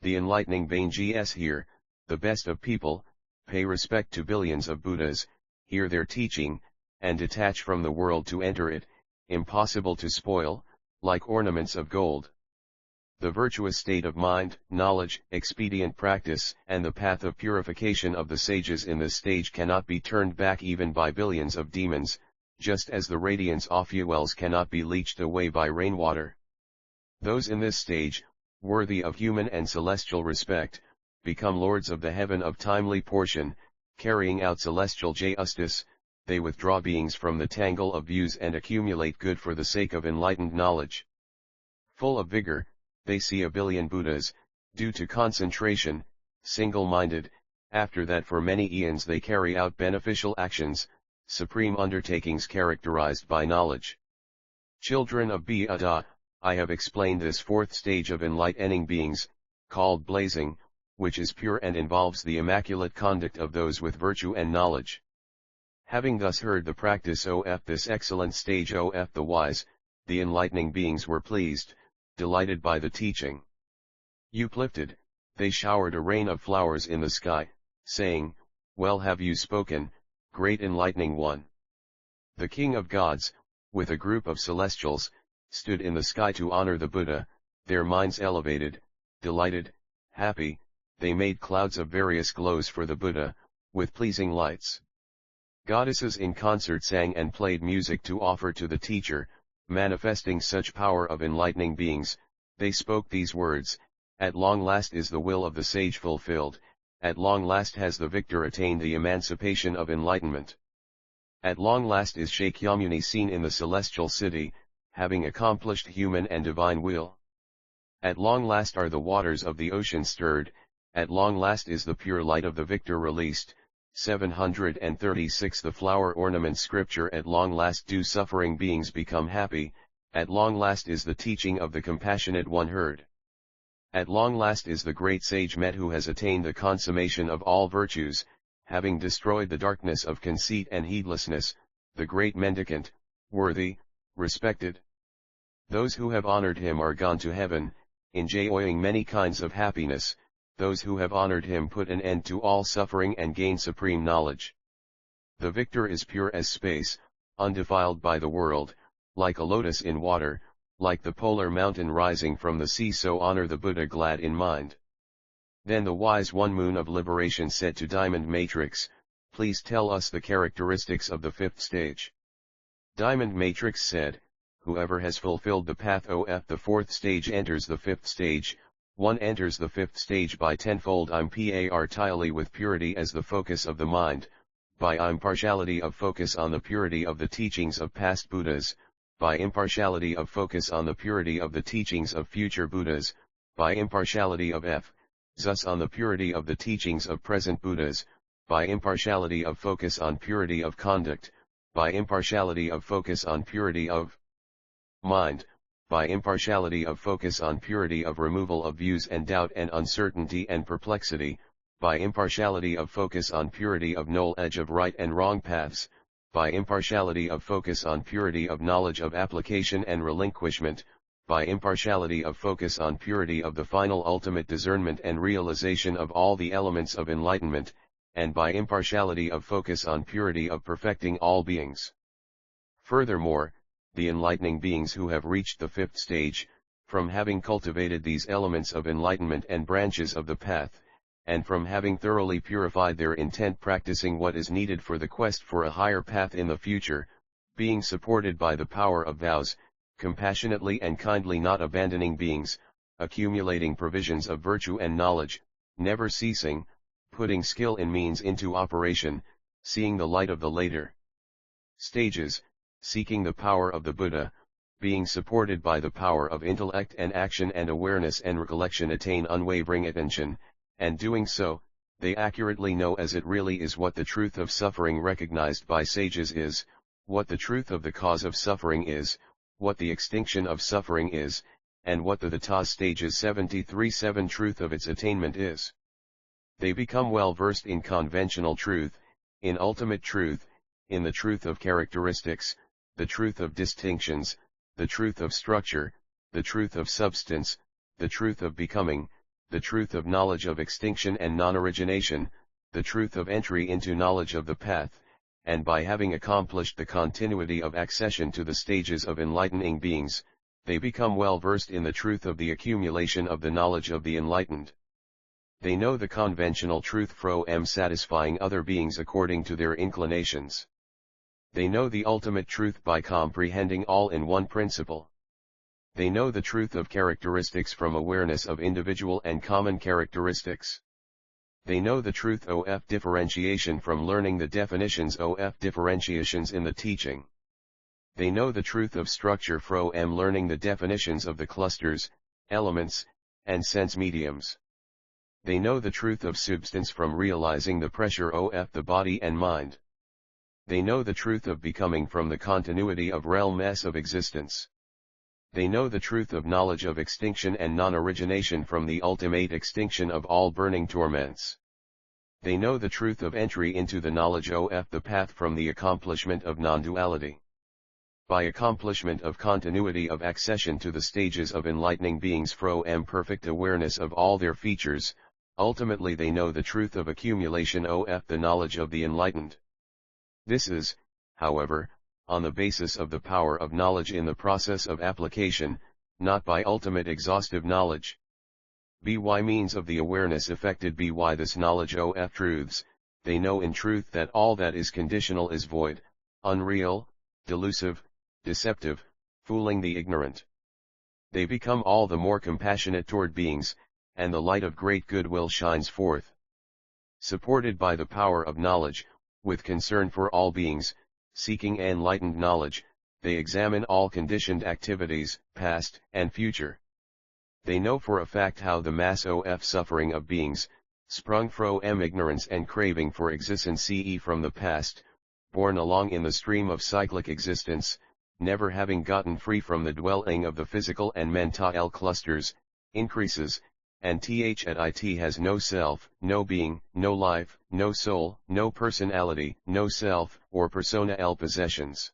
The enlightening beings here, the best of people, pay respect to billions of Buddhas, hear their teaching, and detach from the world to enter it, impossible to spoil, like ornaments of gold. The virtuous state of mind, knowledge, expedient practice, and the path of purification of the sages in this stage cannot be turned back even by billions of demons, just as the radiance of fuels cannot be leached away by rainwater. Those in this stage, worthy of human and celestial respect, become lords of the heaven of timely portion, carrying out celestial justice. They withdraw beings from the tangle of views and accumulate good for the sake of enlightened knowledge. Full of vigor, they see a billion Buddhas, due to concentration, single-minded. After that for many eons they carry out beneficial actions, supreme undertakings characterized by knowledge. Children of Buddha, I have explained this fourth stage of enlightening beings, called blazing, which is pure and involves the immaculate conduct of those with virtue and knowledge. Having thus heard the practice of this excellent stage of the wise, the enlightening beings were pleased, delighted by the teaching. Uplifted, they showered a rain of flowers in the sky, saying, "Well have you spoken, great enlightening one." The King of Gods, with a group of celestials, stood in the sky to honor the Buddha, their minds elevated, delighted, happy. They made clouds of various glows for the Buddha, with pleasing lights. Goddesses in concert sang and played music to offer to the teacher, manifesting such power of enlightening beings. They spoke these words: "At long last is the will of the sage fulfilled, at long last has the victor attained the emancipation of enlightenment. At long last is Shakyamuni seen in the celestial city, having accomplished human and divine will. At long last are the waters of the ocean stirred, at long last is the pure light of the victor released." 736. The flower ornament scripture: "At long last do suffering beings become happy, at long last is the teaching of the compassionate one heard. At long last is the great sage met who has attained the consummation of all virtues, having destroyed the darkness of conceit and heedlessness, the great mendicant, worthy, respected. Those who have honored him are gone to heaven, enjoying many kinds of happiness. Those who have honored him put an end to all suffering and gain supreme knowledge. The victor is pure as space, undefiled by the world, like a lotus in water, like the polar mountain rising from the sea, so honor the Buddha glad in mind." Then the wise one, Moon of Liberation, said to Diamond Matrix, "Please tell us the characteristics of the fifth stage." Diamond Matrix said, "Whoever has fulfilled the path of the fourth stage enters the fifth stage. One enters the fifth stage by tenfold impartiality with purity as the focus of the mind, by impartiality of focus on the purity of the teachings of past Buddhas, by impartiality of focus on the purity of the teachings of future Buddhas, by impartiality of thus on the purity of the teachings of present Buddhas, by impartiality of focus on purity of conduct, by impartiality of focus on purity of mind, by impartiality of focus on purity of removal of views and doubt and uncertainty and perplexity, by impartiality of focus on purity of knowledge of right and wrong paths, by impartiality of focus on purity of knowledge of application and relinquishment, by impartiality of focus on purity of the final ultimate discernment and realization of all the elements of enlightenment, and by impartiality of focus on purity of perfecting all beings. Furthermore, the enlightening beings who have reached the fifth stage, from having cultivated these elements of enlightenment and branches of the path, and from having thoroughly purified their intent practicing what is needed for the quest for a higher path in the future, being supported by the power of vows, compassionately and kindly not abandoning beings, accumulating provisions of virtue and knowledge, never ceasing, putting skill and means into operation, seeing the light of the later stages, seeking the power of the Buddha, being supported by the power of intellect and action and awareness and recollection attain unwavering attention, and doing so, they accurately know as it really is what the truth of suffering recognized by sages is, what the truth of the cause of suffering is, what the extinction of suffering is, and what the Ta's stages 73-7 truth of its attainment is. They become well versed in conventional truth, in ultimate truth, in the truth of characteristics, the truth of distinctions, the truth of structure, the truth of substance, the truth of becoming, the truth of knowledge of extinction and non-origination, the truth of entry into knowledge of the path, and by having accomplished the continuity of accession to the stages of enlightening beings, they become well versed in the truth of the accumulation of the knowledge of the enlightened. They know the conventional truth from satisfying other beings according to their inclinations. They know the ultimate truth by comprehending all in one principle. They know the truth of characteristics from awareness of individual and common characteristics. They know the truth of differentiation from learning the definitions of differentiations in the teaching. They know the truth of structure from learning the definitions of the clusters, elements, and sense mediums. They know the truth of substance from realizing the pressure of the body and mind. They know the truth of becoming from the continuity of realms of existence. They know the truth of knowledge of extinction and non-origination from the ultimate extinction of all burning torments. They know the truth of entry into the knowledge of the path from the accomplishment of non-duality. By accomplishment of continuity of accession to the stages of enlightening beings from perfect awareness of all their features, ultimately they know the truth of accumulation of the knowledge of the enlightened. This is, however, on the basis of the power of knowledge in the process of application, not by ultimate exhaustive knowledge. By means of the awareness effected by this knowledge of truths, they know in truth that all that is conditional is void, unreal, delusive, deceptive, fooling the ignorant. They become all the more compassionate toward beings, and the light of great goodwill shines forth. Supported by the power of knowledge, with concern for all beings, seeking enlightened knowledge, they examine all conditioned activities, past and future. They know for a fact how the mass of suffering of beings, sprung from ignorance and craving for existence from the past, borne along in the stream of cyclic existence, never having gotten free from the dwelling of the physical and mental clusters, increases, and it has no self, no being, no life, no soul, no personality, no self, or persona possessions.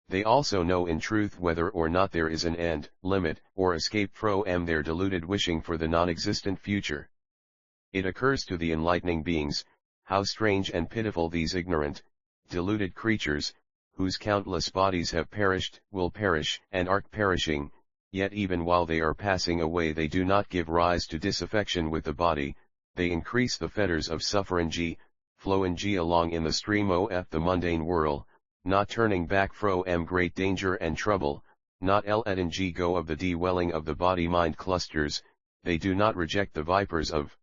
They also know in truth whether or not there is an end, limit, or escape from their deluded wishing for the non-existent future. It occurs to the enlightening beings, how strange and pitiful these ignorant, deluded creatures, whose countless bodies have perished, will perish, and are perishing, yet even while they are passing away they do not give rise to disaffection with the body, they increase the fetters of suffering flowing along in the stream of the mundane world, not turning back from great danger and trouble, not letting go of the dwelling of the body-mind clusters, they do not reject the vipers of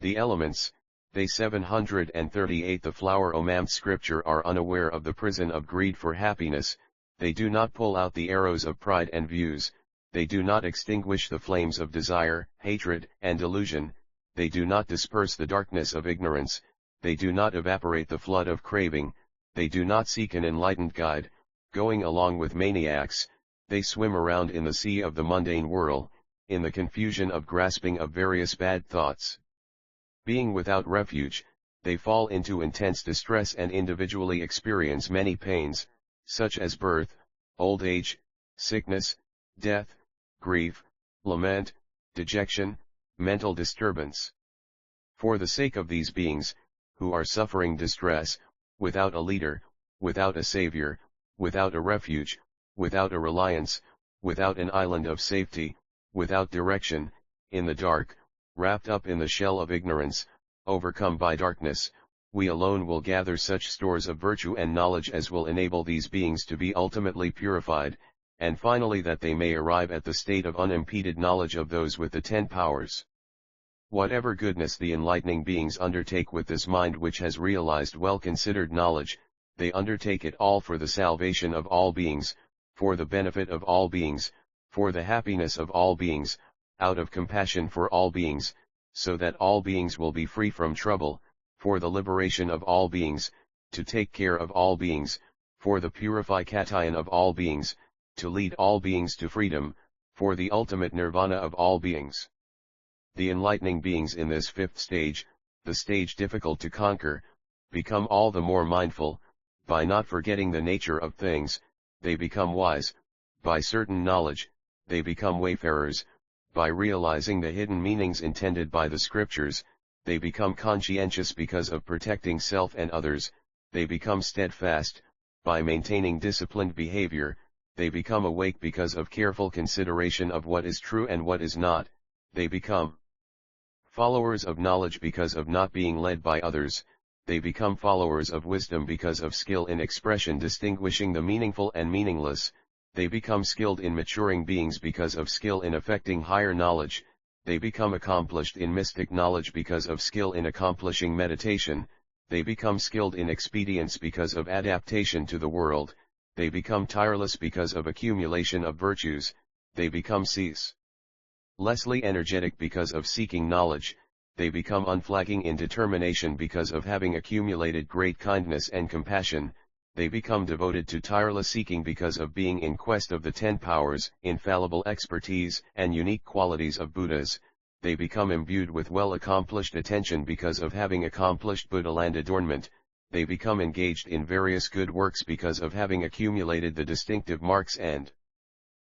the elements, they 738 the flower scripture are unaware of the prison of greed for happiness, they do not pull out the arrows of pride and views, they do not extinguish the flames of desire, hatred, and delusion, they do not disperse the darkness of ignorance, they do not evaporate the flood of craving, they do not seek an enlightened guide, going along with maniacs, they swim around in the sea of the mundane world, in the confusion of grasping of various bad thoughts. Being without refuge, they fall into intense distress and individually experience many pains, such as birth, old age, sickness, death, grief, lament, dejection, mental disturbance. For the sake of these beings, who are suffering distress, without a leader, without a savior, without a refuge, without a reliance, without an island of safety, without direction, in the dark, wrapped up in the shell of ignorance, overcome by darkness, we alone will gather such stores of virtue and knowledge as will enable these beings to be ultimately purified, and finally that they may arrive at the state of unimpeded knowledge of those with the 10 powers. Whatever goodness the enlightening beings undertake with this mind which has realized well-considered knowledge, they undertake it all for the salvation of all beings, for the benefit of all beings, for the happiness of all beings, out of compassion for all beings, so that all beings will be free from trouble, for the liberation of all beings, to take care of all beings, for the purification of all beings, to lead all beings to freedom, for the ultimate nirvana of all beings. The enlightening beings in this fifth stage, the stage difficult to conquer, become all the more mindful. By not forgetting the nature of things, they become wise. By certain knowledge, they become wayfarers. By realizing the hidden meanings intended by the scriptures, they become conscientious because of protecting self and others. They become steadfast. By maintaining disciplined behavior, they become awake because of careful consideration of what is true and what is not. They become followers of knowledge because of not being led by others. They become followers of wisdom because of skill in expression distinguishing the meaningful and meaningless. They become skilled in maturing beings because of skill in affecting higher knowledge. They become accomplished in mystic knowledge because of skill in accomplishing meditation. They become skilled in expedience because of adaptation to the world. They become tireless because of accumulation of virtues. They become ceaselessly energetic because of seeking knowledge. They become unflagging in determination because of having accumulated great kindness and compassion. They become devoted to tireless seeking because of being in quest of the 10 powers, infallible expertise, and unique qualities of Buddhas. They become imbued with well-accomplished attention because of having accomplished Buddhaland adornment. They become engaged in various good works because of having accumulated the distinctive marks and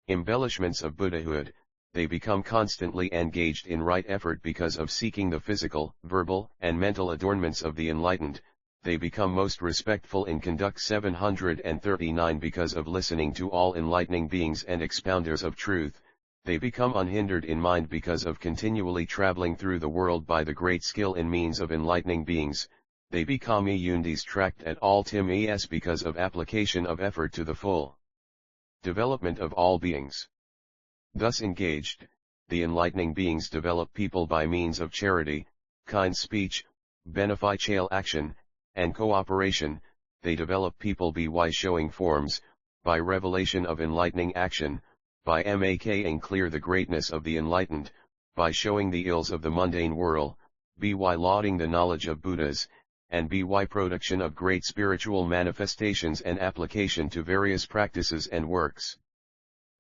embellishments of Buddhahood. They become constantly engaged in right effort because of seeking the physical, verbal, and mental adornments of the enlightened. They become most respectful in conduct 739 because of listening to all enlightening beings and expounders of truth. They become unhindered in mind because of continually traveling through the world by the great skill in means of enlightening beings. They become eundis tract at all times because of application of effort to the full development of all beings. Thus engaged, the enlightening beings develop people by means of charity, kind speech, beneficial action, and cooperation. They develop people by showing forms, by revelation of enlightening action, by making clear the greatness of the enlightened, by showing the ills of the mundane world, by lauding the knowledge of Buddhas, and by production of great spiritual manifestations and application to various practices and works.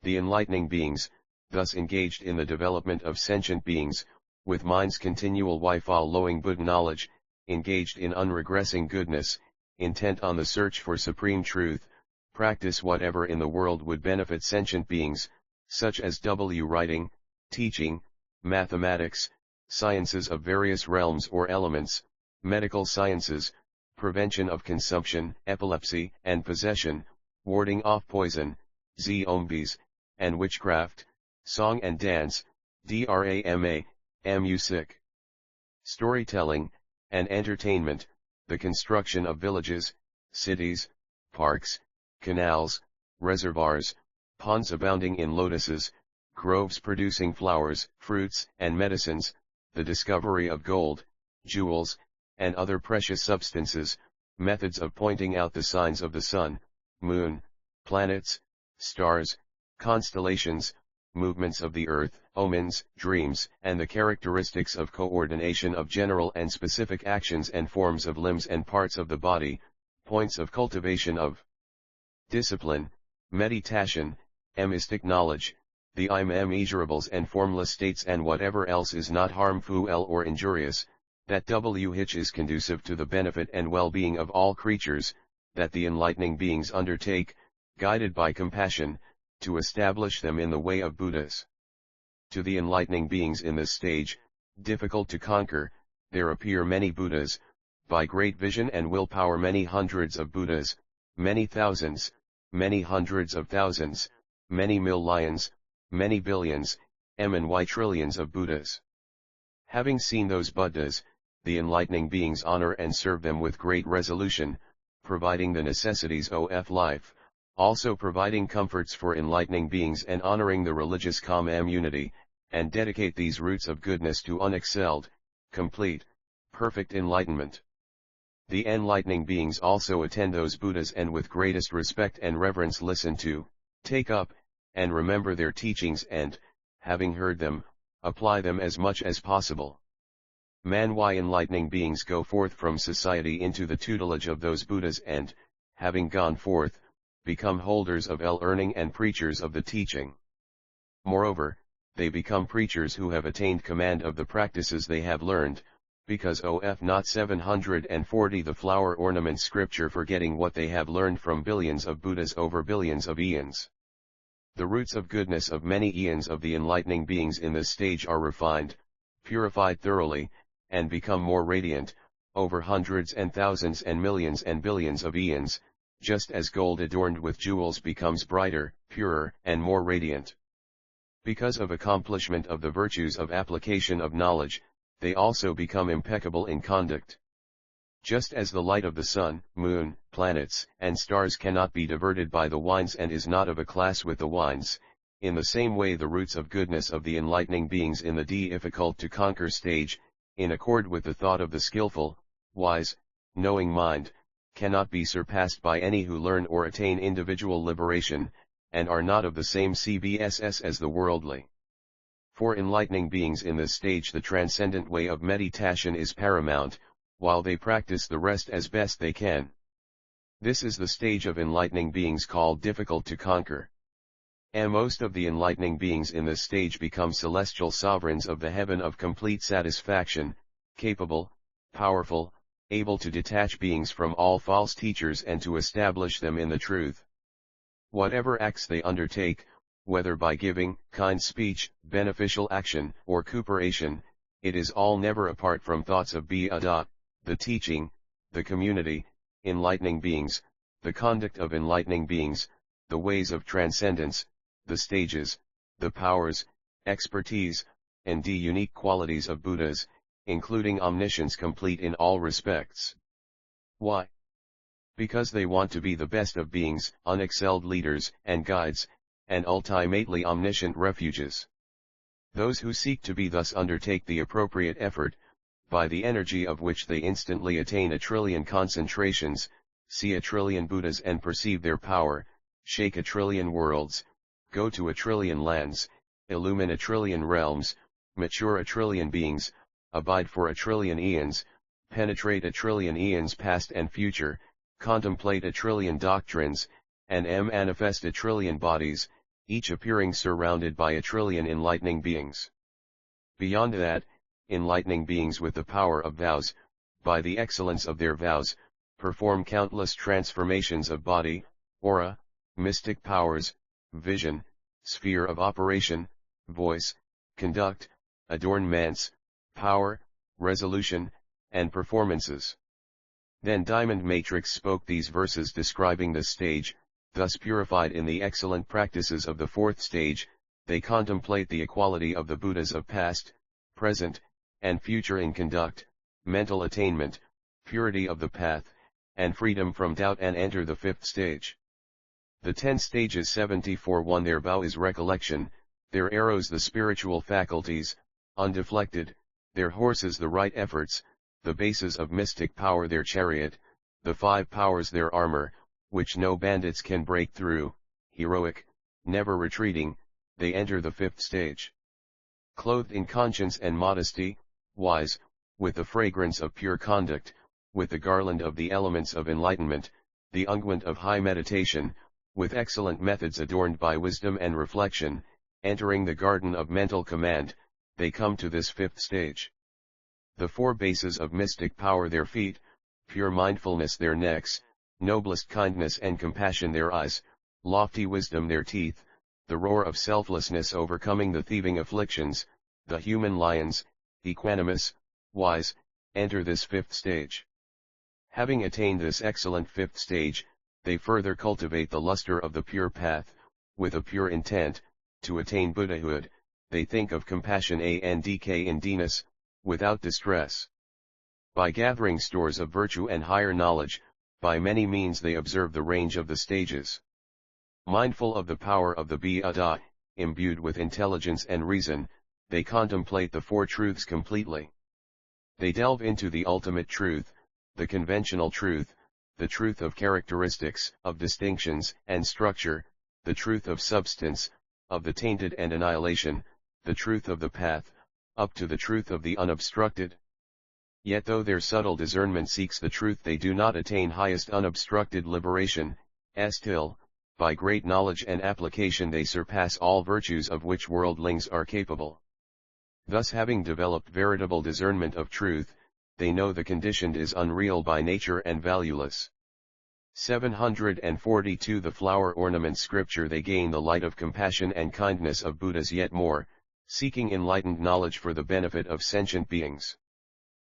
The enlightening beings, thus engaged in the development of sentient beings, with minds continual following Buddha knowledge, engaged in unregressing goodness, intent on the search for supreme truth, practice whatever in the world would benefit sentient beings, such as writing, teaching, mathematics, sciences of various realms or elements, medical sciences, prevention of consumption, epilepsy and possession, warding off poison, zombies, and witchcraft, song and dance, drama, music, storytelling, and entertainment, the construction of villages, cities, parks, canals, reservoirs, ponds abounding in lotuses, groves producing flowers, fruits, and medicines, the discovery of gold, jewels, and other precious substances, methods of pointing out the signs of the sun, moon, planets, stars, constellations, movements of the earth, omens, dreams, and the characteristics of coordination of general and specific actions and forms of limbs and parts of the body, points of cultivation of discipline, meditation, mystic knowledge, the immeasurables and formless states and whatever else is not harmful or injurious, that which is conducive to the benefit and well-being of all creatures, that the enlightening beings undertake, guided by compassion, to establish them in the way of Buddhas. To the enlightening beings in this stage, difficult to conquer, there appear many Buddhas, by great vision and willpower many hundreds of Buddhas, many thousands, many hundreds of thousands, many millions, many billions, and trillions of Buddhas. Having seen those Buddhas, the enlightening beings honor and serve them with great resolution, providing the necessities of life, also providing comforts for enlightening beings and honoring the religious community, and dedicate these roots of goodness to unexcelled, complete, perfect enlightenment. The enlightening beings also attend those Buddhas and with greatest respect and reverence listen to, take up, and remember their teachings and, having heard them, apply them as much as possible. Why enlightening beings go forth from society into the tutelage of those Buddhas and, having gone forth, become holders of learning and preachers of the teaching. Moreover, they become preachers who have attained command of the practices they have learned, because not 740 the flower ornament scripture forgetting what they have learned from billions of Buddhas over billions of eons. The roots of goodness of many eons of the enlightening beings in this stage are refined, purified thoroughly, and become more radiant, over hundreds and thousands and millions and billions of eons, just as gold adorned with jewels becomes brighter, purer, and more radiant. Because of accomplishment of the virtues of application of knowledge, they also become impeccable in conduct. Just as the light of the sun, moon, planets, and stars cannot be diverted by the winds and is not of a class with the winds, in the same way the roots of goodness of the enlightening beings in the difficult to conquer stage, in accord with the thought of the skillful, wise, knowing mind, cannot be surpassed by any who learn or attain individual liberation, and are not of the same CBSS as the worldly. For enlightening beings in this stage the transcendent way of meditation is paramount, while they practice the rest as best they can. This is the stage of enlightening beings called difficult to conquer. And most of the enlightening beings in this stage become celestial sovereigns of the heaven of complete satisfaction, capable, powerful, able to detach beings from all false teachers and to establish them in the truth. Whatever acts they undertake, whether by giving, kind speech, beneficial action, or cooperation, it is all never apart from thoughts of Buddha, the teaching, the community, enlightening beings, the conduct of enlightening beings, the ways of transcendence, the stages, the powers, expertise, and the unique qualities of Buddhas, including omniscience complete in all respects. Why? Because they want to be the best of beings, unexcelled leaders and guides, and ultimately omniscient refuges. Those who seek to be thus undertake the appropriate effort, by the energy of which they instantly attain 1,000,000,000 concentrations, see 1,000,000,000 Buddhas and perceive their power, shake 1,000,000,000 worlds, go to 1,000,000,000 lands, illumine 1,000,000,000 realms, mature 1,000,000,000 beings, abide for 1,000,000,000 eons, penetrate 1,000,000,000 eons past and future, contemplate 1,000,000,000 doctrines, and manifest 1,000,000,000 bodies, each appearing surrounded by 1,000,000,000 enlightening beings. Beyond that, enlightening beings with the power of vows, by the excellence of their vows, perform countless transformations of body, aura, mystic powers, vision, sphere of operation, voice, conduct, adornments, power, resolution, and performances. Then Diamond Matrix spoke these verses describing this stage. Thus purified in the excellent practices of the fourth stage, they contemplate the equality of the Buddhas of past, present, and future in conduct, mental attainment, purity of the path, and freedom from doubt and enter the fifth stage. The 10 stages 74 their bow is recollection, their arrows the spiritual faculties, undeflected, their horses the right efforts, the bases of mystic power their chariot, the 5 powers their armor, which no bandits can break through, heroic, never retreating, they enter the fifth stage. Clothed in conscience and modesty, wise, with the fragrance of pure conduct, with the garland of the elements of enlightenment, the unguent of high meditation, with excellent methods adorned by wisdom and reflection, entering the garden of mental command, they come to this fifth stage. The 4 bases of mystic power their feet, pure mindfulness their necks, noblest kindness and compassion their eyes, lofty wisdom their teeth, the roar of selflessness overcoming the thieving afflictions, the human lions, equanimous, wise, enter this fifth stage. Having attained this excellent fifth stage, they further cultivate the luster of the pure path, with a pure intent, to attain Buddhahood. They think of compassion and kindness, without distress. By gathering stores of virtue and higher knowledge, by many means they observe the range of the stages. Mindful of the power of the Buddha, imbued with intelligence and reason, they contemplate the four truths completely. They delve into the ultimate truth, the conventional truth, the truth of characteristics, of distinctions and structure, the truth of substance, of the tainted and annihilation, the truth of the path, up to the truth of the unobstructed. Yet though their subtle discernment seeks the truth, they do not attain highest unobstructed liberation, still, by great knowledge and application they surpass all virtues of which worldlings are capable. Thus, having developed veritable discernment of truth, they know the conditioned is unreal by nature and valueless. 742 The flower ornaments scripture. They gain the light of compassion and kindness of Buddhas yet more, seeking enlightened knowledge for the benefit of sentient beings.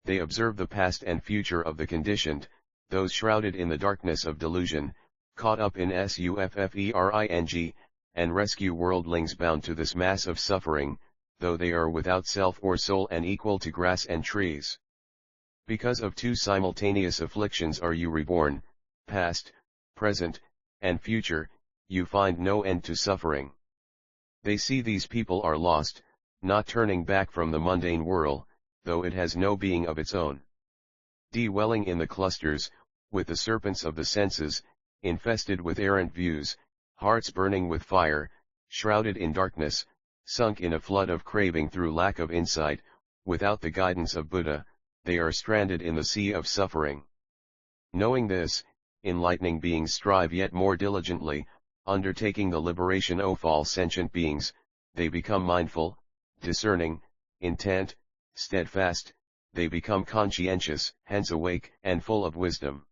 They observe the past and future of the conditioned, those shrouded in the darkness of delusion, caught up in suffering, and rescue worldlings bound to this mass of suffering, though they are without self or soul and equal to grass and trees. Because of two simultaneous afflictions are you reborn, past, present, and future, you find no end to suffering. They see these people are lost, not turning back from the mundane whirl, though it has no being of its own. Dwelling in the clusters, with the serpents of the senses, infested with errant views, hearts burning with fire, shrouded in darkness, sunk in a flood of craving through lack of insight, without the guidance of Buddha, they are stranded in the sea of suffering. Knowing this, enlightening beings strive yet more diligently, undertaking the liberation of all sentient beings. They become mindful, discerning, intent, steadfast, they become conscientious, hence awake and full of wisdom.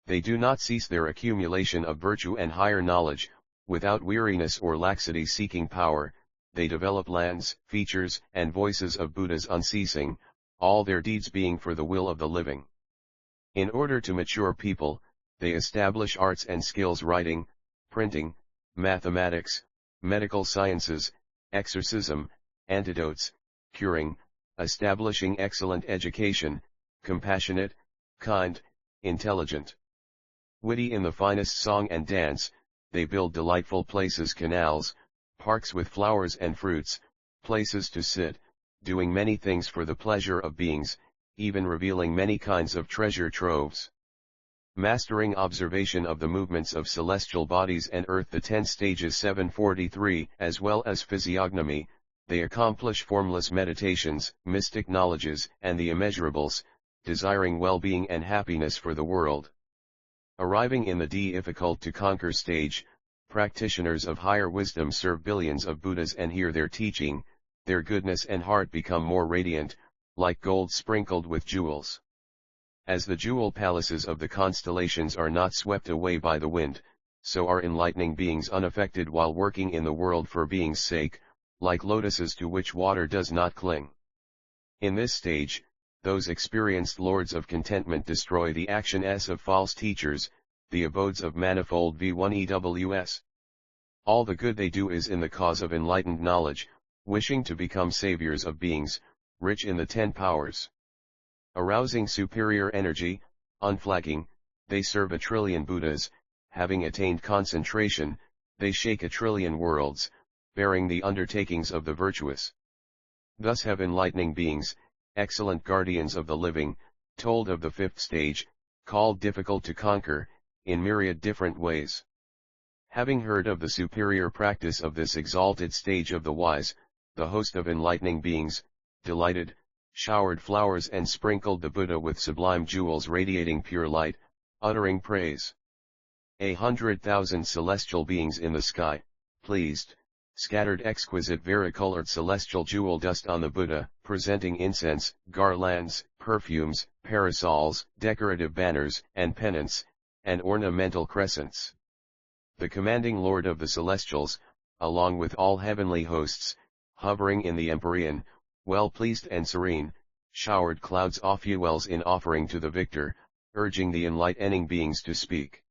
They do not cease their accumulation of virtue and higher knowledge, without weariness or laxity seeking power. They develop lands, features, and voices of Buddhas unceasing, all their deeds being for the will of the living. In order to mature people, they establish arts and skills: writing, printing, mathematics, medical sciences, exorcism, antidotes, curing, establishing excellent education, compassionate, kind, intelligent, witty in the finest song and dance. They build delightful places, canals, parks with flowers and fruits, places to sit, doing many things for the pleasure of beings, even revealing many kinds of treasure troves. Mastering observation of the movements of celestial bodies and earth, the 10 stages 743, as well as physiognomy, they accomplish formless meditations, mystic knowledges, and the immeasurables, desiring well-being and happiness for the world. Arriving in the difficult to conquer stage, practitioners of higher wisdom serve billions of Buddhas and hear their teaching. Their goodness and heart become more radiant, like gold sprinkled with jewels. As the jewel palaces of the constellations are not swept away by the wind, so are enlightening beings unaffected while working in the world for being's sake, like lotuses to which water does not cling. In this stage, those experienced lords of contentment destroy the actions of false teachers, the abodes of manifold V1EWS. All the good they do is in the cause of enlightened knowledge, wishing to become saviors of beings, rich in the 10 powers. Arousing superior energy, unflagging, they serve a trillion Buddhas. Having attained concentration, they shake a trillion worlds, bearing the undertakings of the virtuous. Thus have enlightening beings, excellent guardians of the living, told of the 5th stage, called difficult to conquer, in myriad different ways. Having heard of the superior practice of this exalted stage of the wise, the host of enlightening beings, delighted, showered flowers and sprinkled the Buddha with sublime jewels radiating pure light, uttering praise. 100,000 celestial beings in the sky, pleased, scattered exquisite varicolored celestial jewel dust on the Buddha, presenting incense, garlands, perfumes, parasols, decorative banners and pennants, and ornamental crescents. The commanding Lord of the celestials, along with all heavenly hosts, hovering in the empyrean, well-pleased and serene, showered clouds of fuels in offering to the victor, urging the enlightening beings to speak.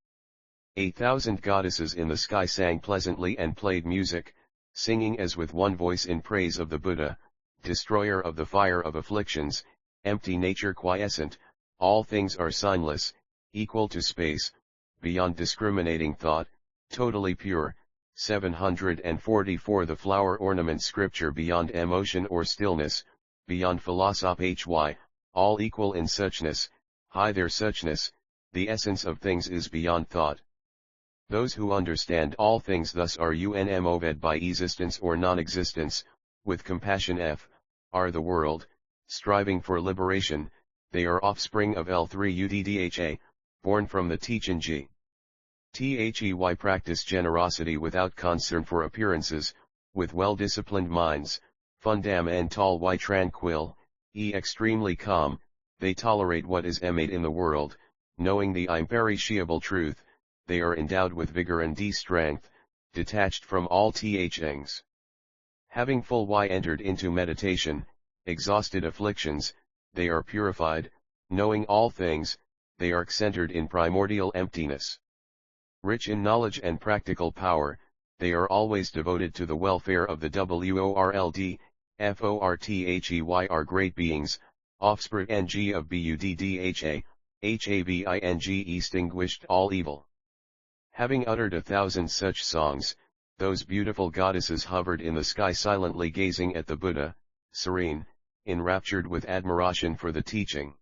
8,000 goddesses in the sky sang pleasantly and played music, singing as with one voice in praise of the Buddha, destroyer of the fire of afflictions, empty nature quiescent, all things are signless, equal to space, beyond discriminating thought, totally pure. 744 The flower ornament scripture beyond emotion or stillness, beyond philosophy, all equal in suchness, high their suchness, the essence of things is beyond thought. Those who understand all things thus are unmoved by existence or non-existence, with compassion are the world, striving for liberation, they are offspring of L3UDDHA, born from the teaching G. They practice generosity without concern for appearances, with well-disciplined minds, fundamental y tranquil, extremely calm, they tolerate what is made in the world, knowing the imperishable truth, they are endowed with vigor and strength, detached from all things. Having full y entered into meditation, exhausted afflictions, they are purified, knowing all things, they are centered in primordial emptiness. Rich in knowledge and practical power, they are always devoted to the welfare of the world, forthey are great beings, offspring ng of Buddha, having extinguished all evil. Having uttered 1,000 such songs, those beautiful goddesses hovered in the sky silently gazing at the Buddha, serene, enraptured with admiration for the teaching.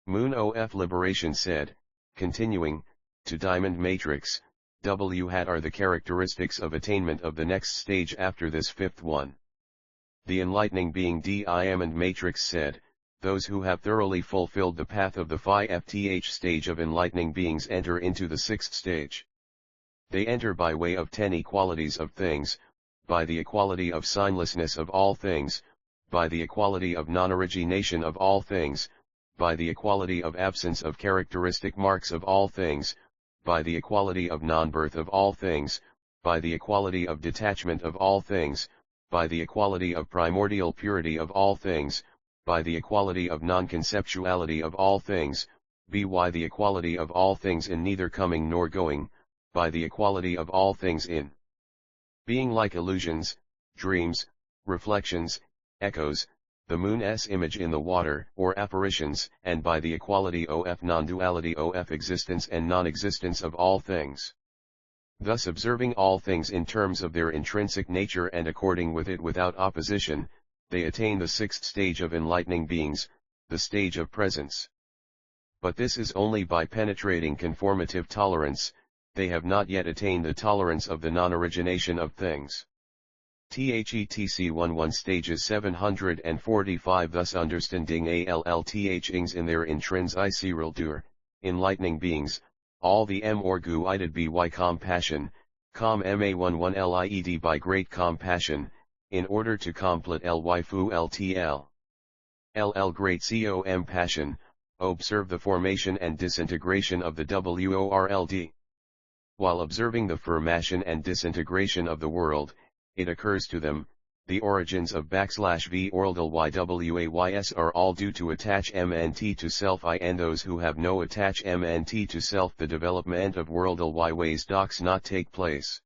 Moon of Liberation said, continuing, to Diamond Matrix, hat are the characteristics of attainment of the next stage after this fifth one. The enlightening being Diamond Matrix said, those who have thoroughly fulfilled the path of the 5th stage of enlightening beings enter into the sixth stage. They enter by way of 10 equalities of things, by the equality of signlessness of all things, by the equality of non-origination of all things, by the equality of absence of characteristic marks of all things, by the equality of non-birth of all things, by the equality of detachment of all things, by the equality of primordial purity of all things, by the equality of non-conceptuality of all things, by the equality of all things in neither coming nor going, by the equality of all things in being like illusions, dreams, reflections, echoes, the moon's image in the water or apparitions, and by the equality of non-duality of existence and non-existence of all things. Thus observing all things in terms of their intrinsic nature and according with it without opposition, they attain the sixth stage of enlightening beings, the stage of presence. But this is only by penetrating conformative tolerance, they have not yet attained the tolerance of the non-origination of things. THETC 11 stages 745 Thus understanding ALLTHings in their intrinsic enlightening beings, all the or guided by compassion, com ma11 lied by great compassion, in order to complete ly fu ltl. LL great com passion, observe the formation and disintegration of the world. While observing the formation and disintegration of the world, it occurs to them, the origins of \v orldal yways are all due to attach mnt to self and those who have no attach mnt to self the development of worldal y ways docs not take place.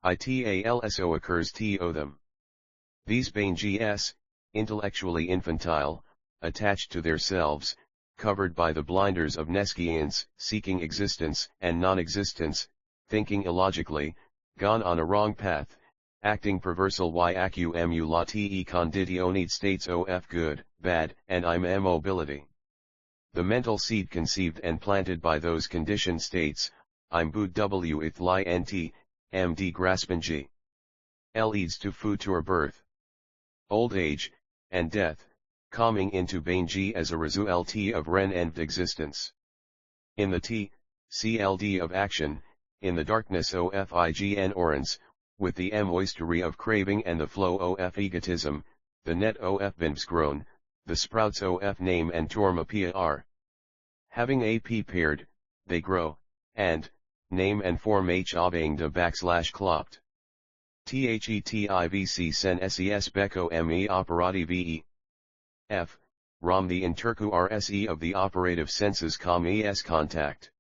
Italso occurs to them. These being gs, intellectually infantile, attached to their selves, covered by the blinders of nescience, seeking existence and non-existence, thinking illogically, gone on a wrong path, acting perversal yaqmu la te conditioned states of good, bad, and immobility. The mental seed conceived and planted by those conditioned states, im w ith li nt, md grasping leads to future birth, old age, and death, coming into being as a result of ren and existence. In the cld of action, in the darkness of ign orans, with the moistery of craving and the flow of egotism, the net of bimbs grown, the sprouts of name and torm appear. Having paired, they grow, and name and form obeying the /clopped. Thetivc sen ses becco me operati ve. F. Rom the intercu rse of the operative senses com es contact.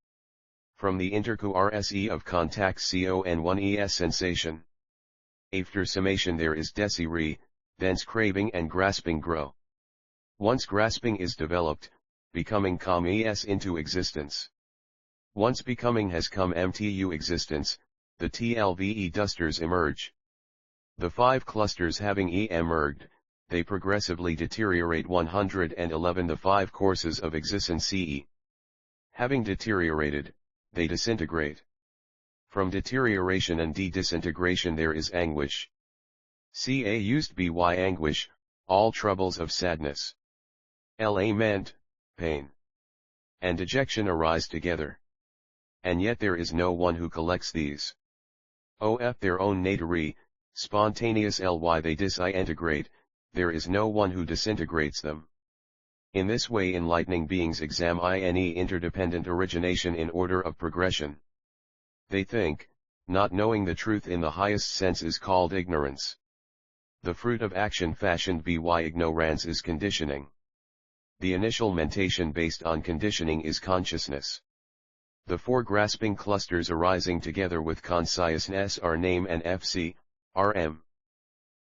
From the intercu rse of contact con 1 es sensation. After summation there is desire, thence craving and grasping grow. Once grasping is developed, becoming comes into existence. Once becoming has come into existence, the TLVE dusters emerge. The 5 clusters having emerged, they progressively deteriorate 111 the 5 courses of existence CE. Having deteriorated, they disintegrate. From deterioration and disintegration there is anguish. Ca used by anguish, all troubles of sadness. Lament, pain, and dejection arise together. And yet there is no one who collects these. Of their own nature, spontaneous ly they disintegrate, there is no one who disintegrates them. In this way enlightening beings examine interdependent origination in order of progression. They think, not knowing the truth in the highest sense is called ignorance. The fruit of action fashioned by ignorance is conditioning. The initial mentation based on conditioning is consciousness. The 4 grasping clusters arising together with consciousness are name and FC, RM.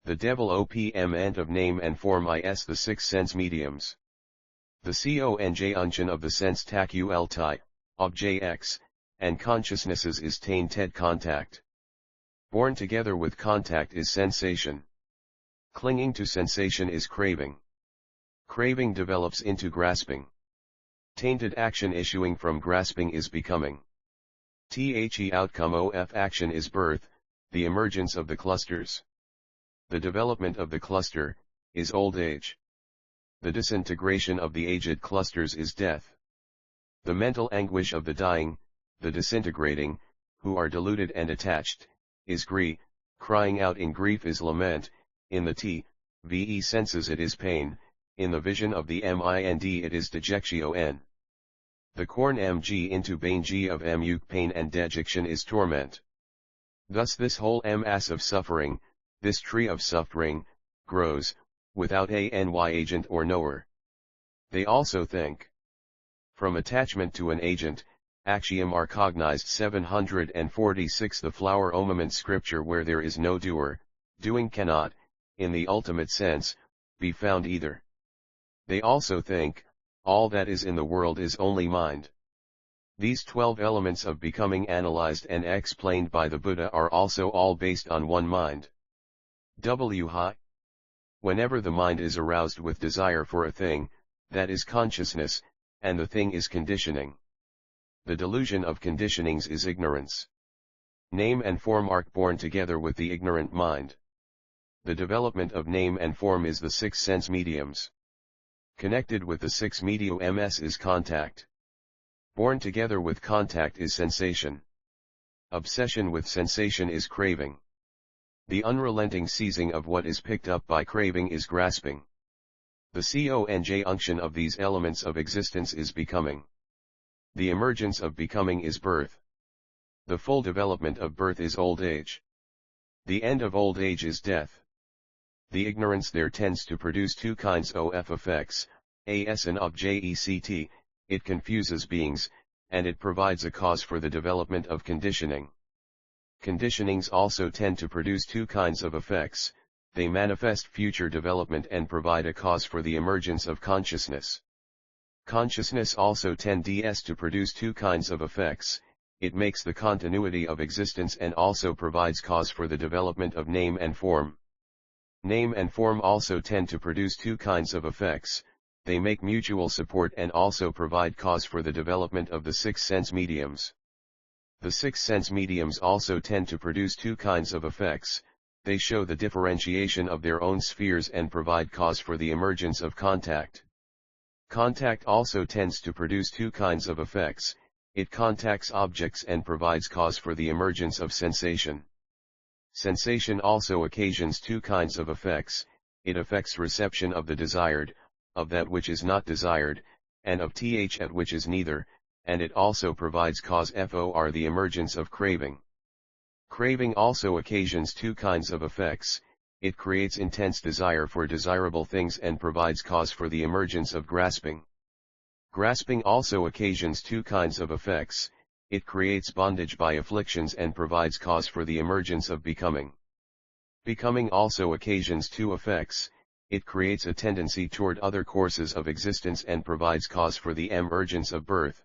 The development of name and form is the 6 sense mediums. The conjunction of the sense taculti, objects, and consciousnesses is tainted contact. Born together with contact is sensation. Clinging to sensation is craving. Craving develops into grasping. Tainted action issuing from grasping is becoming. The outcome of action is birth, the emergence of the clusters. The development of the cluster, is old age. The disintegration of the aged clusters is death. The mental anguish of the dying, the disintegrating, who are deluded and attached, is crying out in grief is lament, in the ve senses it is pain, in the vision of the mind it is dejection. The corn mg into baneg of muk pain and dejection is torment. Thus this whole mass of suffering, this tree of suffering, grows, without any agent or knower. They also think. From attachment to an agent, axiom are cognized 746 the flower omament scripture where there is no doer, doing cannot, in the ultimate sense, be found either. They also think, all that is in the world is only mind. These 12 elements of becoming analyzed and explained by the Buddha are also all based on one mind. Whenever the mind is aroused with desire for a thing, that is consciousness, and the thing is conditioning. The delusion of conditionings is ignorance. Name and form are born together with the ignorant mind. The development of name and form is the 6 sense mediums. Connected with the 6 mediums is contact. Born together with contact is sensation. Obsession with sensation is craving. The unrelenting seizing of what is picked up by craving is grasping. The conjunction of these elements of existence is becoming. The emergence of becoming is birth. The full development of birth is old age. The end of old age is death. The ignorance there tends to produce 2 kinds of effects, as and object, it confuses beings, and it provides a cause for the development of conditioning. Conditionings also tend to produce 2 kinds of effects, they manifest future development and provide a cause for the emergence of consciousness. Consciousness also tends to produce 2 kinds of effects, it makes the continuity of existence and also provides cause for the development of name and form. Name and form also tend to produce 2 kinds of effects, they make mutual support and also provide cause for the development of the 6 sense mediums. The 6 sense mediums also tend to produce 2 kinds of effects, they show the differentiation of their own spheres and provide cause for the emergence of contact. Contact also tends to produce 2 kinds of effects, it contacts objects and provides cause for the emergence of sensation. Sensation also occasions 2 kinds of effects, it affects reception of the desired, of that which is not desired, and of that which is neither, and it also provides cause for the emergence of craving. Craving also occasions 2 kinds of effects, it creates intense desire for desirable things and provides cause for the emergence of grasping. Grasping also occasions 2 kinds of effects, it creates bondage by afflictions and provides cause for the emergence of becoming. Becoming also occasions two effects. It creates a tendency toward other courses of existence and provides cause for the emergence of birth.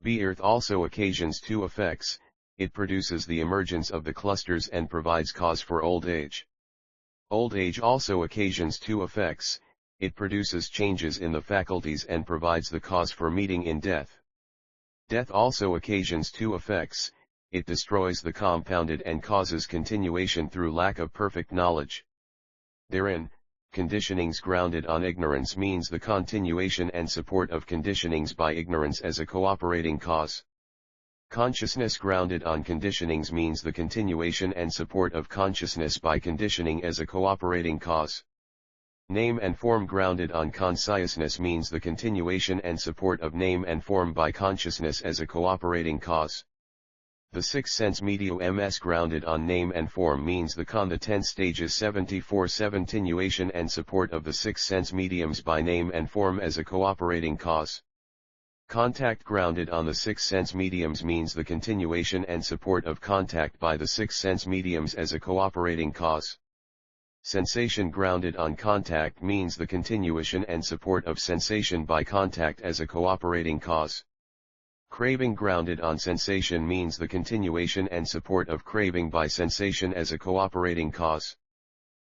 Birth also occasions two effects. It produces the emergence of the clusters and provides cause for old age. Old age also occasions two effects. It produces changes in the faculties and provides the cause for meeting in death. Death also occasions two effects. It destroys the compounded and causes continuation through lack of perfect knowledge. Therein, conditionings grounded on ignorance means the continuation and support of conditionings by ignorance as a cooperating cause. Consciousness grounded on conditionings means the continuation and support of consciousness by conditioning as a cooperating cause. Name and form grounded on consciousness means the continuation and support of name and form by consciousness as a cooperating cause. The six sense mediums grounded on name and form means the 10 stages 74-7 continuation and support of the six sense mediums by name and form as a cooperating cause. Contact grounded on the six sense mediums means the continuation and support of contact by the six sense mediums as a cooperating cause. Sensation grounded on contact means the continuation and support of sensation by contact as a cooperating cause. Craving grounded on sensation means the continuation and support of craving by sensation as a cooperating cause.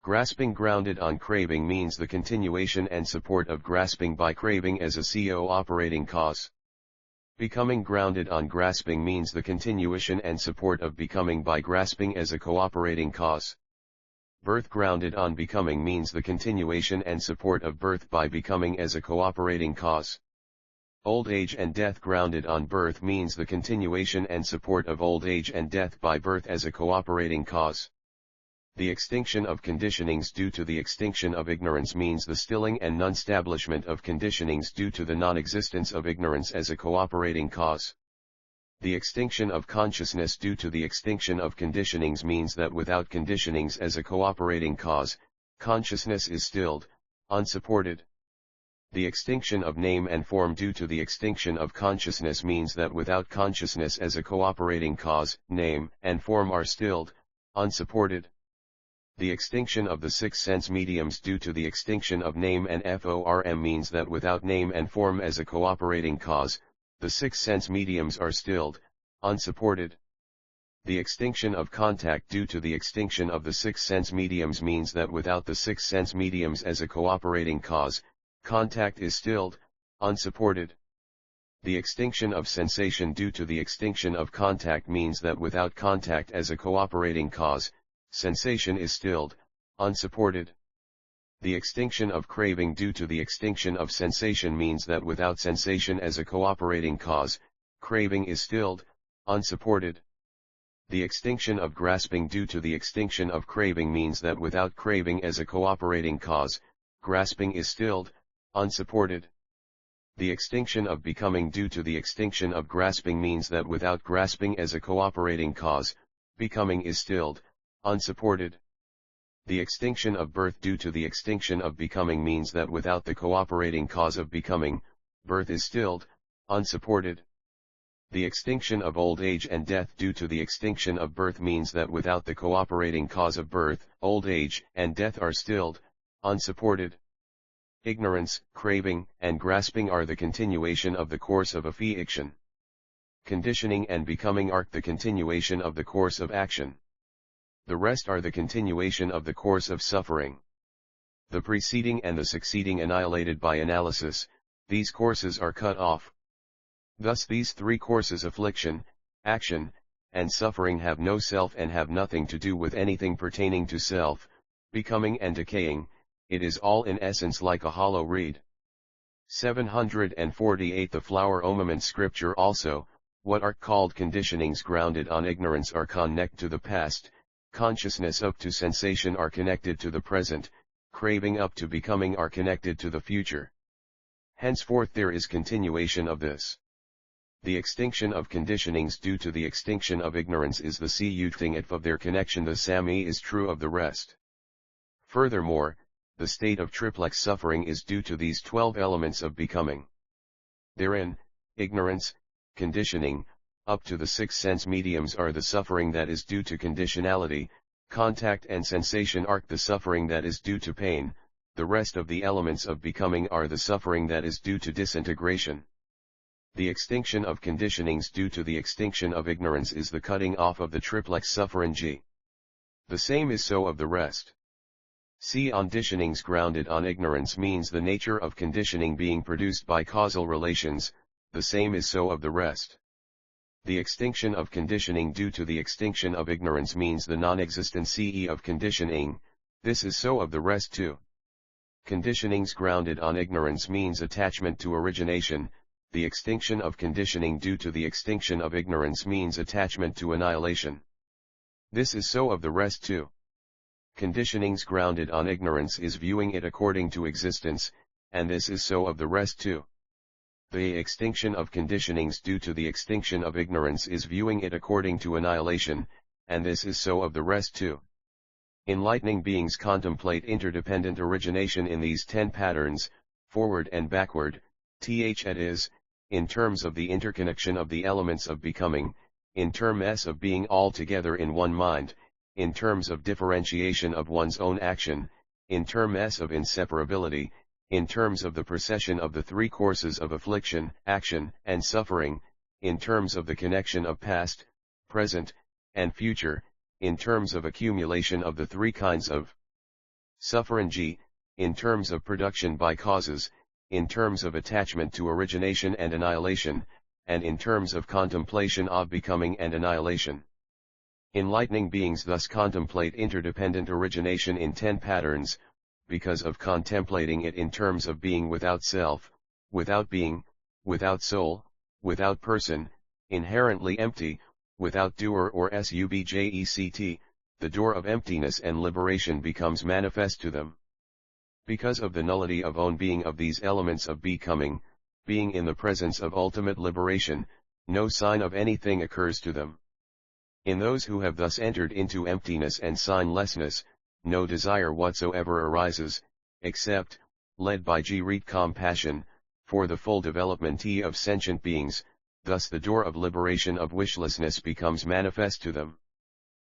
Grasping grounded on craving means the continuation and support of grasping by craving as a cooperating cause. Becoming grounded on grasping means the continuation and support of becoming by grasping as a cooperating cause. Birth grounded on becoming means the continuation and support of birth by becoming as a cooperating cause. Old age and death grounded on birth means the continuation and support of old age and death by birth as a cooperating cause. The extinction of conditionings due to the extinction of ignorance means the stilling and non-stablishment of conditionings due to the non-existence of ignorance as a cooperating cause. The extinction of consciousness due to the extinction of conditionings means that without conditionings as a cooperating cause, consciousness is stilled, unsupported. The extinction of name and form due to the extinction of consciousness means that without consciousness as a cooperating cause, name and form are stilled, unsupported. The extinction of the six sense mediums due to the extinction of name and form means that without name and form as a cooperating cause, the six sense mediums are stilled, unsupported. The extinction of contact due to the extinction of the six sense mediums means that without the six sense mediums as a cooperating cause, contact is stilled, unsupported. The extinction of sensation due to the extinction of contact means that without contact as a cooperating cause, sensation is stilled, unsupported. The extinction of craving due to the extinction of sensation means that without sensation as a cooperating cause, craving is stilled, unsupported. The extinction of grasping due to the extinction of craving means that without craving as a cooperating cause, grasping is stilled, unsupported. The extinction of becoming due to the extinction of grasping means that without grasping as a cooperating cause, becoming is stilled, unsupported. The extinction of birth due to the extinction of becoming means that without the cooperating cause of becoming, birth is stilled, unsupported. The extinction of old age and death due to the extinction of birth means that without the cooperating cause of birth, old age and death are stilled, unsupported. Ignorance, craving, and grasping are the continuation of the course of affection. Conditioning and becoming are the continuation of the course of action. The rest are the continuation of the course of suffering. The preceding and the succeeding annihilated by analysis, these courses are cut off. Thus these three courses affliction, action, and suffering have no self and have nothing to do with anything pertaining to self, becoming and decaying, it is all in essence like a hollow reed. 748 The flower omament scripture also, what are called conditionings grounded on ignorance are connect to the past, consciousness up to sensation are connected to the present, craving up to becoming are connected to the future. Henceforth there is continuation of this. The extinction of conditionings due to the extinction of ignorance is the thing of their connection, the same is true of the rest. Furthermore, the state of triplex suffering is due to these 12 elements of becoming. Therein, ignorance, conditioning, up to the six sense mediums are the suffering that is due to conditionality, Contact and sensation are the suffering that is due to pain, the rest of the elements of becoming are the suffering that is due to disintegration. The extinction of conditionings due to the extinction of ignorance is the cutting off of the triplex suffering G. The same is so of the rest. See, conditionings grounded on ignorance means the nature of conditioning being produced by causal relations, the same is so of the rest. The extinction of conditioning due to the extinction of ignorance means the non-existence of conditioning, this is so of the rest too. Conditionings grounded on ignorance means attachment to origination, the extinction of conditioning due to the extinction of ignorance means attachment to annihilation. This is so of the rest too. Conditionings grounded on ignorance is viewing it according to existence, and this is so of the rest too. The extinction of conditionings due to the extinction of ignorance is viewing it according to annihilation, and this is so of the rest too. Enlightening beings contemplate interdependent origination in these 10 patterns, forward and backward, that is, in terms of the interconnection of the elements of becoming, in terms of being all together in one mind, in terms of differentiation of one's own action, in terms of inseparability, in terms of the procession of the 3 courses of affliction, action, and suffering, in terms of the connection of past, present, and future, in terms of accumulation of the 3 kinds of suffering G, in terms of production by causes, in terms of attachment to origination and annihilation, and in terms of contemplation of becoming and annihilation. Enlightening beings thus contemplate interdependent origination in 10 patterns, because of contemplating it in terms of being without self, without being, without soul, without person, inherently empty, without doer or subject, the door of emptiness and liberation becomes manifest to them. Because of the nullity of own being of these elements of becoming, being in the presence of ultimate liberation, no sign of anything occurs to them. In those who have thus entered into emptiness and signlessness, no desire whatsoever arises, except, led by great compassion, for the full development of sentient beings, thus the door of liberation of wishlessness becomes manifest to them.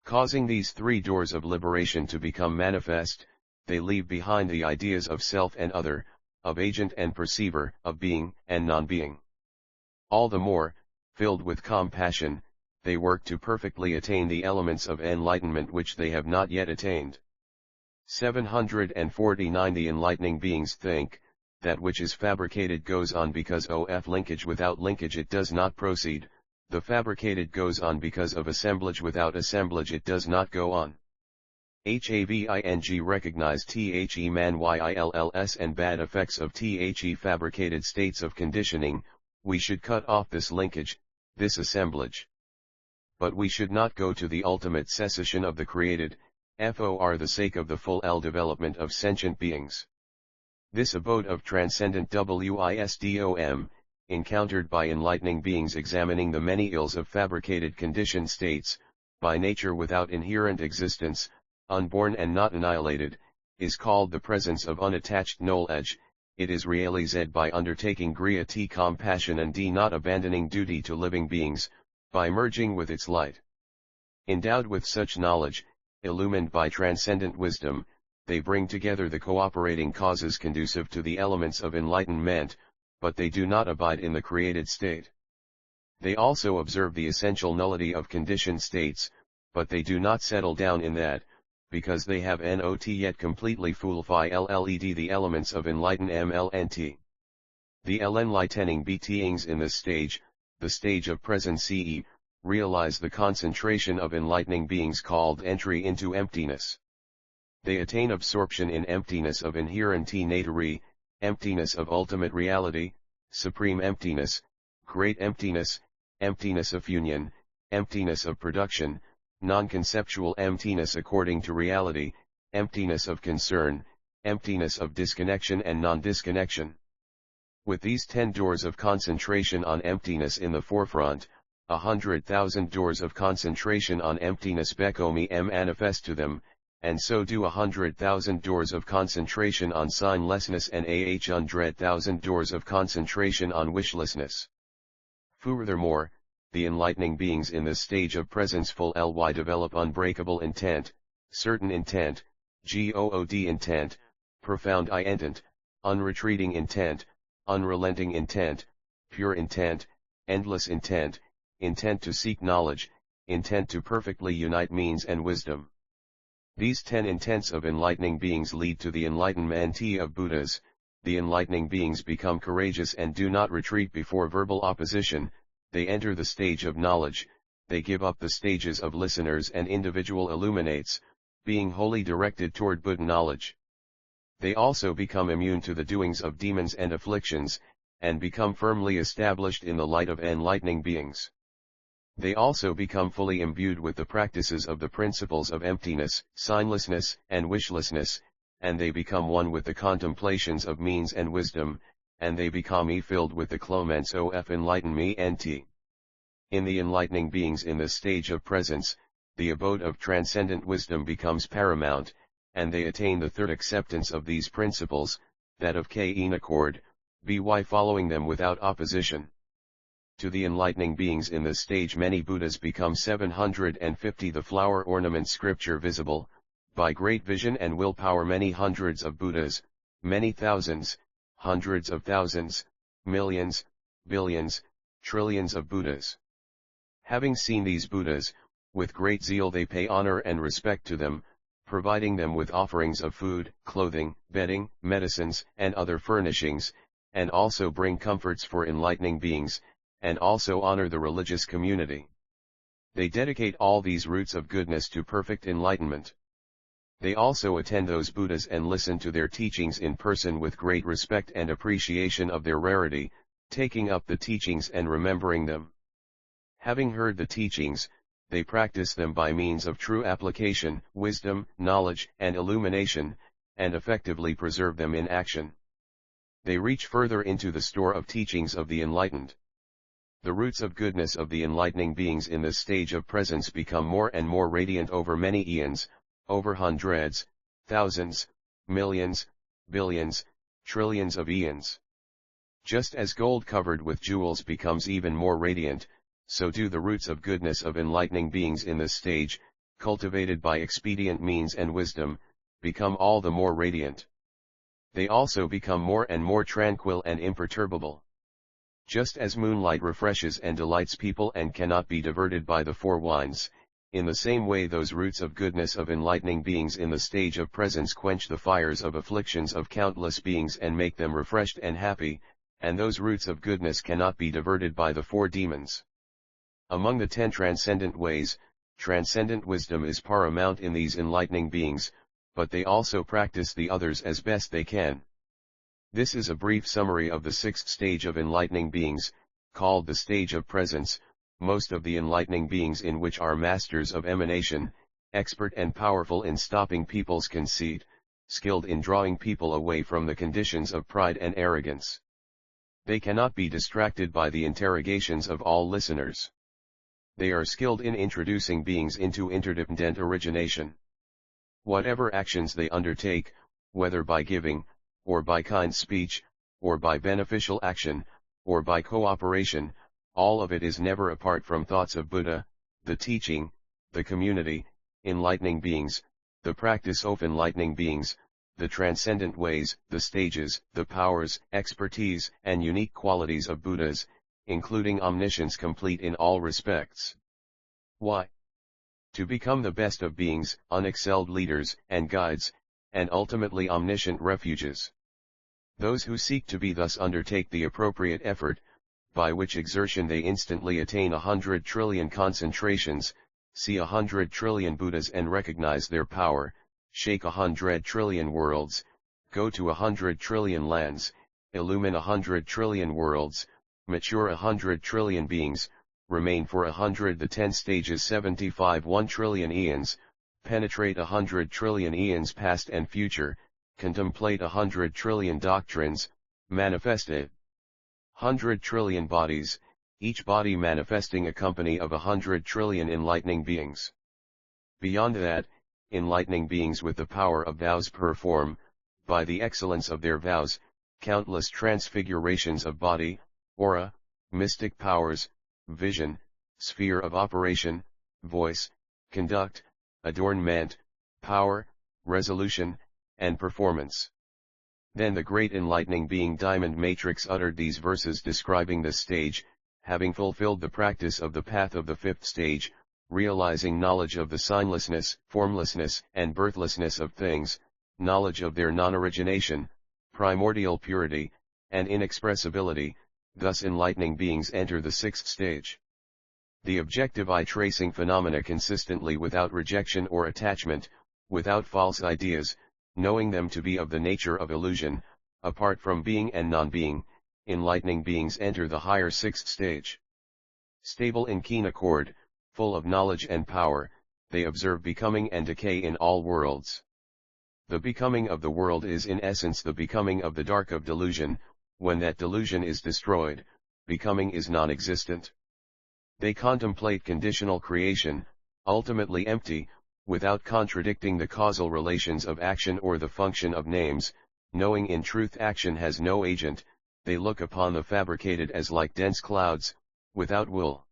Causing these 3 doors of liberation to become manifest, they leave behind the ideas of self and other, of agent and perceiver, of being and non-being. All the more, filled with compassion, they work to perfectly attain the elements of enlightenment which they have not yet attained. 749 The enlightening beings think, that which is fabricated goes on because of linkage, without linkage it does not proceed, the fabricated goes on because of assemblage, without assemblage it does not go on. Having recognize the man yills and bad effects of the fabricated states of conditioning, we should cut off this linkage, this assemblage. But we should not go to the ultimate cessation of the created, for the sake of the full development of sentient beings. This abode of transcendent wisdom, encountered by enlightening beings examining the many ills of fabricated conditioned states, by nature without inherent existence, unborn and not annihilated, is called the presence of unattached knowledge. It is realized by undertaking Griya compassion and not abandoning duty to living beings, by merging with its light. Endowed with such knowledge, illumined by transcendent wisdom, they bring together the cooperating causes conducive to the elements of enlightenment, but they do not abide in the created state. They also observe the essential nullity of conditioned states, but they do not settle down in that, because they have not yet completely fulfilled the elements of enlightenment. The enlightening beings in this stage, the stage of presence, realize the concentration of enlightening beings called entry into emptiness. They attain absorption in emptiness of inherent nature, emptiness of ultimate reality, supreme emptiness, great emptiness, emptiness of union, emptiness of production, non-conceptual emptiness according to reality, emptiness of concern, emptiness of disconnection and non-disconnection. With these 10 doors of concentration on emptiness in the forefront, 100,000 doors of concentration on emptiness become manifest to them, and so do 100,000 doors of concentration on signlessness and 100,000 doors of concentration on wishlessness. Furthermore, the enlightening beings in this stage of presence full develop unbreakable intent, certain intent, good intent, profound intent, unretreating intent, unrelenting intent, pure intent, endless intent, intent to seek knowledge, intent to perfectly unite means and wisdom. These 10 intents of enlightening beings lead to the enlightenment of Buddhas. The enlightening beings become courageous and do not retreat before verbal opposition. They enter the stage of knowledge, they give up the stages of listeners and individual illuminates, being wholly directed toward Buddha knowledge. They also become immune to the doings of demons and afflictions, and become firmly established in the light of enlightening beings. They also become fully imbued with the practices of the principles of emptiness, signlessness, and wishlessness, and they become one with the contemplations of means and wisdom, and they become filled with the clemens of enlightenment. In the enlightening beings in this stage of presence, the abode of transcendent wisdom becomes paramount, and they attain the third acceptance of these principles, that of in accord, by following them without opposition. To the enlightening beings in this stage many Buddhas become 750. The flower ornament scripture visible, by great vision and willpower many hundreds of Buddhas, many thousands, hundreds of thousands, millions, billions, trillions of Buddhas. Having seen these Buddhas, with great zeal they pay honor and respect to them, providing them with offerings of food, clothing, bedding, medicines, and other furnishings, and also bring comforts for enlightening beings, and also honor the religious community. They dedicate all these roots of goodness to perfect enlightenment. They also attend those Buddhas and listen to their teachings in person with great respect and appreciation of their rarity, taking up the teachings and remembering them. Having heard the teachings, they practice them by means of true application, wisdom, knowledge, and illumination, and effectively preserve them in action. They reach further into the store of teachings of the enlightened. The roots of goodness of the enlightening beings in this stage of presence become more and more radiant over many eons, over hundreds, thousands, millions, billions, trillions of eons. Just as gold covered with jewels becomes even more radiant, so do the roots of goodness of enlightening beings in this stage, cultivated by expedient means and wisdom, become all the more radiant. They also become more and more tranquil and imperturbable. Just as moonlight refreshes and delights people and cannot be diverted by the four winds, in the same way those roots of goodness of enlightening beings in the stage of presence quench the fires of afflictions of countless beings and make them refreshed and happy, and those roots of goodness cannot be diverted by the four demons. Among the 10 transcendent ways, transcendent wisdom is paramount in these enlightening beings, but they also practice the others as best they can. This is a brief summary of the 6th stage of enlightening beings, called the stage of presence. Most of the enlightening beings in which are masters of emanation, expert and powerful in stopping people's conceit, skilled in drawing people away from the conditions of pride and arrogance. They cannot be distracted by the interrogations of all listeners. They are skilled in introducing beings into interdependent origination. Whatever actions they undertake, whether by giving, or by kind speech, or by beneficial action, or by cooperation, all of it is never apart from thoughts of Buddha, the teaching, the community, enlightening beings, the practice of enlightening beings, the transcendent ways, the stages, the powers, expertise, and unique qualities of Buddhas, including omniscience complete in all respects. Why? To become the best of beings, unexcelled leaders and guides, and ultimately omniscient refuges. Those who seek to be thus undertake the appropriate effort, by which exertion they instantly attain 100 trillion concentrations, see 100 trillion Buddhas and recognize their power, shake 100 trillion worlds, go to 100 trillion lands, illumine 100 trillion worlds, mature 100 trillion beings, remain for 100 the 10 stages 75 1 trillion eons, penetrate 100 trillion eons past and future, contemplate 100 trillion doctrines, manifest it. 100 trillion bodies, each body manifesting a company of 100 trillion enlightening beings. Beyond that, enlightening beings with the power of vows perform, by the excellence of their vows, countless transfigurations of body, aura, mystic powers, vision, sphere of operation, voice, conduct, adornment, power, resolution, and performance. Then the great enlightening being Diamond Matrix uttered these verses describing this stage, having fulfilled the practice of the path of the fifth stage, realizing knowledge of the signlessness, formlessness, and birthlessness of things, knowledge of their non-origination, primordial purity, and inexpressibility, thus enlightening beings enter the sixth stage. The objective eye-tracing phenomena consistently without rejection or attachment, without false ideas, knowing them to be of the nature of illusion, apart from being and non-being, enlightening beings enter the higher sixth stage. Stable in keen accord, full of knowledge and power, they observe becoming and decay in all worlds. The becoming of the world is in essence the becoming of the dark of delusion. When that delusion is destroyed, becoming is non-existent. They contemplate conditional creation, ultimately empty, without contradicting the causal relations of action or the function of names, knowing in truth action has no agent. They look upon the fabricated as like dense clouds, without will.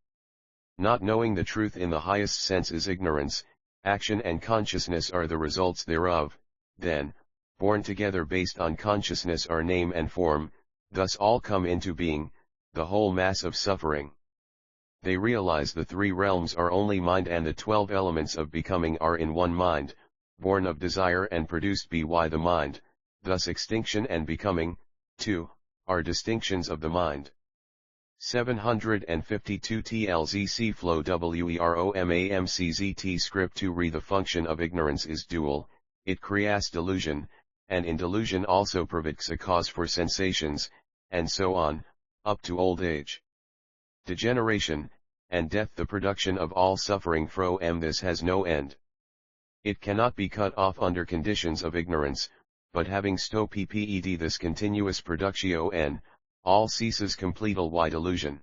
Not knowing the truth in the highest sense is ignorance, action and consciousness are the results thereof, then, born together based on consciousness are name and form, thus all come into being, the whole mass of suffering. They realize the three realms are only mind and the 12 elements of becoming are in one mind, born of desire and produced by the mind, thus extinction and becoming, too, are distinctions of the mind. 752 TLZC Flow WEROMAMCZT Script 2 Re The function of ignorance is dual, it creates delusion, and in delusion also provoques a cause for sensations, and so on, up to old age. Degeneration, and death the production of all suffering from this has no end. It cannot be cut off under conditions of ignorance, but having sto pped this continuous productio all ceases completal y delusion.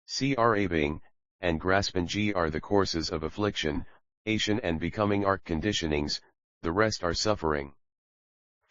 Craving, and grasping g are the courses of affliction, ation and becoming are conditionings, the rest are suffering.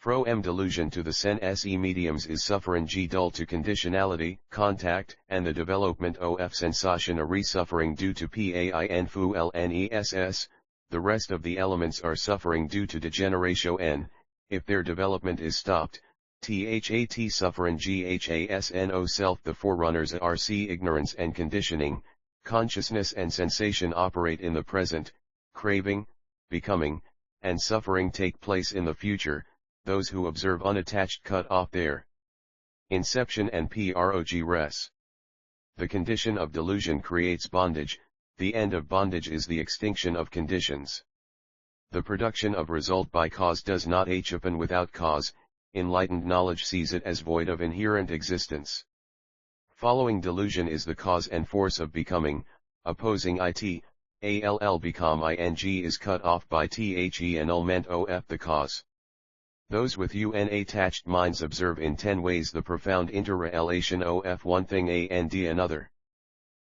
From delusion to the sen se mediums is suffering g dull to conditionality, contact, and the development of sensation a re-suffering due to pain fu lness, the rest of the elements are suffering due to degeneration, if their development is stopped, that suffering ghasno self the forerunners rc ignorance and conditioning, consciousness and sensation operate in the present, craving, becoming, and suffering take place in the future. Those who observe unattached cut off their inception and progress. The condition of delusion creates bondage, the end of bondage is the extinction of conditions. The production of result by cause does not happen without cause, enlightened knowledge sees it as void of inherent existence. Following delusion is the cause and force of becoming, opposing it, all become ing is cut off by the annulment of the cause. Those with attached minds observe in 10 ways the profound interrelation of one thing and another.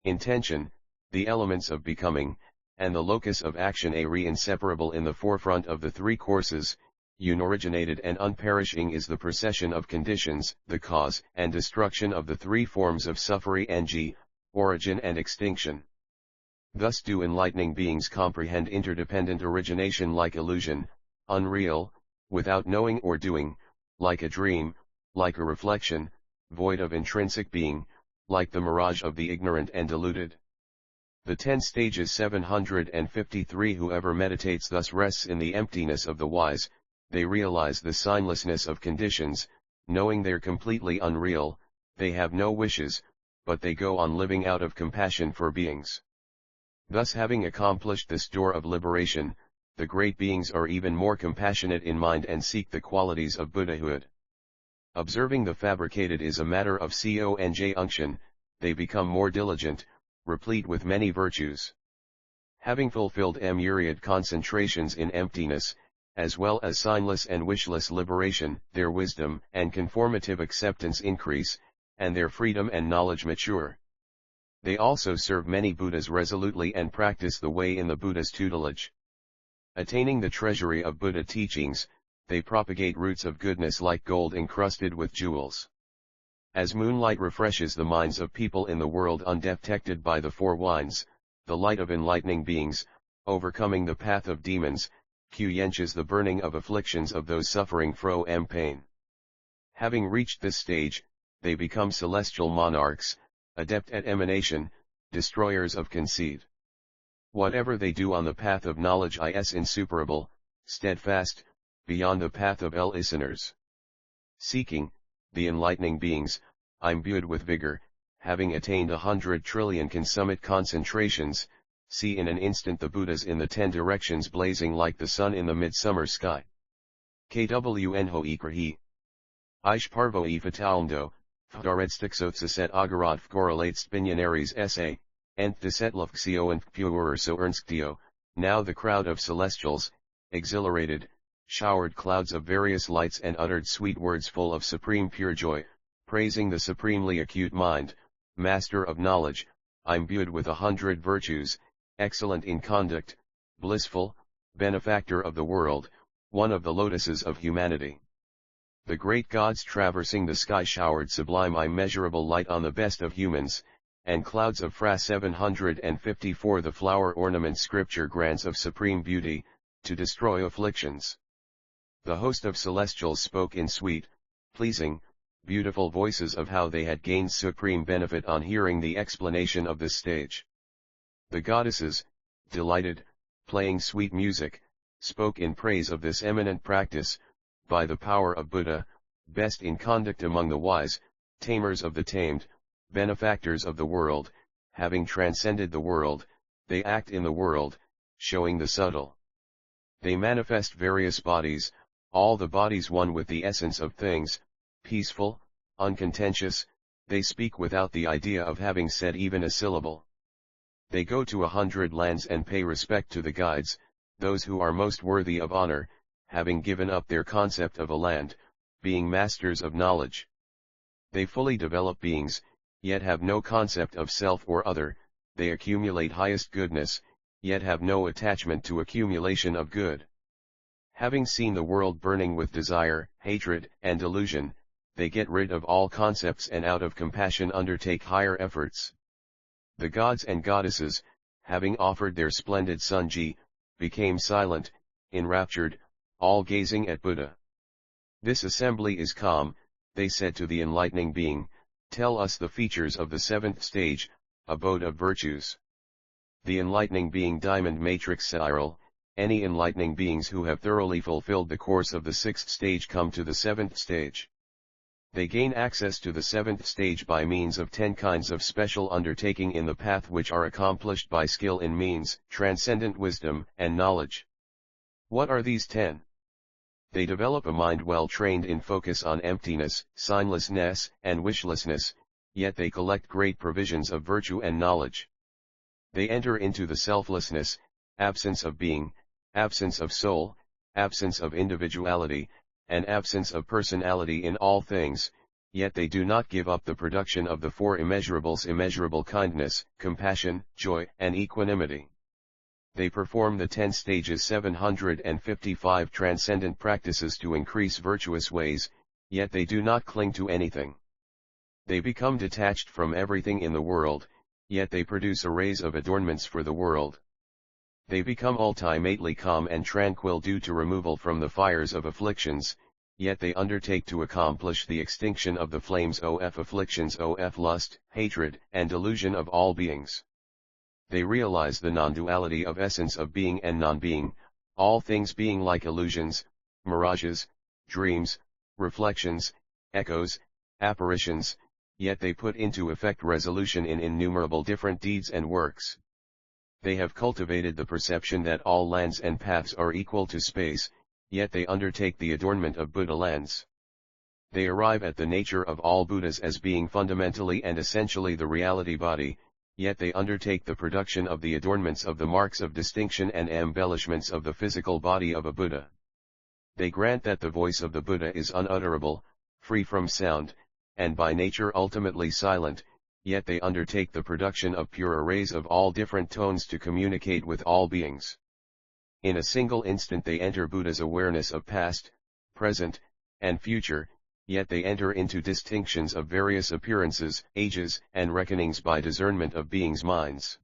Intention, the elements of becoming, and the locus of action are inseparable in the forefront of the three courses, unoriginated and unperishing is the procession of conditions, the cause and destruction of the three forms of suffering and origin and extinction. Thus do enlightening beings comprehend interdependent origination like illusion, unreal, without knowing or doing, like a dream, like a reflection, void of intrinsic being, like the mirage of the ignorant and deluded. The 10 stages 753 Whoever meditates thus rests in the emptiness of the wise, they realize the signlessness of conditions, knowing they're completely unreal, they have no wishes, but they go on living out of compassion for beings. Thus having accomplished this door of liberation, the great beings are even more compassionate in mind and seek the qualities of Buddhahood. Observing the fabricated is a matter of conjunction, they become more diligent, replete with many virtues. Having fulfilled myriad concentrations in emptiness, as well as signless and wishless liberation, their wisdom and conformative acceptance increase, and their freedom and knowledge mature. They also serve many Buddhas resolutely and practice the way in the Buddha's tutelage. Attaining the treasury of Buddha teachings, they propagate roots of goodness like gold encrusted with jewels. As moonlight refreshes the minds of people in the world undetected by the four winds, the light of enlightening beings, overcoming the path of demons, quenches the burning of afflictions of those suffering from pain. Having reached this stage, they become celestial monarchs, adept at emanation, destroyers of conceit. Whatever they do on the path of knowledge is insuperable, steadfast, beyond the path of listeners. Seeking, the enlightening beings, imbued with vigor, having attained 100 trillion consummate concentrations, see in an instant the Buddhas in the 10 directions blazing like the sun in the midsummer sky. Kwnho ikrahi. Ich parvo e fatalmdo, fdaredstixothsaset agarat fgorelates binyonaries sa, ent desetlufxio and purer so ernstio. Now the crowd of celestials, exhilarated, showered clouds of various lights and uttered sweet words full of supreme pure joy, praising the supremely acute mind, master of knowledge, imbued with 100 virtues, excellent in conduct, blissful, benefactor of the world, one of the lotuses of humanity. The great gods traversing the sky showered sublime immeasurable light on the best of humans, and clouds of Fra 754 the flower ornament scripture grants of supreme beauty, to destroy afflictions. The host of celestials spoke in sweet, pleasing, beautiful voices of how they had gained supreme benefit on hearing the explanation of this stage. The goddesses, delighted, playing sweet music, spoke in praise of this eminent practice, by the power of Buddha, best in conduct among the wise, tamers of the tamed, benefactors of the world, having transcended the world, they act in the world, showing the subtle. They manifest various bodies, all the bodies one with the essence of things, peaceful, uncontentious, they speak without the idea of having said even a syllable. They go to 100 lands and pay respect to the guides, those who are most worthy of honor, having given up their concept of a land, being masters of knowledge. They fully develop beings, yet have no concept of self or other, they accumulate highest goodness, yet have no attachment to accumulation of good. Having seen the world burning with desire, hatred, and delusion, they get rid of all concepts and out of compassion undertake higher efforts. The gods and goddesses, having offered their splendid Sunji, became silent, enraptured, all gazing at Buddha. This assembly is calm, they said to the enlightening being, tell us the features of the 7th stage, abode of virtues. The enlightening being diamond matrix spiral, any enlightening beings who have thoroughly fulfilled the course of the 6th stage come to the 7th stage. They gain access to the 7th stage by means of 10 kinds of special undertaking in the path which are accomplished by skill in means, transcendent wisdom, and knowledge. What are these 10? They develop a mind well trained in focus on emptiness, signlessness, and wishlessness, yet they collect great provisions of virtue and knowledge. They enter into the selflessness, absence of being, absence of soul, absence of individuality, and absence of personality in all things, yet they do not give up the production of the 4 immeasurables: immeasurable kindness, compassion, joy, and equanimity. They perform the 10 stages 755 transcendent practices to increase virtuous ways, yet they do not cling to anything. They become detached from everything in the world, yet they produce arrays of adornments for the world. They become ultimately calm and tranquil due to removal from the fires of afflictions, yet they undertake to accomplish the extinction of the flames of afflictions of lust, hatred, and delusion of all beings. They realize the non-duality of essence of being and non-being, all things being like illusions, mirages, dreams, reflections, echoes, apparitions, yet they put into effect resolution in innumerable different deeds and works. They have cultivated the perception that all lands and paths are equal to space, yet they undertake the adornment of Buddha lands. They arrive at the nature of all Buddhas as being fundamentally and essentially the reality body, yet they undertake the production of the adornments of the marks of distinction and embellishments of the physical body of a Buddha. They grant that the voice of the Buddha is unutterable, free from sound, and by nature ultimately silent, yet they undertake the production of pure arrays of all different tones to communicate with all beings. In a single instant they enter Buddha's awareness of past, present, and future, yet they enter into distinctions of various appearances, ages, and reckonings by discernment of beings' minds.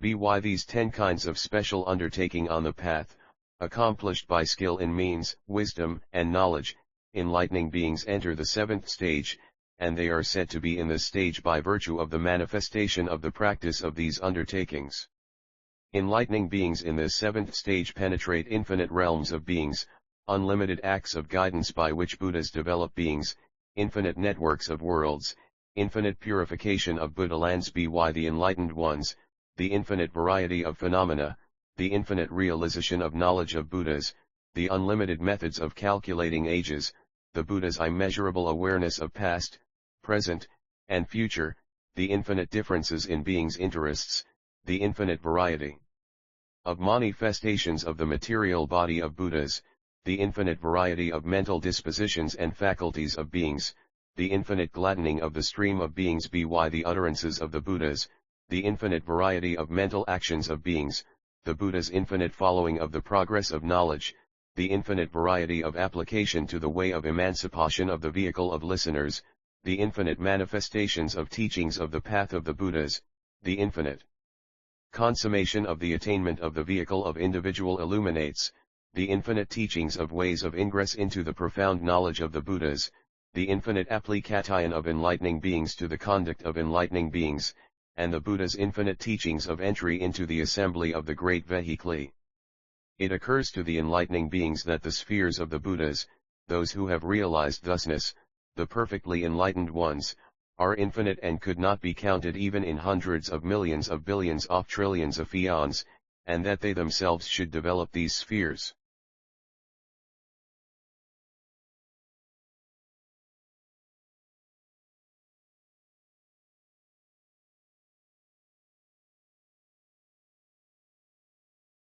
By these 10 kinds of special undertaking on the path, accomplished by skill in means, wisdom, and knowledge. Enlightening beings enter the seventh stage, and they are said to be in this stage by virtue of the manifestation of the practice of these undertakings. Enlightening beings in this seventh stage penetrate infinite realms of beings, unlimited acts of guidance by which Buddhas develop beings, infinite networks of worlds, infinite purification of Buddha lands by the enlightened ones, the infinite variety of phenomena, the infinite realization of knowledge of Buddhas, the unlimited methods of calculating ages, the Buddha's immeasurable awareness of past, present, and future, the infinite differences in beings' interests, the infinite variety of manifestations of the material body of Buddhas, the infinite variety of mental dispositions and faculties of beings, the infinite gladdening of the stream of beings by the utterances of the Buddhas, the infinite variety of mental actions of beings, the Buddha's infinite following of the progress of knowledge, the infinite variety of application to the way of emancipation of the vehicle of listeners, the infinite manifestations of teachings of the path of the Buddhas, the infinite consummation of the attainment of the vehicle of individual illuminates, the infinite teachings of ways of ingress into the profound knowledge of the Buddhas, the infinite application of enlightening beings to the conduct of enlightening beings, and the Buddha's infinite teachings of entry into the assembly of the great vehicle. It occurs to the enlightening beings that the spheres of the Buddhas, those who have realized thusness, the perfectly enlightened ones, are infinite and could not be counted even in hundreds of millions of billions of trillions of eons, and that they themselves should develop these spheres.